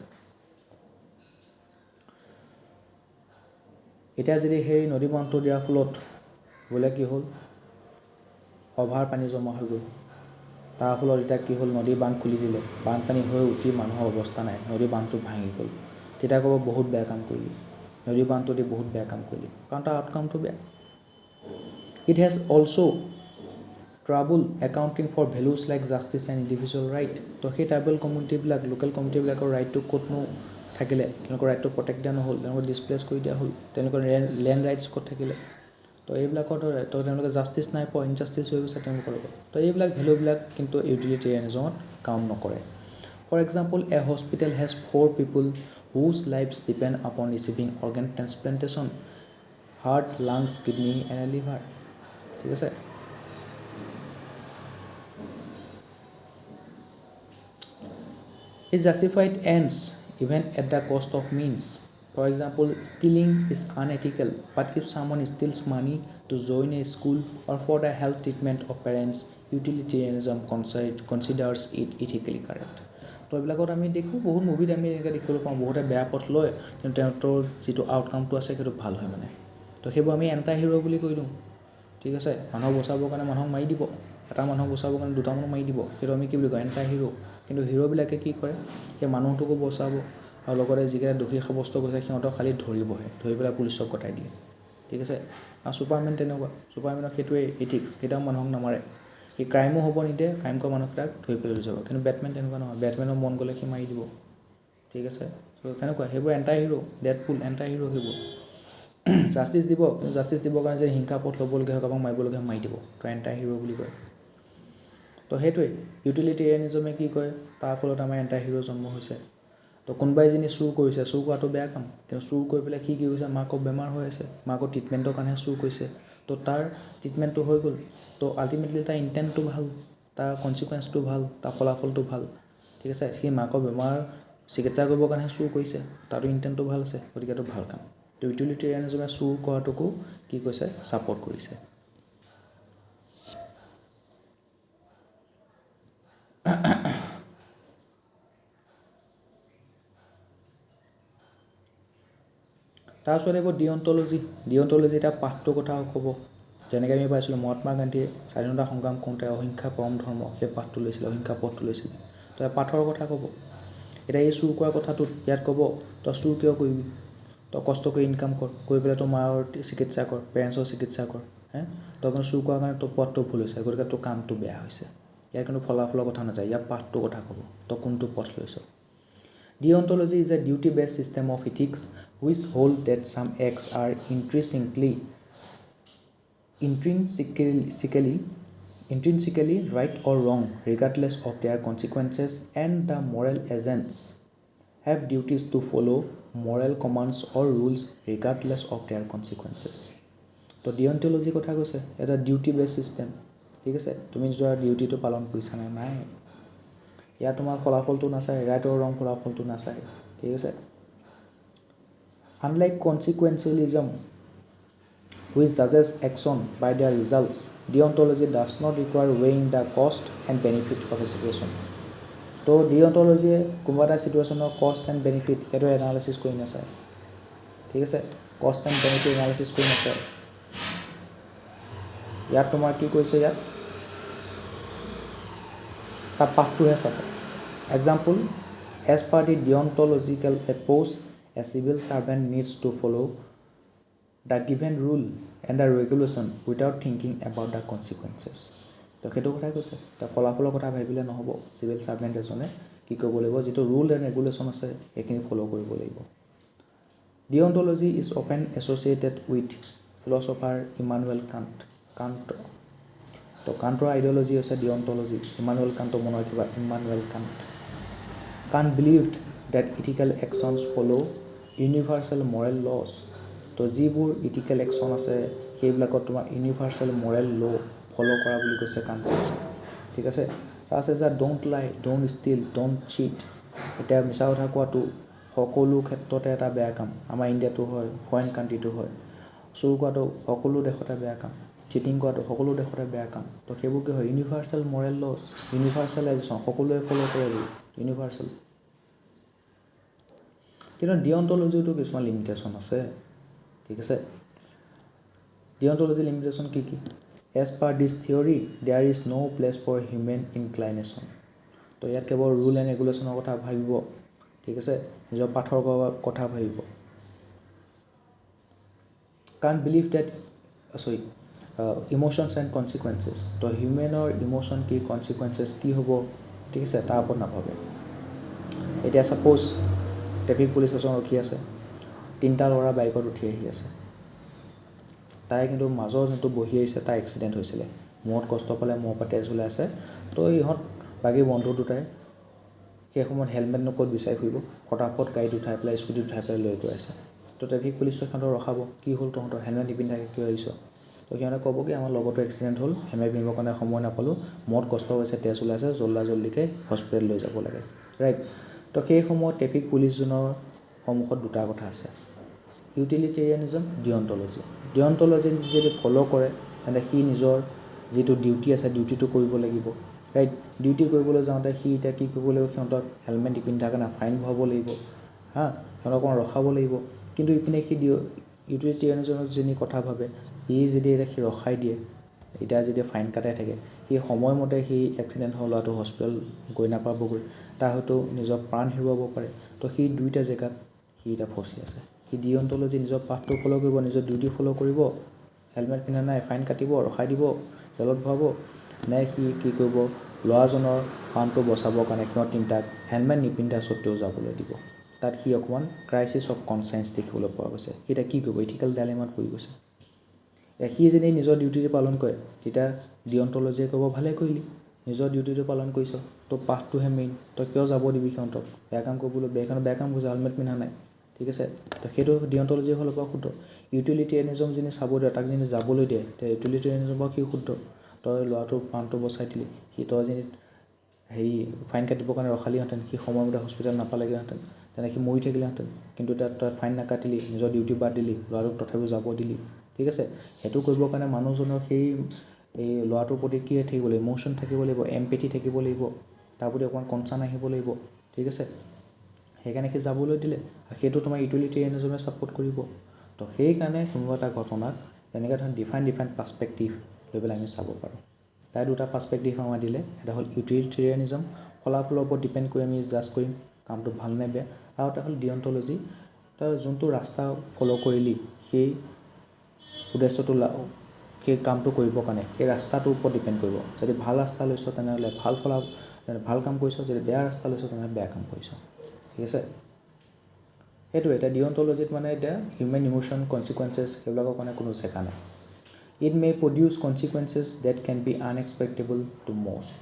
এতিয়া যদি সেই নদী বান্ধটো দিয়াৰ ফলত বোলে কি হ'ল অভাৰ পানী জমা হৈ গ'ল তাৰ ফলত এতিয়া কি হ'ল নদী বান্ধ খুলি দিলে বানপানী হৈ উঠি মানুহৰ অৱস্থা নাই নদী বান্ধটো ভাঙি গ'ল তেতিয়া ক'ব বহুত বেয়া কাম কৰিলি নদী বান্ধটো দি বহুত বেয়া কাম কৰিলি কাৰণ তাৰ আউটকামটো বেয়া It has also trouble accounting for values like justice and individual right. তো সেই ট্ৰাইবেল কমিউনিটিবিলাক লোকেল কমিউনিটিবিলাকৰ ৰাইটটো ক'তনো থাকিলে তেওঁলোকৰ ৰাইটটো প্ৰটেক্ট দিয়া নহ'ল তেওঁলোকক ডিছপ্লেচ কৰি দিয়া হ'ল তেওঁলোকৰ লেণ্ড ৰাইটছ ক'ত থাকিলে তো এইবিলাকৰ তো তেওঁলোকে জাষ্টিছ নাই পোৱা ইনজাষ্টিছ হৈ গৈছে তেওঁলোকৰ লগত তো এইবিলাক ভেলুবিলাক কিন্তু ইউটিলিটেৰিয়ানিজমত কাউণ্ট নকৰে for example a hospital has 4 people whose lives depend upon receiving organ transplantation heart lungs kidney and a liver ঠিক আছে It justified ends even at the cost of means. For example, stealing is unethical, but if someone steals money to join a school or for the health treatment of parents, utilitarianism considers it ethically correct. তো এইবিলাকত আমি দেখোঁ বহুত মুভিত আমি এনেকৈ দেখিবলৈ পাওঁ বহুতে বেয়া পথ লয় কিন্তু তেওঁৰ যিটো আউটকামটো আছে সেইটো ভাল হয় মানে তো সেইবোৰ আমি এণ্টাই হিৰ' বুলি কৈ দিওঁ ঠিক আছে মানুহক বচাবৰ কাৰণে মানুহক মাৰি দিব এটা মানুহক বচাবৰ কাৰণে দুটা মানুহ মাৰি দিব সেইটো আমি কি বুলি কওঁ এণ্টাই হিৰ' কিন্তু হিৰ'বিলাকে কি কৰে সেই মানুহটোকো বচাব আৰু লগতে যিকেইটা দোষী সাব্যস্ত কৰিছে সিহঁতক খালি ধৰিবহে ধৰি পেলাই পুলিচক গতাই দিয়ে ঠিক আছে আৰু ছুপাৰমেন তেনেকুৱা ছুপাৰমেনৰ সেইটোৱে এথিক্স কেতিয়াও মানুহক নামাৰে সি ক্ৰাইমো হ'ব নিদিয়ে ক্ৰাইম কৰা মানুহকেইটাক ধৰি পেলাই লৈ যাব কিন্তু বেটমেন তেনেকুৱা নহয় বেটমেনৰ মন গ'লে সি মাৰি দিব ঠিক আছে চ' তেনেকুৱা সেইবোৰ এণ্টাই হিৰো ডেডপুল এণ্টাই হিৰো সেইবোৰ জাষ্টিছ দিব কিন্তু জাষ্টিছ দিবৰ কাৰণে যে হিংসা পথ ল'বলগীয়া হয় কাৰোবাক মাৰিবলগীয়া মাৰি দিব তো এণ্টাই হিৰো বুলি কয় তো সেইটোৱে ইউটিলিটেৰিয়ানিজমে কি কয় তাৰ ফলত আমাৰ এণ্টাই হিৰো জন্ম হৈছে তো কোনোবাই যিনি চুৰ কৰিছে চুৰ কৰাটো বেয়া কাম কিন্তু চুৰ কৰি পেলাই কি কৰিছে মাকৰ বেমাৰ হৈ আছে মাকৰ ট্ৰিটমেণ্টৰ কাৰণেহে চুৰ কৰিছে তো তাৰ ট্ৰিটমেণ্টটো হৈ গ'ল তো আল্টিমেটলি তাৰ ইণ্টেণ্টটো ভাল তাৰ কনচিকুৱেঞ্চটো ভাল তাৰ ফলাফলটো ভাল ঠিক আছে সি মাকৰ বেমাৰ চিকিৎসা কৰিবৰ কাৰণেহে চুৰ কৰিছে তাতো ইণ্টেণ্টটো ভাল আছে গতিকে এইটো ভাল কাম তো ইউটিলিটেৰিয়ানিজমে চুৰ কৰাটোকো কি কৈছে ছাপৰ্ট কৰিছে তাৰপিছত এইবোৰ ডিঅন্টলজি এটা পাঠটোৰ কথা ক'ব যেনেকৈ আমি পাইছিলোঁ মহাত্মা গান্ধীয়ে স্বাধীনতা সংগ্ৰাম কৰোঁতে অহিংসা পৰম ধৰ্ম সেই পাঠটো লৈছিলে অহিংসা পথটো লৈছিলে তো পাঠৰ কথা ক'ব এতিয়া এই চুৰ কৰাৰ কথাটোত ইয়াত ক'ব তই চুৰ কিয় কৰিবি তই কষ্ট কৰি ইনকাম কৰ কৰি পেলাই তোৰ মাৰ চিকিৎসা কৰ পেৰেণ্টছৰ চিকিৎসা কৰ তই কিন্তু চুৰ কৰাৰ কাৰণে তোৰ পথটো ভুল হৈছে গতিকে তোৰ কামটো বেয়া হৈছে ইয়াত কিন্তু ফলাফলৰ কথা নাযায় ইয়াত পাঠটোৰ কথা ক'ব তই কোনটো পথ লৈছ Deontology is a duty-based system of ethics which hold that some acts are intrinsically right or wrong regardless of their consequences and the moral agents have duties to follow moral commands or rules regardless of their consequences. তো ডিঅন্টলজি কথা কৈছে এটা duty বেছ system ঠিক আছে তুমি নিজৰ ডিউটিটো পালন কৰিছা নে নাই ইয়াত তোমাৰ ফলাফলটো নাচায় ৰাইট অৰ ৰং ফলাফলটো নাচায় ঠিক আছে unlike কনচিকুৱেঞ্চিয়েলিজম which judges action by their results deontology does not require weighing the cost and benefit of a situation তো ডিঅন্টলজিয়ে কোনোবা এটা চিটুৱেশ্যনৰ কষ্ট এণ্ড বেনিফিট সেইটো এনালাইচিছ কৰি নাচায় ঠিক আছে কষ্ট এণ্ড বেনিফিট এনালাইচিছ কৰি নাচায় ইয়াত তোমাৰ কি কৈছে ইয়াত তাৰ পাঠটোহে চাব example as per the deontological approach a civil servant needs to follow the given rule and the regulation without thinking about the consequences তো সেইটো কথাই কৈছে তাৰ ফলাফলৰ কথা ভাবিলে নহ'ব চিভিল সাৰ্ভেণ্ট এজনে কি কৰিব লাগিব যিটো ৰুল এণ্ড ৰেগুলেশ্যন আছে সেইখিনি ফ'ল' কৰিব লাগিব deontology is often associated with philosopher Immanuel Kant তো কাণ্টৰ আইডিঅলজি হৈছে ডিঅন্টলজি ইমানুৱেল কাণ্টৰ মনত ৰাখিবা Immanuel Kant believed that ethical actions follow universal moral laws. তো যিবোৰ ইথিকেল একশ্যন আছে সেইবিলাকত তোমাৰ ইউনিভাৰ্চেল মৰেল ল' ফ'ল' কৰা বুলি কৈছে কাণ্ট ঠিক আছে চাৰ্চ এজ ডোণ্ট লাই ডোণ্ট ষ্টিল ডোণ্ট চিট এতিয়া মিছা কথা কোৱাটো সকলো ক্ষেত্ৰতে এটা বেয়া কাম আমাৰ ইণ্ডিয়াটো হয় ফৰেইন কাণ্ট্ৰিটো হয় চুৰ কৰাটো সকলো দেশতে বেয়া কাম চিটিং কৰাটো সকলো দেশতে বেয়া কাম তো সেইবোৰ কি হয় ইউনিভাৰ্চেল মৰেল লছ ইউনিভাৰ্চেলাইজেশ্যন সকলোৱে ফ'ল' কৰে ইউনিভাৰ্চেল কিন্তু ডিঅন্টলজিটো কিছুমান লিমিটেশ্যন আছে ঠিক আছে ডিঅন্টলজি লিমিটেশ্যন কি as per this theory there is no' place for human inclination তো ইয়াত কেৱল ৰুল এণ্ড ৰেগুলেশ্যনৰ কথা ভাবিব ঠিক আছে নিজৰ পাঠৰ কথা ভাবিব Kant believe that emotions and consequences তো হিউমেনৰ ইম'শ্যন কি কনচিকুৱেঞ্চেছ কি হ'ব ঠিক আছে তাৰ ওপৰত নাভাবে এতিয়া ছাপ'জ ট্ৰেফিক পুলিচ এজন ৰখি আছে তিনিটা ল'ৰা বাইকত উঠি আহি আছে তাই কিন্তু মাজৰ যোনটো বহি আহিছে তাৰ এক্সিডেণ্ট হৈছিলে মূৰত কষ্ট পালে মূৰৰ পৰা তেজ ওলাই আছে তো ইহঁত বাকী বন্ধু দুটাই সেই সময়ত হেলমেট ক'ত বিচাৰি ফুৰিব ফটাফট গাড়ীত উঠাই পেলাই স্কুটিত উঠাই পেলাই লৈ গৈ আছে তো ট্ৰেফিক পুলিচটো সিহঁতক ৰখাব কি হ'ল তহঁতৰ হেলমেট নিপিন্ধাকৈ কিয় আহিছ তো সিহঁতে ক'ব কি আমাৰ লগতো এক্সিডেণ্ট হ'ল হেলমেট পিন্ধিবৰ কাৰণে সময় নাপালোঁ মূৰত কষ্ট হৈছে তেজ ওলাইছে জল্দিকৈ হস্পিটেল লৈ যাব লাগে ৰাইট তো সেই সময়ত ট্ৰেফিক পুলিচজনৰ সন্মুখত দুটা কথা আছে ইউটিলিটেৰিয়ানিজম ডিঅন্টলজি যদি ফ'ল' কৰে তেন্তে সি নিজৰ যিটো ডিউটি আছে ডিউটিটো কৰিব লাগিব ৰাইট ডিউটি কৰিবলৈ যাওঁতে সি এতিয়া কি কৰিব লাগিব সিহঁতক হেলমেট নিপিন্ধাৰ কাৰণে ফাইন ভৰাব লাগিব সিহঁতক অকণমান ৰখাব লাগিব কিন্তু ইপিনে সি ইউটিলিটেৰিয়ানিজমত যিনি কথা ভাবে সি যদি এতিয়া সি ৰখাই দিয়ে এতিয়া যদি ফাইন কাটাই থাকে সি সময়মতে সি এক্সিডেণ্ট হ'ল ল'ৰাটো হস্পিটেল গৈ নাপাবগৈ তাৰ হয়তো নিজৰ প্ৰাণ হেৰুৱাব পাৰে তো সি দুইটা জেগাত সি এতিয়া ফচি আছে সি ডিঅন্টলজি নিজৰ পাঠটো ফ'ল' কৰিব নিজৰ ডিউটি ফ'ল' কৰিব হেলমেট পিন্ধা নাই ফাইন কাটিব ৰখাই দিব জেলত ভৰাব নে সি কি কৰিব ল'ৰাজনৰ প্ৰাণটো বচাবৰ কাৰণে সিহঁত তিনিটাক হেলমেট নিপিন্ধা স্বত্তেও যাবলৈ দিব তাত সি অকণমান ক্ৰাইচিছ অফ কনচিয়েঞ্চ দেখিবলৈ পোৱা গৈছে সি এতিয়া কি কৰিব ইথিকেল ডাইলেমাত পৰি গৈছে সি যদি নিজৰ ডিউটিটো পালন কৰে তেতিয়া ডিঅন্টলজিয়ে ক'ব ভালে কৰিলি নিজৰ ডিউটিটো পালন কৰিছ তো পাঠটোহে মেইন তই কিয় যাব দিবি সিহঁতক বেয়া কাম কৰিবলৈ বেয়া কাম কৰিছে হেলমেট পিন্ধা নাই ঠিক আছে তো সেইটো ডিঅন্টলজিৰ ফালৰ পৰা শুদ্ধ ইউটিলিটেৰিয়ানিজম যিনি চাব দিয়ে তাক যিনি যাবলৈ দিয়ে তেতিয়া ইউটিলিটেৰিয়ানিজমৰ পৰা সি শুদ্ধ তই ল'ৰাটোৰ প্ৰাণটো বচাই দিলি সি তই যিনি ফাইন কাটিবৰ কাৰণে ৰখালিহেঁতেন সি সময়মতে হস্পিটেল নাপালেগৈহেঁতেন তেনে সি মৰি থাকিলেহেঁতেন কিন্তু তাত তই ফাইন নাকাটিলি নিজৰ ডিউটি বাদ দিলি ল'ৰাটোক তথাপিও যাব দিলি ঠিক আছে সেইটো কৰিবৰ কাৰণে মানুহজনৰ সেই এই ল'ৰাটোৰ প্ৰতি কি থাকিব লাগিব ইম'শ্যন থাকিব লাগিব এম্পেথি থাকিব লাগিব তাৰ প্ৰতি অকণমান কনচাৰ্ণ আহিব লাগিব ঠিক আছে সেইকাৰণে সি যাবলৈ দিলে আৰু সেইটো তোমাৰ ইউটিলিটেৰিয়ানিজমে ছাপোৰ্ট কৰিব তো সেইকাৰণে কোনোবা এটা ঘটনাক তেনেকৈ ধৰণৰ ডিফাৰেণ্ট পাৰ্চপেক্টিভ লৈ পেলাই আমি চাব পাৰোঁ তাৰ দুটা পাৰ্চপেক্টিভ আমাৰ দিলে এটা হ'ল ইউটিলিটেৰিয়ানিজম ফলাফলৰ ওপৰত ডিপেণ্ড কৰি আমি জাজ কৰিম কামটো ভাল নে বেয়া আৰু এটা হ'ল ডিঅন্টলজি তাৰ যোনটো ৰাস্তা ফ'ল' কৰিলি সেই উদ্দেশ্যটো সেই কামটো কৰিবৰ কাৰণে সেই ৰাস্তাটোৰ ওপৰত ডিপেণ্ড কৰিব যদি ভাল ৰাস্তা লৈছ তেনেহ'লে ভাল কাম কৰিছ যদি বেয়া ৰাস্তা লৈছ তেনেহ'লে বেয়া কাম কৰিছ ঠিক আছে সেইটো এতিয়া ডিঅন্টলজিত মানে এতিয়া হিউমেন ইম'শ্যন কনচিকুৱেঞ্চেছ সেইবিলাকৰ কাৰণে কোনো জেগা নাই it may produce consequences that can be unexpectable to most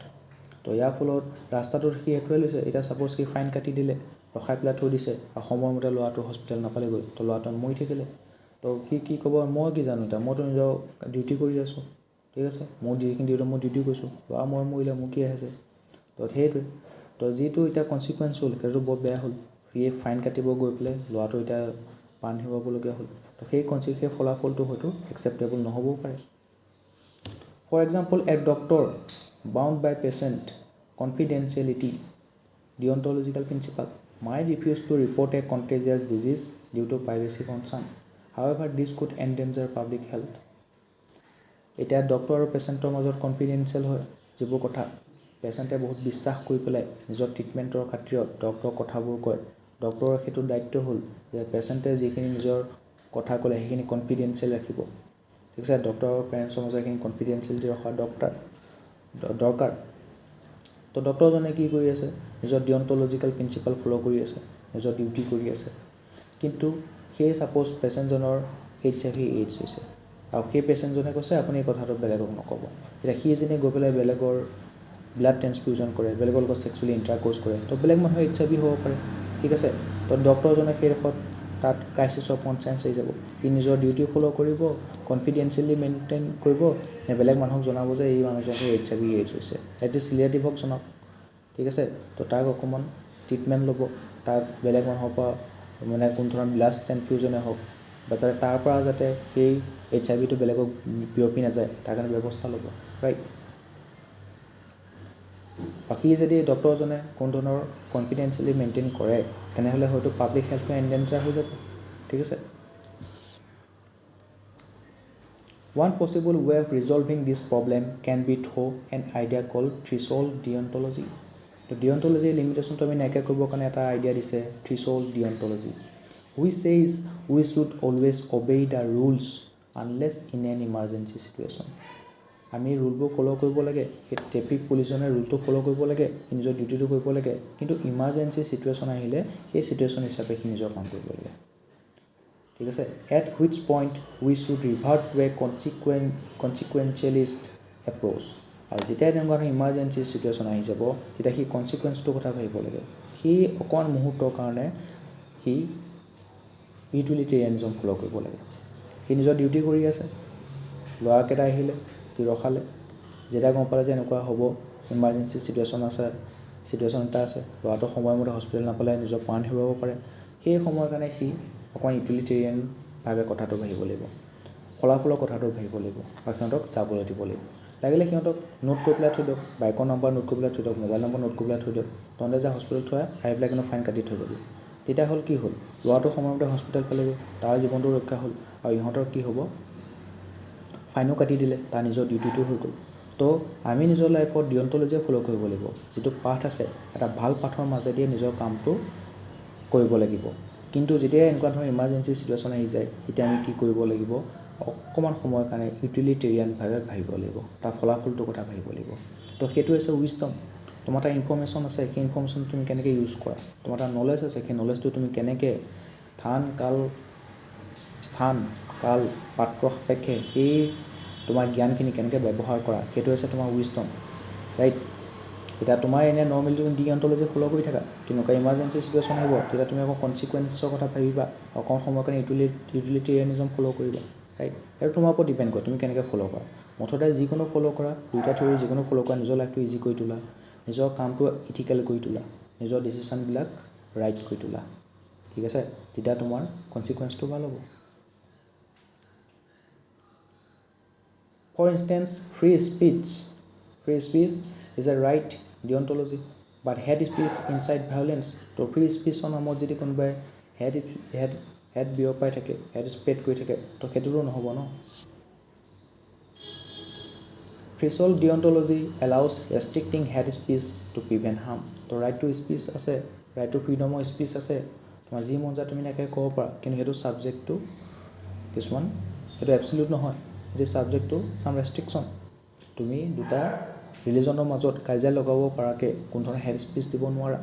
তো ইয়াৰ ফলত ৰাস্তাটোত সি সেইটোৱে লৈছে এতিয়া ছাপ'জ সি ফাইন কাটি দিলে ৰখাই পেলাই থৈ দিছে আৰু সময়মতে ল'ৰাটো হস্পিটেল নাপালেগৈ তো ল'ৰাটো মৰি থাকিলে তো সি কি ক'ব মই কি জানো এতিয়া মইতো নিজৰ ডিউটি কৰি আছোঁ ঠিক আছে মোৰ যিখিনি ডিউটি মই ডিউটি কৰিছোঁ ল'ৰা মই মৰিলে মোৰ কি আহিছে তো সেইটোৱে তো যিটো এতিয়া কনচিকুৱেঞ্চ হ'ল সেইটো বৰ বেয়া হ'ল সি ফাইন কাটিব গৈ পেলাই ল'ৰাটো এতিয়া প্ৰাণ হেৰুৱাবলগীয়া হ'ল তো সেই ফলাফলটো হয়তো একচেপ্টেবল নহ'বও পাৰে for example a doctor bound by patient confidentiality deontological principle might refuse to report a contagious disease due to privacy concern. However, this could endanger public health. এতিয়া ডক্টৰ আৰু পেচেণ্টৰ মাজত কনফিডেঞ্চিয়েল হয় যিবোৰ কথা পেচেণ্টে বহুত বিশ্বাস কৰি পেলাই নিজৰ ট্ৰিটমেণ্টৰ খাতিৰত ডক্টৰৰ কথাবোৰ কয় ডক্টৰৰ সেইটো দায়িত্ব হ'ল যে পেচেণ্টে যিখিনি নিজৰ কথা ক'লে সেইখিনি কনফিডেঞ্চিয়েল ৰাখিব ঠিক আছে ডক্টৰ আৰু পেৰেণ্টছৰ মাজত সেইখিনি কনফিডেঞ্চিয়েলিটি ৰখা দৰকাৰ তো ডক্টৰজনে কি কৰি আছে নিজৰ ডিঅন্টলজিকেল প্ৰিন্সিপাল ফ'ল' কৰি আছে নিজৰ ডিউটি কৰি আছে কিন্তু সেই ছাপ'জ পেচেণ্টজনৰ HIV AIDS হৈছে আৰু সেই পেচেণ্টজনে কৈছে আপুনি এই কথাটো বেলেগক নক'ব এতিয়া সি যেনে গৈ পেলাই বেলেগৰ ব্লাড ট্ৰেন্সফিউজন কৰে বেলেগৰ লগত ছেক্সুৱেলি ইণ্টাৰক'ৰ্চ কৰে তো বেলেগ মানুহৰ HIV হ'ব পাৰে ঠিক আছে তো ডক্টৰজনে সেই দেশত তাত ক্ৰাইচিছ অফ কনচিয়েঞ্চ আহি যাব সি নিজৰ ডিউটি ফ'ল' কৰিব কনফিডেঞ্চিয়েলি মেইনটেইন কৰিব বেলেগ মানুহক জনাব যে এই মানুহজনৰ HIV AIDS হৈছে এটলিষ্ট ৰিলেটিভক জনাওক ঠিক আছে তো তাক অকণমান ট্ৰিটমেণ্ট ল'ব তাক বেলেগ মানুহৰ পৰা মানে কোনো ধৰণৰ ব্লাড ট্ৰেন্সফিউজনে হওক বা যাতে তাৰ পৰা যাতে সেই HIVটো বেলেগক বিয়পি নাযায় তাৰ কাৰণে ব্যৱস্থা ল'ব ৰাইট বাকী যদি ডক্টৰজনে কোনো ধৰণৰ কনফিডেঞ্চিয়েলি মেইনটেইন কৰে তেনেহ'লে হয়তো পাব্লিক হেল্থটো এণ্ডেঞ্জাৰ হৈ যাব ঠিক আছে One possible way of resolving this problem can be through an idea called threshold deontology. তো ডিঅন্টলজি লিমিটেশ্যনটো আমি নাইকিয়া কৰিবৰ কাৰণে এটা আইডিয়া দিছে threshold deontology which says we should always obey the rules unless in an emergency situation. আমি ৰুলবোৰ follow' কৰিব লাগে সেই ট্ৰেফিক পুলিচজনে ৰুলটো ফ'ল' কৰিব লাগে নিজৰ ডিউটিটো কৰিব লাগে কিন্তু ইমাৰ্জেঞ্চি চিটুৱেশ্যন আহিলে সেই চিটুৱেশ্যন হিচাপে সি নিজৰ কাম কৰিব লাগে ঠিক আছে at which point we should revert to a consequentialist approach আৰু যেতিয়া তেনেকুৱা ইমাৰ্জেঞ্চি চিটুৱেশ্যন আহি যাব তেতিয়া সি কনচিকুৱেঞ্চটোৰ কথা ভাবিব লাগে সি অকণমান মুহূৰ্তৰ কাৰণে সি ইউটিলিটেৰিয়ানিজম ফ'ল' কৰিব লাগে সি নিজৰ ডিউটি কৰি আছে ল'ৰাকেইটা আহিলে সি ৰখালে যেতিয়া গম পালে যে এনেকুৱা হ'ব ইমাৰ্জেঞ্চি চিটুৱেশ্যন এটা আছে ল'ৰাটো সময়মতে হস্পিটেল নাপালে নিজৰ প্ৰাণ হেৰুৱাব পাৰে সেই সময়ৰ কাৰণে সি অকণমান ইউটিলিটেৰিয়ানভাৱে কথাটো ভাবিব লাগিব ফলাফলৰ কথাটো ভাবিব লাগিব আৰু সিহঁতক যাবলৈ দিব লাগিব লাগিলে সিহঁতক নোট কৰি পেলাই থৈ দিয়ক বাইকৰ নম্বৰ নোট কৰি পেলাই থৈ দিয়ক মোবাইল নম্বৰ নোট কৰি পেলাই থৈ দিয়ক তহঁতে যে হস্পিটেল থৈ আহি পেলাই কিন্তু ফাইন কাটি থৈ যাবি তেতিয়া হ'ল কি হ'ল ল'ৰাটো সময়মতে হস্পিটেল পালেগৈ তাৰ জীৱনটো ৰক্ষা হ'ল আৰু ইহঁতৰ কি হ'ব ফাইনো কাটি দিলে তাৰ নিজৰ ডিউটিটো হৈ গ'ল তো আমি নিজৰ লাইফত ডিঅন্টলজি ফ'ল' কৰিব লাগিব যিটো পাঠ আছে এটা ভাল পাঠৰ মাজেদি নিজৰ কামটো কৰিব লাগিব কিন্তু যেতিয়া এনেকুৱা ধৰণৰ ইমাৰ্জেঞ্চি চিটুৱেশ্যন আহি যায় তেতিয়া আমি কি কৰিব লাগিব অকণমান সময়ৰ কাৰণে ইউটিলিটেৰিয়ানভাৱে ভাবিব লাগিব তাৰ ফলাফলটোৰ কথা ভাবিব লাগিব তো সেইটো হৈছে উইজডম তোমাৰ এটা ইনফৰ্মেশ্যন আছে সেই ইনফৰ্মেশ্যন তুমি কেনেকৈ ইউজ কৰা তোমাৰ এটা নলেজ আছে সেই নলেজটো তুমি কেনেকৈ স্থান কাল পাত্ৰ সাপেক্ষে সেই তোমাৰ জ্ঞানখিনি কেনেকৈ ব্যৱহাৰ কৰা সেইটো হৈছে তোমাৰ উইজডম ৰাইট এতিয়া তোমাৰ এনে নৰ্মেলি তুমি ডিঅন্টলজি ফ'ল' কৰি থাকা কেনেকুৱা ইমাৰ্জেঞ্চি চিটুৱেশ্যন আহিব তেতিয়া তুমি আকৌ কনচিকুৱেঞ্চৰ কথা ভাবিবা অকণ সময়ৰ কাৰণে ইউটিলিটেৰিয়ানিজম ফ'ল' কৰিবা ৰাইট সেইটো তোমাৰ ওপৰত ডিপেণ্ড কৰে তুমি কেনেকৈ ফ'ল' কৰা মুঠতে যিকোনো ফ'ল' কৰা দুইটা থিয়ৰী যিকোনো ফ'ল' কৰা নিজৰ লাইফটো ইজি কৰি তোলা নিজৰ কামটো ইথিকেল কৰি তোলা নিজৰ ডিচিশ্যনবিলাক ৰাইট কৰি তোলা ঠিক আছে তেতিয়া তোমাৰ কনচিকুৱেঞ্চটো ভাল হ'ব For instance, free speech is a right deontology, but hate speech incite violence. তো free speech নামত যদি কোনোবাই হেড বিয়পাই থাকে হেড স্প্ৰেড কৰি থাকে তো সেইটোতো নহ'ব ন Threshold deontology allows restricting hate speech to prevent harm. তো right to speech আছে right to freedom of speech আছে তোমাৰ যি মন যায় তুমি এনেকৈ ক'ব পাৰা কিন্তু সেইটো ছাবজেক্টটো কিছুমান সেইটো এবছলিউট নহয় It is subject to some restriction. তুমি দুটা ৰিলিজনৰ মাজত কাজিয়া লগাব পৰাকৈ কোনো ধৰণৰ হেড স্পীচ দিব নোৱাৰা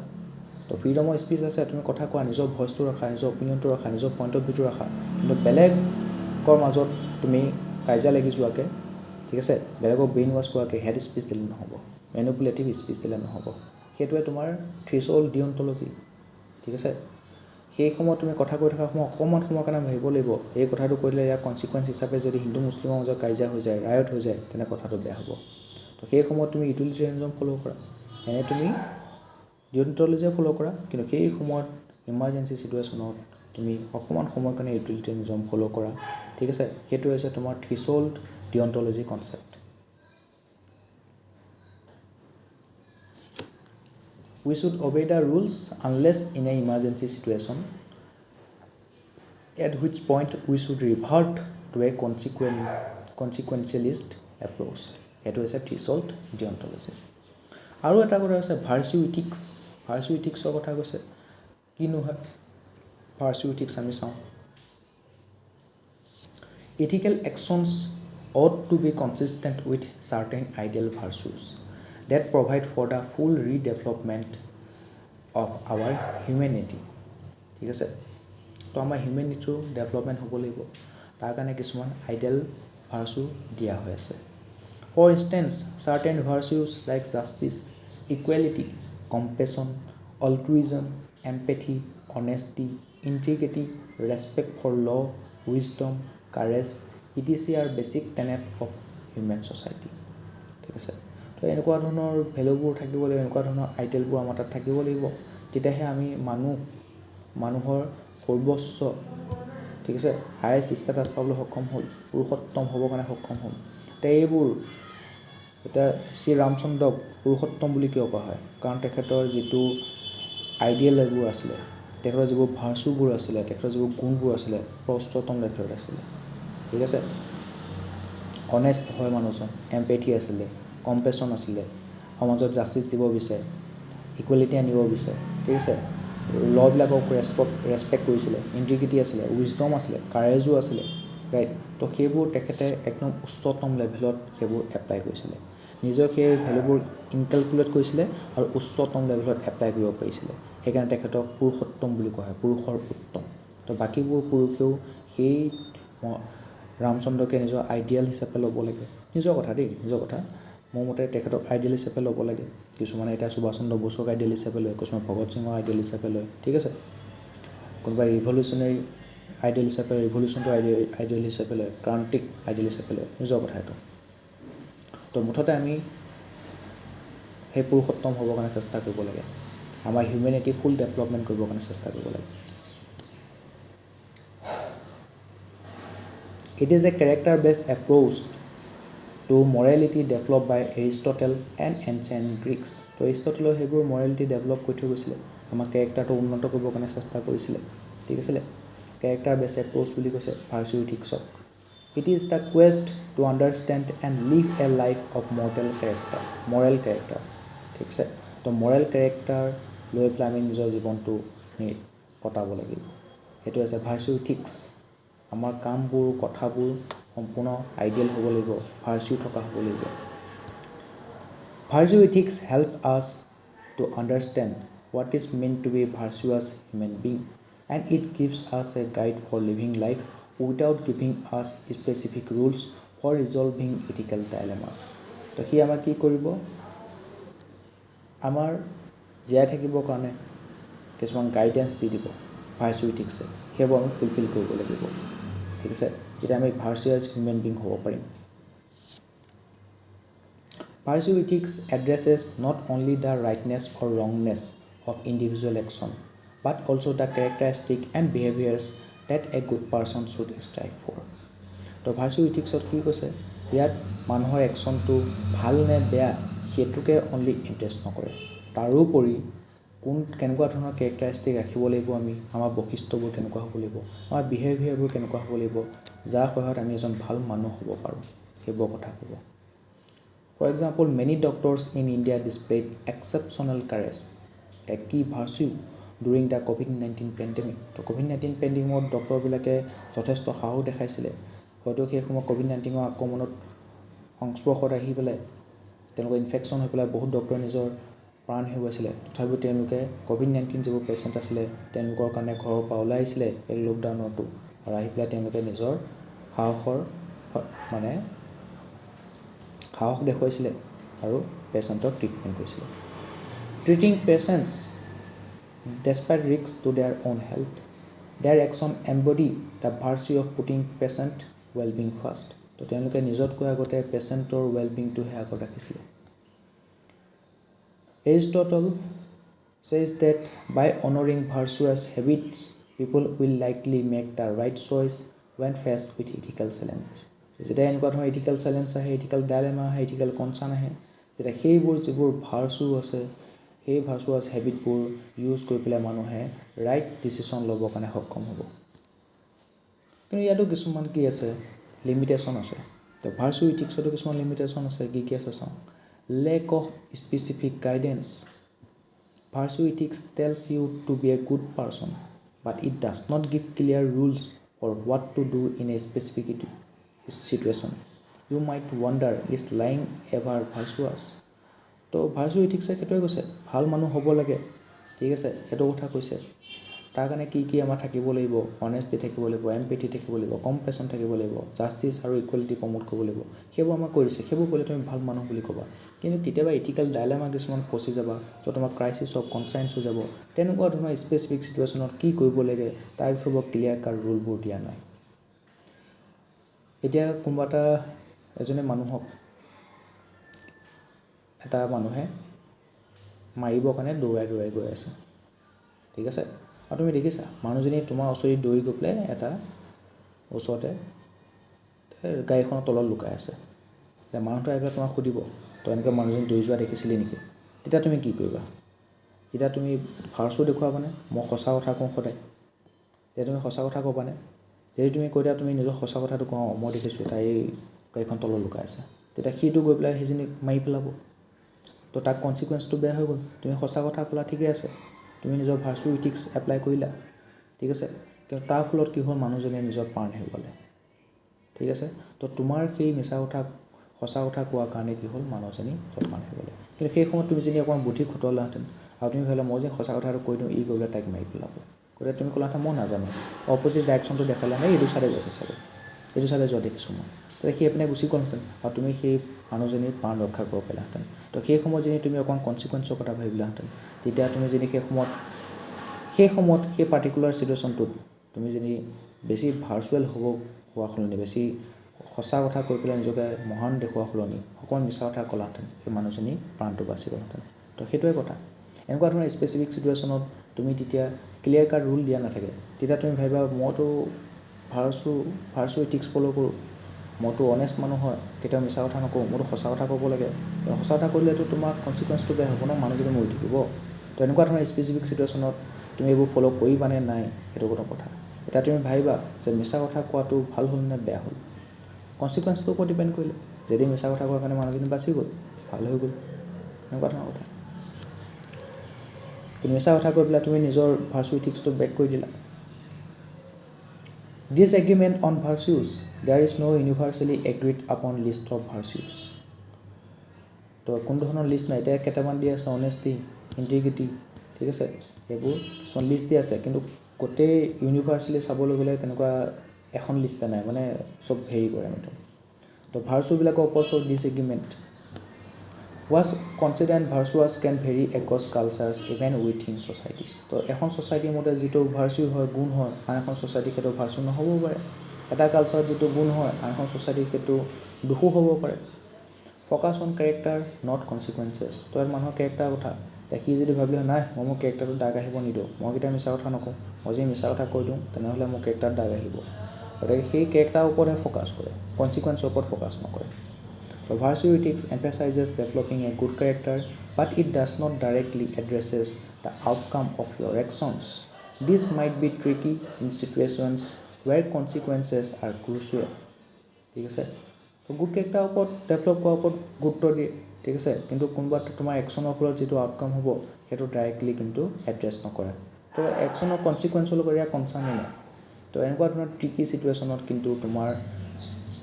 তো ফ্ৰীডম অফ স্পীচ আছে তুমি কথা কোৱা নিজৰ ভইচটো ৰাখা নিজৰ অপিনিয়নটো ৰাখা নিজৰ পইণ্ট অফ ভিউটো ৰাখা কিন্তু বেলেগৰ মাজত তুমি কাজিয়া লাগি যোৱাকৈ ঠিক আছে বেলেগক ব্ৰেইন ৱাছ কৰাকৈ হেড স্পীচ দিলে নহ'ব মেনুপুলেটিভ স্পীচ দিলে নহ'ব সেইটোৱে তোমাৰ থ্ৰেছহোল্ড ডিঅন্টলজি ঠিক আছে সেই সময়ত তুমি কথা কৈ থকা সময় অকণমান সময়ৰ কাৰণে ভাবিব লাগিব এই কথাটো কৰিলে ইয়াৰ কনচিকুৱেঞ্চ হিচাপে যদি হিন্দু মুছলিমৰ মাজত কাজিয়া হৈ যায় ৰায়ট হৈ যায় তেনে কথাটো বেয়া হ'ব তো সেই সময়ত তুমি ইউটিলিটেৰিয়ানিজম ফ'ল' কৰা এনে তুমি ডিঅন্টলজিয়ে ফ'ল' কৰা কিন্তু সেই সময়ত ইমাৰ্জেঞ্চি চিটুৱেশ্যনত তুমি অকণমান সময়ৰ কাৰণে ইউটিলিটেৰিয়ানিজম ফ'ল' কৰা ঠিক আছে সেইটো হৈছে তোমাৰ threshold ডিঅন্টলজি concept We should obey the rules unless in an emergency situation, at which point we should revert to a consequentialist approach. That is a threshold deontology. আৰু এটা কথা আছে ভাৰ্চু ইথিক্সৰ কথা কৈছে কিনো হয় ভাৰ্চু ইথিক্স আমি চাওঁ Ethical actions ought to be consistent with certain ideal virtues that provide for the full redevelopment of our humanity ঠিক আছে তো আমাৰ হিউমেনিটিৰ ডেভেলপমেণ্ট হ'ব লাগিব তাৰ কাৰণে কিছুমান আইডিয়েল ভাৰ্চু দিয়া হৈ আছে for instance certain virtues like justice equality compassion altruism empathy honesty integrity respect for law wisdom courage etc are basic tenet of human society ঠিক আছে তো এনেকুৱা ধৰণৰ ভেলুবোৰ থাকিব লাগিব এনেকুৱা ধৰণৰ আইডিয়েলবোৰ আমাৰ তাত থাকিব লাগিব তেতিয়াহে আমি মানুহৰ সৰ্বোচ্চ ঠিক আছে হায়েষ্ট ষ্টেটাছ পাবলৈ সক্ষম হ'ল পুৰুষোত্তম হ'বৰ কাৰণে সক্ষম হ'ল তো এইবোৰ এতিয়া শ্ৰী ৰামচন্দ্ৰক পুৰুষোত্তম বুলি কিয় কোৱা হয় কাৰণ তেখেতৰ যিটো আইডিয়েল এইবোৰ আছিলে তেখেতৰ যিবোৰ ভাৰ্চুবোৰ আছিলে তেখেতৰ যিবোৰ গুণবোৰ আছিলে উচ্চতম লেভেলত আছিলে ঠিক আছে অনেষ্ট হয় মানুহজন এম্পেথি আছিলে কম্পেশ্যন আছিলে সমাজত জাষ্টিছ দিব বিচাৰে ইকুৱেলিটি আনিব বিচাৰে ঠিক আছে লবিলাকক ৰেচপেক্ট কৰিছিলে ইণ্টিগ্ৰিটি আছিলে উইজডম আছিলে কাৰেজো আছিলে ৰাইট তো সেইবোৰ তেখেতে একদম উচ্চতম লেভেলত সেইবোৰ এপ্লাই কৰিছিলে নিজৰ সেই ভেলুবোৰ ইনকেলকুলেট কৰিছিলে আৰু উচ্চতম লেভেলত এপ্লাই কৰিব পাৰিছিলে সেইকাৰণে তেখেতক পুৰুষোত্তম বুলি কোৱা হয় পুৰুষৰ উত্তম তো বাকীবোৰ পুৰুষেও সেই ৰামচন্দ্ৰকে নিজৰ আইডিয়েল হিচাপে ল'ব লাগে নিজৰ কথা দেই নিজৰ কথা মোৰ মতে তেখেতক আইডিয়েল হিচাপে ল'ব লাগে কিছুমানে এতিয়া সুভাষ চন্দ্ৰ বসুক আইডিয়েল হিচাপে লয় কিছুমান ভগত সিঙৰ আইডিয়েল হিচাপে লয় ঠিক আছে কোনোবাই ৰিভলিউচনেৰী আইডিয়েল হিচাপে ৰিভলিউচনটো আইডিয়েল হিচাপে লয় ক্ৰান্তিক আইডিয়েল হিচাপে লয় নিজৰ কথা এইটো তো মুঠতে আমি সেই পুৰুষোত্তম হ'বৰ কাৰণে চেষ্টা কৰিব লাগে আমাৰ হিউমেনিটি ফুল ডেভেলপমেণ্ট কৰিবৰ কাৰণে চেষ্টা কৰিব লাগে It is a character-based approach to morality developed by Aristotle and ancient Greeks. তো এৰিষ্টটলৰ সেইবোৰ মৰেলিটি ডেভেলপ কৰি থৈ গৈছিলে আমাৰ কেৰেক্টাৰটো উন্নত কৰিবৰ কাৰণে চেষ্টা কৰিছিলে ঠিক আছিলে কেৰেক্টাৰ বেছ এপ্ৰ'চ বুলি কৈছে virtue ইথিক্সক It is the quest to understand and live a life of moral character. ঠিক আছে, তো moral character লৈ পেলাই আমি নিজৰ জীৱনটো কটাব লাগিব। সেইটো আছে ভাৰ্চু ইথিক্স। আমাৰ কামবোৰ কথাবোৰ সম্পূৰ্ণ আইডিয়েল হ'ব লাগিব, ভাৰ্চু থকা হ'ব লাগিব। ভাৰ্চু ইথিক্স হেল্প আছ to understand what is meant to be a virtuous human being, and it gives us a guide for living life without giving us specific rules for resolving ethical dilemmas. তো সি আমাক কি কৰিব, আমাৰ জীয়াই থাকিবৰ কাৰণে কিছুমান গাইডেন্স দি দিব ভাৰ্চু ইথিক্সে, সেইবোৰ আমি ফুলফিল কৰিব লাগিব। ঠিক আছে, তেতিয়া আমি ভাৰ্চুৱাছ হিউমেন বিং হ'ব পাৰিম। Virtue ethics addresses not only the rightness or wrongness of individual action, but also the characteristics and behaviors that a good person should strive for. তো virtue ethics কি কৈছে, ইয়াত মানুহৰ একশ্যনটো ভাল নে বেয়া সেইটোকে অনলি ইণ্টাৰেষ্ট নকৰে, তাৰোপৰি কেনেকুৱা ধৰণৰ কেৰেক্টাৰিষ্টিক ৰাখিব লাগিব, আমি আমাৰ বৈশিষ্ট্যবোৰ কেনেকুৱা হ'ব লাগিব, আমাৰ বিহেভিয়াৰবোৰ কেনেকুৱা হ'ব লাগিব, যাৰ সহায়ত আমি এজন ভাল মানুহ হ'ব পাৰোঁ, সেইবোৰ কথা ক'ব। For example, many doctors in India displayed exceptional courage, a key virtue during the COVID-19 pandemic. তো COVID-19 পেণ্ডেমিকত ডক্টৰবিলাকে যথেষ্ট সাহস দেখাইছিলে। হয়তো সেই সময়ত COVID-19 আক্ৰমণত সংস্পৰ্শত আহি পেলাই তেওঁলোকৰ ইনফেকশ্যন হৈ পেলাই বহুত ডক্টৰে নিজৰ প্ৰাণ হেৰুৱাইছিলে। তথাপিও তেওঁলোকে COVID-19 যিবোৰ পেচেণ্ট আছিলে তেওঁলোকৰ কাৰণে ঘৰৰ পৰা ওলাই আহিছিলে এই লকডাউনতো, আৰু আহি পেলাই তেওঁলোকে নিজৰ সাহস দেখুৱাইছিলে আৰু পেচেণ্টক ট্ৰিটমেণ্ট কৰিছিলে। ট্ৰিটিং patients despite risks to their own health, their action embody the virtue of putting patient well-being first. তো তেওঁলোকে নিজতকৈ আগতে পেচেণ্টৰ ৱেলবিংটোহে আগত ৰাখিছিলে। Aristotle says that by honoring virtuous habits, people will likely make the right choice when faced with ethical challenges. যেতিয়া এনেকুৱা ধৰণৰ ইথিকেল চেলেঞ্জ আহে, ইথিকেল ডাইলেমা আহে, ইথিকেল কনচাৰ্ণ আহে, তেতিয়া সেইবোৰ যিবোৰ ভাৰ্চু আছে সেই ভাৰ্চুৱাছ হেবিটবোৰ ইউজ কৰি পেলাই মানুহে ৰাইট ডিচিশ্যন ল'বৰ কাৰণে সক্ষম হ'ব। কিন্তু ইয়াতো কিছুমান কি আছে, লিমিটেশ্যন আছে। তো ভাৰ্চু ইথিক্সতো কিছুমান লিমিটেশ্যন আছে, কি আছে চাওঁ। Lack of specific guidance. Virtue ethics tells you to be a good person, but it does not give clear rules for what to do in a specific situation. You might wonder, is lying ever virtuous? তো virtue ইথিক্সে সেইটোৱে কৈছে, ভাল মানুহ হ'ব লাগে। ঠিক আছে, সেইটো কথা কৈছে। তাৰ কাৰণে কি আমাৰ থাকিব লাগিব, অনেষ্টি থাকিব লাগিব, এম্পেথি থাকিব লাগিব, কম্পেশ্যন থাকিব লাগিব, জাষ্টিছ আৰু ইকুৱেলিটি প্ৰমোট কৰিব লাগিব। সেইবোৰ আমাক কৰিছে, সেইবোৰ কৰিলে তুমি ভাল মানুহ বুলি ক'বা। কিন্তু কেতিয়াবা ইথিকেল ডাইলেমা কিছুমান ফচি যাবা, য'ত তোমাৰ ক্ৰাইচিছ অফ কনচায়েন্স হৈ যাব। তেনেকুৱা ধৰণৰ স্পেচিফিক চিটুৱেশ্যনত কি কৰিব লাগে তাৰ বিষয়ে বৰ ক্লিয়াৰ কাট ৰুলবোৰ দিয়া নাই। এতিয়া কোনোবা এজনে এটা মানুহে মাৰিবৰ কাৰণে দৌৰাই গৈ আছে। ঠিক আছে, আৰু তুমি দেখিছা মানুহজনী তোমাৰ ওচৰত দৌৰি গৈ পেলাই এটা ওচৰতে গাড়ীখনৰ তলত লুকাই আছে। এতিয়া মানুহটো আহি পেলাই তোমাক সুধিব, তই এনেকৈ মানুহজনী দৌৰি যোৱা দেখিছিলি নেকি? তেতিয়া তুমি কি কৰিবা? তেতিয়া তুমি ভাৰ্চু দেখুৱাবানে, মই সঁচা কথা কওঁ সদায়? তেতিয়া তুমি সঁচা কথা ক'বানে? যদি তুমি কৈ দিয়া তুমি নিজৰ সঁচা কথাটো কওঁ, মই দেখিছোঁ তাই এই গাড়ীখন তলত লুকাই আছে, তেতিয়া সিটো গৈ পেলাই সেইজনীক মাৰি পেলাব। তো তাৰ কনচিকুৱেঞ্চটো বেয়া হৈ গ'ল। তুমি সঁচা কথা ক'লা ঠিকে আছে, তুমি নিজৰ ভাৰ্চু ইথিক্স এপ্লাই কৰিলা, ঠিক আছে, কিন্তু তাৰ ফলত কি হ'ল, মানুহজনীয়ে নিজৰ প্ৰাণ হেৰুৱালে। ঠিক আছে, তো তোমাৰ সেই সঁচা কথা কোৱাৰ কাৰণে কি হ'ল, মানুহজনী নিজৰ প্ৰাণ হেৰুৱালে। কিন্তু সেই সময়ত তুমি যদি অকণমান বুদ্ধি খটুৱালাহেঁতেন আৰু তুমি ভাবিলা মই যে সঁচা কথাটো কৈ দিওঁ, ই গৈ পেলাই তাইক মাৰি পেলাব, গতিকে তুমি ক'লাহেঁতেন মই নাজানো, অপজিট ডাইৰেকশ্যনটো দেখালে নাই, এইটো চাইডে গৈছে চাগে, এইটো চাইডে যোৱা দেখিছোঁ মই, তেতিয়া সি এইপিনে গুচি গ'লহেঁতেন আৰু তুমি সেই মানুহজনীৰ প্ৰাণ ৰক্ষা কৰিব পাৰিলাহেঁতেন। তো সেই সময়ত যদি তুমি অকণমান কনচিকুৱেঞ্চৰ কথা ভাবিলাহেঁতেন, তেতিয়া তুমি যদি সেই সময়ত সেই পাৰ্টিকুলাৰ চিটুৱেশ্যনটোত তুমি যদি বেছি ভাৰ্চুৱেল হোৱা সলনি, বেছি সঁচা কথা কৈ পেলাই নিজকে মহান দেখুওৱা সলনি অকণমান মিছা কথা ক'লাহেঁতেন, সেই মানুহজনী প্ৰাণটো বাচি গ'লহেঁতেন। তো সেইটোৱে কথা। এনেকুৱা ধৰণৰ স্পেচিফিক চিটুৱেশ্যনত তুমি তেতিয়া ক্লিয়াৰ কাট ৰুল দিয়া নাথাকে, তেতিয়া তুমি ভাবিবা মইতো ভাৰ্চু ইথিক্স ফ'ল' কৰোঁ, মইতো অনেষ্ট মানুহ হয়, কেতিয়াও মিছা কথা নকওঁ, মইতো সঁচা কথা ক'ব লাগে। সঁচা কথা কৰিলেতো তোমাৰ কনচিকুৱেঞ্চটো বেয়া হ'ব ন, মানুহজনী মৰি থাকিব। তো এনেকুৱা ধৰণৰ স্পেচিফিক চিটুৱেশ্যনত তুমি এইবোৰ ফ'ল' কৰিবা নে নাই, সেইটো কথা। এতিয়া তুমি ভাবিবা যে মিছা কথা কোৱাটো ভাল হ'ল নে বেয়া হ'ল। কনচিকুৱেঞ্চটোৰ ওপৰত ডিপেণ্ড কৰিলে যদি মিছা কথা কোৱাৰ কাৰণে মানুহজনী বাচি গ'ল ভাল হৈ গ'ল এনেকুৱা ধৰণৰ কথা কিন্তু মিছা কথা কৈ পেলাই তুমি নিজৰ ভাৰ্চু ইথিক্সটো ব্ৰেক কৰি দিলা Disagreement on virtues. There is no universally agreed upon list of virtues. তো কোনো ধৰণৰ লিষ্ট নাই এতিয়া কেইটামান দি আছে অনেষ্টি ইণ্টিগ্ৰিটি ঠিক আছে এইবোৰ কিছুমান লিষ্ট দি আছে কিন্তু গোটেই ইউনিভাৰ্চেলি চাবলৈ গ'লে তেনেকুৱা এখন লিষ্ট নাই মানে চব হেৰি কৰে আমি তো ভাৰ্চুবিলাকৰ ওপৰত চব ডিছএগ্ৰিমেণ্ট was considered virtuous can vary across cultures even within societies তো এখন সোসাইটিৰ মতে যেটো ভাৰ্চু হয় গুণ হয় আন এখন সোসাইটিৰ ক্ষেত্ৰত ভাৰ্চু নহ'ব পাৰে এটা কালচাৰত যেটো গুণ হয় আন এখন সোসাইটিৰ ক্ষেত্ৰত দুখো হ'ব পাৰে ফকাস অন ক্যাৰেক্টাৰ নট কনসিকুৱেন্সেছ তো এৰ মানুহৰ ক্যাৰেক্টাৰ কথা দেখি যদি ভাবিলে নাই মই মোৰ ক্যাৰেক্টাৰটো দাগ আহিব নিদিওঁ মই কিটা মিছা কথা নকওঁ মই যদি মিছা কথা কৈ দিওঁ তেনেহ'লে মোৰ ক্যাৰেক্টাৰ দাগ আহিব গতিকে সেই ক্যাৰেক্টাৰৰ ওপৰতে ফকাস কৰে কনসিকুৱেন্সৰ ওপৰত ফকাস নকৰে So virtue ethics emphasizes developing a good character, but it does not directly addresses the outcome of your actions. This might be tricky in situations where consequences are crucial. ঠিক আছে তো good character ওপৰত develop কৰাৰ ওপৰত গুৰুত্ব দিয়ে ঠিক আছে কিন্তু কোনোবা তোমাৰ একশ্যনৰ ফলত যিটো আউটকাম হ'ব সেইটো ডাইৰেক্টলি কিন্তু এড্ৰেছ নকৰে তো একশ্যনৰ কনচিকুৱেঞ্চৰ লগত ইয়াৰ কনচাৰ্ণেই নাই তো এনেকুৱা ধৰণৰ ট্ৰিকি চিটুৱেশ্যনত কিন্তু তোমাৰ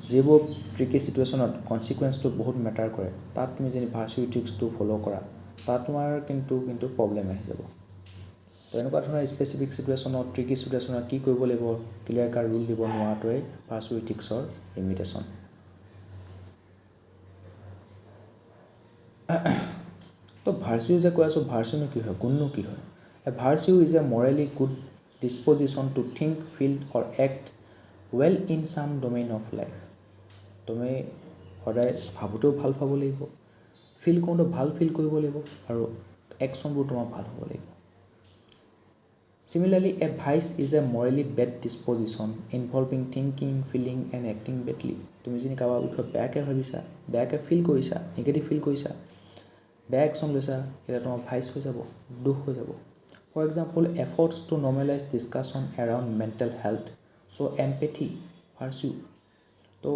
যিবোৰ ট্ৰিকি চিটুৱেশ্যনত কনচিকুৱেঞ্চটো বহুত মেটাৰ কৰে তাত তুমি যদি ভাৰ্চু ইথিক্সটো ফ'ল' কৰা তাত তোমাৰ কিন্তু প্ৰব্লেম আহি যাব তো এনেকুৱা ধৰণৰ স্পেচিফিক চিটুৱেশ্যনত ট্ৰিকি চিটুৱেশ্যনত কি কৰিব লাগিব ক্লিয়াৰ কাৰ ৰুল দিব নোৱাৰাটোৱে ভাৰ্চু ইথিক্সৰ লিমিটেশ্যন তো ভাৰ্চু যে কৈ আছোঁ ভাৰ্চুনো কি হয় গুণনো কি হয় a virtue is a morally good disposition to think feel or act well in some domain of life তুমি সদায় ভাবোঁতেও ভাল পাব লাগিব ফিল কৰোঁতে ভাল ফিল কৰিব লাগিব আৰু একশ্যনবোৰ তোমাৰ ভাল হ'ব লাগিব Similarly, a vice is a morally bad disposition involving thinking, feeling and acting badly. তুমি যদি কাৰোবাৰ বিষয়ে বেয়াকৈ ভাবিছা বেয়াকৈ ফিল কৰিছা নিগেটিভ ফিল কৰিছা বেয়া একশ্যন লৈছা এটা তোমাৰ ভাইচ হৈ যাব দুখ হৈ যাব for example efforts to normalise discussion around mental health so' empathy virtue তো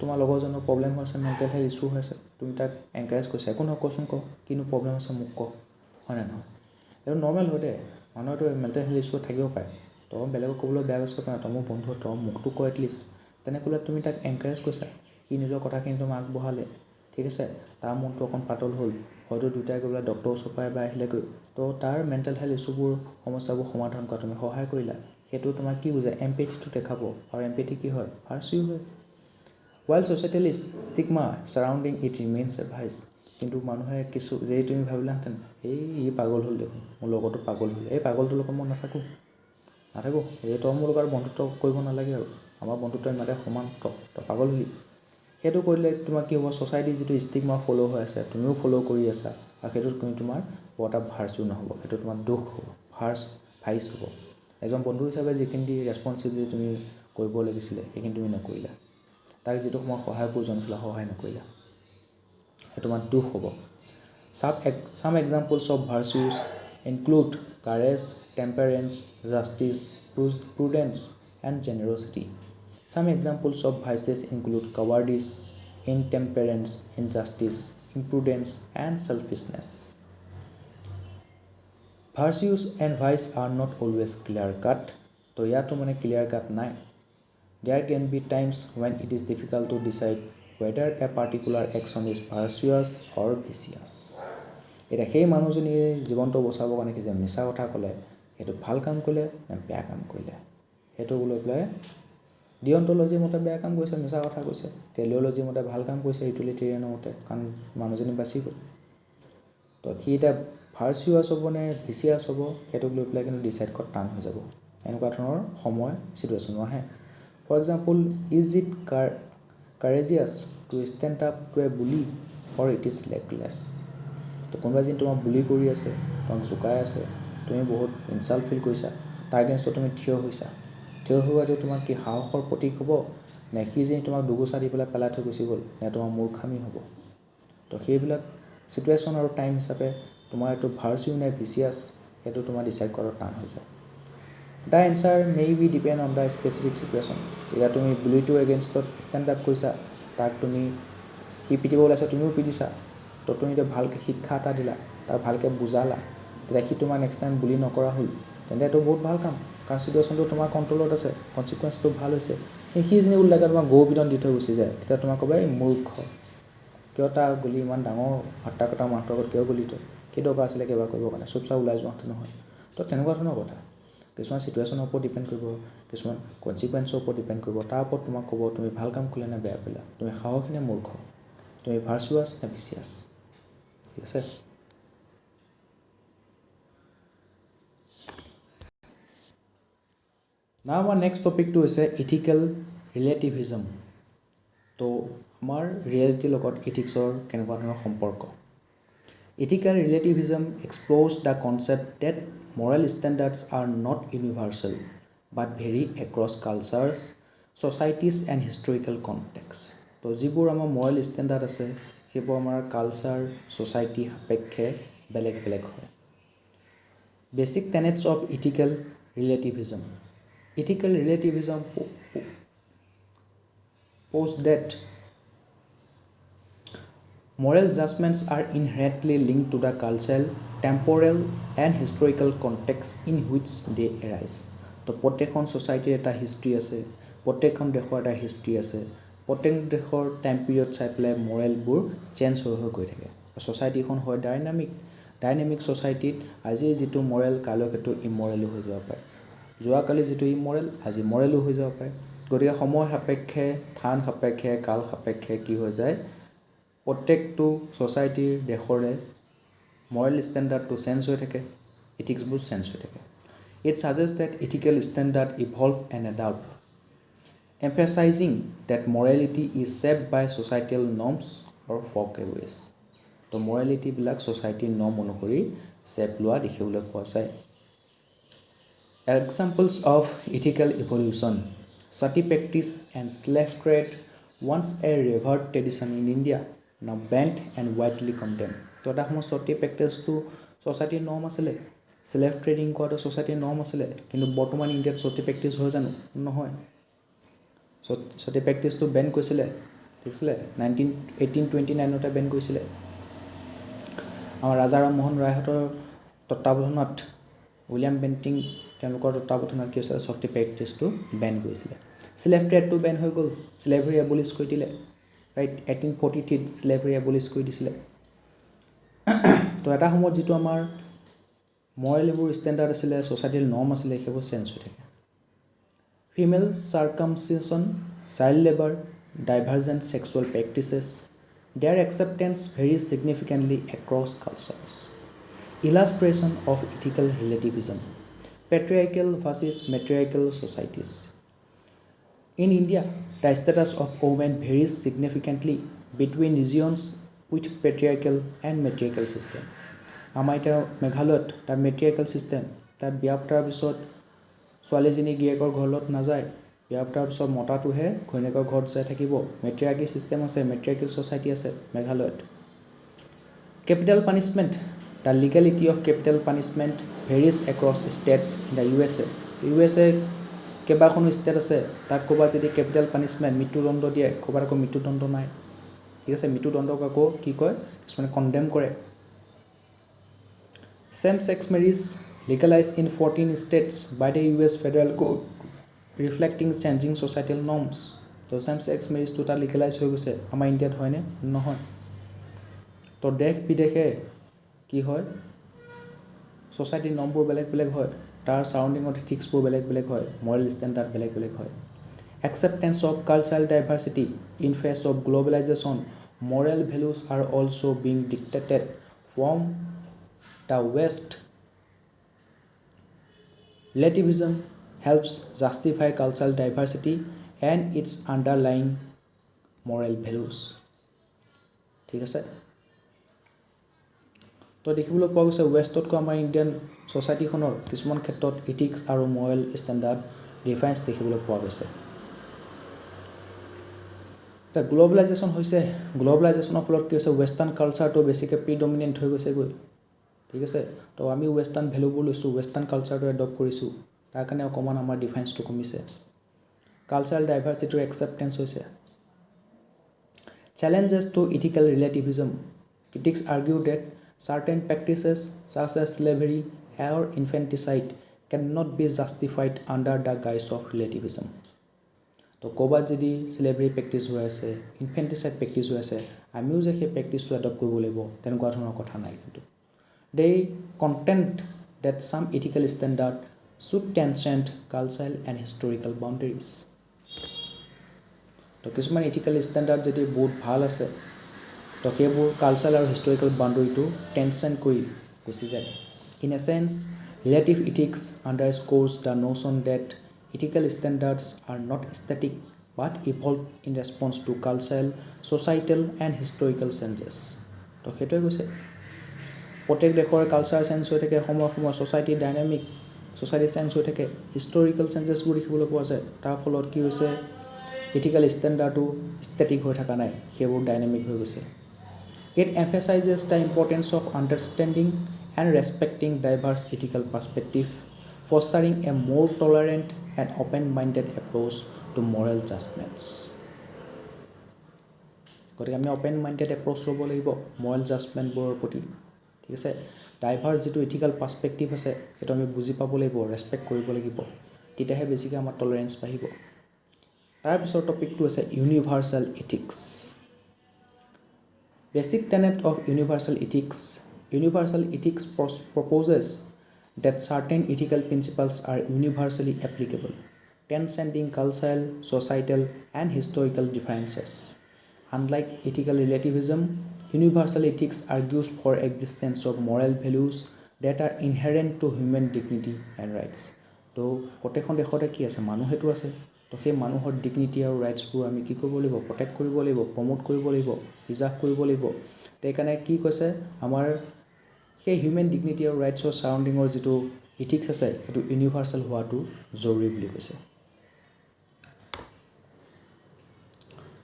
তোমাৰ লগৰজনৰ প্ৰব্লেম হৈছে মেণ্টেল হেল্থ ইছ্যু হৈছে তুমি তাক এনকাৰেজ কৰিছা একো নহয় কচোন ক কিনো প্ৰব্লেম হৈছে মোক ক হয় নে নহয় এইটো নৰ্মেল হয় দে মানুহৰতো মেণ্টেল হেল্থ ইছ্যু থাকিব পাৰে তই বেলেগক ক'বলৈ বেয়া বস্তু কাৰণে তই মোৰ বন্ধু তই মোকতো ক এটলিষ্ট তেনেকৈ তুমি তাক এনকাৰেজ কৰিছা সি নিজৰ কথাখিনি তোমাক আগবঢ়ালে ঠিক আছে তাৰ মনটো অকণ পাতল হ'ল হয়তো দুটাই গৈ পেলাই ডক্টৰৰ ওচৰৰ পৰা এবাৰ আহিলেগৈ তো তাৰ মেণ্টেল হেল্থ ইছ্যুবোৰ সমস্যাবোৰ সমাধান কৰা তুমি সহায় কৰিলা সেইটো তোমাক কি বুজায় এম্পেথিটো দেখাব আৰু এম্পেথি কি হয় ভাৰ্চু হয় While societal stigma surrounding it remains a vice, কিন্তু মানুহে কিছু যেই তুমি ভাবিলাহেঁতেন এই পাগল হ'ল দেখোন মোৰ লগতো পাগল হ'ল এই পাগলটোৰ লগত মই নাথাকোঁ এই তই মোৰ লগত বন্ধুত্ব কৰিব নালাগে আৰু আমাৰ বন্ধুত্ব ইমানে সমান তই পাগল হ'লি সেইটো কৰিলে তোমাৰ কি হ'ব ছ'চাইটিৰ যিটো ষ্টিগমা ফ'ল' হৈ আছে তুমিও ফ'ল' কৰি আছা আৰু সেইটোত তুমি তোমাৰ বৰ এটা ভাৰ্চু নহ'ব সেইটো তোমাৰ দুখ হ'ব ভাইচ হ'ব এজন বন্ধু হিচাপে যিখিনি ৰেছপনচিবিলিটি তুমি কৰিব লাগিছিলে সেইখিনি তুমি নকৰিলা তাক যিটো সময় সহায় প্ৰয়োজন আছিলে সহায় নকৰিলা সেইটো তোমাৰ দুখ হ'ব Some examples of virtues include courage, temperance, justice, prudence, and generosity. Some examples of vices include cowardice, intemperance, injustice, imprudence, and selfishness. Virtues and vice are not always clear-cut. तो या तो मने clear-cut नहीं. There can be times when it is difficult to decide whether a particular action is virtuous or vicious. এটা সেই মানুহজনী জীৱনটো বচাবৰ কাৰণে কি যে মিছা কথা ক'লে সেইটো ভাল কাম কৰিলে নে বেয়া কাম কৰিলে সেইটো লৈ পেলাই ডিঅন্টলজিৰ মতে বেয়া কাম কৰিছে মিছা কথা কৈছে টেলিঅলজিৰ মতে ভাল কাম কৰিছে ইউটিলিটেৰিয়ানৰ মতে কাৰণ মানুহজনী বাচি গ'ল তো সি এটা ভাৰ্চুৱাছ হ'ব নে ভিচিয়াছ হ'ব সেইটোক লৈ পেলাই কিন্তু ডিচাইড কৰাত টান হৈ যাব এনেকুৱা ধৰণৰ সময় চিটুৱেশ্যন আহে for example is it courageous to stand up to a bully or it is reckless তো কোনোবা যেন তোমাক বুলি কৰি আছে তোমাক জোকাই আছে তুমি বহুত ইনচাল্ট ফিল কৰিছা তাৰ এগেইনষ্টত তুমি থিয় হৈছা থিয় হোৱাটো তোমাৰ কি সাহসৰ প্ৰতীক হ'ব নে সি যেন তোমাক দুগুচা দি পেলাই থৈ গুচি গ'ল নে তোমাৰ মূৰ্খামি হ'ব তো সেইবিলাক চিটুৱেশ্যন আৰু টাইম হিচাপে তোমাৰ এইটো ভাৰ্চু নে ভিচিয়াছ সেইটো তোমাৰ ডিচাইড কৰাত টান হৈ যায় the answer may be depend on the specific situation এতিয়া তুমি বুলিটোৰ এগেইনষ্টত ষ্টেণ্ড আপ কৰিছা তাক তুমি সি পিটিব ওলাইছে তুমিও পিটিছা তো তুমি এতিয়া ভালকৈ শিক্ষা এটা দিলা তাক ভালকৈ বুজালা তেতিয়া সি তোমাৰ নেক্সট টাইম বুলি নকৰা হ'ল তেন্তে এইটো বহুত ভাল কাম কাৰণ চিটুৱেশ্যনটো তোমাৰ কণ্ট্ৰলত আছে কনচিকুৱেঞ্চটো ভাল হৈছে সি যেনে ওলাগে তোমাৰ গৰু পিটন দি থৈ গুচি যায় তেতিয়া তোমাক ক'বা এই মূৰ্খ কিয় তাৰ গুলি ইমান ডাঙৰ হত্যা কটা মানুহৰ আগত কিয় গুলি থয় কি দৰকাৰ আছিলে কিবা কৰিবৰ কাৰণে চুপচাপ ওলাই যোৱাটো নহয় তো তেনেকুৱা ধৰণৰ কথা কিছুমান চিটুৱেশ্যনৰ ওপৰত ডিপেণ্ড কৰিব কিছুমান কনচিকুৱেঞ্চৰ ওপৰত ডিপেণ্ড কৰিব তাৰ ওপৰত তোমাক ক'ব তুমি ভাল কাম কৰিলা নে বেয়া কৰিলা তুমি সাহসী নে মূৰ্খ তুমি ভাৰ্চুৱাছ নে ভিচিয়াছ ঠিক আছে না আমাৰ নেক্সট টপিকটো হৈছে ইথিকেল ৰিলেটিভিজম তো আমাৰ ৰিয়েলিটিৰ লগত ইথিক্সৰ কেনেকুৱা ধৰণৰ সম্পৰ্ক ethical relativism explores the concept that moral standards are not universal but vary across cultures, societies and historical contexts. তো যিবোৰ আমাৰ moral standard আছে সেইবোৰ আমাৰ কালচাৰ ছ'চাইটি সাপেক্ষে বেলেগ বেলেগ হয় basic tenets of ethical relativism Ethical relativism posits that moral judgments are inherently linked to the cultural, temporal, and historical context in which they arise. তো প্ৰত্যেকখন ছ'চাইটিৰ এটা হিষ্ট্ৰী আছে প্ৰত্যেকখন দেশৰ এটা হিষ্ট্ৰী আছে প্ৰত্যেক দেশৰ টাইম পিৰিয়ড চাই পেলাই মৰেলবোৰ চেঞ্জ হৈ হৈ গৈ থাকে ছ'চাইটিখন হয় ডাইনামিক ছ'চাইটিত আজি যিটো মৰেল কাইলৈ সেইটো ইমৰেলো হৈ যাব পাৰে যোৱাকালি যিটো ইমৰেল আজি মৰেলো হৈ যাব পাৰে গতিকে সময় সাপেক্ষে স্থান সাপেক্ষে কাল সাপেক্ষে কি হৈ যায় প্ৰত্যেকটো ছ'চাইটিৰ দেশৰে মৰেল ষ্টেণ্ডাৰ্ডটো চেঞ্জ হৈ থাকে ইথিক্সবোৰ চেঞ্জ হৈ থাকে it suggest that ethical standard evolve and adapt emphasising that morality is shaped by societal norms or folk ways তো মৰেলিটিবিলাক ছ'চাইটিৰ নৰ্ম অনুসৰি শেপ লোৱা দেখিবলৈ পোৱা যায় Examples of ethical evolution Sati practice and slave trade once a revered tradition in India now banned and widely condemned তো এটা সময় সতী প্ৰেক্টিছটো ছ'চাইটিৰ নৰ্ম আছিলে স্লেভ ট্ৰেডিং কৰাটো ছ'চাইটিৰ নৰ্ম আছিলে কিন্তু বৰ্তমান ইণ্ডিয়াত সতী প্ৰেক্টিছ হয় জানো নহয় সতী প্ৰেক্টিছটো বেন কৰিছিলে ঠিক আছিলে 1829তে বেন কৰিছিলে আমাৰ ৰাজা ৰামমোহন ৰায়হঁতৰ তত্ত্বাৱধানত উইলিয়াম বেণ্টিং তেওঁলোকৰ তত্ত্বাৱধানত কি হৈছিলে সতী প্ৰেক্টিছটো বেন কৰিছিলে স্লেভ ট্ৰেডটো বেন হৈ গ'ল স্লেভেৰী এবলিছ কৰি দিলে ৰাইট 1843 স্লেভেৰী এবলিছ কৰি দিছিলে তো এটা সময়ত যিটো আমাৰ মৰেলবোৰ ষ্টেণ্ডাৰ্ড আছিলে ছ'চাইটিৰ নৰ্ম আছিলে সেইবোৰ চেঞ্জ হৈ থাকে female circumcision child labour divergent sexual practices their acceptance varies significantly across cultures Illustration of ethical relativism Patriarchal versus matriarchal societies In India, the status of women varies significantly between regions with patriarchal and matriarchal system. আমাৰ এতিয়া মেঘালয়ত তাৰ মেট্ৰিয়াৰ্কেল system তাত বিয়া পতাৰ পিছত ছোৱালীজনী গিৰিয়েকৰ ঘৰত নাযায় বিয়া পতাৰ পিছত মতাটোহে ঘৈণীয়েকৰ ঘৰত যাই থাকিব মেট্ৰিয়াৰ্কি ছিষ্টেম আছে মেট্ৰিয়াৰ্কেল ছ'চাইটি আছে মেঘালয়ত capital punishment The legality of capital punishment varies across states in the USA কেইবাখনো ষ্টেট আছে তাত ক'ৰবাত যদি কেপিটেল পানিছমেণ্ট মৃত্যুদণ্ড দিয়ে ক'ৰবাত আকৌ মৃত্যুদণ্ড নাই ঠিক আছে মৃত্যুদণ্ডক আকৌ কি কয় কিছুমানে কণ্ডেম কৰে Same sex marriage legalized in 14 states by the US federal code reflecting changing societal norms তো same sex marriage তো তাত লিগেলাইজ হৈ গৈছে আমাৰ ইণ্ডিয়াত হয়নে নহয় তো দেশ বিদেশে কি হয় ছ'চাইটিৰ নৰ্মবোৰ বেলেগ বেলেগ হয় তাৰ সাৰাউণ্ডিঙত ইথিক্সবোৰ বেলেগ বেলেগ হয় মৰেল ষ্টেণ্ডাৰ্ড বেলেগ বেলেগ হয় acceptance of cultural diversity in face of globalisation moral values are also' being dictated from the west relativism helps justify cultural diversity and its underlying moral values ঠিক আছে তো দেখিবলৈ পোৱা গৈছে ৱেষ্টতকৈ আমাৰ ইণ্ডিয়ান ছ'চাইটিখনৰ কিছুমান ক্ষেত্ৰত ইথিক্স আৰু মৰেল ষ্টেণ্ডাৰ্ড ডিফাৰেঞ্চ দেখিবলৈ পোৱা গৈছে এতিয়া গ্ল'বেলাইজেশ্যন হৈছে গ্ল'বেলাইজেশ্যনৰ ফলত কি হৈছে ৱেষ্টাৰ্ণ কালচাৰটো বেছিকৈ প্ৰিডমিনেণ্ট হৈ গৈছেগৈ ঠিক আছে তো আমি ৱেষ্টাৰ্ণ ভেলুবোৰ লৈছোঁ ৱেষ্টাৰ্ণ কালচাৰটো এডপ্ট কৰিছোঁ তাৰ কাৰণে অকণমান আমাৰ ডিফাৰেঞ্চটো কমিছে কালচাৰেল ডাইভাৰ্চিটিৰ একচেপ্টেঞ্চ হৈছে challenges to ethical relativism critics argue that certain practices such as slavery or infanticide cannot be justified under the guise of relativism তো ক'ৰবাত যদি স্লেভেৰী প্ৰেক্টিছ হৈ আছে ইনফেণ্টিচাইড প্ৰেক্টিছ হৈ আছে আমিও যে সেই প্ৰেক্টিছটো এডপ্ট কৰিব লাগিব তেনেকুৱা ধৰণৰ কথা নাই কিন্তু they contend that some ethical standard should transcend cultural and historical boundaries তো কিছুমান ইথিকেল ষ্টেণ্ডাৰ্ড যদি বহুত ভাল আছে তো সেইবোৰ কালচাৰেল আৰু হিষ্টৰিকেল বাউণ্ডেৰীটো ট্ৰেন্সেণ্ড কৰি গুচি যায় in a sense relative ethics underscores the notion that ethical standards are not static but evolve in response to cultural, societal and historical changes. তো সেইটোৱে কৈছে প্ৰত্যেক দেশৰ কালচাৰ চেঞ্জ হৈ থাকে সময় ছ'চাইটি ডাইনামিক ছ'চাইটি চেঞ্জ হৈ থাকে হিষ্টৰিকেল চেঞ্জেছবোৰ দেখিবলৈ পোৱা যায় তাৰ ফলত কি হৈছে ইথিকেল ষ্টেণ্ডাৰ্ডটো ষ্টেটিক হৈ থকা নাই সেইবোৰ ডাইনামিক হৈ গৈছে it emphasises the importance of understanding and respecting diverse ethical perspective fostering a more tolerant and open-minded approach to moral judgments. গতিকে আমি অপেন মাইণ্ডেড এপ্ৰ'চ ল'ব লাগিব মৰেল জাজমেণ্টবোৰৰ প্ৰতি ঠিক আছে ডাইভাৰ্ছ যিটো ইথিকেল পাৰ্চপেক্টিভ আছে সেইটো আমি বুজি পাব লাগিব ৰেছপেক্ট কৰিব লাগিব তেতিয়াহে বেছিকৈ আমাৰ টলাৰেঞ্চ বাঢ়িব তাৰপিছৰ টপিকটো আছে universal ethics basic Tenet of universal ethics proposes that certain ethical principles are universally applicable, transcending cultural, societal, and historical differences. Unlike ethical relativism, universal ethics argues for existence of moral values that are inherent to human dignity and rights. তো প্ৰত্যেকখন দেশতে কি আছে মানুহেতো আছে তো সেই মানুহৰ ডিগনিটি আৰু ৰাইটছবোৰ আমি কি কৰিব লাগিব প্ৰটেক্ট কৰিব লাগিব প্ৰমোট কৰিব লাগিব প্ৰিজাৰ্ভ কৰিব লাগিব সেইকাৰণে কি কৈছে আমাৰ সেই হিউমেন ডিগনিটি আৰু ৰাইটছৰ ছাৰাউণ্ডিঙৰ যিটো ইথিক্স আছে সেইটো ইউনিভাৰ্চেল হোৱাটো জৰুৰী বুলি কৈছে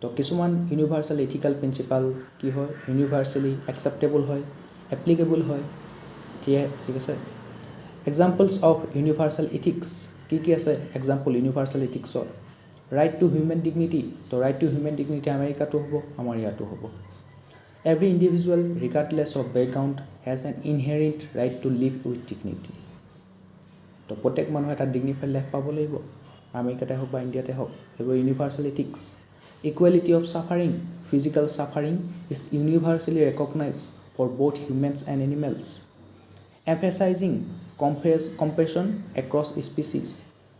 তো কিছুমান ইউনিভাৰ্চেল ইথিকেল প্ৰিন্সিপাল কি হয় ইউনিভাৰ্চেলি একচেপ্টেবল হয় এপ্লিকেবল হয় ঠিক আছে এক্সাম্পলছ অফ ইউনিভাৰ্চেল ইথিক্স কি আছে এক্সাম্পল ইউনিভাৰ্চেল ইথিক্সৰ ৰাইট টু হিউমেন ডিগনিটি তো ৰাইট টু হিউমেন ডিগনিটি আমেৰিকাতো হ'ব আমাৰ ইয়াতো হ'ব Every individual, regardless of background, has an inherent right to live with dignity. তো প্ৰত্যেক মানুহে এটা ডিগনিফাইড লাইফ পাব লাগিব আমেৰিকাতে হওক বা ইণ্ডিয়াতে হওক এইবোৰ universal ethics equality of suffering physical suffering is universally recognise for both humans and animals. Emphasizing compassion across species.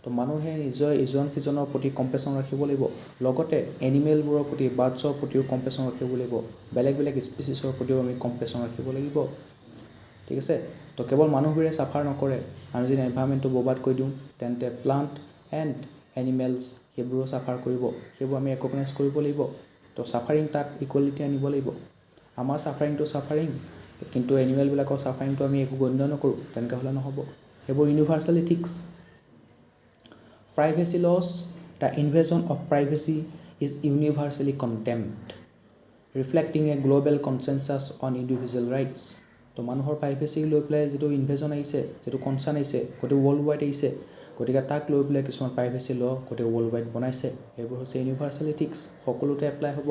তো মানুহে নিজৰ ইজন সিজনৰ প্ৰতি কম্পেশ্যন ৰাখিব লাগিব লগতে এনিমেলবোৰৰ প্ৰতি বাৰ্ডছৰ প্ৰতিও কম্পেশ্যন ৰাখিব লাগিব বেলেগ বেলেগ স্পিচিছৰ প্ৰতিও আমি কম্পেশ্যন ৰাখিব লাগিব ঠিক আছে তো কেৱল মানুহবোৰে ছাফাৰ নকৰে আমি যদি এনভাইৰনমেণ্টটো বৰবাদ কৰি দিওঁ তেন্তে প্লাণ্ট এণ্ড এনিমেলছ সেইবোৰো ছাফাৰ কৰিব সেইবোৰ আমি ৰেকগনাইজ কৰিব লাগিব তো ছাফাৰিং তাত ইকুৱেলিটি আনিব লাগিব আমাৰ ছাফাৰিংটো ছাফাৰিং কিন্তু এনিমেলবিলাকৰ ছাফাৰিংটো আমি একো গণ্য নকৰোঁ তেনেকৈ হ'লে নহ'ব সেইবোৰ universal ethics Privacy laws, the invasion of privacy is universally condemned, reflecting a global consensus on individual rights. তো মানুহৰ প্ৰাইভেচি লৈ পেলাই যিটো ইনভেজন আহিছে যিটো কনচাৰ্ণ আহিছে গোটেই ৱৰ্ল্ড ৱাইড আহিছে গতিকে তাক লৈ পেলাই কিছুমান প্ৰাইভেচি ল গোটেই ৱৰ্ল্ড ৱাইড বনাইছে এইবোৰ হৈছে ইউনিভাৰ্চেল ইথিক্স সকলোতে এপ্লাই হ'ব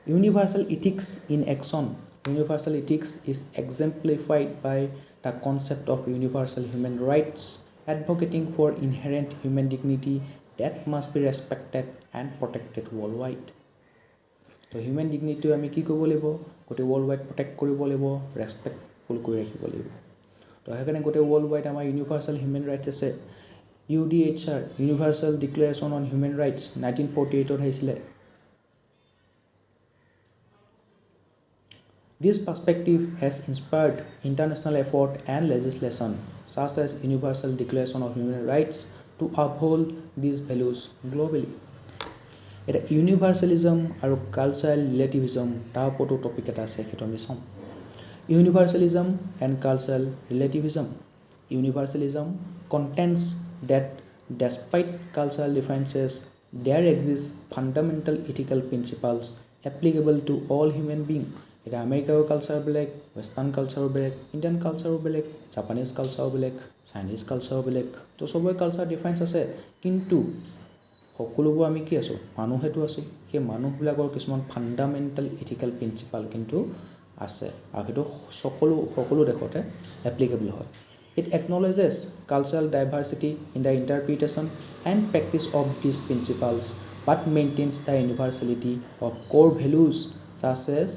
universal ethics in action universal ethics is exemplified by the concept of universal human rights advocating for inherent human dignity that must be respected and protected worldwide. তো human ডিগনিটিটো আমি কি কৰিব লাগিব গোটেই world wide protect কৰিব লাগিব ৰেছপেক্টফুল কৰি ৰাখিব লাগিব তো সেইকাৰণে গোটেই ৱৰ্ল্ড ৱাইড আমাৰ ইউনিভাৰ্চেল হিউমেন ৰাইটছ আছে UDHR universal declaration on human rights 1948ত আহিছিলে This perspective has inspired international effort and legislation such as Universal Declaration of Human Rights to uphold these values globally. এটা ইউনিভাৰ্চেলিজম আৰু cultural ৰিলেটিভিজম তাৰ ওপৰতো topic এটা আছে সেইটো আমি চাম universalism and cultural relativism universalism contends that despite cultural differences there exist fundamental ethical principles applicable to all human beings এটা আমেৰিকাৰ কালচাৰ বেলেগ, ৱেষ্টাৰ্ণ কালচাৰো বেলেগ, ইণ্ডিয়ান কালচাৰো বেলেগ, জাপানিজ কালচাৰো বেলেগ, চাইনিজ কালচাৰো বেলেগ। তো চবৰে কালচাৰ ডিফাৰেঞ্চ আছে, কিন্তু সকলোবোৰ আমি কি আছোঁ, মানুহেতো আছোঁ। সেই মানুহবিলাকৰ কিছুমান ফাণ্ডামেণ্টেল ইথিকেল প্ৰিন্সিপাল কিন্তু আছে, আৰু সেইটো সকলো দেশতে এপ্লিকেবল হয়। It acknowledges cultural diversity in the interpretation and practice of these principles, but maintains the universality of core values such as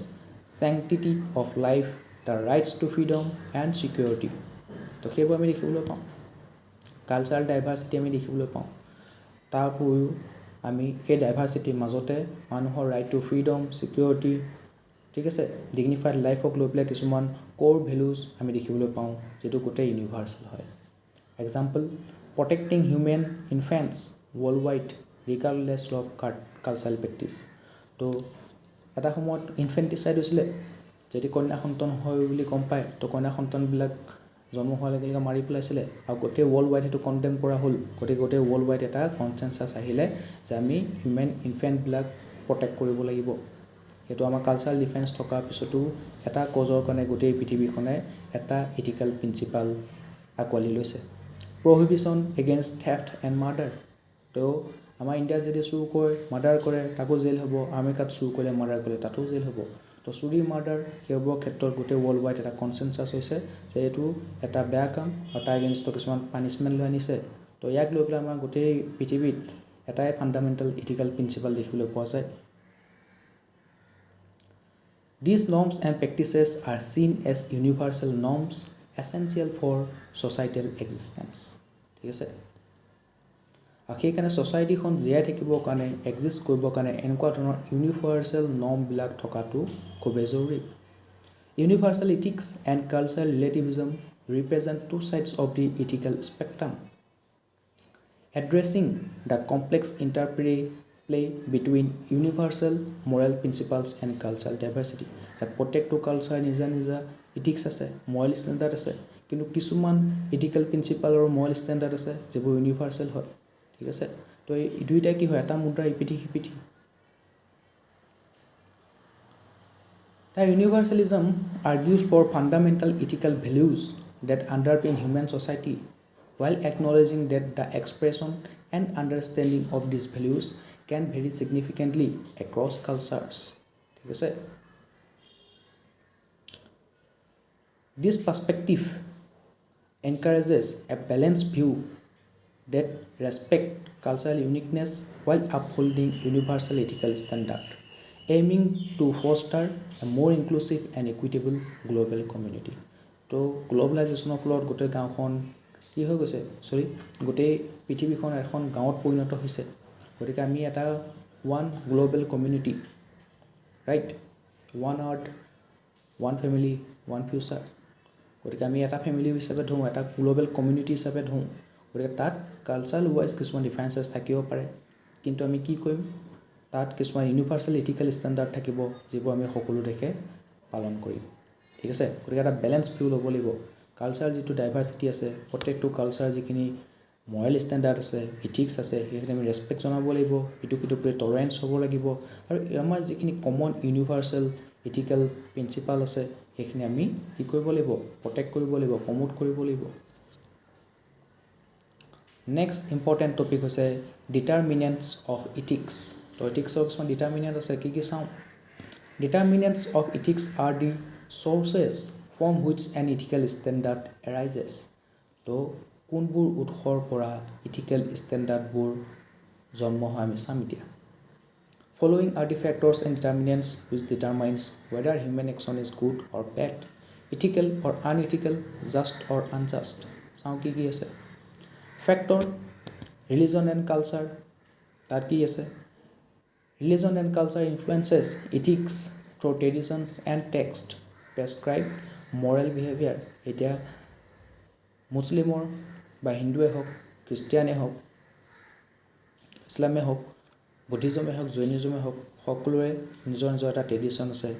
sanctity of life, the rights to freedom and security. তো সেইবোৰ আমি দেখিবলৈ পাওঁ, cultural diversity আমি দেখিবলৈ পাওঁ। তাৰ উপৰিও আমি সেই ডাইভাৰ্চিটিৰ মাজতে মানুহৰ ৰাইট টু ফ্ৰীডম, ছিকিউৰিটি, ঠিক আছে, ডিগনিফাইড লাইফক লৈ পেলাই কিছুমান ক'ৰ ভেলুজ আমি দেখিবলৈ পাওঁ, যিটো গোটেই ইউনিভাৰ্চেল হয়। Example, protecting human infants world wide regardless of cultural practice. তো এটা সময়ত ইনফেণ্টিচাইড হৈছিলে, যদি কন্যা সন্তান হয় বুলি গম পায়, তো কন্যা সন্তানবিলাক জন্ম হোৱাৰ লগে লগে মাৰি পেলাইছিলে, আৰু গোটেই ৱৰ্ল্ড ৱাইড সেইটো কণ্ডেম কৰা হ'ল। গতিকে গোটেই ৱৰ্ল্ড ৱাইড এটা কনচেনচাছ আহিলে যে আমি হিউমেন ইনফেণ্টবিলাক প্ৰটেক্ট কৰিব লাগিব। সেইটো আমাৰ কালচাৰেল ডিফাৰেঞ্চ থকাৰ পিছতো এটা কজৰ কাৰণে গোটেই পৃথিৱীখনে এটা ইথিকেল প্ৰিন্সিপাল আঁকোৱালি লৈছে। Prohibition against theft and murder. তো আমাৰ ইণ্ডিয়াত যদি চুৰ কৰে, মাৰ্ডাৰ কৰে, তাকো জেল হ'ব। আমেৰিকাত চুৰ কৰিলে, মাৰ্ডাৰ কৰিলে তাতো জেল হ'ব। তো চুৰি, মাৰ্ডাৰ সেইবোৰৰ ক্ষেত্ৰত গোটেই ৱৰ্ল্ড ৱাইড এটা কনচেনচাছ হৈছে যে এইটো এটা বেয়া কাম, আৰু তাৰ এগেইনষ্টত কিছুমান পানিছমেণ্ট লৈ আনিছে। তো ইয়াক লৈ পেলাই আমাৰ গোটেই পৃথিৱীত এটাই ফাণ্ডামেণ্টেল ইথিকেল প্ৰিন্সিপাল দেখিবলৈ পোৱা যায়। These norms and practices are seen as universal norms essential for societal existence. ঠিক আছে, আৰু সেইকাৰণে ছ'চাইটিখন জীয়াই থাকিবৰ কাৰণে, এক্সিষ্ট কৰিবৰ কাৰণে এনেকুৱা ধৰণৰ ইউনিভাৰ্চেল নৰ্মবিলাক থকাটো খুবেই জৰুৰী। Universal ethics and cultural relativism represent two sides of the ethical spectrum, addressing the complex interplay between universal moral principles and cultural diversity. প্ৰত্যেকটো কালচাৰ নিজা নিজা ইথিক্স আছে, মৰেল ষ্টেণ্ডাৰ্ড আছে, কিন্তু কিছুমান ইথিকেল প্ৰিন্সিপাল আৰু মৰেল ষ্টেণ্ডাৰ্ড আছে যিবোৰ ইউনিভাৰ্চেল হয়। ঠিক আছে, তো এই দুইটাই কি হয়, এটা মুদ্ৰাৰ ইপিঠি সিপিঠি। The universalism argues for fundamental ethical values that underpin human society, while acknowledging that the expression and understanding of these values can vary significantly across cultures. ঠিক আছে, this perspective encourages a balanced view that respects cultural uniqueness while upholding universal ethical standards, aiming to foster a more inclusive and equitable global community. তো গ্ল'বেলাইজেশ্যনৰ ফলত গোটেই গাঁওখন কি হৈ গৈছে, গোটেই পৃথিৱীখন এখন গাঁৱত পৰিণত হৈছে। গতিকে আমি এটা one global community, right, one earth, one family, one future. গতিকে আমি এটা ফেমিলি হিচাপে ধৰোঁ, এটা গ্ল'বেল কমিউনিটি হিচাপে ধৰোঁ। গতিকে তাত কালচাৰেল ৱাইজ কিছুমান ডিফাৰেঞ্চেছ থাকিব পাৰে, কিন্তু আমি কি কৰিম, তাত কিছুমান ইউনিভাৰ্চেল ইথিকেল ষ্টেণ্ডাৰ্ড থাকিব যিবোৰ আমি সকলো দেশে পালন কৰিম। ঠিক আছে, গতিকে এটা বেলেঞ্চ ভিউ ল'ব লাগিব। কালচাৰ যিটো ডাইভাৰ্চিটি আছে, প্ৰত্যেকটো কালচাৰ যিখিনি মৰেল ষ্টেণ্ডাৰ্ড আছে, ইথিক্স আছে, সেইখিনি আমি ৰেচপেক্ট জনাব লাগিব, ইটোৰ প্ৰতি টলাৰেঞ্চ হ'ব লাগিব, আৰু আমাৰ যিখিনি কমন ইউনিভাৰ্চেল ইথিকেল প্ৰিন্সিপাল আছে সেইখিনি আমি কি কৰিব লাগিব, প্ৰটেক্ট কৰিব লাগিব, প্ৰমোট কৰিব লাগিব। নেক্সট ইম্পৰ্টেণ্ট টপিক হৈছে ডিটাৰমিনেণ্টছ অফ ইথিক্স। তো ইথিক্সৰ কিছুমান ডিটাৰমিনেণ্ট আছে, কি চাওঁ। Determinants of ethics are the sources from which an ethical standard arises. তো কোনবোৰ উৎসৰ পৰা ইথিকেল ষ্টেণ্ডাৰ্ডবোৰ জন্ম হয় আমি চাম এতিয়া। Following are the factors and determinants which determines whether human action is good or bad, ethical or unethical, just or unjust. চাওঁ কি কি আছে। ফেক্টৰ, ৰিলিজন এণ্ড কালচাৰ, তাত কি আছে। Religion and culture influences ethics through traditions and text prescribe moral behaviour. এতিয়া মুছলিমৰ বা হিন্দুৱে হওক, খ্ৰীষ্টিয়ানে হওক, ইছলামে হওক, বুদ্ধিজমে হওক, জৈনিজমে হওক, সকলোৰে নিজৰ নিজৰ এটা ট্ৰেডিশ্যন আছে,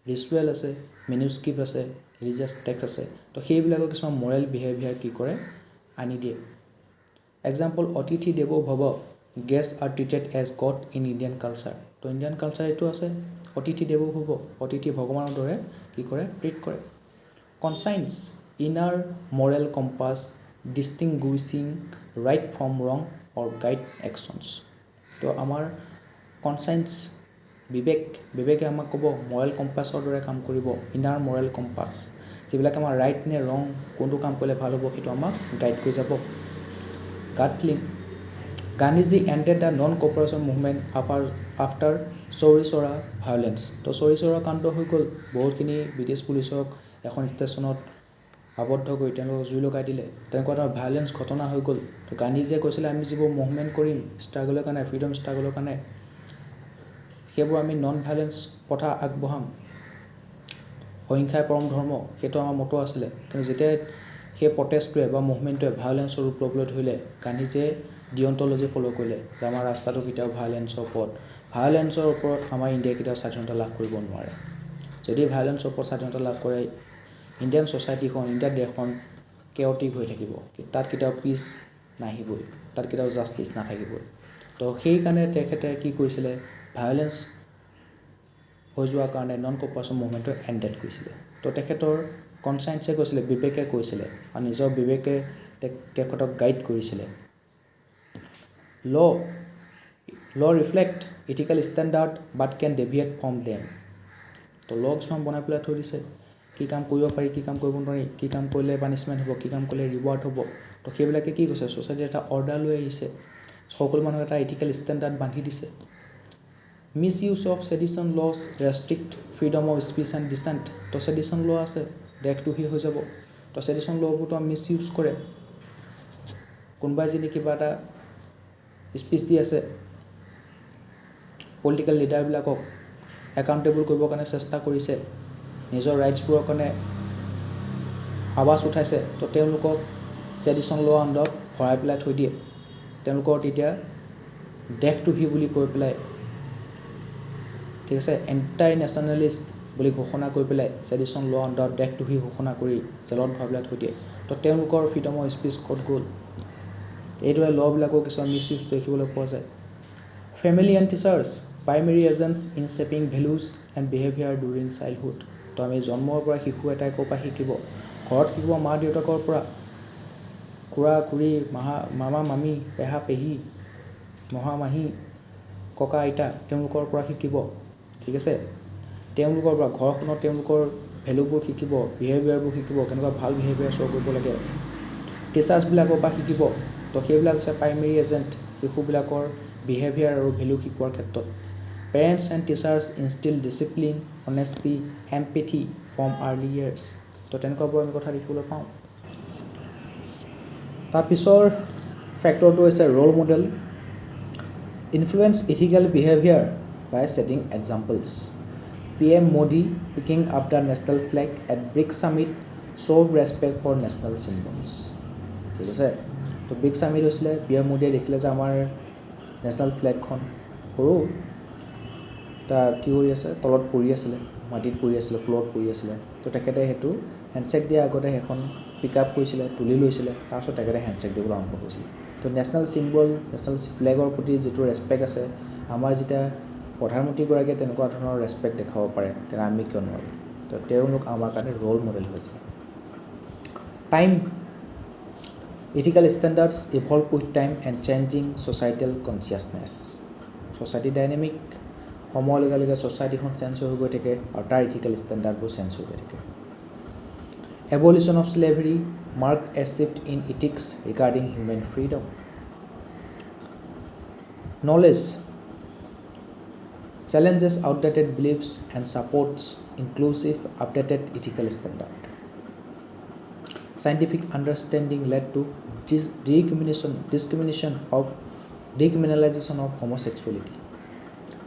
ৰিচুৱেল আছে, মেনুস্ক্ৰিপ্ট আছে, ৰিলিজিয়াছ টেক্সট আছে। তো সেইবিলাকৰ কিছুমান মৰেল বিহেভিয়াৰ কি কৰে, আনি দিয়ে। এক্সাম্পল, অতিথি দেৱো ভৱ, guest are treated as god in Indian culture. তো ইণ্ডিয়ান কালচাৰ এইটো আছে, অতিথি দেৱো ভৱ, অতিথি ভগৱানৰ দৰে কি কৰে ট্ৰিট কৰে। Conscience inner moral compass distinguishing right from wrong or guide actions. তো আমাৰ কনচাইন্স বিবেকে আমাক ক'ব মৰেল কম্পাছৰ দৰে কাম কৰিব, ইনাৰ মৰেল কম্পাছ, যিবিলাক আমাৰ ৰাইট নে ৰং, কোনটো কাম কৰিলে ভাল হ'ব সেইটো আমাক গাইড কৰি যাব। Gut feeling Gandhiji ended the non cooperation movement after Chauri Chaura violence. তো চৌৰি চৌৰা কাণ্ড হৈ গ'ল, বহুতখিনি ব্ৰিটিছ পুলিচক এখন ষ্টেচনত আবদ্ধ কৰি তেওঁলোকক জুই লগাই দিলে, তেনেকুৱা এটা ভায়োলেন্স ঘটনা হৈ গ'ল। তো গান্ধীজীয়ে কৈছিলে আমি যিবোৰ মুভমেণ্ট কৰিম ষ্ট্ৰাগলৰ কাৰণে, ফ্ৰীডম ষ্ট্ৰাগলৰ কাৰণে, সেইবোৰ আমি নন ভায়োলেন্স প্ৰথা আগবঢ়াম, অহিংসাই পৰম ধৰ্ম, সেইটো আমাৰ মতো আছিলে। কিন্তু যেতিয়া সেই প্ৰটেষ্টটোৱে বা মুভমেণ্টটোৱে ভায়োলেন্সৰ ৰূপ ল'বলৈ ধৰিলে, গান্ধীজীয়ে ডিঅন্টলজি ফ'ল' কৰিলে যে আমাৰ ৰাস্তাটো কেতিয়াও ভায়োলেন্সৰ ওপৰত আমাৰ ইণ্ডিয়াই কেতিয়াও স্বাধীনতা লাভ কৰিব নোৱাৰে। যদি ভায়োলেন্সৰ ওপৰত স্বাধীনতা লাভ কৰে ইণ্ডিয়ান ছ'চাইটিখন, ইণ্ডিয়ান দেশখন কেঅটিক হৈ থাকিব, তাত কেতিয়াও পিচ নাহিবই, তাত কেতিয়াও জাষ্টিছ নাথাকিবই। তো সেইকাৰণে তেখেতে কি কৰিছিলে, ভায়োলেন্স হৈ যোৱাৰ কাৰণে নন কপাৰেশ্যন মুভমেণ্টটো এণ্ডেড কৰিছিলে। তো তেখেতৰ কনচাইন্সে কৈছিলে, বিবেকে কৈছিলে, আৰু নিজৰ বিবেকে তেখেতক গাইড কৰিছিলে। Law reflect ethical standard but can deviate from them. তো ল কিছুমান বনাই পেলাই থৈ দিছে, কি কাম কৰিব পাৰি, কি কাম কৰিব নোৱাৰি, কি কাম কৰিলে পানিছমেণ্ট হ'ব, কি কাম কৰিলে ৰিৱাৰ্ড হ'ব। তো সেইবিলাকে কি কৈছে, ছ'চাইটিৰ এটা অৰ্ডাৰ লৈ আহিছে, সকলো মানুহক এটা ইথিকেল ষ্টেণ্ডাৰ্ড বান্ধি দিছে। Misuse of sedition laws restrict freedom of speech and dissent. তো ছেডিশ্যন ল আছে, দেশদ্ৰোহী হৈ যাব। তো ছেডিশ্যন লবোৰতো মিছ ইউজ কৰে, কোনোবাই যদি কিবা এটা স্পীচ দি আছে, পলিটিকেল লিডাৰবিলাকক একাউণ্টেবল কৰিবৰ কাৰণে চেষ্টা কৰিছে, নিজৰ ৰাইটছবোৰৰ কাৰণে আৱাজ উঠাইছে, তো তেওঁলোকক ছেডিশ্যন ল আণ্ডাৰত ভৰাই পেলাই থৈ দিয়ে। তেওঁলোকৰ তেতিয়া দেশদ্ৰোহী বুলি কৈ পেলাই, ঠিক আছে, এণ্টাই নেশ্যনেলিষ্ট বুলি ঘোষণা কৰি পেলাই ছেডিশ্যন ল আণ্ডাৰত দেশদ্ৰোহী ঘোষণা কৰি জেলত ভৰাই পেলাই থৈ দিয়ে। তো তেওঁলোকৰ ফ্ৰীডম অফ স্পীচ ক'ত গ'ল। এইদৰে লবিলাকো কিছুমান মিছ ইউজ দেখিবলৈ পোৱা যায়। Family and teachers primary agents in shaping values and behaviour during childhood. তো আমি জন্মৰ পৰা শিশু এটাই ক'ৰ পৰা শিকিব, ঘৰত শিকিব মা দেউতাকৰ পৰা, খুৰা খুৰী, মামা মামী, পেহা পেহী, মহা মাহী, ককা আইতা, তেওঁলোকৰ পৰা শিকিব, ঠিক আছে। তেওঁলোকৰ পৰা ঘৰখনত তেওঁলোকৰ ভেলুবোৰ শিকিব, বিহেভিয়াৰবোৰ শিকিব, কেনেকুৱা ভাল বিহেভিয়াৰ শ্ব' কৰিব লাগে, টিচাৰ্ছবিলাকৰ পৰা শিকিব। তো সেইবিলাক হৈছে প্ৰাইমেৰী এজেণ্ট শিশুবিলাকৰ বিহেভিয়াৰ আৰু ভেলু শিকোৱাৰ ক্ষেত্ৰত। Parents and teachers instil discipline, honesty, empathy from early years. তো তেনেকুৱাবোৰ আমি কথা দেখিবলৈ পাওঁ। তাৰপিছৰ ফেক্টৰটো হৈছে role model. Influence ethical behaviour by setting examples. PM Modi picking up the national flag at BRICS summit showed respect for national symbols। ঠিক আছে, তো BRICS summit হৈছিলে, PM Modiয়ে দেখিলে যে আমাৰ নেশ্যনেল ফ্লেগখন সৰু, তাৰ কি কৰি আছে, তলত পৰি আছিলে, মাটিত পৰি আছিলে, ফ্ল'ৰত পৰি আছিলে। তো তেখেতে সেইটো হেণ্ডশ্বেক দিয়াৰ আগতে সেইখন পিক আপ কৰিছিলে, তুলি লৈছিলে, তাৰপিছত তেখেতে হেণ্ডশ্বেক দিবলৈ আৰম্ভ কৰিছিলে। তো নেশ্যনেল চিম্বল, নেশ্যনেল ফ্লেগৰ প্ৰতি যিটো ৰেচপেক্ট আছে, আমাৰ যেতিয়া প্ৰধানমন্ত্ৰীগৰাকীয়ে তেনেকুৱা ধৰণৰ ৰেচপেক্ট দেখাব পাৰে, তেনে আমি কিয় নোৱাৰোঁ। তো তেওঁলোক আমাৰ কাৰণে ৰ'ল মডেল হৈ যায়। Time ethical standards evolve with time and changing societal consciousness. Society dynamic, সময়ৰ লগে লগে ছ'চাইটিখন চেঞ্জ হৈ গৈ থাকে আৰু তাৰ ইথিকেল ষ্টেণ্ডাৰ্ডবোৰ চেঞ্জ হৈ গৈ থাকে। Abolition of slavery mark a shift in ethics regarding human freedom. Knowledge challenges outdated beliefs and supports inclusive, updated ethical standard. Scientific understanding led to decriminalization of homosexuality.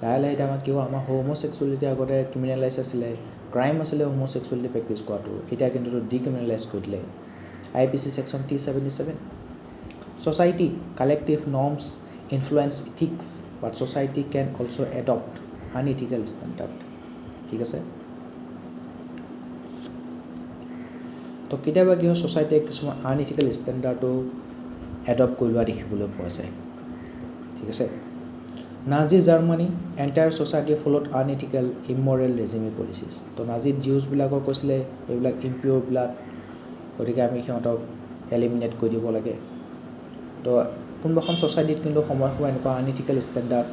লাহে লাহে এতিয়া আমাৰ কি হ'ল, আমাৰ homosexuality আগতে ক্ৰিমিনেলাইজ আছিলে, ক্ৰাইম আছিলে homosexuality প্ৰেক্টিছ কৰাটো, এতিয়া কিন্তু ডিক্ৰিমিনেলাইজ কৰি দিলে IPC section 377। Society, collective norms influence ethics, but society can also adopt unethical standard. ঠিক আছে, তো কেতিয়াবা কি হয়, ছ'চাইটিয়ে কিছুমান আনইথিকেল ষ্টেণ্ডাৰ্ডো এডপ্ট কৰি লোৱা দেখিবলৈ পোৱা যায়। ঠিক আছে, Nazi Germany, entire society followed unethical, immoral regime policies. তো নাজি জিউছবিলাকক কৈছিলে এইবিলাক ইম্পিউৰ ব্লাড, গতিকে আমি সিহঁতক এলিমিনেট কৰি দিব লাগে। তো কোনোবা এখন ছ'চাইটিত কিন্তু সময় এনেকুৱা আনইথিকেল ষ্টেণ্ডাৰ্ড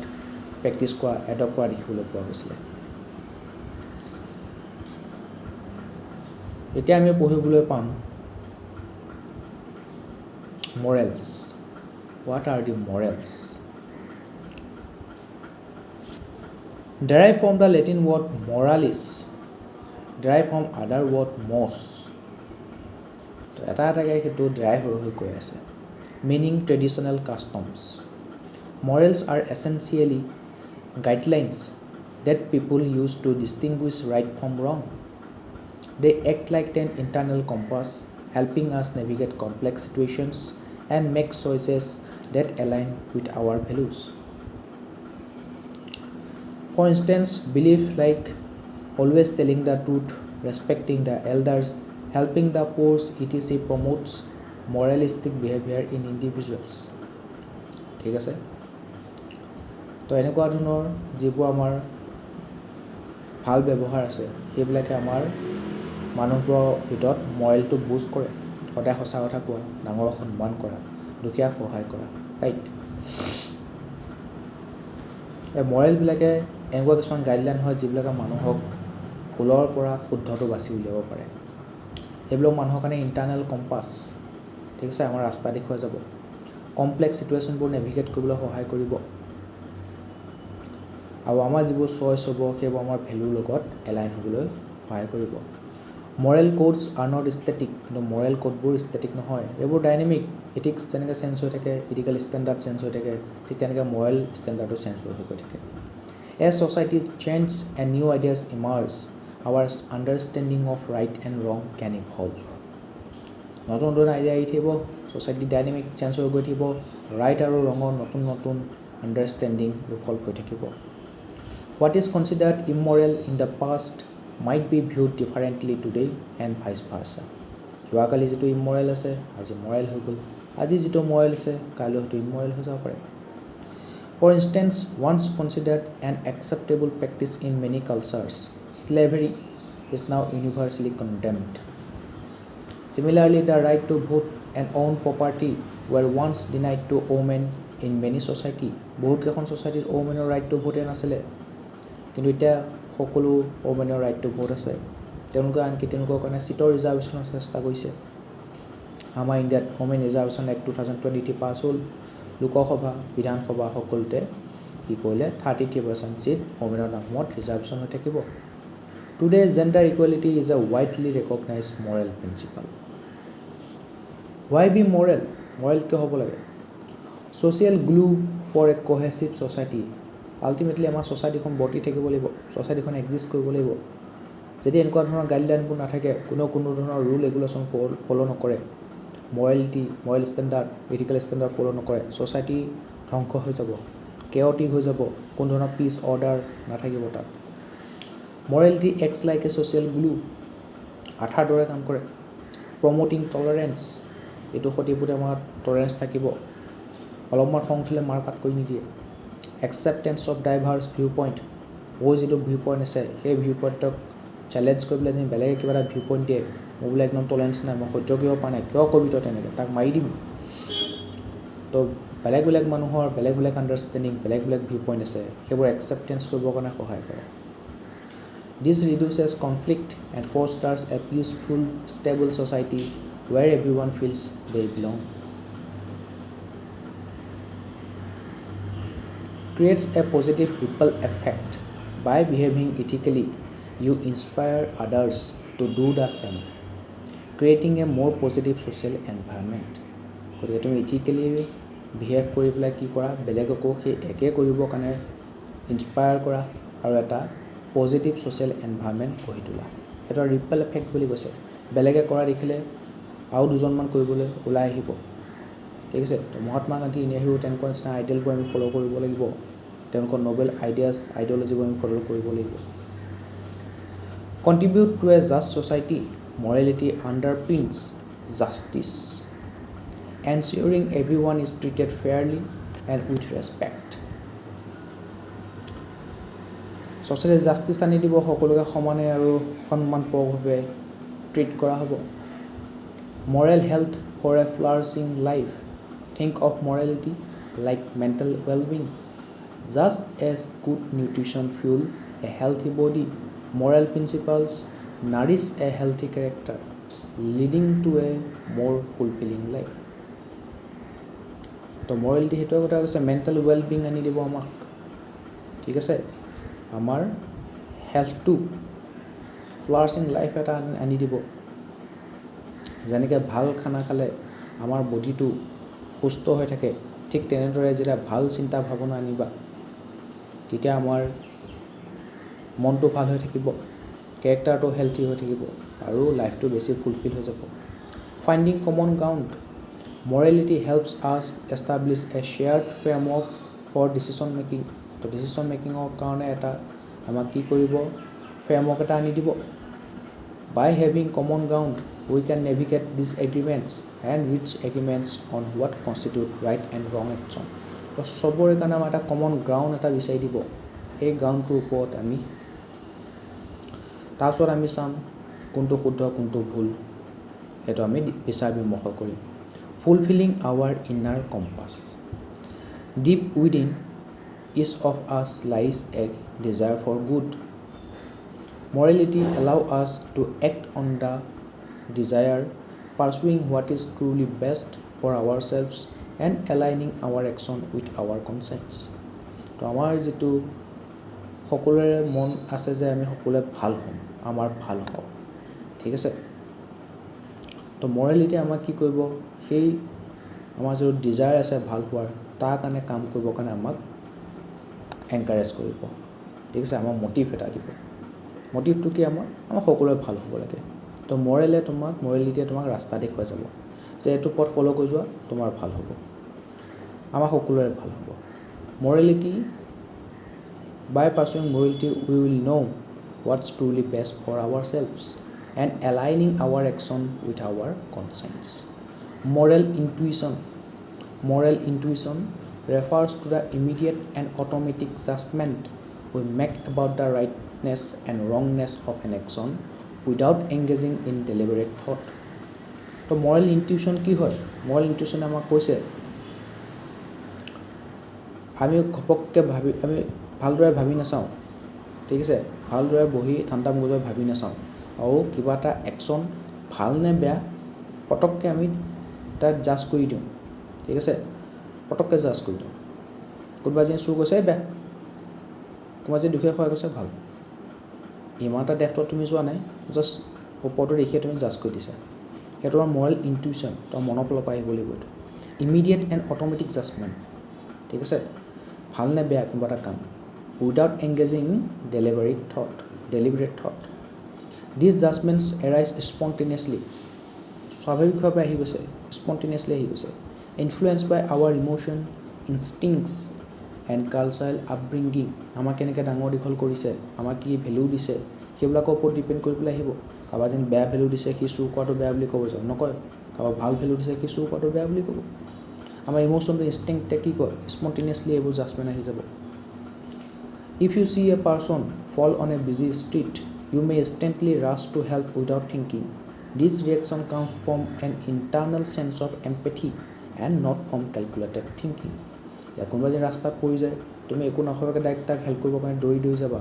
প্ৰেক্টিছ কৰা, এডপ্ট কৰা দেখিবলৈ পোৱা গৈছিলে। এতিয়া আমি পঢ়িবলৈ পাম morals. What are the morals? Derived from the Latin word moralis, derived from other word mos. তো এটা সেইটো ড্ৰাইভ হৈ গৈ আছে। Meaning traditional customs. Morals are essentially guidelines that people use to distinguish right from wrong. They act like an internal compass, helping us navigate complex situations and make choices that align with our values. For instance, belief like always telling the truth, respecting the elders, helping the poor, etc. promotes moralistic behavior in individuals. ঠিক আছে? তো এনেকুৱা ধৰণৰ যিবোৰ আমাৰ ভাল ব্যৱহাৰ আছে সেইবিলাকে আমাৰ মানুহবোৰৰ ভিতৰত মৰেলটো বুষ্ট কৰে। সদায় সঁচা কথা কোৱা, ডাঙৰক সন্মান কৰা, দুখীয়াক সহায় কৰা, ৰাইট? এই মৰেলবিলাকে এনেকুৱা কিছুমান গাইডলাইন হয় যিবিলাকে মানুহক ভুলৰ পৰা শুদ্ধটো বাছি উলিয়াব পাৰে। সেইবিলাক মানুহৰ কাৰণে ইণ্টাৰনেল কম্পাছ, ঠিক আছে, আমাৰ ৰাস্তা দেখুৱাই যাব। কমপ্লেক্স চিটুৱেশ্যনবোৰ নেভিগেট কৰিবলৈ সহায় কৰিব। আৰু আমাৰ যিবোৰ চইচ হ'ব সেইবোৰ আমাৰ ভেলুৰ লগত এলাইন হ'বলৈ সহায় কৰিব। মৰেল কোডছ আৰ নট ষ্টেটিক, কিন্তু মৰেল কোডবোৰ ষ্টেটিক নহয়, এইবোৰ ডাইনেমিক। এথিক্স যেনেকৈ চেঞ্জ হৈ থাকে, ইথিকেল ষ্টেণ্ডাৰ্ড চেঞ্জ হৈ থাকে, ঠিক তেনেকৈ মৰেল ষ্টেণ্ডাৰ্ডো চেঞ্জ হৈ গৈ থাকে। As society change and new ideas emerge, our understanding of right and wrong can evolve. নতুন নতুন আইডিয়া আহি থাকিব, ছ'চাইটি ডাইনেমিক চেঞ্জ হৈ গৈ থাকিব, ৰাইট আৰু ৰঙৰ নতুন নতুন আণ্ডাৰষ্টেণ্ডিং ইভলভ হৈ থাকিব। What is considered immoral in the past might be viewed differently today and vice versa. যোৱাকালি যিটো ইমৰেল আছে আজি মৰেল হৈ গ'ল, আজি যিটো মৰেল আছে কাইলৈ হয়তো ইমৰেল হৈ যাব পাৰে। For instance, once considered an acceptable practice in many cultures, slavery is now universally condemned. Similarly, the right to vote and own property were once denied to women in many society. বহুত কেইখন ছ'চাইটিত womenৰ right to vote নাছিলে, কিন্তু এতিয়া সকলো ওমেনৰ right to vote আছে। তেওঁলোকে আনকি তেওঁলোকৰ কাৰণে চিটৰ ৰিজাৰ্ভেশ্যনৰ চেষ্টা কৰিছে। আমাৰ ইণ্ডিয়াত ওমেন ৰিজাৰ্ভেশ্যন এক্ট 2023 পাছ হ'ল। লোকসভা, বিধানসভা সকলোতে কি কৰিলে 33% চিট ওমেনৰ নামত ৰিজাৰ্ভেশ্যন হৈ থাকিব। Today gender equality is a widely recognise moral principle. Why be moral? Moral কিয় হ'ব লাগে? Social glue for a cohesive society. Ultimately আমাৰ ছ'চাইটিখন বৰ্তি থাকিব লাগিব, ছ'চাইটিখন এক্সিষ্ট কৰিব লাগিব। যদি এনেকুৱা ধৰণৰ গাইডলাইনবোৰ নাথাকে, কোনো ধৰণৰ ৰুল ৰেগুলেশ্যন ফ'ল' নকৰে, Morrell standard, ethical standard follow' নকৰে, ছ'চাইটি ধ্বংস হৈ যাব, কেঅটিক হৈ যাব, কোনো ধৰণৰ পিচ অৰ্ডাৰ নাথাকিব তাত। Morality acts like a social glue, আঠাৰ দৰে কাম কৰে। প্ৰমোটিং টলাৰেঞ্চ, এইটো সতিপুতে আমাৰ টলাৰেঞ্চ থাকিব, অলপমান খং উঠিলে মাৰ কাট কৰি নিদিয়ে। একচেপ্টেঞ্চ অফ ডাইভাৰ্ছ ভিউ পইণ্ট, মোৰ যিটো ভিউ পইণ্ট আছে সেই ভিউ পইণ্টক চেলেঞ্জ কৰি পেলাই যদি বেলেগে কিবা এটা ভিউ পইণ্ট দিয়ে, মোৰ বোলে একদম টলাৰেঞ্চ নাই, মই সহ্য কৰিব পৰা নাই, কিয় কবি তই তেনেকৈ, তাক মাৰি দিম। তো বেলেগ বেলেগ মানুহৰ বেলেগ বেলেগ আণ্ডাৰষ্টেণ্ডিং, বেলেগ বেলেগ ভিউ পইণ্ট আছে, সেইবোৰ একচেপ্টেঞ্চ কৰিবৰ কাৰণে সহায় কৰে। This reduces conflict and fosters a peaceful stable society where everyone feels they belong. Creates a positive ripple effect. By behaving ethically, you inspire others to do the same, creating a more positive social environment. গতিকে তুমি ইথিকেলি behave কৰি পেলাই কি কৰা, বেলেগকো সেই একে কৰিবৰ কাৰণে ইনস্পায়াৰ কৰা আৰু এটা পজিটিভ ছ'চিয়েল এনভাইৰনমেণ্ট গঢ়ি তোলা। এটা ৰিপেল এফেক্ট বুলি কৈছে, বেলেগে কৰা দেখিলে আৰু দুজনমান কৰিবলৈ ওলাই আহিব। ঠিক আছে, তো মহাত্মা গান্ধী, নেহৰু তেনেকুৱা নিচিনা আইডিয়েলবোৰ আমি ফ'ল' কৰিব লাগিব, তেওঁলোকৰ নবেল আইডিয়লজিবোৰ আমি ফ'ল' কৰিব লাগিব। Contribute to a just society, morality underpins justice, ensuring everyone is treated fairly and with respect. Social justice আনি দিব, সকলোকে সমানে আৰু সন্মানপৰভাৱে ট্ৰিট কৰা হ'ব। Moral health for a flourishing life, think of morality like mental wellbeing, just as good nutrition fuel a healthy body, moral principles nourish a healthy character, leading to a more fulfilling life. তো morality সেইটোৱে কথা কৈছে, mental well-being আনি দিব আমাক, ঠিক আছে, আমাৰ হেল্থটো ফ্লাৰিচিং লাইফ এটা আনি দিব। যেনেকৈ ভাল খানা খালে আমাৰ বডিটো সুস্থ হৈ থাকে, ঠিক তেনেদৰে যেতিয়া ভাল চিন্তা ভাৱনা আনিবা তেতিয়া আমাৰ মনটো ভাল হৈ থাকিব, কেৰেক্টাৰটো হেল্থি হৈ থাকিব আৰু লাইফটো বেছি ফুলফিল হৈ যাব। Finding common ground, morality helps us establish a shared framework for decision making. তো ডিচিশ্যন মেকিঙৰ কাৰণে এটা আমাক কি কৰিব, ফ্ৰেমৱৰ্ক এটা আনি দিব। By having common ground we can navigate disagreements and reach agreements on what constitute right and wrong action. তো চবৰে কাৰণে আমাৰ এটা কমন গ্ৰাউণ্ড এটা বিচাৰি দিব, সেই গ্ৰাউণ্ডটোৰ ওপৰত আমি তাৰপিছত আমি চাম কোনটো শুদ্ধ কোনটো ভুল, সেইটো আমি বিচাৰ বিমৰ্শ কৰিম। Fulfilling our inner compass, deep within each of us lies a desire for good, morality allow us to act on the desire, pursuing what is truly best for ourselves and aligning our action with our conscience. তো আমাৰ যিটো সকলোৰে মন আছে যে আমি সকলোৱে ভাল হ'ম, আমাৰ ভাল হওক, ঠিক আছে। তো মৰেলিটি আমাক কি কৰিব, সেই আমাৰ যিটো ডিজায়াৰ আছে ভাল হোৱাৰ, তাৰ কাৰণে কাম কৰিবৰ কাৰণে আমাক এনকাৰেজ কৰিব, ঠিক আছে, আমাক মটিভ এটা দিব। মটিভটো কি, আমাৰ সকলোৱে ভাল হ'ব লাগে। তো মৰেলিটিয়ে তোমাক ৰাস্তা দেখুৱাই যাব যে এইটো পথ ফ'ল' কৰি যোৱা, তোমাৰ ভাল হ'ব, আমাৰ সকলোৰে ভাল হ'ব। Morality, by pursuing morality we will know what's truly best for ourselves and aligning our action with our conscience. Moral intuition refers to the immediate and automatic judgment we make about the rightness and wrongness of an action without engaging in deliberate thought. তো moral intuition কি হয়, moral intuition আমাক কৈছে আমি ঘপককৈ আমি ভালদৰে ভাবি নাচাওঁ, ঠিক আছে, ভালদৰে বহি ঠাণ্ডা মগজুৰে ভাবি নাচাওঁ আৰু কিবা এটা একশ্যন ভাল নে বেয়া পটককৈ আমি তাত জাজ কৰি দিওঁ, ঠিক আছে, পটককৈ জাজ কৰি দিওঁ। কোনোবা যেন চুৰ কৈছে বেয়া, কোনোবা যেন দুখীয়া খোৱা কৈছে ভাল, ইমান এটা ডেপ্থত তুমি যোৱা নাই, জাষ্ট ওপৰটো দেখিয়ে তুমি জাজ কৰি দিছা। সেইটো আমাৰ মৰেল ইনটিউশ্যন, তোমাৰ মনৰ ফালৰ পৰা আহিব লাগিব। এইটো ইমিডিয়েট এণ্ড অট'মেটিক জাজমেণ্ট, ঠিক আছে, ভাল নে বেয়া কোনোবা এটা কাম, without engaging in deliberate thought. These judgments arise spontaneously, স্বাভাৱিকভাৱে আহি গৈছে, spontaneously আহি গৈছে, influenced by our emotion, instincts and cultural upbringing, আমাক কেনেকৈ ডাঙৰ দীঘল কৰিছে, আমাক কি ভেলু দিছে, সেইবিলাকৰ ওপৰত ডিপেণ্ড কৰি পেলাই আহিব। কাৰোবাৰ যেন বেয়া ভেলু দিছে সি চুৰ কৰাটো বেয়া বুলি ক'ব যাওঁ, নকয়। কাৰোবাৰ ভাল ভেলু দিছে সি চুৰ কৰাটো বেয়া বুলি ক'ব। আমাৰ ইম'শ্যনটো ইনষ্টিংক্টে কি কয়, স্পণ্টেনিয়াছলি এইবোৰ জাজমেণ্ট আহি যাব। If you see a person fall on a busy street, you may instantly rush to help without thinking. This reaction comes from an internal sense of empathy and not from calculated thinking. কোনোবা যেন ৰাস্তাত পৰি যায়, তুমি একো নকৰাকৈ direct তাক help কৰিবৰ কাৰণে দৌৰি যাবা,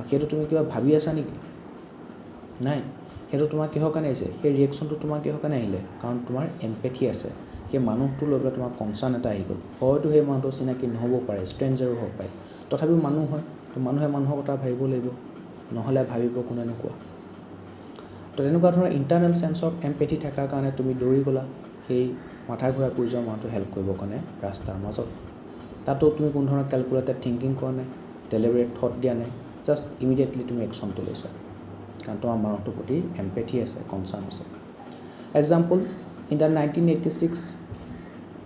সেইটো তুমি কিবা ভাবি আছা নেকি? নাই, সেইটো তোমাৰ কিহৰ কাৰণে আহিছে, সেই ৰিয়েকশ্যনটো তোমাৰ কিহৰ কাৰণে আহিলে, কাৰণ তোমাৰ এম্পেথি আছে, সেই মানুহটো লৈ পেলাই তোমাৰ কনচাৰ্ণ এটা আহি গ'ল। হয়তো সেই মানুহটো চিনাকি নহ'ব পাৰে, ষ্ট্ৰেঞ্জাৰো হ'ব পাৰে, তথাপিও মানুহ হয়, তো মানুহে মানুহৰ কথা ভাবিব লাগিব, নহ'লে ভাবিব কোনে নোকোৱা। তো তেনেকুৱা ধৰণৰ ইণ্টাৰনেল চেন্স অফ এম্পেথি থকাৰ কাৰণে তুমি দৌৰি গ'লা সেই মাথা ঘূৰাই পৰি যোৱা মানুহটো হেল্প কৰিবৰ কাৰণে ৰাস্তাৰ মাজত। তাতো তুমি কোনো ধৰণৰ কেলকুলেটেড থিংকিং কৰা নাই, ডেলিবাৰেট থট দিয়া নাই, জাষ্ট ইমিডিয়েটলি তুমি একশ্যনটো লৈছা, কাৰণ তোমাৰ মানুহটোৰ প্ৰতি এম্পেথি আছে, কনচাৰ্ণ আছে। Example, in the 1986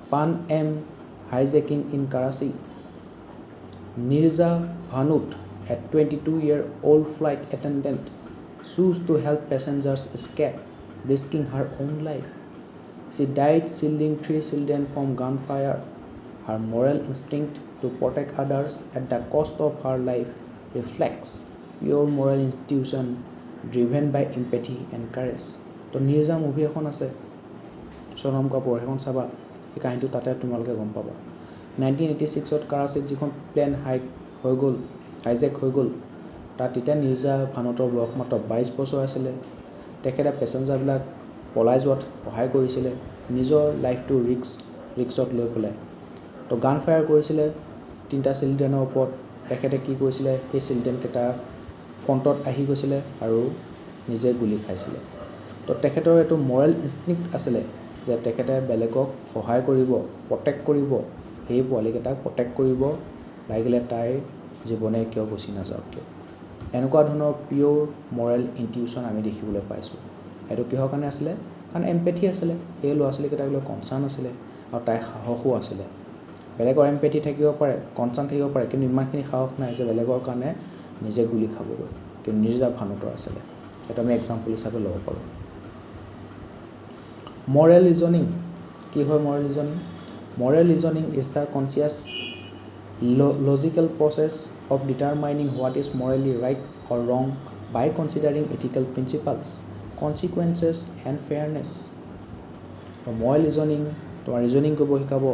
Pan Am hijacking in Karachi, Nirja Bhanut, a 22-year-old flight attendant, chose to help passengers escape, risking her own life. She died shielding 3 children from gunfire. Her moral instinct to protect others at the cost of her life reflects pure moral institution driven by empathy and courage. তো নিৰ্জা movie এখন আছে সোনম কাপুৰ, সেইখন চাবা, এই কাহিনীটো তাতে তোমালোকে গম পাবা। 1986ত কৰাচীত যিখন প্লেন হাইজেক হৈ গ'ল, তাত তেতিয়া নিৰ্জা ভানুতৰ বয়স মাত্ৰ 22 বছৰ আছিলে। তেখেতে পেছেঞ্জাৰবিলাক পলাই যোৱাত সহায় কৰিছিলে, নিজৰ লাইফটো ৰিক্সত লৈ পেলাই। তো গান ফায়াৰ কৰিছিলে 3টা চিলড্ৰেনৰ ওপৰত। তেখেতে কি কৰিছিলে, সেই চিলড্ৰেনকেইটা ফ্ৰণ্টত আহি গৈছিলে আৰু নিজে গুলি খাইছিলে। তো তেখেতৰ এইটো মৰেল ইনষ্টিংক্ট আছিলে যে তেখেতে বেলেগক সহায় কৰিব, প্ৰটেক্ট কৰিব, সেই পোৱালিকেইটাক প্ৰটেক্ট কৰিব, লাগিলে তাইৰ জীৱনে কিয় গুচি নাযাওক কিয়। এনেকুৱা ধৰণৰ পিয়'ৰ মৰেল ইনটিউশ্যন আমি দেখিবলৈ পাইছোঁ। এইটো কিহৰ কাৰণে আছিলে? কাৰণ এম্পেথি আছিলে, সেই ল'ৰা ছোৱালীকেইটাক লৈ কনচাৰ্ণ আছিলে আৰু তাইৰ সাহসো আছিলে। বেলেগৰ এম্পেথি থাকিব পাৰে, কনচাৰ্ণ থাকিব পাৰে, কিন্তু ইমানখিনি সাহস নাই যে বেলেগৰ কাৰণে নিজে গুলি খাবগৈ, কিন্তু নিৰ্জা ভানুতৰ আছিলে। সেইটো আমি এক্সাম্পল হিচাপে ল'ব পাৰোঁ। মৰেল ৰিজনিং কি হয়? Moral reasoning is the conscious logical process of determining what is morally right or wrong by considering ethical principles, consequences and fairness. Moral reasoning তোমাৰ ৰিজনিং কৰিব শিকাব,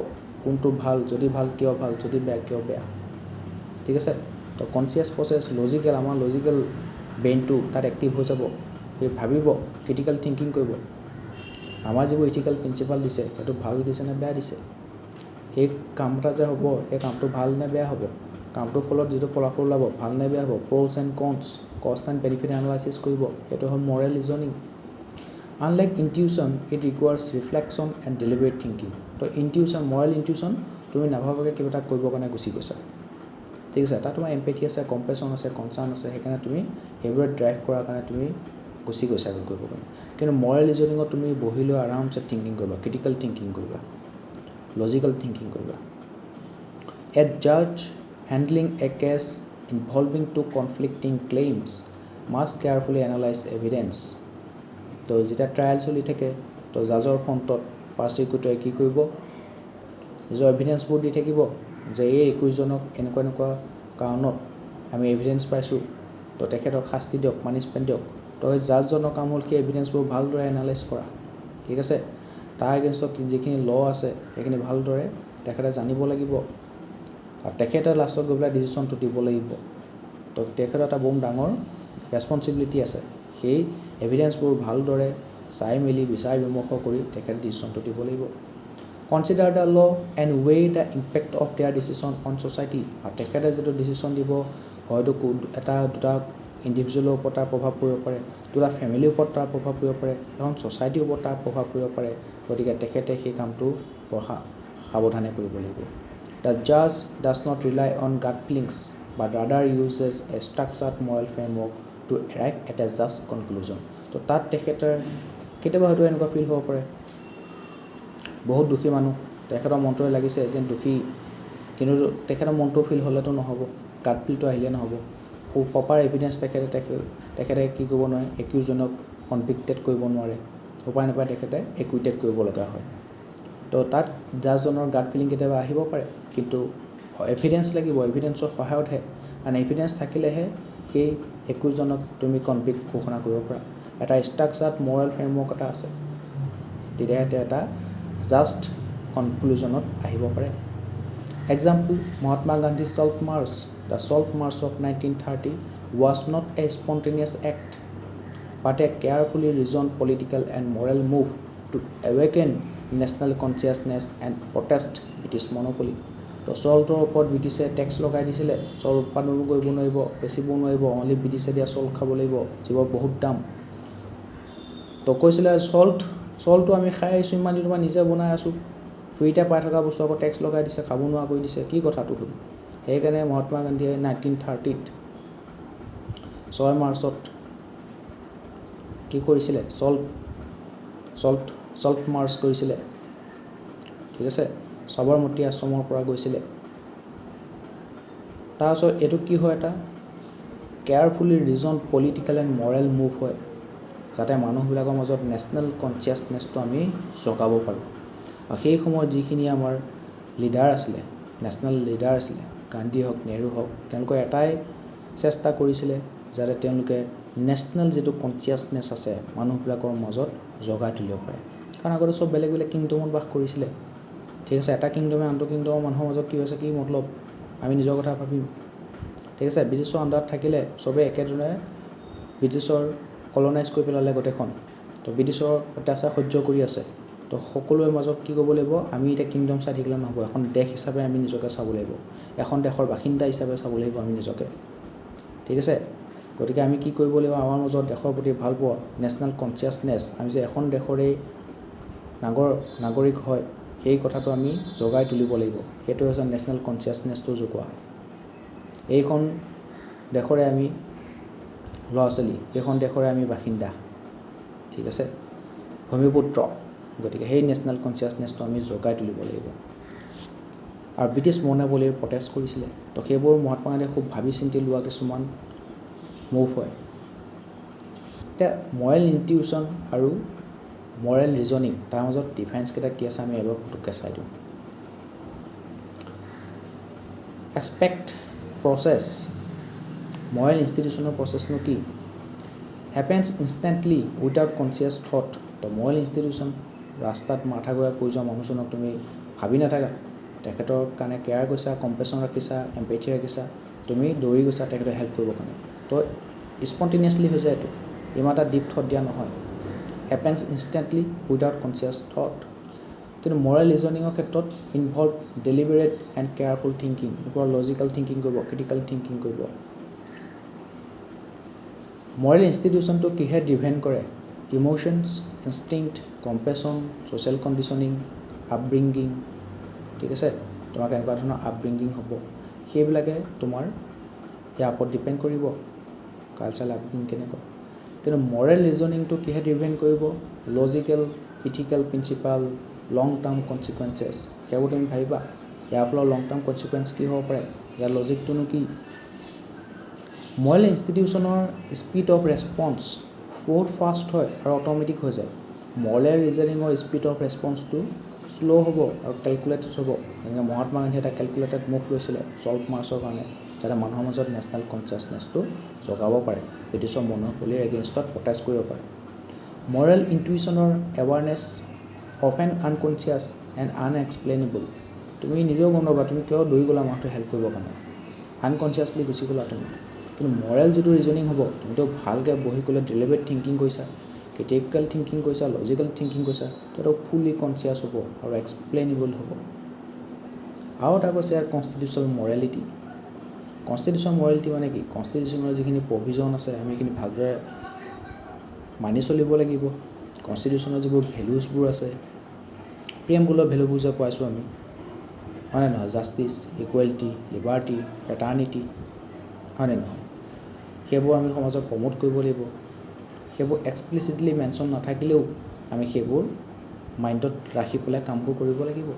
কোনটো ভাল, যদি ভাল কিয় ভাল, যদি বেয়া কিয় বেয়া, ঠিক আছে। তো কনচিয়াছ প্ৰচেছ, লজিকেল, আমাৰ লজিকেল ব্ৰেইনটো তাত এক্টিভ হৈ যাব, সেই ভাবিব, ক্ৰিটিকেল থিংকিং কৰিব, আমাৰ যিবোৰ ইথিকেল প্ৰিন্সিপাল দিছে সেইটো ভাল দিছে নে বেয়া দিছে, এই কাম এটা যে হ'ব এই কামটো ভাল নে বেয়া হ'ব, কামটোৰ ফলত যিটো ফলাফল ওলাব ভাল নে বেয়া হ'ব, pros and cost and benefit analysis কৰিব, সেইটো হ'ল moral reasoning. Unlike intuition it requires reflection and deliberate thinking. তো ইনটিউশ্যন, মৰেল ইনটিউশ্যন, তুমি নাভাবাকৈ কিবা এটা কৰিবৰ কাৰণে গুচি গৈছা, ঠিক আছে, তাত তোমাৰ এম্পেথি আছে, কম্পেশ্যন আছে, কনচাৰ্ণ আছে, সেইকাৰণে তুমি সেইবোৰত ড্ৰাইভ কৰাৰ কাৰণে তুমি গুচি গৈছা কৰিব কাৰণে। কিন্তু মৰেল ৰিজনিঙত তুমি বহি লৈ আৰামছে থিংকিং কৰিবা, ক্ৰিটিকেল থিংকিং কৰিবা, লজিকেল থিংকিং কৰিবা। এ জাজ handling a case involving two conflicting claims must carefully analyse evidence. তো যেতিয়া ট্ৰায়েল চলি থাকে, তো জাজৰ ফ্ৰণ্টত প্ৰচিকিউটৰে কি কৰিব, নিজৰ এভিডেঞ্চবোৰ দি থাকিব যে এই 21জনক এনেকুৱা কাৰণত আমি এভিডেঞ্চ পাইছোঁ, তো তেখেতক শাস্তি দিয়ক, পানিছমেণ্ট দিয়ক। তো সেই জাজজনৰ কাম হ'ল সেই এভিডেঞ্চবোৰ ভালদৰে এনালাইজ কৰা, ঠিক আছে। তাৰ এগেইনষ্টত যিখিনি ল আছে সেইখিনি ভালদৰে তেখেতে জানিব লাগিব আৰু তেখেতে লাষ্টত গৈ পেলাই ডিচিশ্যনটো দিব লাগিব। তো তেখেতৰ এটা বহুত ডাঙৰ ৰেছপনচিবিলিটি আছে, সেই এভিডেঞ্চবোৰ ভালদৰে চাই মেলি বিচাৰ বিমৰ্শ কৰি তেখেতে ডিচিশ্যনটো দিব লাগিব। Consider the law and weigh the impact of their decision on society. আৰু তেখেতে যিটো ডিচিশ্যন দিব হয়তো দুটা ইণ্ডিভিজুৱেলৰ ওপৰত তাৰ প্ৰভাৱ পৰিব পাৰে, দুটা ফেমিলিৰ ওপৰত তাৰ প্ৰভাৱ পৰিব পাৰে, এখন ছ'চাইটিৰ ওপৰত তাৰ প্ৰভাৱ পৰিব পাৰে, গতিকে তেখেতে সেই কামটো সাৱধানে কৰিব লাগিব। দ্য জাজ does not rely on gut feelings but rather uses a structured moral framework to arrive at a just conclusion. তো তাত তেখেতৰ কেতিয়াবা হয়তো এনেকুৱা ফিল হ'ব পাৰে, বহুত দুখী মানুহ, তেখেতৰ মনটোৱে লাগিছে যেন দুখী, কিন্তু তেখেতৰ মনটো ফিল হ'লেতো নহ'ব, গাট ফিলটো আহিলে নহ'ব। প্ৰপাৰ এভিডেঞ্চ তেখেতে কি কৰিব নোৱাৰে, একিউজজনক কনভিক্টেড কৰিব নোৱাৰে, উপায় নাপায় তেখেতে একুইটেড কৰিব লগা হয়। তো তাত জাজজনৰ গাট ফিলিং কেতিয়াবা আহিব পাৰে, কিন্তু এভিডেঞ্চ লাগিব, এভিডেঞ্চৰ সহায়তহে, কাৰণ এভিডেঞ্চ থাকিলেহে সেই একুইজজনক তুমি কনভিক্ট ঘোষণা কৰিব পাৰা। এটা ষ্ট্ৰাকচাৰ্ড মৰেল ফ্ৰেমৱৰ্ক এটা আছে, তেতিয়াহে এটা জাষ্ট কনক্লুজনত আহিব পাৰে। Example, Mahatma Gandhi Salt March. The Salt March of 1930 was not a spontaneous act, but a carefully reasoned political and moral move to awaken national consciousness and protest British monopoly. তো চল্টৰ ওপৰত ব্ৰিটিছে tax লগাই দিছিলে, চল্ট উৎপাদন কৰিব নোৱাৰিব, বেচিব নোৱাৰিব, অনলি ব্ৰিটিছে দিয়া চল্ট খাব লাগিব, যিবোৰ বহুত দাম। তো কৈছিলে চল্টটো আমি খাই আহিছোঁ, ইমান দিনৰ পৰা নিজে বনাই আছোঁ, ফ্ৰীতে পাই থকা বস্তু আকৌ টেক্স লগাই দিছে, খাব নোৱাৰা কৰি দিছে, কি কথাটো হ'ল। সেইকাৰণে মহাত্মা গান্ধীয়ে 1930 6 মাৰ্চত কি কৰিছিলে, ছল্ট মাৰ্চ কৰিছিলে, ঠিক আছে, সবৰমতী আশ্ৰমৰ পৰা গৈছিলে। তাৰপিছত এইটো কি হয়, এটা carefully reason political and moral move হয়, যাতে মানুহবিলাকৰ মাজত নেশ্যনেল কনচিয়াছনেছটো আমি জগাব পাৰোঁ। আৰু সেই সময়ত যিখিনি আমাৰ লিডাৰ আছিলে, নেশ্যনেল লিডাৰ আছিলে, গান্ধী হওক, নেহৰু হওক, তেওঁলোকৰ এটাই চেষ্টা কৰিছিলে যাতে তেওঁলোকে নেশ্যনেল যিটো কনচিয়াছনেছ আছে মানুহবিলাকৰ মাজত জগাই তুলিব পাৰে। কাৰণ আগতে চব বেলেগ বেলেগ কিংডমত বাস কৰিছিলে, ঠিক আছে। এটা কিংডমে আনটো কিংডমৰ মানুহৰ মাজত কি হৈছে, কি মতলব, আমি নিজৰ কথা ভাবিম, ঠিক আছে। ব্ৰিটিছৰ আণ্ডাৰত থাকিলে চবেই একেধৰণে ব্ৰিটিছৰ কলনাইজ কৰি পেলালে গোটেইখন, তো ব্ৰিটিছৰ অত্যাচাৰ সহ্য কৰি আছে। তো সকলোৰে মাজত কি ক'ব লাগিব, আমি এতিয়া কিংডম চাই থাকিলে নহ'ব, এখন দেশ হিচাপে আমি নিজকে চাব লাগিব, এখন দেশৰ বাসিন্দা হিচাপে চাব লাগিব আমি নিজকে, ঠিক আছে। গতিকে আমি কি কৰিব লাগিব, আমাৰ মাজত দেশৰ প্ৰতি ভাল পোৱা নেশ্যনেল কনচিয়াছনেছ, আমি যে এখন দেশৰেই নাগৰিক হয় সেই কথাটো আমি জগাই তুলিব লাগিব। সেইটো হৈছে নেশ্যনেল কনচিয়াছনেছটো জগোৱা। এইখন দেশৰে আমি ল'ৰা ছোৱালী, এইখন দেশৰে আমি বাসিন্দা, ঠিক আছে, ভূমিপুত্ৰ। গতিকে সেই নেশ্যনেল কনচিয়াছনেছটো আমি জগাই তুলিব লাগিব। আৰু ব্ৰিটিছ মনোপলিৰ প্ৰটেষ্ট কৰিছিলে, তো সেইবোৰ মহাত্মা গান্ধীয়ে খুব ভাবি চিন্তি লোৱা কিছুমান মুভ হয়। এতিয়া মৰেল ইনটিউশ্যন আৰু মৰেল ৰিজনিং, তাৰ মাজত ডিফাৰেঞ্চকেইটা কি আছে আমি এবাৰ পুটুককৈ চাই দিওঁ। এক্সপেক্ট প্ৰচেছ, মৰেল ইনষ্টিটিউশ্যনৰ প্ৰচেছনো কি, happens instantly without conscious thought. তো মৰেল ইনষ্টিটিউশ্যন, ৰাস্তাত মাথা ঘূৰাই পৰি যোৱা মানুহজনক তুমি ভাবি নাথাকা, তেখেতৰ কাৰণে কেয়াৰ কৰিছা, কম্পেশ্যন ৰাখিছা, এম্পেথি ৰাখিছা, তুমি দৌৰি গৈছা তেখেতক হেল্প কৰিবৰ কাৰণে, তো স্পণ্টেনিয়াছলি হৈ যায়। এইটো ইমান এটা ডিপ থট দিয়া নহয়। Happens instantly without conscious thought. কিন্তু মৰেল ৰিজনিঙৰ ক্ষেত্ৰত ইনভলভ ডেলিবেৰেট এণ্ড কেয়াৰফুল থিংকিং, ওপৰত লজিকেল থিংকিং কৰিব, ক্ৰিটিকেল থিংকিং কৰিব। মৰেল ইনষ্টিটিউশ্যনটো কিহে ডিপেণ্ড কৰে, ইম'শ্যনছ, ইনষ্টিংক্ট, কম্পেশ্যন, ছ'চিয়েল কণ্ডিশ্যনিং, আপব্ৰিংগিং, ঠিক আছে। তোমাৰ কেনেকুৱা ধৰণৰ আপব্ৰিংগিং হ'ব, সেইবিলাকে তোমাৰ ইয়াৰ ওপৰত ডিপেণ্ড কৰিব, কালচাৰেল আপব্ৰিংগিং কেনেকুৱা। কিন্তু মৰেল ৰিজনিংটো কিহে ডিপেণ্ড কৰিব, লজিকেল, ইথিকেল প্ৰিন্সিপাল, লং টাৰ্ম কনচিকুৱেঞ্চেছ, সেইবোৰ তুমি ভাবিবা, ইয়াৰ ফলত লং টাৰ্ম কনচিকুৱেঞ্চ কি হ'ব পাৰে, ইয়াৰ লজিকটোনো কি। মৰেল ইনষ্টিটিউশ্যনৰ স্পীড অফ ৰেছপন্স বহুত ফাষ্ট হয় আৰু অট'মেটিক হৈ যায়। মৰেল ৰিজনিঙৰ স্পীড অফ ৰেছপন্সটো শ্ল' হ'ব আৰু কেলকুলেটেড হ'ব। যেনেকৈ মহাত্মা গান্ধীয়ে এটা কেলকুলেটেড মুভ লৈছিলে চল্ট মাৰ্চৰ কাৰণে, যাতে মানুহৰ মাজত নেশ্যনেল কনচিয়াছনেছটো জগাব পাৰে, ব্ৰিটিছৰ মনোপলিৰ এগেইনষ্টত প্ৰটেষ্ট কৰিব পাৰে। মৰেল ইনটিউশ্যনৰ awareness often unconscious and unexplainable. তুমি নিজেও গম নাপাবা তুমি কিয় দৌৰি গ'লা মানুহটো হেল্প কৰিবৰ কাৰণে, আনকনচিয়াছলি গুচি গ'লা তুমি। কিন্তু মৰেল যিটো ৰিজনিং হ'ব, তুমিতো ভালকৈ বহি গ'লে ডেলিবেৰেট থিংকিং কৰিছা, ক্ৰিটিকেল থিংকিং কৰিছা, লজিকেল থিংকিং কৰিছা, তো ফুলি কনচিয়াছ হ'ব আৰু এক্সপ্লেইনেবল হ'ব। আৰু এটা কৈছে ইয়াৰ কনষ্টিটিউশ্যনেল মৰেলিটি। কনষ্টিটিউশ্যনেল মৰেলিটি মানে কি, কনষ্টিটিউশ্যনৰ যিখিনি প্ৰভিজন আছে আমি সেইখিনি ভালদৰে মানি চলিব লাগিব। কনষ্টিটিউশ্যনৰ যিবোৰ ভেলুজবোৰ আছে, প্ৰিএম্বুলৰ ভেলুবোৰ যে পাইছোঁ আমি, হয়নে নহয়, জাষ্টিছ, ইকুৱেলিটি, লিবাৰ্টি, ফ্ৰেটাৰ্নিটি, হয়নে নহয়, সেইবোৰ আমি সমাজত প্ৰমোট কৰিব লাগিব। সেইবোৰ এক্সপ্লিচিটলি মেনশ্যন নাথাকিলেও আমি সেইবোৰ মাইণ্ডত ৰাখি পেলাই কামবোৰ কৰিব লাগিব।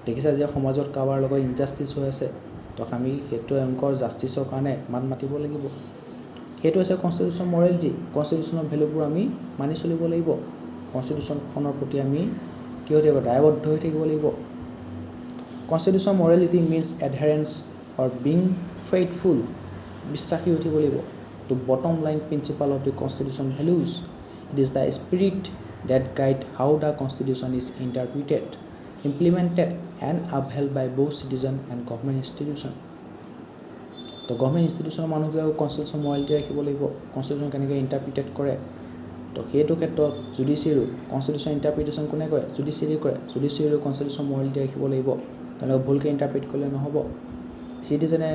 দেখিছা যে সমাজত কাৰোবাৰ লগত ইনজাষ্টিছ হৈ আছে, তো আমি সেইটো এওঁলোকৰ জাষ্টিছৰ কাৰণে মাত মাতিব লাগিব। সেইটো হৈছে কনষ্টিটিউশ্যন মৰেলিটি। কনষ্টিটিউশ্যনৰ ভেলুবোৰ আমি মানি চলিব লাগিব, কনষ্টিটিউশ্যনখনৰ প্ৰতি আমি কি হৈ থাকিব, দায়বদ্ধ হৈ থাকিব লাগিব। Constitution morality means adherence or being faithful, বিশ্বাসী হৈ থাকিব লাগিব to bottom line principle of the constitution values. It is the spirit that guide how the constitution is interpreted, implemented and upheld by both citizen and government institution. তো government ইনষ্টিটিউশ্যনৰ মানুহবিলাকক constitution morality ৰাখিব লাগিব, constitution কেনেকৈ ইণ্টাৰপ্ৰিটেড কৰে। তো সেইটো ক্ষেত্ৰত জুডিচিয়েৰীও, কনষ্টিটিউশ্যন ইণ্টাৰপ্ৰিটেশ্যন কোনে কৰে, জুডিচিয়েৰী কৰে, জুডিচিয়েৰীও কনষ্টিটিউশ্যন মৰেলিটি ৰাখিব লাগিব, তেওঁলোকে ভুলকৈ ইণ্টাৰপ্ৰিট কৰিলে নহ'ব। চিটিজেনে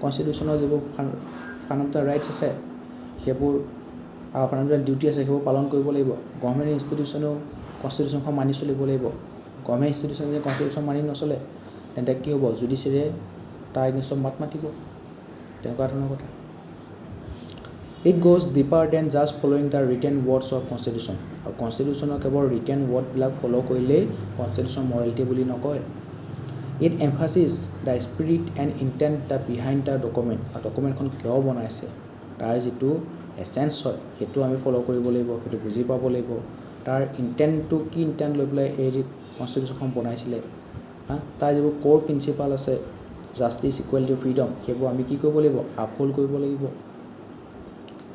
কনষ্টিটিউশ্যনৰ যিবোৰ ফাণ্ডামেণ্টেল ৰাইটছ আছে সেইবোৰ আৰু ফাণ্ডামেণ্টেল ডিউটি আছে সেইবোৰ পালন কৰিব লাগিব। গভৰ্ণমেণ্ট ইনষ্টিটিউশ্যনেও কনষ্টিটিউশ্যনখন মানি চলিব লাগিব। গভৰ্ণমেণ্ট ইনষ্টিটিউশ্যনে যদি কনষ্টিটিউশ্যন মানি নচলে তেন্তে কি হ'ব, জুডিচিয়েৰীয়ে তাৰ এগেইনষ্টত মাত মাতিব, তেনেকুৱা ধৰণৰ কথা। It goes deeper than just following the written words of constitution. আৰু কনষ্টিটিউশ্যনৰ কেৱল ৰিটেন ৱৰ্ডবিলাক ফ'ল' কৰিলেই কনষ্টিটিউশ্যন মৰেলিটি বুলি নকয়। It emphasis the spirit and intent the behind the document. আৰু ডকুমেণ্টখন কিয় বনাইছে তাৰ যিটো এচেঞ্চ হয় সেইটো আমি ফ'ল' কৰিব লাগিব, সেইটো বুজি পাব লাগিব। তাৰ ইণ্টেণ্টটো কি ইণ্টেণ্ট লৈ পেলাই এই কনষ্টিটিউশ্যনখন বনাইছিলে, তাৰ যিবোৰ ক'ৰ প্ৰিন্সিপাল আছে জাষ্টিছ ইকুৱেলিটি ফ্ৰীডম সেইবোৰ আমি কি কৰিব লাগিব আপহোল্ড কৰিব লাগিব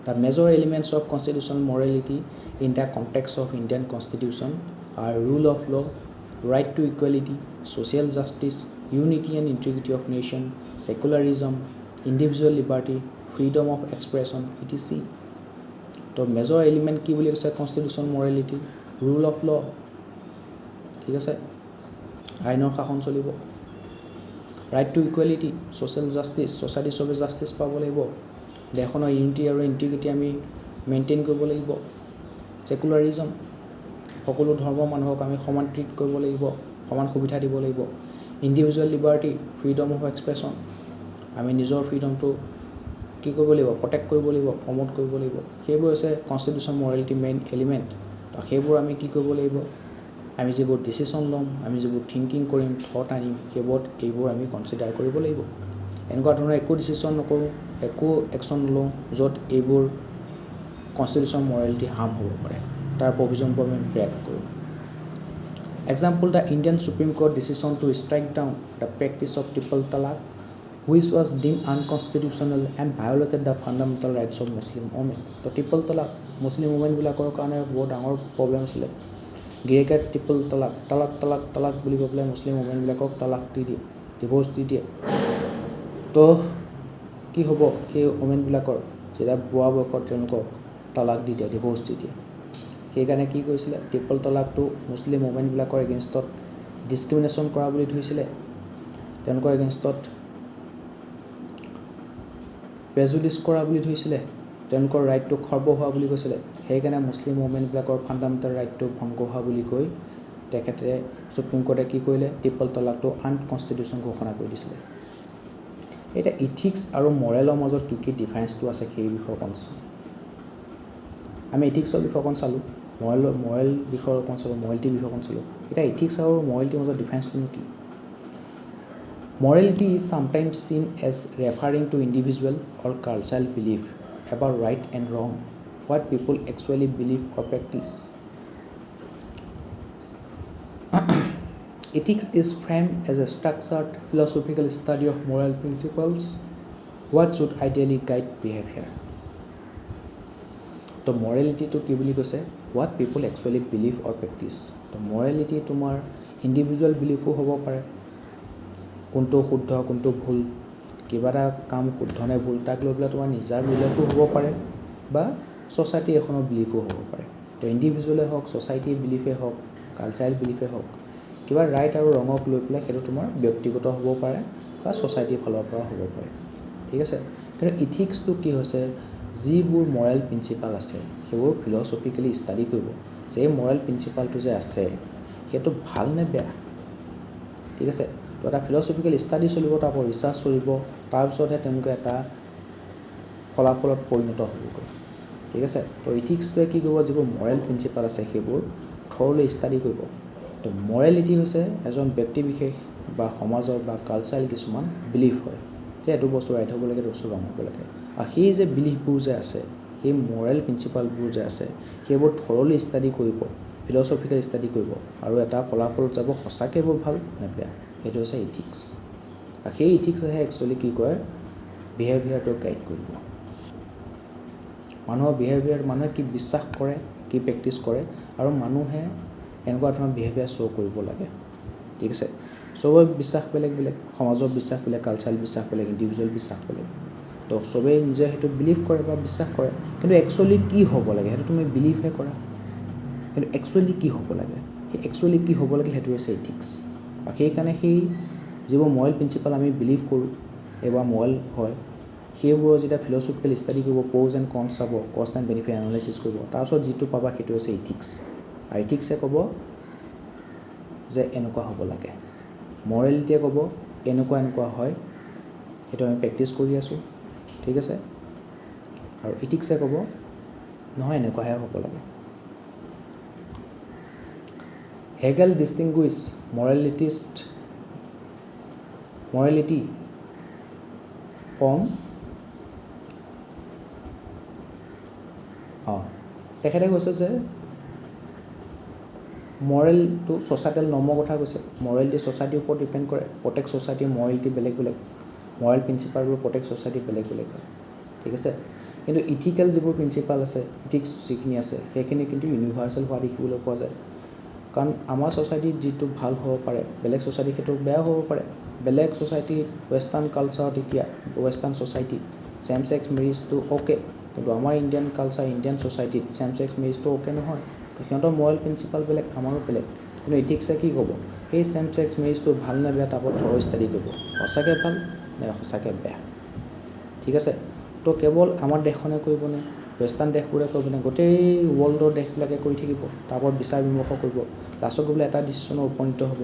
The major elements of constitutional morality in the context of Indian Constitution are rule of law, right to equality, social justice, unity and integrity of nation, secularism, individual liberty, freedom of expression, etc. So major element কি বুলি কৈছে constitutional morality, rule of law, ঠিক আছে আইনৰ শাসন চলিব right to equality, social justice, society সবে justice পাব লাগিব দেশনৰ ইউনিটি আৰু ইন্টিগ্ৰিটি আমি মেইনটেইন কৰিব লাগিব সেকুলাৰিজম সকলো ধৰ্মৰ মানুহক আমি সমান ট্ৰিট কৰিব লাগিব সমান সুবিধা দিব লাগিব ইন্ডিভিজুৱেল লিবাৰ্টি ফ্ৰীডম অফ এক্সপ্ৰেছন আমি নিজৰ ফ্ৰীডমটো কি কৰিব লাগিব প্ৰটেক্ট কৰিব লাগিব প্ৰমোট কৰিব লাগিব সেইবোৰ হৈছে কনষ্টিটিউশ্যন মৰেলিটি মেইন এলিমেণ্ট তো সেইবোৰ আমি কি কৰিব লাগিব আমি যিবোৰ ডিচিশ্যন ল'ম আমি যিবোৰ থিংকিং কৰিম থট আনিম এইবোৰ আমি কনচিডাৰ কৰিব লাগিব এনেকুৱা ধৰণৰ একো ডিচিশ্যন নকৰোঁ একো একশ্যন নলওঁ য'ত এইবোৰ কনষ্টিটিউশ্যন মৰেলিটি হাৰ্ম হ'ব পাৰে তাৰ প্ৰভিজনবোৰ আমি ব্ৰেক কৰোঁ example the Indian Supreme Court decision to strike down the practice of triple talaq which was deemed unconstitutional and violated the fundamental rights of Muslim women তো ট্ৰিপল তালাক মুছলিম ওমেনবিলাকৰ কাৰণে বৰ ডাঙৰ problem আছিলে গিৰেকে ট্ৰিপল তালাক তালাক তালাক তালাক বুলি কৈ পেলাই মুছলিম ওমেনবিলাকক তালাক দি দিয়ে ডিভৰ্চ দি দিয়ে তো কি হ'ব সেই ওমেনবিলাকৰ যেতিয়া বুঢ়া বয়সত তেওঁলোকক তালাক দি দিয়ে ডিভৰ্চ দি দিয়ে সেইকাৰণে কি কৰিছিলে ট্ৰিপল তালাকটো মুছলিম ওমেনবিলাকৰ এগেইনষ্টত ডিছক্ৰিমিনেশ্যন কৰা বুলি ধৰিছিলে তেওঁলোকৰ এগেইনষ্টত প্ৰেজুডিচ কৰা বুলি ধৰিছিলে তেওঁলোকৰ ৰাইটটো খৰ্ব হোৱা বুলি কৈছিলে সেইকাৰণে মুছলিম ওমেনবিলাকৰ ফাণ্ডামেণ্টেল ৰাইটটো ভংগ হোৱা বুলি কৈ তেখেতে সুপ্ৰিম কোৰ্টে কি কৰিলে ট্ৰিপল তালাকটো আনকনষ্টিটিউশ্যন ঘোষণা কৰি দিছিলে এটা ইথিক্স আৰু মৰেলৰ মাজত কি ডিফাৰেন্সটো আছে সেই বিষয়কণ আমি ইথিক্সৰ বিষয়কণ চালোঁ মৰেল বিষয়কণ চালোঁ মৰেলিটি বিষয়কণ চালোঁ এটা ইথিক্স আৰু মৰেলিটিৰ মাজত ডিফাৰেন্সটো কি Morality is sometimes seen as referring to individual or cultural belief about right and wrong, what people actually believe or practice. Ethics is framed as a structured philosophical study of moral principles, what should ideally guide behavior. So morality to ki boli koise what people actually believe or practice. So morality tomar individual belief hobo pare কোনটো শুদ্ধ কোনটো ভুল কিবা এটা কাম শুদ্ধ নে ভুল তাক লৈ পেলাই তোমাৰ নিজা বিলিফো হ'ব পাৰে বা ছ'চাইটি এখনৰ বিলিফো হ'ব পাৰে তো ইণ্ডিভিজুৱেলে হওক ছ'চাইটিৰ বিলিফে হওক কালচাৰেল বিলিফে হওক কিবা ৰাইট আৰু ৰঙক লৈ পেলাই সেইটো তোমাৰ ব্যক্তিগত হ'ব পাৰে বা ছ'চাইটিৰ ফালৰ পৰা হ'ব পাৰে ঠিক আছে কিন্তু ইথিক্সটো কি হৈছে যিবোৰ মৰেল প্ৰিন্সিপাল আছে সেইবোৰ ফিল'চফিকেলি ষ্টাডি কৰিব যে মৰেল প্ৰিন্সিপালটো যে আছে সেইটো ভাল নে বেয়া ঠিক আছে তো এটা ফিল'চফিকেল ষ্টাডি চলিব তাৰপৰা ৰিচাৰ্চ চলিব তাৰপিছতহে তেওঁলোকে এটা ফলাফলত পৰিণত হ'বগৈ ঠিক আছে তো ইথিক্সটোৱে কি কৰিব যিবোৰ মৰেল প্ৰিন্সিপাল আছে সেইবোৰ থৰলি ষ্টাডি কৰিব তো মৰেলিটি হৈছে এজন ব্যক্তি বিশেষ বা সমাজৰ বা কালচাৰেল কিছুমান বিলিফ হয় যে এইটো বস্তু ৰাইট হ'ব লাগে এইটো বস্তু ৰং হ'ব লাগে আৰু সেই যে বিলিফবোৰ যে আছে সেই মৰেল প্ৰিন্সিপালবোৰ যে আছে সেইবোৰ থৰলি ষ্টাডি কৰিব ফিল'চফিকেল ষ্টাডি কৰিব আৰু এটা ফলাফলত যাব সঁচাকৈ এইবোৰ ভাল নে বেয়া সেইটো হৈছে ইথিক্স আৰু সেই ইথিক্সহে একচুৱেলি কি কয় বিহেভিয়াৰটো গাইড কৰিব মানুহৰ বিহেভিয়াৰ মানুহে কি বিশ্বাস কৰে কি প্ৰেক্টিছ কৰে আৰু মানুহে এনেকুৱা ধৰণৰ বিহেভিয়াৰ শ্ব' কৰিব লাগে ঠিক আছে চবৰে বিশ্বাস বেলেগ বেলেগ সমাজৰ বিশ্বাস বেলেগ কালচাৰেল বিশ্বাস বেলেগ ইণ্ডিভিজুৱেল বিশ্বাস বেলেগ তো চবেই নিজে সেইটো বিলিভ কৰে বা বিশ্বাস কৰে কিন্তু একচুৱেলি কি হ'ব লাগে সেইটো তুমি বিলিভহে কৰা কিন্তু একচুৱেলি কি হ'ব লাগে সেই একচুৱেলি কি হ'ব লাগে সেইটো হৈছে ইথিক্স আৰু সেইকাৰণে সেই যিবোৰ মৰেল প্ৰিন্সিপাল আমি বিলিভ কৰোঁ এইবোৰ মৰেল হয় সেইবোৰৰ যেতিয়া ফিল'চফিকেল ষ্টাডি কৰিব প'জ এণ্ড কনছ চাব কষ্ট এণ্ড বেনিফিট এনালাইচিছ কৰিব তাৰপিছত যিটো পাবা সেইটো হৈছে ইথিক্স আৰু ইথিক্সে ক'ব যে এনেকুৱা হ'ব লাগে মৰেলিটিয়ে ক'ব এনেকুৱা হয় সেইটো আমি প্ৰেক্টিছ কৰি আছোঁ ঠিক আছে আৰু ইথিক্সে ক'ব নহয় এনেকুৱাহে হ'ব লাগে হেগেল ডিষ্টিংগুইছ morality from তেখেতে কৈছে যে মৰেলটো ছ'চাইটেল নৰ্মৰ কথা কৈছে মৰেলিটি ছ'চাইটিৰ ওপৰত ডিপেণ্ড কৰে প্ৰত্যেক ছ'চাইটিৰ মৰেলিটি বেলেগ বেলেগ মৰেল প্ৰিন্সিপালবোৰ প্ৰত্যেক ছ'চাইটি বেলেগ বেলেগ হয় ঠিক আছে কিন্তু ইথিকেল যিবোৰ প্ৰিন্সিপাল আছে ইথিক্স যিখিনি আছে সেইখিনি কিন্তু ইউনিভাৰ্চেল হোৱা দেখিবলৈ পোৱা যায় কাৰণ আমাৰ ছ'চাইটিত যিটো ভাল হ'ব পাৰে বেলেগ ছ'চাইটি সেইটো বেয়া হ'ব পাৰে বেলেগ ছ'চাইটিত ৱেষ্টাৰ্ণ কালচাৰত এতিয়া ৱেষ্টাৰ্ণ ছ'চাইটিত ছেম ছেক্স মেৰিজটো অ'কে কিন্তু আমাৰ ইণ্ডিয়ান কালচাৰ ইণ্ডিয়ান ছ'চাইটিত ছেম ছেক্স মেৰিজটো অ'কে নহয় তো সিহঁতৰ মৰেল প্ৰিন্সিপাল বেলেগ আমাৰো বেলেগ কিন্তু ইথিক্সে কি ক'ব সেই ছেম ছেক্স মেৰিজটো ভাল নে বেয়া তাৰ ওপৰত থৰ ষ্টাডি কৰিব সঁচাকৈ ভাল নে সঁচাকৈ বেয়া ঠিক আছে তো কেৱল আমাৰ দেশখনে কৰিবনে ৱেষ্টাৰ্ণ দেশবোৰে কৰিবনে গোটেই ৱৰ্ল্ডৰ দেশবিলাকে কৰি থাকিব তাৰ ওপৰত বিচাৰ বিমৰ্শ কৰিব লাষ্টত গৈ এটা ডিচিশ্যনত উপনীত হ'ব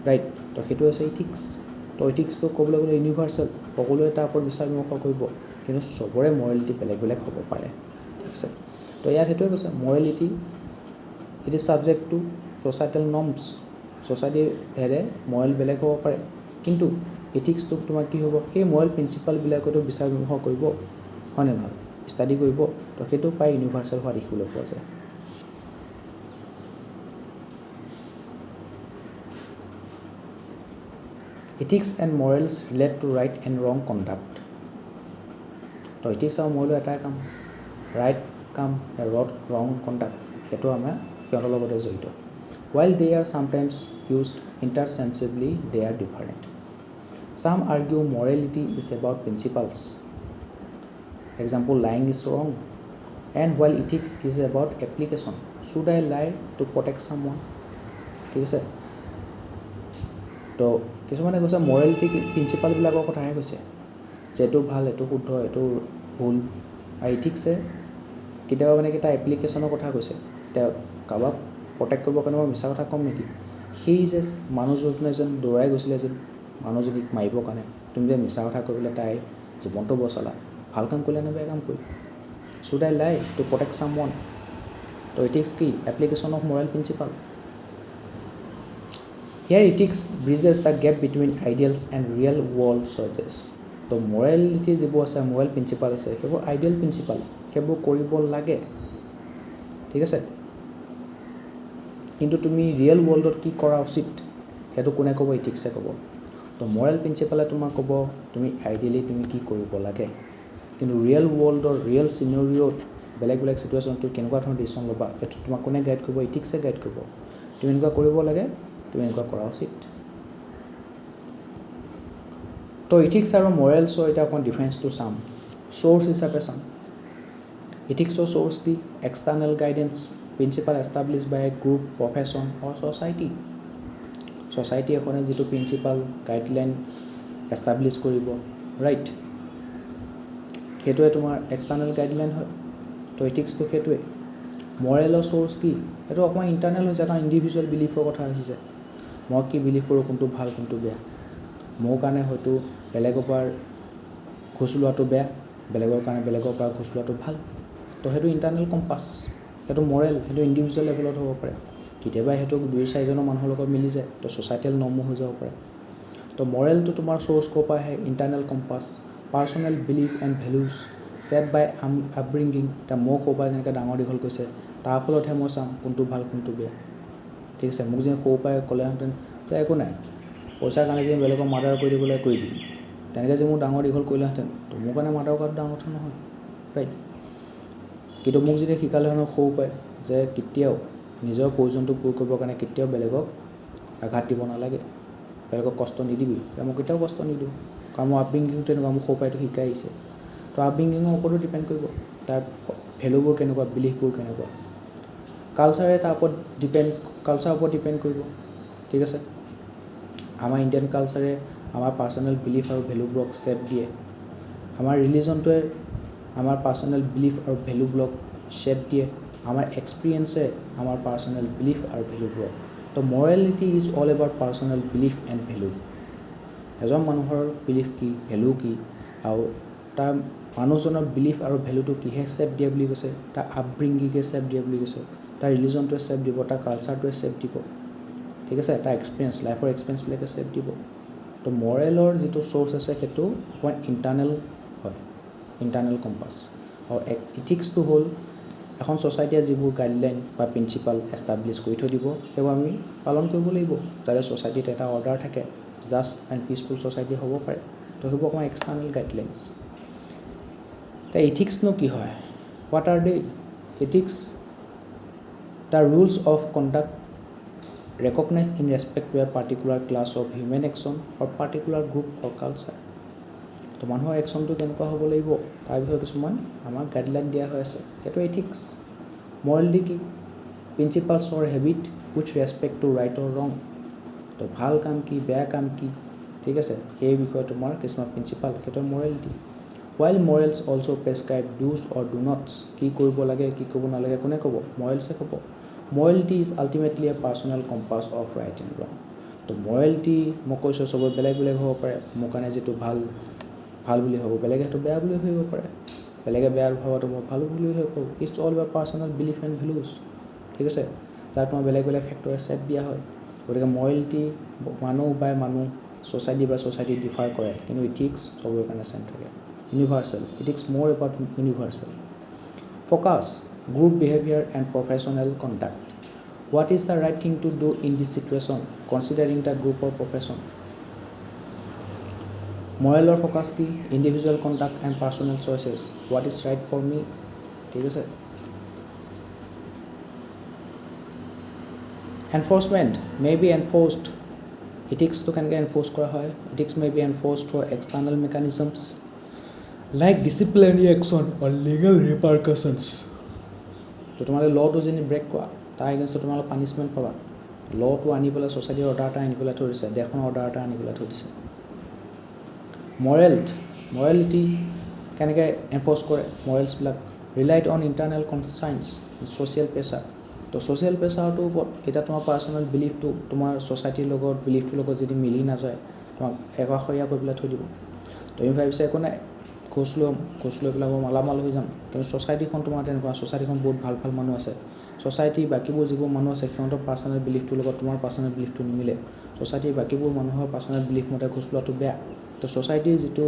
ৰাইট তো সেইটো হৈছে ইথিক্স তো ইথিক্সটো ক'বলৈ গ'লে ইউনিভাৰ্চেল সকলোৱে তাৰ ওপৰত বিচাৰ বিমৰ্শ কৰিব কিন্তু চবৰে মৰেলিটি বেলেগ বেলেগ হ'ব পাৰে ঠিক আছে তো ইয়াত সেইটোৱে কৈছে morality it is subject to societal norms ছ'চাইটিৰ ভেদে মৰেল বেলেগ হ'ব পাৰে কিন্তু ইথিক্সটো তোমাৰ কি হ'ব সেই মৰেল প্ৰিন্সিপালবিলাকতো বিচাৰ বিমৰ্শ কৰিব হয়নে নহয় ষ্টাডি কৰিব তো সেইটো প্ৰায় ইউনিভাৰ্চেল হোৱা দেখিবলৈ পোৱা যায় ethics and morals relate to right and wrong conduct তো ইথিক্স আৰু মৰেলৰ এটাই কাম ৰাইট কাম ৰং কণ্ডাক্ট সেইটো আমাৰ সিহঁতৰ লগতে জড়িত while they are sometimes used interchangeably they are different some argue morality is about principles example lying is wrong and while ethics is about application should I lie to protect someone ঠিক আছে তো কিছুমানে কৈছে morality প্ৰিন্সিপালবিলাকৰ কথাহে কৈছে যে এইটো ভাল এইটো শুদ্ধ এইটো ভুল আৰু ইথিক্সে কেতিয়াবা মানে এটা এপ্লিকেশ্যনৰ কথা কৈছে এতিয়া কাৰোবাক প্ৰটেক্ট কৰিবৰ কাৰণে মই মিছা কথা ক'ম নেকি সেই যে মানুহজনে যেন দৌৰাই গৈছিলে যেন মানুহজনীক মাৰিবৰ কাৰণে তুমি যে মিছা কথা কৈ পেলাই তাই জীৱনটো বচালা ভাল কাম কৰিলে নে বেয়া কাম কৰিলে শুড আই লাই টু প্ৰটেক্ট ছামৱান তো ইথিক্স কি application of moral principle here ethics bridges the gap between ideals and real world choices তো মৰেলিটি যিবোৰ আছে মৰেল প্ৰিন্সিপাল আছে সেইবোৰ আইডিয়েল প্ৰিন্সিপাল সেইবোৰ কৰিব লাগে ঠিক আছে কিন্তু তুমি ৰিয়েল ৱৰ্ল্ডত কি কৰা উচিত সেইটো কোনে ক'ব ইথিক্সে ক'ব তো মৰেল প্ৰিন্সিপালে তোমাক ক'ব তুমি আইডিয়েলি তুমি কি কৰিব লাগে কিন্তু ৰিয়েল ৱৰ্ল্ডৰ ৰিয়েল চিনেৰিঅ'ত বেলেগ বেলেগ চিটুৱেশ্যনত তুমি কেনেকুৱা ধৰণৰ ডিচিশ্যন ল'বা সেইটো তোমাক কোনে গাইড কৰিব ইথিক্সে গাইড কৰিব তুমি এনেকুৱা কৰিব লাগে তুমি এনেকুৱা কৰা উচিত তো ইথিক্স আৰু মৰেলছৰ এতিয়া অকণ ডিফাৰেঞ্চটো চাম চ'ৰ্চ হিচাপে চাম ইথিক্সৰ চ'ৰ্চ কি এক্সটাৰ্নেল গাইডেন্স প্ৰিন্সিপাল এষ্টাব্লিছ বাই এ গ্ৰুপ প্ৰফেশ্যন অৰ ছ'চাইটি ছ'চাইটি এখনে যিটো প্ৰিন্সিপাল গাইডলাইন এষ্টাব্লিছ কৰিব ৰাইট সেইটোৱে তোমাৰ এক্সটাৰ্নেল গাইডলাইন হয় তো ইথিক্সটো সেইটোৱে মৰেলৰ চ'ৰ্চ কি সেইটো অকণমান ইণ্টাৰনেল হৈছে কাৰণ ইণ্ডিভিজুৱেল বিলিফৰ কথা আহিছে মই কি বিলিভ কৰোঁ কোনটো ভাল কোনটো বেয়া মোৰ কাৰণে হয়তো বেলেগৰ পৰা ঘোচ লোৱাটো বেয়া বেলেগৰ কাৰণে বেলেগৰ পৰা ঘোচ লোৱাটো ভাল তো সেইটো ইণ্টাৰনেল কম্পাছ সেইটো মৰেল সেইটো ইণ্ডিভিজুৱেল লেভেলত হ'ব পাৰে কেতিয়াবা সেইটো 2-4জনৰ মানুহৰ লগত মিলি যায় তো ছ'চাইটেল নৰ্মো হৈ যাব পাৰে তো মৰেলটো তোমাৰ চ'ৰ্চ ক'ৰ পৰা আহে internal compass personal belief and values set by upbringing এতিয়া মোক সৰুৰ পৰা যেনেকৈ ডাঙৰ দীঘল কৈছে তাৰ ফলতহে মই চাম কোনটো ভাল কোনটো বেয়া ঠিক আছে মোক যেন সৰুৰ পৰাই ক'লেহেঁতেন যে একো নাই পইচাৰ কাৰণে যে বেলেগক মাৰ্ডাৰ কৰি দিবলৈ কৰি দিবি তেনেকৈ যে মোক ডাঙৰ দীঘল কৰিলেহেঁতেন তো মোৰ কাৰণে মাৰ্ডাৰ কৰাটো ডাঙৰ কথা নহয় ৰাইট কিন্তু মোক যদি শিকালেহেঁতেন সৰুৰ পৰাই যে কেতিয়াও নিজৰ প্ৰয়োজনটো পূৰ কৰিবৰ কাৰণে কেতিয়াও বেলেগক আঘাত দিব নালাগে বেলেগক কষ্ট নিদিবি তেতিয়া মই কেতিয়াও কষ্ট নিদিওঁ কাৰণ মোৰ আপব্ৰিংগিংটো তেনেকুৱা মোক সৰুৰ পৰাইতো শিকাই আহিছে তো আপব্ৰিংগিঙৰ ওপৰতো ডিপেণ্ড কৰিব তাৰ ভেলুবোৰ কেনেকুৱা বিলিফবোৰ কেনেকুৱা কালচাৰে তাৰ ওপৰত কালচাৰৰ ওপৰত ডিপেণ্ড কৰিব ঠিক আছে আমাৰ ইণ্ডিয়ান কালচাৰে আমাৰ পাৰ্চনেল বিলিফ আৰু ভেলুবোৰক ছেপ দিয়ে আমাৰ ৰিলিজনটোৱে আমাৰ পাৰ্চনেল বিলিফ আৰু ভেলুবোৰক ছেপ দিয়ে আমাৰ এক্সপিৰিয়েঞ্চে আমাৰ পাৰ্চনেল বিলিফ আৰু ভেলুবোৰক তো morality is all about personal belief and value এজন মানুহৰ বিলিফ কি ভেলু কি আৰু তাৰ মানুহজনৰ বিলিফ আৰু ভেলুটো কিহে ছেপ দিয়ে বুলি কৈছে তাৰ আপব্ৰিংগিঙে ছেপ দিয়ে বুলি কৈছে তাৰ ৰিলিজনটোৱে ছেপ দিব তাৰ কালচাৰটোৱে ছেপ দিব ঠিক আছে তাৰ এক্সপিৰিয়েঞ্চ লাইফৰ এক্সপিৰিয়েঞ্চবিলাকে ছেপ দিব তো মৰেলৰ যিটো চ'ৰ্চ আছে সেইটো অকণমান ইণ্টাৰনেল হয় ইণ্টাৰনেল কম্পাছ আৰু ইথিক্সটো হ'ল এখন ছ'চাইটিয়ে যিবোৰ গাইডলাইন বা প্ৰিন্সিপাল এষ্টাব্লিছ কৰি থৈ দিব সেইবোৰ আমি পালন কৰিব লাগিব যাতে ছ'চাইটিত এটা অৰ্ডাৰ থাকে জাষ্ট এণ্ড পিচফুল ছ'চাইটি হ'ব পাৰে তো সেইবোৰ অকণমান এক্সটাৰ্নেল গাইডলাইনছ তে ইথিক্সনো কি হয় what are they ethics the rules of conduct recognized in respect to a particular class of human action or particular group or culture তো মানুহৰ একশ্যনটো কেনেকুৱা হ'ব লাগিব তাৰ বিষয়ে কিছুমান আমাক গাইডলাইন দিয়া হৈ আছে সেইটো এথিক্স মৰেলিটি কি principles or habit with respect to right or wrong তো ভাল কাম কি বেয়া কাম কি ঠিক আছে সেই বিষয়ে তোমাৰ কিছুমান প্ৰিন্সিপাল সেইটো morality while morals also prescribe do's or do nots কি কৰিব লাগে কি কৰিব নালাগে কোনে ক'ব মৰেলছে ক'ব morality is ultimately a personal compass of right and wrong তো morality মই কৈছোঁ চবৰ বেলেগ বেলেগ হ'ব পাৰে মোৰ কাৰণে যিটো ভাল বুলি হ'ব বেলেগে সেইটো বেয়া বুলি ভাবিব পাৰে বেলেগে বেয়া ভাবাটো মই ভাল বুলি ভাবিব it's all about personal belief and values ঠিক আছে যাক তোমাৰ বেলেগ বেলেগ ফেক্টৰে ছেট দিয়া হয় গতিকে মৰেলিটি মানুহ বাই মানুহ ছ'চাইটি বা ছ'চাইটি ডিফাৰ কৰে কিন্তু ইথিক্স চবৰে কাৰণে ছেম থাকে ইউনিভাৰ্চেল ইথিক্স মোৰ about universal focus group behavior and professional conduct what is the right thing to do in this situation considering the group or profession moral or focus ki individual conduct and personal choices what is right for me ঠিক আছে enforcement may be enforced ethics to কেনেকৈ enforce কৰা হয় ethics may be enforced through external mechanisms like disciplinary action or legal repercussions তো তোমালোকে লটো যদি brake কৰা তাৰ এগেইনষ্টত তোমালোকে পানিছমেণ্ট পাবা লটো আনি পেলাই ছ'চাইটিৰ অৰ্ডাৰ এটা আনি পেলাই থৈ দিছে দেশখনৰ অৰ্ডাৰ এটা আনি পেলাই থৈ দিছে মৰেলিটি কেনেকৈ এনফৰ্চ কৰে মৰেলছবিলাক ৰিলাইড অন ইণ্টাৰনেল কনচাইন্স ছ'চিয়েল প্ৰেছাৰ তো ছ'চিয়েল প্ৰেছাৰটোৰ ওপৰত এতিয়া তোমাৰ পাৰ্চনেল বিলিফটো তোমাৰ ছ'চাইটিৰ লগত বিলিফটোৰ লগত যদি মিলি নাযায় তোমাক একাষৰীয়া কৰি পেলাই থৈ দিব তুমি ভাবিছা একো নাই ঘোষ লৈ পেলাই মই মালামাল হৈ যাম কিন্তু ছ'চাইটিখন তোমাৰ তেনেকুৱা ছ'চাইটিখন বহুত ভাল মানুহ আছে ছ'চাইটি বাকীবোৰ যিবোৰ মানুহ আছে সিহঁতৰ পাৰ্চনেল বিলিফটোৰ লগত তোমাৰ পাৰ্চনেল বিলিফটো নিমিলে ছ'চাইটিৰ বাকীবোৰ মানুহৰ পাৰ্চনেল বিলিফ মতে ঘোষ লোৱাটো বেয়া তো ছ'চাইটিৰ যিটো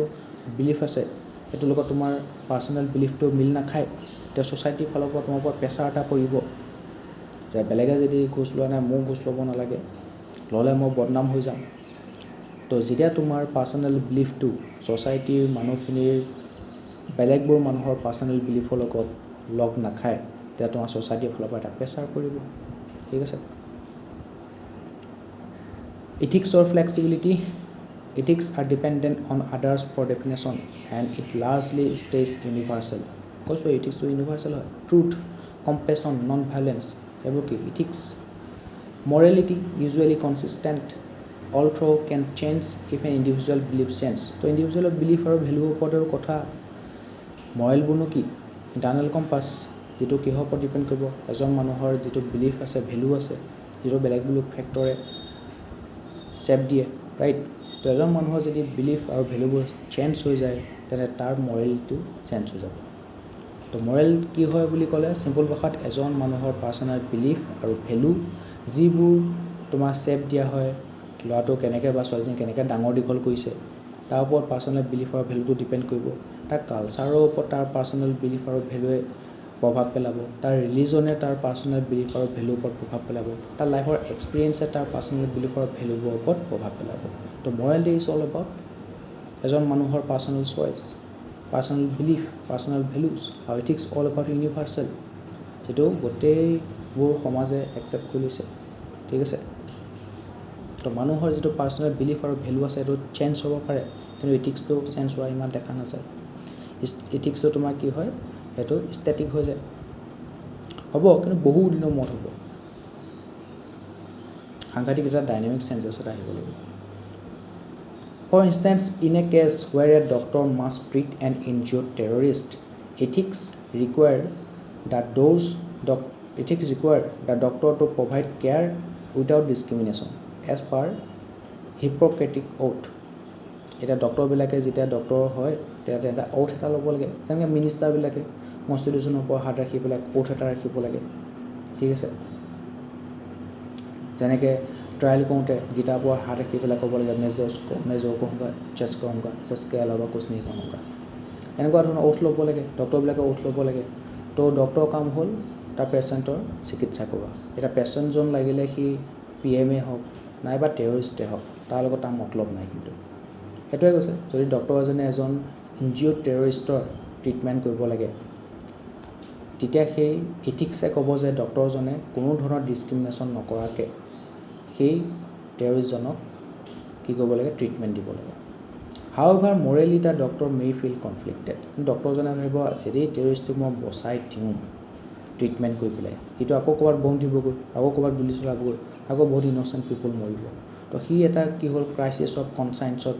বিলিফ আছে সেইটোৰ লগত তোমাৰ পাৰ্চনেল বিলিফটো মিল নাখায় এতিয়া ছ'চাইটিৰ ফালৰ পৰা তোমাৰ ওপৰত প্ৰেছাৰ এটা পৰিব যে বেলেগে যদি ঘোষ লোৱা নাই ময়ো ঘোষ ল'ব নালাগে ল'লে মই বদনাম হৈ যাম তো যেতিয়া তোমাৰ পাৰ্চনেল বিলিফটো ছ'চাইটিৰ মানুহখিনিৰ বেলেগবোৰ মানুহৰ পাৰ্চনেল বিলিফৰ লগত লগ নাখায় তেতিয়া তোমাৰ ছ'চাইটিৰ ফালৰ পৰা এটা প্ৰেছাৰ পৰিব ঠিক আছে ইথিক্সৰ flexibility ethics are dependent on others for definition and it largely stays universal কৈছোঁ ethics to universal হয় truth compassion non-violence এইবোৰ কি ethics morality usually consistent although can change if an individual belief change তো ইণ্ডিভিজুৱেলৰ belief আৰু ভেলুৰ ওপৰতৰ কথা মৰেলবোৰনো কি internal compass যিটো কিহৰ ওপৰত ডিপেণ্ড কৰিব এজন মানুহৰ যিটো বিলিফ আছে ভেলু আছে যিটো বেলেগ ফেক্টৰে ছেপ দিয়ে ৰাইট তো এজন মানুহৰ যদি বিলিফ আৰু ভেলুবোৰ চেঞ্জ হৈ যায় তেনে তাৰ মৰেলিটিটো চেঞ্জ হৈ যাব তো মৰেল কি হয় বুলি ক'লে চিম্পল ভাষাত এজন মানুহৰ পাৰ্চনেল বিলিফ আৰু ভেলু যিবোৰ তোমাৰ ছেপ দিয়া হয় ল'ৰাটো কেনেকৈ বা ছোৱালীজনী কেনেকৈ ডাঙৰ দীঘল কৰিছে তাৰ ওপৰত পাৰ্চনেল বিলিফ আৰু ভেলুটো ডিপেণ্ড কৰিব তাৰ কালচাৰৰ ওপৰত তাৰ পাৰ্চনেল বিলিফ আৰু ভেলুৱে প্ৰভাৱ পেলাব তাৰ ৰিলিজনে তাৰ পাৰ্চনেল বিলিফ আৰু ভেলুৰ ওপৰত প্ৰভাৱ পেলাব তাৰ লাইফৰ এক্সপিৰিয়েঞ্চে তাৰ পাৰ্চনেল বিলিফ আৰু ভেলুবোৰৰ ওপৰত প্ৰভাৱ পেলাব তো মৰেলিটি ইজ অল এবাউট এজন মানুহৰ personal choice personal belief personal values আৰু ইথিক্স অল এবাউট ইউনিভাৰ্চেল যিটো গোটেইবোৰ সমাজে একচেপ্ট কৰি লৈছে ঠিক আছে তো মানুহৰ যিটো পাৰ্চনেল বিলিফ আৰু ভেলু আছে সেইটো চেঞ্জ হ'ব পাৰে কিন্তু ইথিক্সটো চেঞ্জ হোৱা ইমান দেখা নাযায় ইথিক্সটো তোমাৰ কি হয় সেইটো ষ্টেটিক হৈ যায় হ'ব কিন্তু বহু দিনৰ মূৰত হ'ব সাংঘাতিক এটা ডাইনামিক চেঞ্জেছ এটা আহিব লাগিব For instance, in a case where a doctor must treat an injured terrorist, ethics require the doctor to provide care without discrimination, as per Hippocratic oath. এটা ডক্টৰবিলাকে যেতিয়া ডক্টৰ হয় তেতিয়া এটা oath এটা ল'ব লাগে যেনেকৈ মিনিষ্টাৰবিলাকে কনষ্টিটিউশ্যনৰ ওপৰত হাত ৰাখি পেলাই oath এটা ৰাখিব লাগে ঠিক আছে যেনেকৈ ट्रायल কৰোঁতে গীতাৰ পৰা হাত ৰাখি পেলাই ক'ব লাগে মেজৰ कहूँगा जज के अलावा कुछ नहीं कहूँगा এনেকুৱা ধৰণৰ oath ল'ব লাগে ডক্টৰবিলাকে oath ল'ব লাগে তো ডক্টৰৰ কাম হ'ল তাৰ পেচেণ্টৰ চিকিৎসা কৰোৱা এটা পেচেণ্টজন লাগিলে সি PMA হওক নাইবা টেৰৰিষ্টে হওক তাৰ লগত তাৰ মতলব নাই কিন্তু সেইটোৱে কৈছে যদি ডক্টৰ এজনে এজন ইনজিঅ'ড টেৰৰিষ্টৰ ট্ৰিটমেণ্ট কৰিব লাগে তেতিয়া সেই ইথিক্সে ক'ব যে ডক্টৰজনে কোনো ধৰণৰ ডিছক্ৰিমিনেশ্যন নকৰাকৈ সেই টেৰৰিষ্টজনক কি কৰিব লাগে ট্ৰিটমেণ্ট দিব লাগে However, morally the doctor may feel conflicted. ডক্টৰজনে ভাবিব যদি টেৰৰিষ্টক মই বচাই দিওঁ ট্ৰিটমেণ্ট কৰি পেলাই সেইটো আকৌ ক'ৰবাত বম দিবগৈ আকৌ ক'ৰবাত গুলি চলাবগৈ আকৌ বহুত ইন'চেণ্ট পিপল মৰিব তো সি এটা কি হ'ল ক্ৰাইচিছ অফ কনচায়েন্সত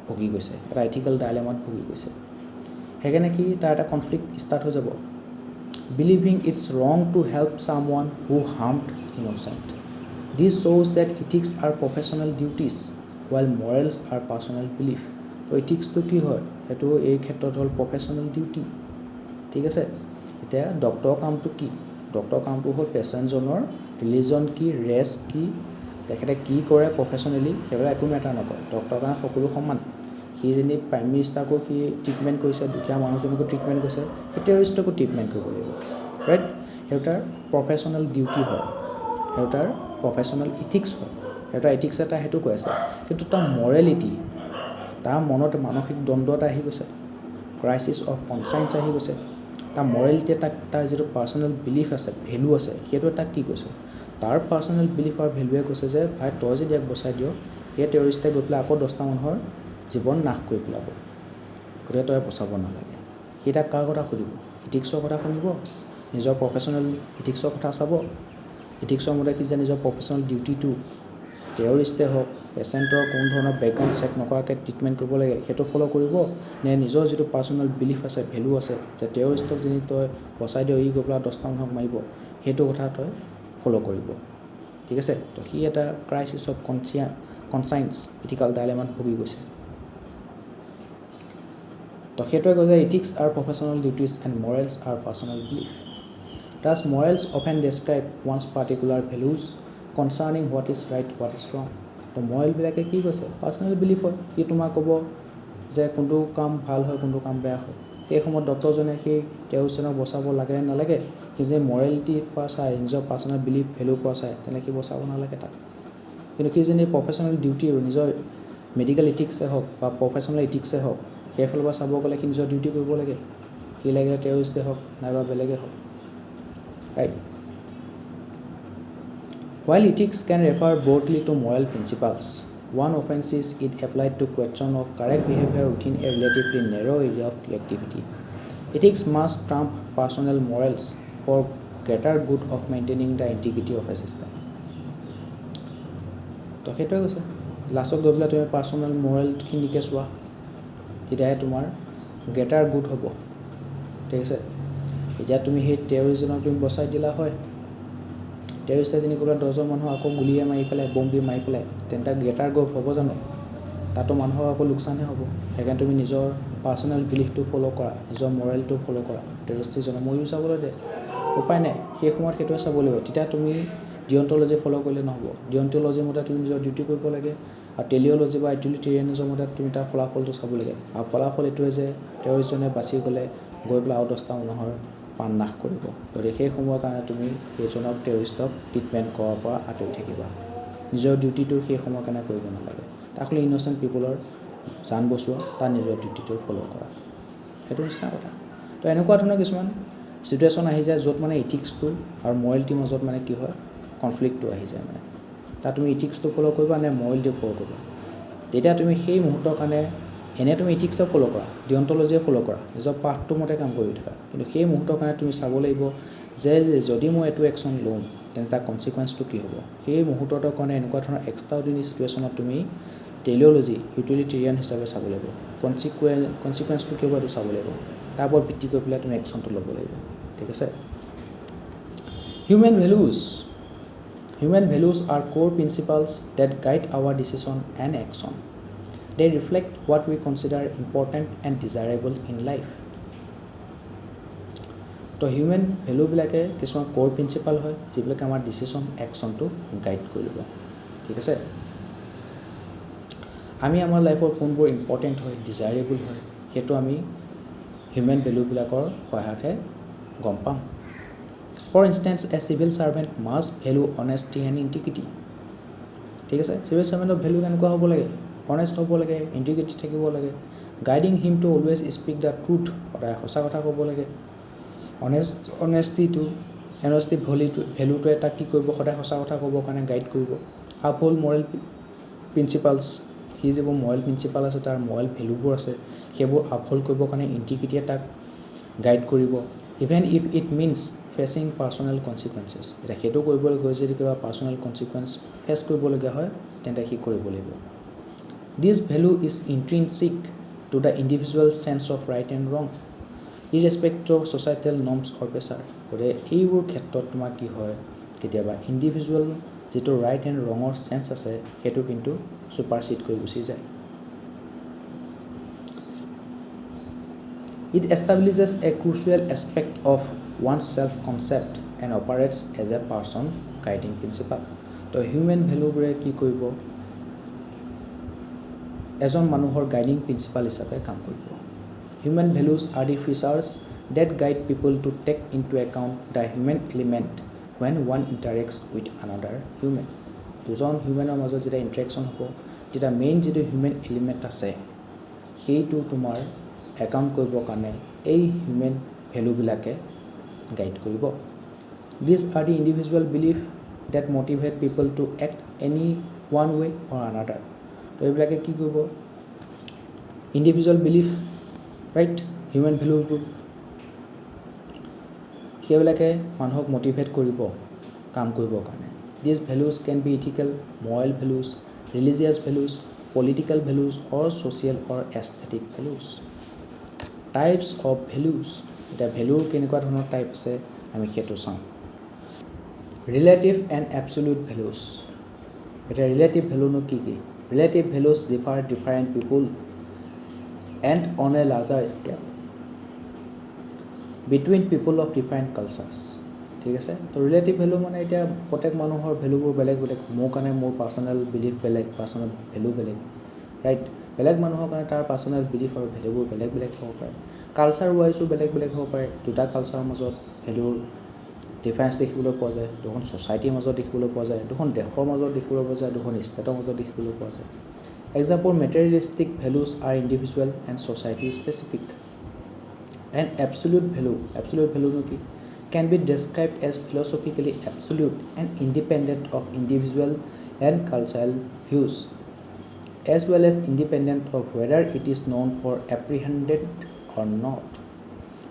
ভুগি গৈছে এটা ইথিকেল ডাইলেমাত ভুগি গৈছে সেইকাৰণে সি তাৰ এটা কনফ্লিক্ট ষ্টাৰ্ট হৈ যাব believing it's wrong to help someone who harmed innocent this shows that ethics are professional duties while morals are personal belief তো ইথিক্সটো কি হয় সেইটো এই ক্ষেত্ৰত হ'ল প্ৰফেশ্যনেল ডিউটি ঠিক আছে এতিয়া ডক্টৰৰ কামটো কি ডক্টৰৰ কামটো হ'ল পেচেণ্টজনৰ ৰিলিজন কি ৰেছ কি তেখেতে কি কৰে প্ৰফেশ্যনেলি সেইবিলাক একো মেটাৰ নকৰে ডক্টৰৰ কাৰণে সকলো সমান সি যেনি প্ৰাইম মিনিষ্টাৰকো সি ট্ৰিটমেণ্ট কৰিছে দুখীয়া মানুহজনকো ট্ৰিটমেণ্ট কৰিছে সেই টেৰৰিষ্টকো ট্ৰিটমেণ্ট কৰিব লাগিব ৰাইট সেইটাৰ প্ৰফেশ্যনেল ডিউটি হয় সেইটাৰ প্ৰফেশ্যনেল ইথিক্স হয় এটা ইথিক্স এটা সেইটো কৈ আছে কিন্তু তাৰ মৰেলিটি তাৰ মনত মানসিক দ্বন্দ্ব এটা আহি গৈছে ক্ৰাইচিছ অফ কনচায়েন্স আহি গৈছে তাৰ মৰেলিটি তাৰ যিটো পাৰ্চনেল বিলিফ আছে ভেলু আছে সেইটো তাক কি কৈছে তাৰ পাৰ্চনেল বিলিফ আৰু ভেলুৱে কৈছে যে ভাই তই যদি ইয়াক বচাই দিয় সেই টেৰৰিষ্টে গৈ পেলাই আকৌ 10টা মানুহৰ জীৱন নাশ কৰি পেলাব গতিকে তই বচাব নালাগে সি তাক কাৰ কথা সুধিব ইথিক্সৰ কথা শুনিব নিজৰ প্ৰফেশ্যনেল ইথিক্সৰ কথা চাব ইথিক্সৰ মতে কি যে নিজৰ প্ৰফেশ্যনেল ডিউটিটো টেৰৰিষ্টে হওক পেচেণ্টৰ কোনো ধৰণৰ বেকগ্ৰাউণ্ড চেক নকৰাকৈ ট্ৰিটমেণ্ট কৰিব লাগে সেইটো ফ'ল' কৰিব নে নিজৰ যিটো পাৰ্চনেল বিলিফ আছে ভেলু আছে যে টেৰৰিষ্টক যদি তই বচাই দিয় ই গৈ পেলাই 10টা মানুহক মাৰিব সেইটো কথা তই ফ'ল' কৰিব ঠিক আছে তো সি এটা ক্ৰাইচিছ অফ কনচায়েন্স ইথিকেল ডাইলেমাত ভুগি গৈছে তো সেইটোৱে কয় যে ethics R professional duties and morals R personal belief Thus, morals often describe one's particular values concerning what is right, what is wrong. তো মৰেলবিলাকে কি কৈছে পাৰ্চনেল বিলিফ হয় সি তোমাক ক'ব যে কোনটো কাম ভাল হয় কোনটো কাম বেয়া হয় সেই সময়ত ডক্টৰজনে সেই টেৰৰিষ্টজনক বচাব লাগে নালাগে সি যে মৰেলিটিৰ পৰা চাই নিজৰ পাৰ্চনেল বিলিফ ভেলুৰ পৰা চাই তেনেকৈ বচাব নালাগে তাক কিন্তু সি যেনে প্ৰফেশ্যনেল ডিউটি আৰু নিজৰ মেডিকেল ইথিক্সে হওক বা প্ৰফেশ্যনেল ইথিক্সে হওক সেইফালৰ পৰা চাব গ'লে সি নিজৰ ডিউটি কৰিব লাগে সি লাগিলে টেৰৰিষ্টে হওক নাইবা বেলেগে হওক Right. While ethics can refer broadly to moral principles, one often sees it applied to question of correct behavior within a relatively narrow area of activity. Ethics must trump personal morals for greater good of maintaining the integrity of a system. তো সেইটোৱে কৈছে লাষ্টত গৈ পেলাই তুমি personal মৰেলখিনিকে চোৱা তেতিয়াহে তোমাৰ গ্ৰেটাৰ গুড হ'ব ঠিক আছে এতিয়া তুমি সেই টেৰৰিষ্টজনক তুমি বচাই দিলা হয় টেৰৰিষ্টে যেনি ক'ৰবাত 10জন মানুহ আকৌ গুলিয়ে মাৰি পেলাই বম দি মাৰি পেলাই তেন্তে গ্ৰেটাৰ গুড হ'ব জানো তাতো মানুহৰ আকৌ লোকচানহে হ'ব সেইকাৰণে তুমি নিজৰ পাৰ্চনেল বিলিফটো ফ'ল' কৰা নিজৰ মৰেলটো ফ'ল' কৰা টেৰৰিষ্টজনক মৰিও চাবলৈ দে উপায় নাই সেই সময়ত সেইটোৱে চাব লাগিব তেতিয়া তুমি ডিঅন্টলজি ফ'ল' কৰিলে নহ'ব ডিঅন্টলজিৰ মতে তুমি নিজৰ ডিউটি কৰিব লাগে আৰু টেলিঅ'লজি বা ইউটিলিটেৰিয়ানিজমৰ মতে তুমি তাৰ ফলাফলটো চাব লাগে আৰু ফলাফল এইটোৱে যে টেৰৰিষ্টজনে বাচি গ'লে গৈ পেলাই আৰু 10টা মানুহৰ প্ৰাণ নাশ কৰিব গতিকে সেই সময়ৰ কাৰণে তুমি সেইজনক টেৰৰিষ্টক ট্ৰিটমেণ্ট কৰাৰ পৰা আঁতৰি থাকিবা নিজৰ ডিউটিটো সেই সময়ৰ কাৰণে কৰিব নালাগে তাক হ'লে ইন'চেণ্ট পিপলৰ জান বচোৱা তাৰ নিজৰ ডিউটিটো ফ'ল' কৰা সেইটো নিচিনা কথা তো এনেকুৱা ধৰণৰ কিছুমান চিটুৱেশ্যন আহি যায় য'ত মানে ইথিক্সটো আৰু মৰেলিটিৰ মাজত মানে কি হয় কনফ্লিক্টটো আহি যায় মানে তাত তুমি ইথিক্সটো ফ'ল' কৰিবা নে মৰেলিটি ফ'ল' কৰিবা তেতিয়া তুমি সেই মুহূৰ্তৰ কাৰণে এনেই তুমি ইথিক্সে ফ'ল' কৰা ডিঅন্টলজিয়ে ফ'ল' কৰা নিজৰ পাঠটো মতে কাম কৰি থাকা কিন্তু সেই মুহূৰ্তৰ কাৰণে তুমি চাব লাগিব যে যদি মই এইটো একশ্যন লওঁ তেন্তে তাৰ কনচিকুৱেঞ্চটো কি হ'ব সেই মুহূৰ্তটোৰ কাৰণে এনেকুৱা ধৰণৰ এক্সট্ৰাঅৰ্ডিনেৰী চিটুৱেশ্যনত তুমি টেলিঅ'লজি ইউটিলিটেৰিয়ান হিচাপে চাব লাগিব কনচিকুৱেঞ্চটো কি হ'ব এইটো চাব লাগিব তাৰ ওপৰত ভিত্তি কৰি পেলাই তুমি একশ্যনটো ল'ব লাগিব ঠিক আছে Human values are core principles that guide our decision and action. They reflect what we consider important and desirable in life. তো হিউমেন ভেলুবিলাকে কিছুমান কৰ প্ৰিন্সিপাল হয় যিবিলাকে আমাৰ ডিচিশ্যন একশ্যনটো গাইড কৰিব ঠিক আছে আমি আমাৰ লাইফত কোনবোৰ ইম্পৰ্টেণ্ট হয় ডিজাইৰেবল হয় সেইটো আমি হিউমেন ভেলুবিলাকৰ সহায়তে গম পাম for instance a civil servant must value honesty and integrity ঠিক আছে চিভিল ছাৰ্ভেণ্টৰ ভেলু কেনেকুৱা হ'ব লাগে অনেষ্ট হ'ব লাগে ইণ্টিগ্ৰিটি থাকিব লাগে guiding him to always speak the truth সদায় সঁচা কথা ক'ব লাগে অনেষ্টিটো ভেলুটোৱে তাক কি কৰিব সদায় সঁচা কথা ক'বৰ কাৰণে গাইড কৰিব আপহোল্ড মৰেল প্ৰিন্সিপালছ সি যিবোৰ মৰেল প্ৰিন্সিপাল আছে তাৰ মৰেল ভেলুবোৰ আছে সেইবোৰ আপহোল্ড কৰিবৰ কাৰণে ইণ্টিগ্ৰিটিয়ে তাক গাইড কৰিব even if it means facing personal consequences এতিয়া সেইটো কৰিবলৈ গৈ যদি কিবা পাৰ্চনেল কনচিকুৱেঞ্চ ফেচ কৰিবলগীয়া হয় তেন্তে সি কৰিব লাগিব this value is intrinsic to the individual sense of right and wrong irrespective of societal norms or pressure গতিকে এইবোৰ ক্ষেত্ৰত তোমাৰ কি হয় কেতিয়াবা ইণ্ডিভিজুৱেল যিটো ৰাইট এণ্ড ৰঙৰ চেন্স আছে সেইটো কিন্তু ছুপাৰচিড কৰি গুচি যায় it establishes a crucial aspect of one self concept and operates as a person guiding principle তো হিউমেন ভেলুবোৰে কি কৰিব এজন মানুহৰ গাইডিং প্ৰিন্সিপাল হিচাপে কাম কৰিব human values are the features that guide people to take into account the human element when one interacts with another human দুজন হিউমেনৰ মাজত যেতিয়া ইণ্টাৰেকশ্যন হ'ব তেতিয়া মেইন যিটো হিউমেন এলিমেণ্ট আছে সেইটো তোমাৰ একাউণ্ট কৰিবৰ কাৰণে এই হিউমেন ভেলুবিলাকে গাইড কৰিব this are the individual belief that motivate people to act any one way or another তো এইবিলাকে কি কৰিব ইণ্ডিভিজুৱেল বিলিফ ৰাইট হিউমেন ভেলুবোৰ সেইবিলাকে মানুহক মটিভেট কৰিব কাম কৰিবৰ কাৰণে this values can be ethical moral values religious values political values or social or aesthetic values types of values এতিয়া ভেলুৰ কেনেকুৱা ধৰণৰ টাইপ আছে আমি সেইটো চাওঁ ৰিলেটিভ এণ্ড এবছলিউট ভেলুজ এতিয়া ৰিলেটিভ ভেলুনো কি relative values different people and on a larger scale between people of different cultures ঠিক আছে তো ৰিলেটিভ ভেলু মানে এতিয়া প্ৰত্যেক মানুহৰ ভেলুবোৰ বেলেগ বেলেগ মোৰ কাৰণে মোৰ পাৰ্চনেল বিলিফ বেলেগ পাৰ্চনেল ভেলু বেলেগ ৰাইট বেলেগ মানুহৰ কাৰণে তাৰ পাৰ্চনেল বিলিফ আৰু ভেলুবোৰ বেলেগ বেলেগ হ'ব পাৰে কালচাৰ ৱাইজো বেলেগ বেলেগ হ'ব পাৰে দুটা কালচাৰৰ মাজত ভেলুৰ ডিফাৰেঞ্চ দেখিবলৈ পোৱা যায় দুখন ছ'চাইটিৰ মাজত দেখিবলৈ পোৱা যায় দুখন দেশৰ মাজত দেখিবলৈ পোৱা যায় দুখন ষ্টেটৰ মাজত দেখিবলৈ পোৱা যায় example materialistic values R individual and society specific and absolute value can be described as philosophically absolute and independent of individual and cultural views as well as independent of whether it is known for apprehended or not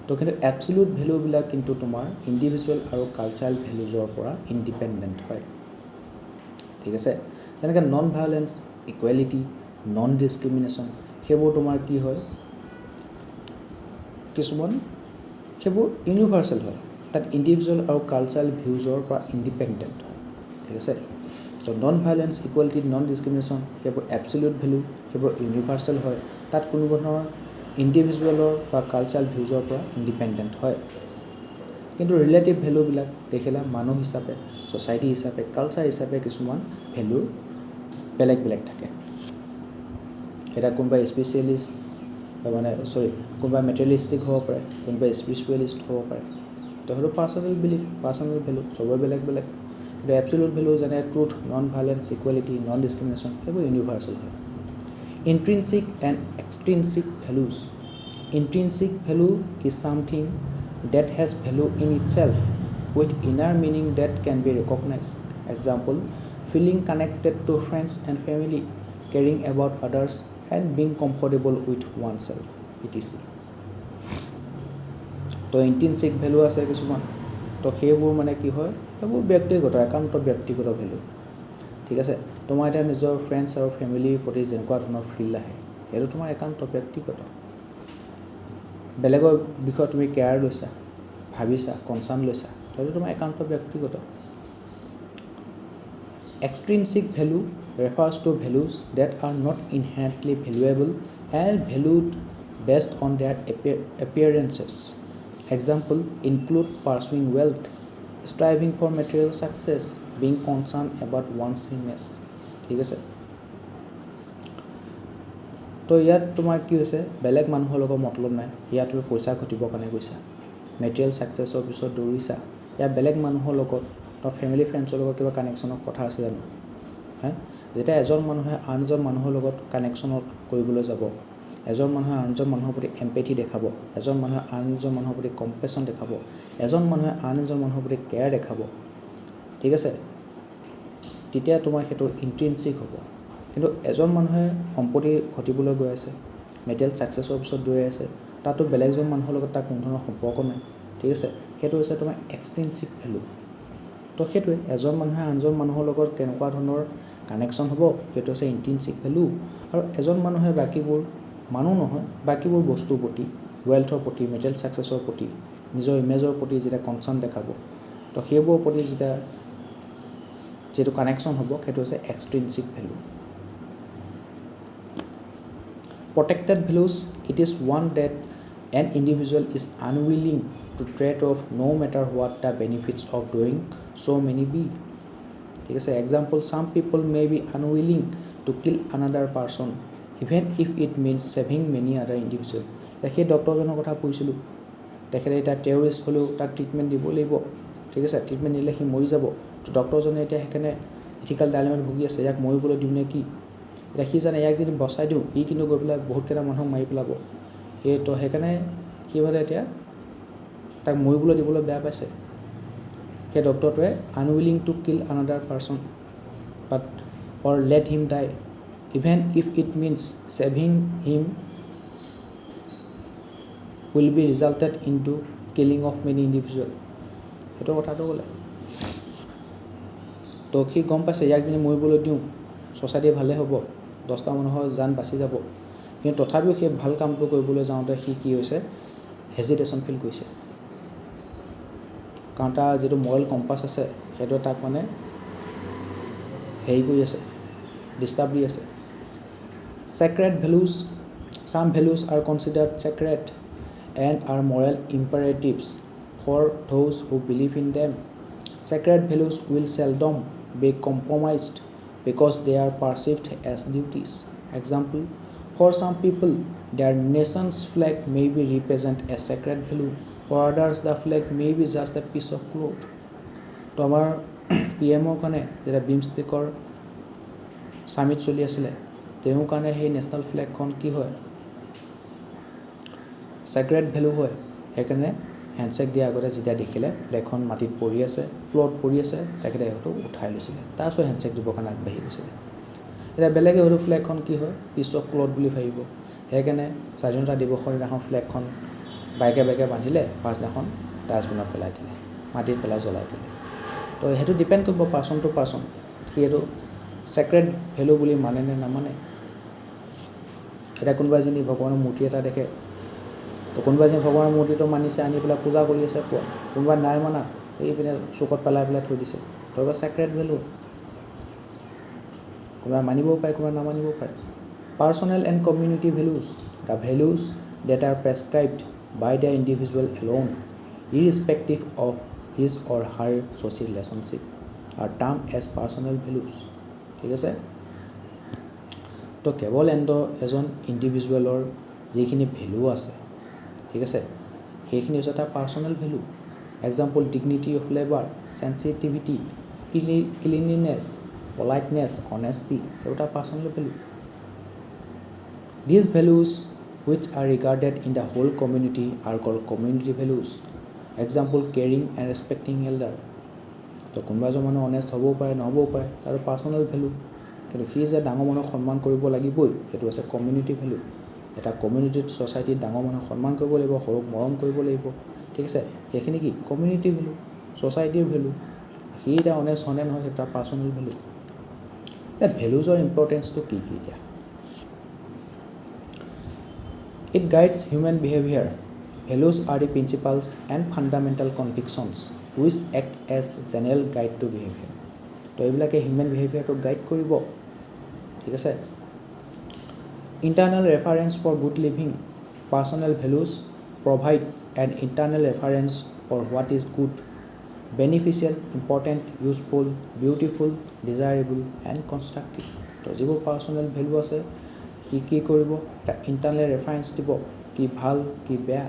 তো কিন্তু absolute value বিলাক কিন্তু তোমাৰ individual আৰু cultural valuesৰ পৰা independent হয় ঠিক আছে যেনেকৈ non violence equality non discrimination সেইবোৰ তোমাৰ কি হয় কিছুমান সেইবোৰ ইউনিভাৰ্চেল হয় তাত ইণ্ডিভিজুৱেল আৰু কালচাৰেল ভিউজৰ পৰা ইণ্ডিপেণ্ডেণ্ট হয় ঠিক আছে তো non violence equality non discrimination সেইবোৰ এবছলিউট ভেলু সেইবোৰ ইউনিভাৰ্চেল হয় তাত কোনো ধৰণৰ ইণ্ডিভিজুৱেলৰ বা কালচাৰেল ভিউজৰ পৰা ইণ্ডিপেণ্ডেণ্ট হয় কিন্তু ৰিলেটিভ ভেলুবিলাক দেখিলে মানুহ হিচাপে ছ'চাইটি হিচাপে কালচাৰ হিচাপে কিছুমান ভেলুৰ বেলেগ বেলেগ থাকে এটা কোনোবা স্পেচিয়েলিষ্ট মানে কোনোবা মেটেৰিয়েলিষ্টিক হ'ব পাৰে কোনোবা স্পিৰিচুৱেলিষ্ট হ'ব পাৰে তো সেইটো পাৰ্চনেল বিলিফ পাৰ্চনেল ভেলু চবৰে বেলেগ বেলেগ কিন্তু এবছলিউট ভেলু যেনে truth non violence equality non discrimination সেইবোৰ ইউনিভাৰ্চেল হয় intrinsic and extrinsic values intrinsic value is something that has value in itself with inner meaning that can be recognize example feeling connected to friends and family caring about others and being comfortable with oneself etc তো ইণ্ট্ৰিনচিক value আছে কিছুমান তো সেইবোৰ মানে কি হয় সেইবোৰ ব্যক্তিগত একান্ত ব্যক্তিগত ভেলু ঠিক আছে তোমাৰ এটা নিজৰ ফ্ৰেণ্ডছ আৰু ফেমিলিৰ প্ৰতি যেনেকুৱা ধৰণৰ ফিল আহে সেইটো তোমাৰ একান্ত ব্যক্তিগত বেলেগৰ বিষয়ে তুমি কেয়াৰ লৈছা ভাবিছা কনচাৰ্ণ লৈছা সেইটো তোমাৰ একান্ত ব্যক্তিগত Extrinsic value refers to values that are not inherently valuable and valued based on their appearances. Example include pursuing wealth, striving for material success, being concerned about one's image. ঠিক আছে তো ইয়াত তোমাৰ কি হৈছে বেলেগ মানুহৰ লগত মতলব নাই ইয়াত তুমি পইচা ঘটিবৰ কাৰণে গৈছা মেটেৰিয়েল ছাকচেছৰ পিছত দৌৰিছা, ইয়াৰ বেলেগ মানুহৰ লগত বা ফেমিলি ফ্ৰেণ্ডছৰ লগত কিবা কানেকশ্যনৰ কথা আছে জানো? যেতিয়া এজন মানুহে আন এজন মানুহৰ লগত কানেকশ্যনত কৰিবলৈ যাব, এজন মানুহে আন এজন মানুহৰ প্ৰতি এম্পেথি দেখাব, এজন মানুহে আন এজন মানুহৰ প্ৰতি কম্পেশ্যন দেখাব, এজন মানুহে আন এজন মানুহৰ প্ৰতি কেয়াৰ দেখাব, ঠিক আছে, তেতিয়া তোমাৰ সেইটো ইন্ট্ৰিনচিক হ'ব। কিন্তু এজন মানুহে সম্পত্তি ঘটিবলৈ গৈ আছে, মেটেৰিয়েল ছাকচেছৰ পিছত দৌৰি আছে, তাতো বেলেগজন মানুহৰ লগত তাৰ কোনো ধৰণৰ সম্পৰ্ক নাই, ঠিক আছে, সেইটো হৈছে তোমাৰ এক্সট্ৰিনচিক ভেলু। তো সেইটোৱে এজন মানুহে আনজন মানুহৰ লগত কেনেকুৱা ধৰণৰ কানেকশ্যন হ'ব, সেইটো হৈছে ইন্ট্ৰিনচিক ভেলু। আৰু এজন মানুহে বাকীবোৰ মানুহ নহয়, বাকীবোৰ বস্তুৰ প্ৰতি, ৱেল্থৰ প্ৰতি, মেটেৰিয়েল ছাকচেছৰ প্ৰতি, নিজৰ ইমেজৰ প্ৰতি যেতিয়া কনচাৰ্ণ দেখাব, তো সেইবোৰৰ প্ৰতি যিটো কানেকশ্যন হ'ব, সেইটো হৈছে এক্সট্ৰিনচিক value. Protected values, it is one that an individual is unwilling to trade off no matter what the benefits of doing so may be. ঠিক আছে, example, some people may be unwilling to kill another person even if it means saving many other individuals. সেই ডক্টৰজনৰ কথা কৈছিলোঁ, তেখেতে এতিয়া terrorist হ'লেও তাক treatment দিব লাগিব, ঠিক আছে, ট্ৰিটমেণ্ট দিলে সি মৰি যাব। তো ডক্টৰজনে এতিয়া সেইকাৰণে ইথিকেল ডাইলেমাত ভুগি আছে, ইয়াক মৰিবলৈ দিওঁ নে কি? এতিয়া সি জানে ইয়াক যদি বচাই দিওঁ, ই কিন্তু গৈ পেলাই বহুতকেইটা মানুহক মাৰি পেলাব। তো সেইকাৰণে সি মানে এতিয়া তাক মৰিবলৈ দিবলৈ বেয়া পাইছে। সেই ডক্টৰটোৱে unwilling to kill another person but or let him die even if it means saving him will be resulted in to killing of many individual. সেইটো কথাটো ক'লে। তো সি গম পাইছে ইয়াক যদি মৰিবলৈ দিওঁ ছ'চাইটি ভালে হ'ব, 10টা মানুহৰ জান বাচি যাব। কিন্তু তথাপিও সেই ভাল কামটো কৰিবলৈ যাওঁতে সি কি হৈছে, হেজিটেশ্যন ফিল কৰিছে। কাৰণ তাৰ যিটো মৰেল কম্পাছ আছে সেইটো তাক মানে হেৰি কৰি আছে, ডিষ্টাৰ্ব দি আছে। Sacred values, some values are considered sacred and are moral imperatives for those who believe in them. Sacred values will seldom be compromised because they are perceived as duties. Example, for some people, their nation's flag may be represent a sacred value. For others, the flag may be just a piece of cloth. তো আমাৰ PMৰ কাৰণে যেতিয়া বিমষ্টেকৰ summit চলি আছিলে, তেওঁৰ কাৰণে সেই national ফ্লেগখন কি হয়, চেক্ৰেড ভেলু হয়। সেইকাৰণে হেণ্ডছেক দিয়াৰ আগতে যেতিয়া দেখিলে ফ্লেগখন মাটিত পৰি আছে, ফ্ল'ৰত পৰি আছে, তেখেতে হয়তো উঠাই লৈছিলে, তাৰপিছত হেণ্ডছেক দিবৰ কাৰণে আগবাঢ়ি গৈছিলে। এতিয়া বেলেগে হয়তো ফ্লেগখন কি হয়, পিছ অফ ক্লথ বুলি ভাবিব। সেইকাৰণে স্বাধীনতা দিৱসৰ দিনাখন ফ্লেগখন বাইকে বান্ধিলে, পাছদিনাখন ডাষ্টবিনত পেলাই দিলে, মাটিত পেলাই জ্বলাই দিলে। তো সেইটো ডিপেণ্ড কৰিব পাৰ্চন টু পাৰ্চন, সি এইটো চেক্ৰেড ভেলু বুলি মানে নে নামানে। এতিয়া কোনোবাই যদি ভগৱানৰ মূৰ্তি এটা দেখে, তো কোনোবাই যদি ভগৱানৰ মূৰ্তিটো মানিছে, আনি পেলাই পূজা কৰি আছে, কোনোবাই নাই মানা, এইপিনে চুকত পেলাই থৈ দিছে, তো এইবাৰ চেক্ৰেড ভেলু। কোনোবাই মানিবও পাৰে, কোনোবাই নামানিবও পাৰে। Personal and community values, the values that are prescribed by the individual alone irrespective of his or her social relationship are term as personal values. ঠিক আছে, তো কেৱল এজন ইণ্ডিভিজুৱেলৰ যিখিনি ভেলু আছে, ঠিক আছে, সেইখিনি হৈছে তাৰ personal value. Example, dignity of labour, sensitivity, cleanliness, politeness, honesty, এইবোৰ তাৰ personal value. These values which are regarded in the whole community are called community values. Example, caring and respecting elder. তো কোনোবা এজন মানুহ অনেষ্ট হ'বও পাৰে, নহ'বও পাৰে, তাৰ পাৰ্চনেল ভেলু। কিন্তু সি যে ডাঙৰ মানুহক সন্মান কৰিব লাগিবই, সেইটো হৈছে কমিউনিটি ভেলু। এটা কমিউনিটিত, ছ'চাইটিত ডাঙৰ মানুহক সন্মান কৰিব লাগিব, সৰুক মৰম কৰিব লাগিব, ঠিক আছে, সেইখিনি কি কমিউনিটি ভেলু, ছ'চাইটিৰ ভেলু। সি এতিয়া অনেষ্ট হয়নে নহয়, সেইটো তাৰ পাৰ্চনেল ভেলু। এতিয়া ভেলুজৰ ইম্পৰ্টেঞ্চটো কি এতিয়া? It guides human behavior. Values are the principles and fundamental convictions which act as general guide to behavior. তো এইবিলাকে হিউমেন বিহেভিয়াৰটো গাইড কৰিব, ঠিক আছে। Internal reference for good living. Personal values provide an internal reference for what is good, beneficial, important, useful, beautiful, desirable and constructive. তো যিবোৰ personal value আছে, সি কি কৰিব, এটা ইণ্টাৰনেল ৰেফাৰেঞ্চ দিব, কি ভাল কি বেয়া।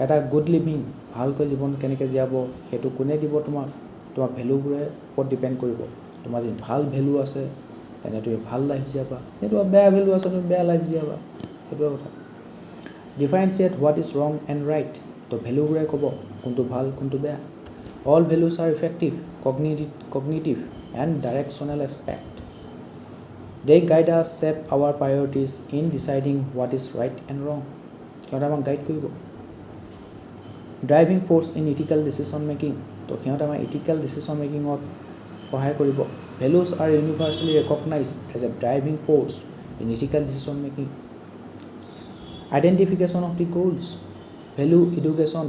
এটা গুড লিভিং ভালকৈ জীৱন কেনেকৈ জীয়াব সেইটো কোনে দিব তোমাক তোমাৰ ভেলুবোৰে ওপৰত ডিপেণ্ড কৰিব তোমাৰ যদি ভাল ভেলু আছে তেনে তুমি ভাল লাইফ জীয়াবা যদি বেয়া ভেলু আছে তুমি বেয়া লাইফ জীয়াবা সেইটোৱে কথা differentiate what is wrong and right তো ভেলুবোৰে ক'ব কোনটো ভাল কোনটো বেয়া all values are affective cognitive and directional aspect they guide us shape our priorities in deciding what is right and wrong সিহঁতে আমাক গাইড কৰিব driving force in ethical decision making তো সিহঁতে আমাৰ ইথিকেল ডিচিশ্যন মেকিঙত সহায় কৰিব values are universally recognize as a driving force in ethical decision making identification of the goals value education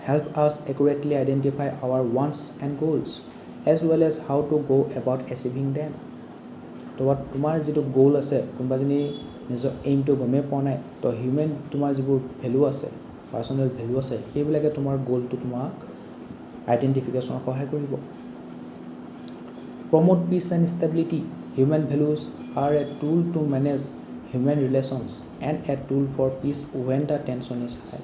help us accurately identify our wants and goals as well as how to go' about achieving them তোমাৰ যিটো গ'ল আছে কোনোবাজনী নিজৰ এইমটো গমেই পোৱা নাই তো human তোমাৰ যিবোৰ ভেলু আছে পাৰ্চনেল ভেলু আছে সেইবিলাকে তোমাৰ গ'লটো তোমাক আইডেণ্টিফিকেশ্যনত সহায় কৰিব promote peace and stability human values are a tool to manage human relations and a tool for peace when the tension is high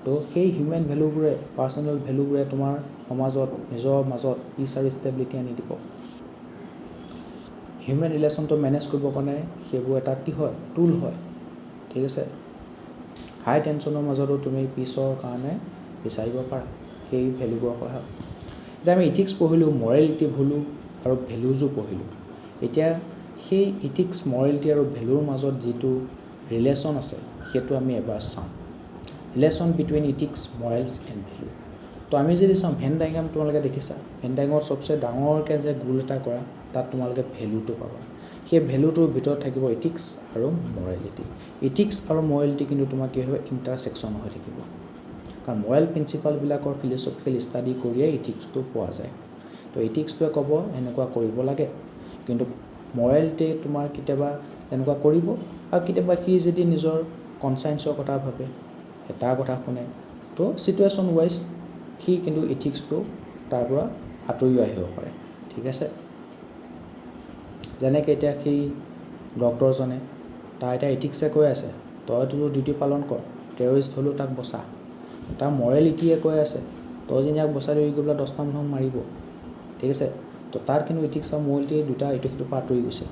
তো সেই হিউমেন ভেলুবোৰে পাৰ্চনেল ভেলুবোৰে তোমাৰ সমাজত নিজৰ মাজত পিচ আৰু ষ্টেবিলিটি আনি দিব হিউমেন ৰিলেশ্যনটো মেনেজ কৰিবৰ কাৰণে সেইবোৰ এটা কি হয় টুল হয় ঠিক আছে হাই টেনশ্যনৰ মাজতো তুমি পিচৰ কাৰণে বিচাৰিব পাৰা সেই ভেলুবোৰৰ সহায়ত এতিয়া আমি ইথিক্স পঢ়িলোঁ মৰেলিটি পঢ়িলোঁ আৰু ভেলুজো পঢ়িলোঁ এতিয়া সেই ইথিক্স মৰেলিটি আৰু ভেলুৰ মাজত যিটো ৰিলেশ্যন আছে সেইটো আমি এবাৰ চাওঁ relation between ethics morals and value তো আমি যদি চাওঁ ভেন ডায়েগ্ৰাম তোমালোকে দেখিছা ভেন ডায়েগ্ৰামত চবচে ডাঙৰকৈ যে গোল এটা কৰা তাত তোমালোকে ভেলুটো পাবা সেই ভেলুটোৰ ভিতৰত থাকিব ইথিক্স আৰু মৰেলিটি ইথিক্স আৰু মৰেলিটি কিন্তু তোমাৰ কি হ'ব ইণ্টাৰছেকশ্যন হৈ থাকিব কাৰণ মৰেল প্ৰিন্সিপালবিলাকৰ ফিলচফিকেল ষ্টাডি কৰিয়ে ইথিক্সটো পোৱা যায় তো ইথিক্সটোৱে ক'ব এনেকুৱা কৰিব লাগে কিন্তু মৰেলিটিয়ে তোমাৰ কেতিয়াবা তেনেকুৱা কৰিব আৰু কেতিয়াবা সি যদি নিজৰ কনচায়েন্সৰ কথা ভাবে তাৰ কথা শুনে তো ছিটুৱেশ্যন ৱাইজ সি কিন্তু ইথিক্সটো তাৰ পৰা আঁতৰিও আহিব পাৰে ঠিক আছে যেনেকৈ এতিয়া সেই ডক্টৰজনে তাৰ এতিয়া ইথিক্সে কৈ আছে তইতো ডিউটি পালন কৰ টেৰৰিষ্ট হ'লেও তাক বচা তাৰ মৰেলিটিয়ে কৈ আছে তই যদি ইয়াক বচাই লৈ গৈ পেলাই 10টা মানুহক মাৰিব ঠিক আছে তো তাৰ কিন্তু ইথিক্স আৰু মৰেলিটি দুটা ইটো সিটোৰ পৰা আঁতৰি গৈছে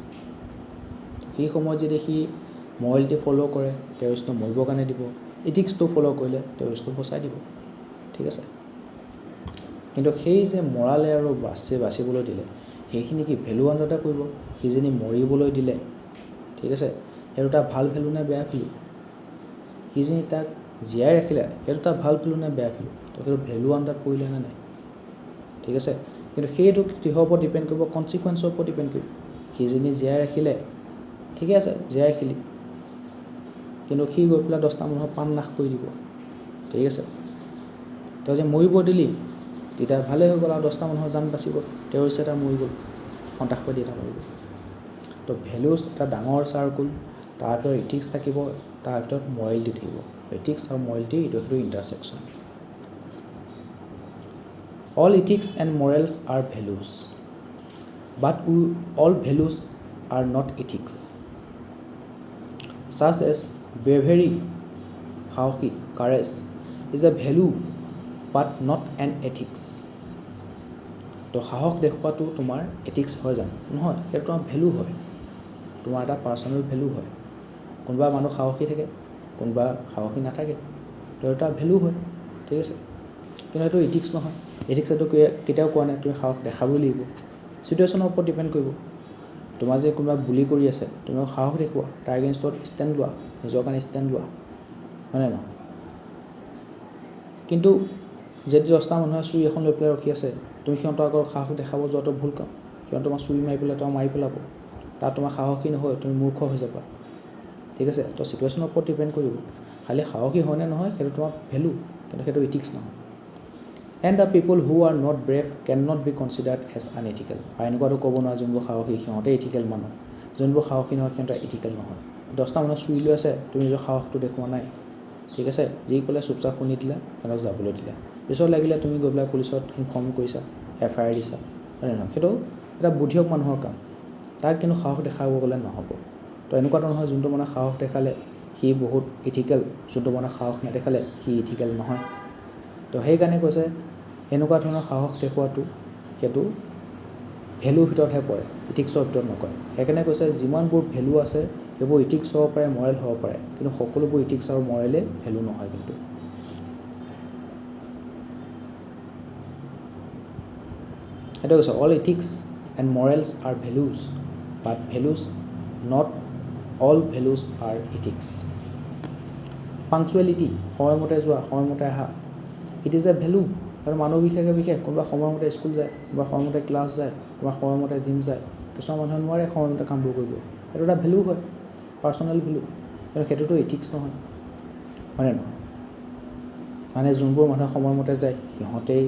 সেই সময়ত যদি সি মৰেলিটি ফ'ল' কৰে টেৰৰিষ্টটো মৰিবৰ কাৰণে দিব ইথিক্সটো ফ'ল' কৰিলে টেৰৰিষ্টটো বচাই দিব ঠিক আছে কিন্তু সেই যে মৰালে আৰু বাচিবলৈ দিলে সেইখিনি কি ভেলু আণ্ডাৰতে পৰিব সিজনী মৰিবলৈ দিলে ঠিক আছে সেইটো তাৰ ভাল ভেলু নে বেয়া ভেলু সিজনী তাক জীয়াই ৰাখিলে সেইটো তাৰ ভাল ভেলু নে বেয়া ভেলু তো সেইটো ভেলু আণ্ডাৰত পৰিলে নে নাই ঠিক আছে কিন্তু সেইটো কিহৰ ওপৰত ডিপেণ্ড কৰিব কনচিকুৱেঞ্চৰ ওপৰত ডিপেণ্ড কৰিব সিজনী জীয়াই ৰাখিলে ঠিকে আছে জীয়াই ৰাখিলি কিন্তু সি গৈ পেলাই 10টা মানুহৰ প্ৰাণ নাশ কৰি দিব ঠিক আছে তই যে মৰিব দিলি তেতিয়া ভালে হৈ গ'ল আৰু 10টা মানুহৰ জান বাচি গ'ল টেৰৰিষ্ট এটা মৰি গ'ল সন্ত্ৰাসবাদী এটা মৰি গ'ল তো ভেলুজ এটা ডাঙৰ চাৰ্কুল তাৰ ভিতৰত ইথিক্স থাকিব তাৰ ভিতৰত মৰেলিটি থাকিব ইথিক্স আৰু মৰেলিটি ইটো সিটো intersection all ethics and morals are values but all values are not ethics such as bravery, সাহসী, courage is a value but not an ethics. তো সাহস দেখুৱাটো তোমাৰ এথিক্স হয় জানো নহয় সেইটো তোমাৰ ভেলু হয় তোমাৰ এটা পাৰ্চনেল ভেলু হয় কোনোবা মানুহ সাহসী থাকে কোনোবা সাহসী নাথাকে তো এটা ভেলু হয় ঠিক আছে কিন্তু এইটো এথিক্স নহয় এথিক্স এইটো কেতিয়াও কোৱা নাই তুমি সাহস দেখাবই লাগিব ছিটুৱেশ্যনৰ ওপৰত ডিপেণ্ড কৰিব তোমাৰ যে কোনোবা বুলি কৰি আছে তুমি সাহস দেখুওৱা তাৰ এগেইনষ্টত ষ্টেণ্ড লোৱা নিজৰ কাৰণে ষ্টেণ্ড লোৱা হয়নে নহয় কিন্তু যদি 10টা মানুহে চুৰি এখন লৈ পেলাই ৰখি আছে তুমি সিহঁতৰ আগৰ সাহস দেখাব যোৱাটো ভুল কাম সিহঁত তোমাক চুৰি মাৰি পেলাই তোমাক মাৰি পেলাব তাত তোমাৰ সাহসী নহয় তুমি মূৰ্খ হৈ যাবা ঠিক আছে তো ছিটুৱেশ্যনৰ ওপৰত ডিপেণ্ড কৰিব খালি সাহসী হয় নে নহয় সেইটো তোমাৰ ভেলু কিন্তু সেইটো ইথিক্স নহয় and the people who are not brave can not be considered as unethical আৰু এনেকুৱাতো ক'ব নোৱাৰে যোনবোৰ সাহসী সিহঁতে ইথিকেল মানুহ যোনবোৰ সাহসী নহয় সিহঁতে ইথিকেল নহয় 10টা মানুহ চুৰি লৈ আছে তুমি নিজৰ সাহসটো দেখুওৱা নাই ঠিক আছে যি ক'লে চুপচাপ শুনি দিলা সিহঁতক যাবলৈ দিলা পিছত লাগিলে তুমি গৈ পেলাই পুলিচত ইনফৰ্ম কৰিছা FIR দিছা হয় নহয় সেইটো এটা বুদ্ধিয়ক মানুহৰ কাম তাক কিন্তু সাহস দেখাব গ'লে নহ'ব তো এনেকুৱাতো নহয় যোনটো মানে সাহস দেখালে সি বহুত ইথিকেল, যোনটো মানে সাহস নেদেখালে সি ইথিকেল নহয়। তো সেইকাৰণে কৈছে এনেকুৱা ধৰণৰ সাহস দেখুৱাটো সেইটো ভেলুৰ ভিতৰতহে পৰে, ইথিক্সৰ ভিতৰত নকয়। সেইকাৰণে কৈছে যিমানবোৰ ভেলু আছে সেইবোৰ ইথিক্স হ'ব পাৰে, মৰেল হ'ব পাৰে, কিন্তু সকলোবোৰ ইথিক্স আৰু মৰেলে ভেলু নহয়। কিন্তু সেইটো কৈছে all ethics and morals are values, but values not all values are ethics. Punctuality, সময়মতে যোৱা, সময়মতে আহা, ইট ইজ এ ভেলু। কাৰণ মানুহ বিশেষ কোনোবা সময়মতে স্কুল যায়, কোনোবা সময়মতে ক্লাছ যায়, কোনোবা সময়মতে জিম যায়, কিছুমান মানুহে নোৱাৰে সময়মতে কামবোৰ কৰিব, সেইটো এটা ভেলু হয়, পাৰ্চনেল ভেলু, কিন্তু সেইটোতো ইথিক্স নহয়, হয়নে নহয়? মানে যোনবোৰ মানুহে সময়মতে যায় সিহঁতেই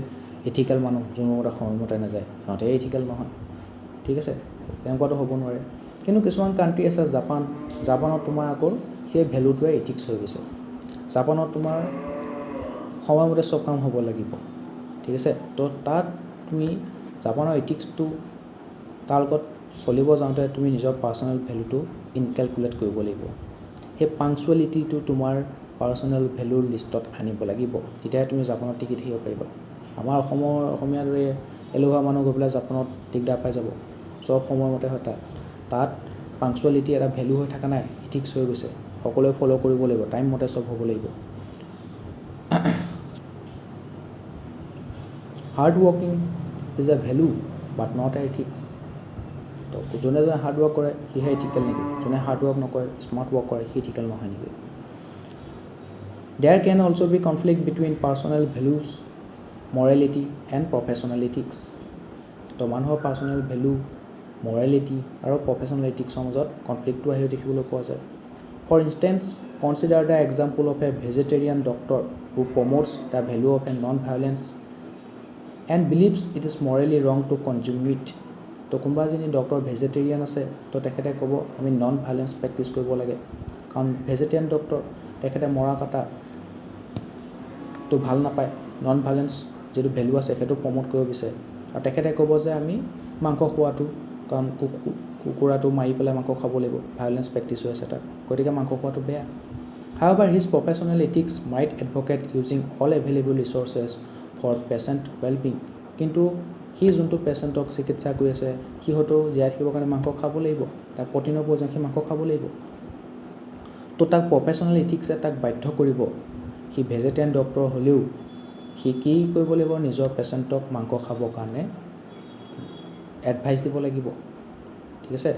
ইথিকেল মানুহ, যোনবোৰ সময়মতে নাযায় সিহঁতেই ইথিকেল নহয়, ঠিক আছে? তেনেকুৱাতো হ'ব নোৱাৰে। কিন্তু কিছুমান কাণ্ট্ৰি আছে, জাপানত তোমাৰ আকৌ সেই ভেলুটোৱে ইথিক্স হৈ গৈছে। জাপানত তোমাৰ সময়মতে চব কাম হ'ব লাগিব, ঠিক আছে? তো তাত তুমি জাপানৰ ইথিক্সটো তাৰ লগত চলিব যাওঁতে তুমি নিজৰ পাৰ্চনেল ভেলুটো ইনকেলকুলেট কৰিব লাগিব। সেই পাংচুৱেলিটিটো তোমাৰ পাৰ্চনেল ভেলুৰ লিষ্টত আনিব লাগিব, তেতিয়াহে তুমি জাপানত টিকি থাকিব পাৰিবা। আমাৰ অসমীয়াৰ দৰে এলেহুৱা মানুহ গৈ পেলাই জাপানত দিগদাৰ পাই যাব, চব সময়মতে হয়। তাত পাংচুৱেলিটি এটা ভেলু হৈ থকা নাই, ইথিক্স হৈ গৈছে, সকলোৱে ফ'ল' কৰিব লাগিব, টাইম মতে চব হ'ব লাগিব। Hard working is a value but not a ethics. তো যোনে হাৰ্ড ৱৰ্ক কৰে সিহে ইথিকেল নেকি? যোনে হাৰ্ড ৱৰ্ক নকৰে, স্মাৰ্ট ৱৰ্ক কৰে, সি ইথিকেল নহয় নেকি? There can also' be conflict between personal values, morality and professional ethics. তো মানুহৰ পাৰ্চনেল ভেলু, মৰেলিটি আৰু প্ৰফেশ্যনেল ইথিক্সৰ মাজত কনফ্লিক্টটো আহি দেখিবলৈ পোৱা যায়। For instance, consider the example of a vegetarian doctor who promotes the value of a non violence and believes it is morally wrong to consume meat. তো কোনোবা এজনী ডক্টৰ ভেজিটেৰিয়ান আছে, তো তেখেতে ক'ব আমি নন ভায়োলেন্স প্ৰেক্টিছ কৰিব লাগে, কাৰণ ভেজিটেৰিয়ান ডক্টৰ তেখেতে মৰা কটা তো ভাল নাপায়, নন ভায়োলেন্স যিটো ভেলু আছে সেইটো প্ৰমোট কৰিব বিচাৰে। আৰু তেখেতে ক'ব যে আমি মাংস খোৱাটো, কাৰণ কুকুৰাটো মাৰি পেলাই মাংস খাব লাগিব, ভায়োলেন্স প্ৰেক্টিছ হৈ আছে তাত, গতিকে মাংস খোৱাটো বেয়া। However, his professional ethics might advocate using all available resources for patient well-being. কিন্তু সি যোনটো পেচেণ্টক চিকিৎসা কৰি আছে সি হয়তো জীয়াই থাকিবৰ কাৰণে মাংস খাব লাগিব, তাক প্ৰটিনৰ প্ৰয়োজন, সি মাংস খাব লাগিব। তো তাক প্ৰফেশ্যনেল ইথিক্সে তাক বাধ্য কৰিব, সি ভেজিটেৰিয়ান ডক্টৰ হ'লেও সি কি কৰিব লাগিব, নিজৰ পেচেণ্টক মাংস খাবৰ কাৰণে এডভাইচ দিব লাগিব, ঠিক আছে?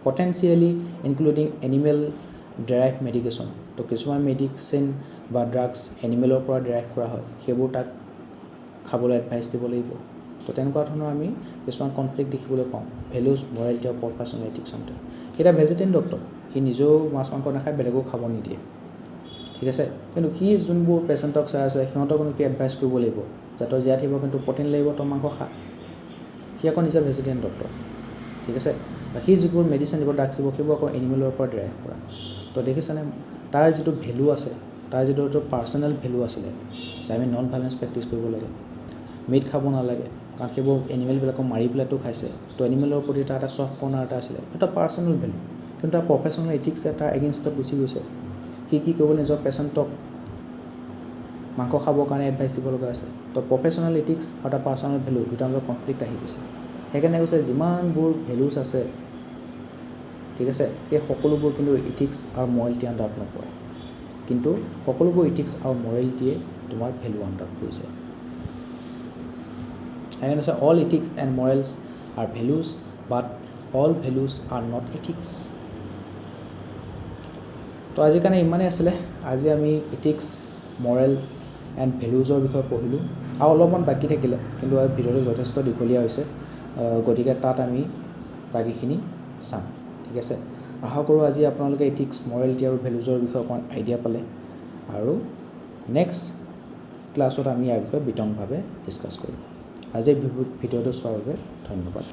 পটেঞ্চিয়েলি ইনক্লুডিং এনিমেল ডেৰাইভ মেডিকেশ্যন। তো কিছুমান মেডিচিন বা ড্ৰাগছ এনিমেলৰ পৰা ডেৰাইভ কৰা হয়, সেইবোৰ তাক খাবলৈ এডভাইচ দিব লাগিব। তো তেনেকুৱা ধৰণৰ আমি কিছুমান কনফ্লিক্ট দেখিবলৈ পাওঁ ভেলুজ, মৰেলিটি আৰু প্ৰফেশ্যনেল ইথিক্সতে। এতিয়া ভেজিটেৰিয়ান ডক্টৰ, সি নিজেও মাছ মাংস নাখায়, বেলেগো খাব নিদিয়ে, ঠিক আছে? কিন্তু সি যোনবোৰ পেচেণ্টক চাই আছে সিহঁতকনো কি এডভাইচ কৰিব লাগিব যে তই জীয়াই থাকিব কিন্তু প্ৰটিন লাগিব, তই মাংস খা। সি আকৌ নিজে ভেজিটেৰিয়ান ডক্টৰ, ঠিক আছে? সি যিবোৰ মেডিচিন দিব, ড্ৰাগছ দিব, সেইবোৰ আকৌ এনিমেলৰ পৰা ডেৰাইভ কৰা। তো দেখিছেনে তাৰ যিটো ভেলু আছে, তাৰ যিটো পাৰ্চনেল ভেলু আছিলে যে আমি নন ভায়োলেন্স প্ৰেক্টিছ কৰিব লাগে, মিট খাব নালাগে, কাৰণ সেইবোৰ এনিমেলবিলাকক মাৰি পেলাইতো খাইছে, তো এনিমেলৰ প্ৰতি তাৰ এটা চফ্ট কৰ্ণাৰ এটা আছিলে, এটা পাৰ্চনেল ভেলু। কিন্তু তাৰ প্ৰফেশ্যনেল ইথিক্সে তাৰ এগেইনষ্টত গুচি গৈছে, সি কি কৰিব, নিজৰ পেচেণ্টক মাংস খাবৰ কাৰণে এডভাইচ দিব লগা আছে। তো প্ৰফেশ্যনেল ইথিক্স আৰু তাৰ পাৰ্চনেল ভেলু দুটাৰ মাজত কনফ্লিক্ট আহি গৈছে। সেইকাৰণে কৈছে যিমানবোৰ ভেলুজ আছে, ঠিক আছে, সেই সকলোবোৰ কিন্তু ইথিক্স আৰু মৰেলিটি আণ্ডাৰত নপৰে, কিন্তু সকলোবোৰ ইথিক্স আৰু মৰেলিটিয়ে তোমাৰ ভেলু আণ্ডাৰত পৰিছে। সেইকাৰণে আছে all ethics and morals are values but all values are not ethics. তো আজিৰ কাৰণে ইমানেই আছিলে। আজি আমি ইথিক্স, মৰেল এণ্ড ভেলুজৰ বিষয়ে পঢ়িলোঁ, আৰু অলপমান বাকী থাকিলে, কিন্তু ভিডিঅ'টো যথেষ্ট দীঘলীয়া হৈছে, গতিকে তাত আমি বাকীখিনি চাম, ঠিক আছে? আশা কৰোঁ আজি আপোনালোকে ইথিক্স, মৰেলিটি আৰু ভেলুজৰ বিষয়ে অকণমান আইডিয়া পালে, আৰু নেক্সট ক্লাছত আমি ইয়াৰ বিষয়ে বিতংভাৱে ডিছকাছ কৰিম। আজিৰ ভিডিঅ'টো চোৱাৰ বাবে ধন্যবাদ।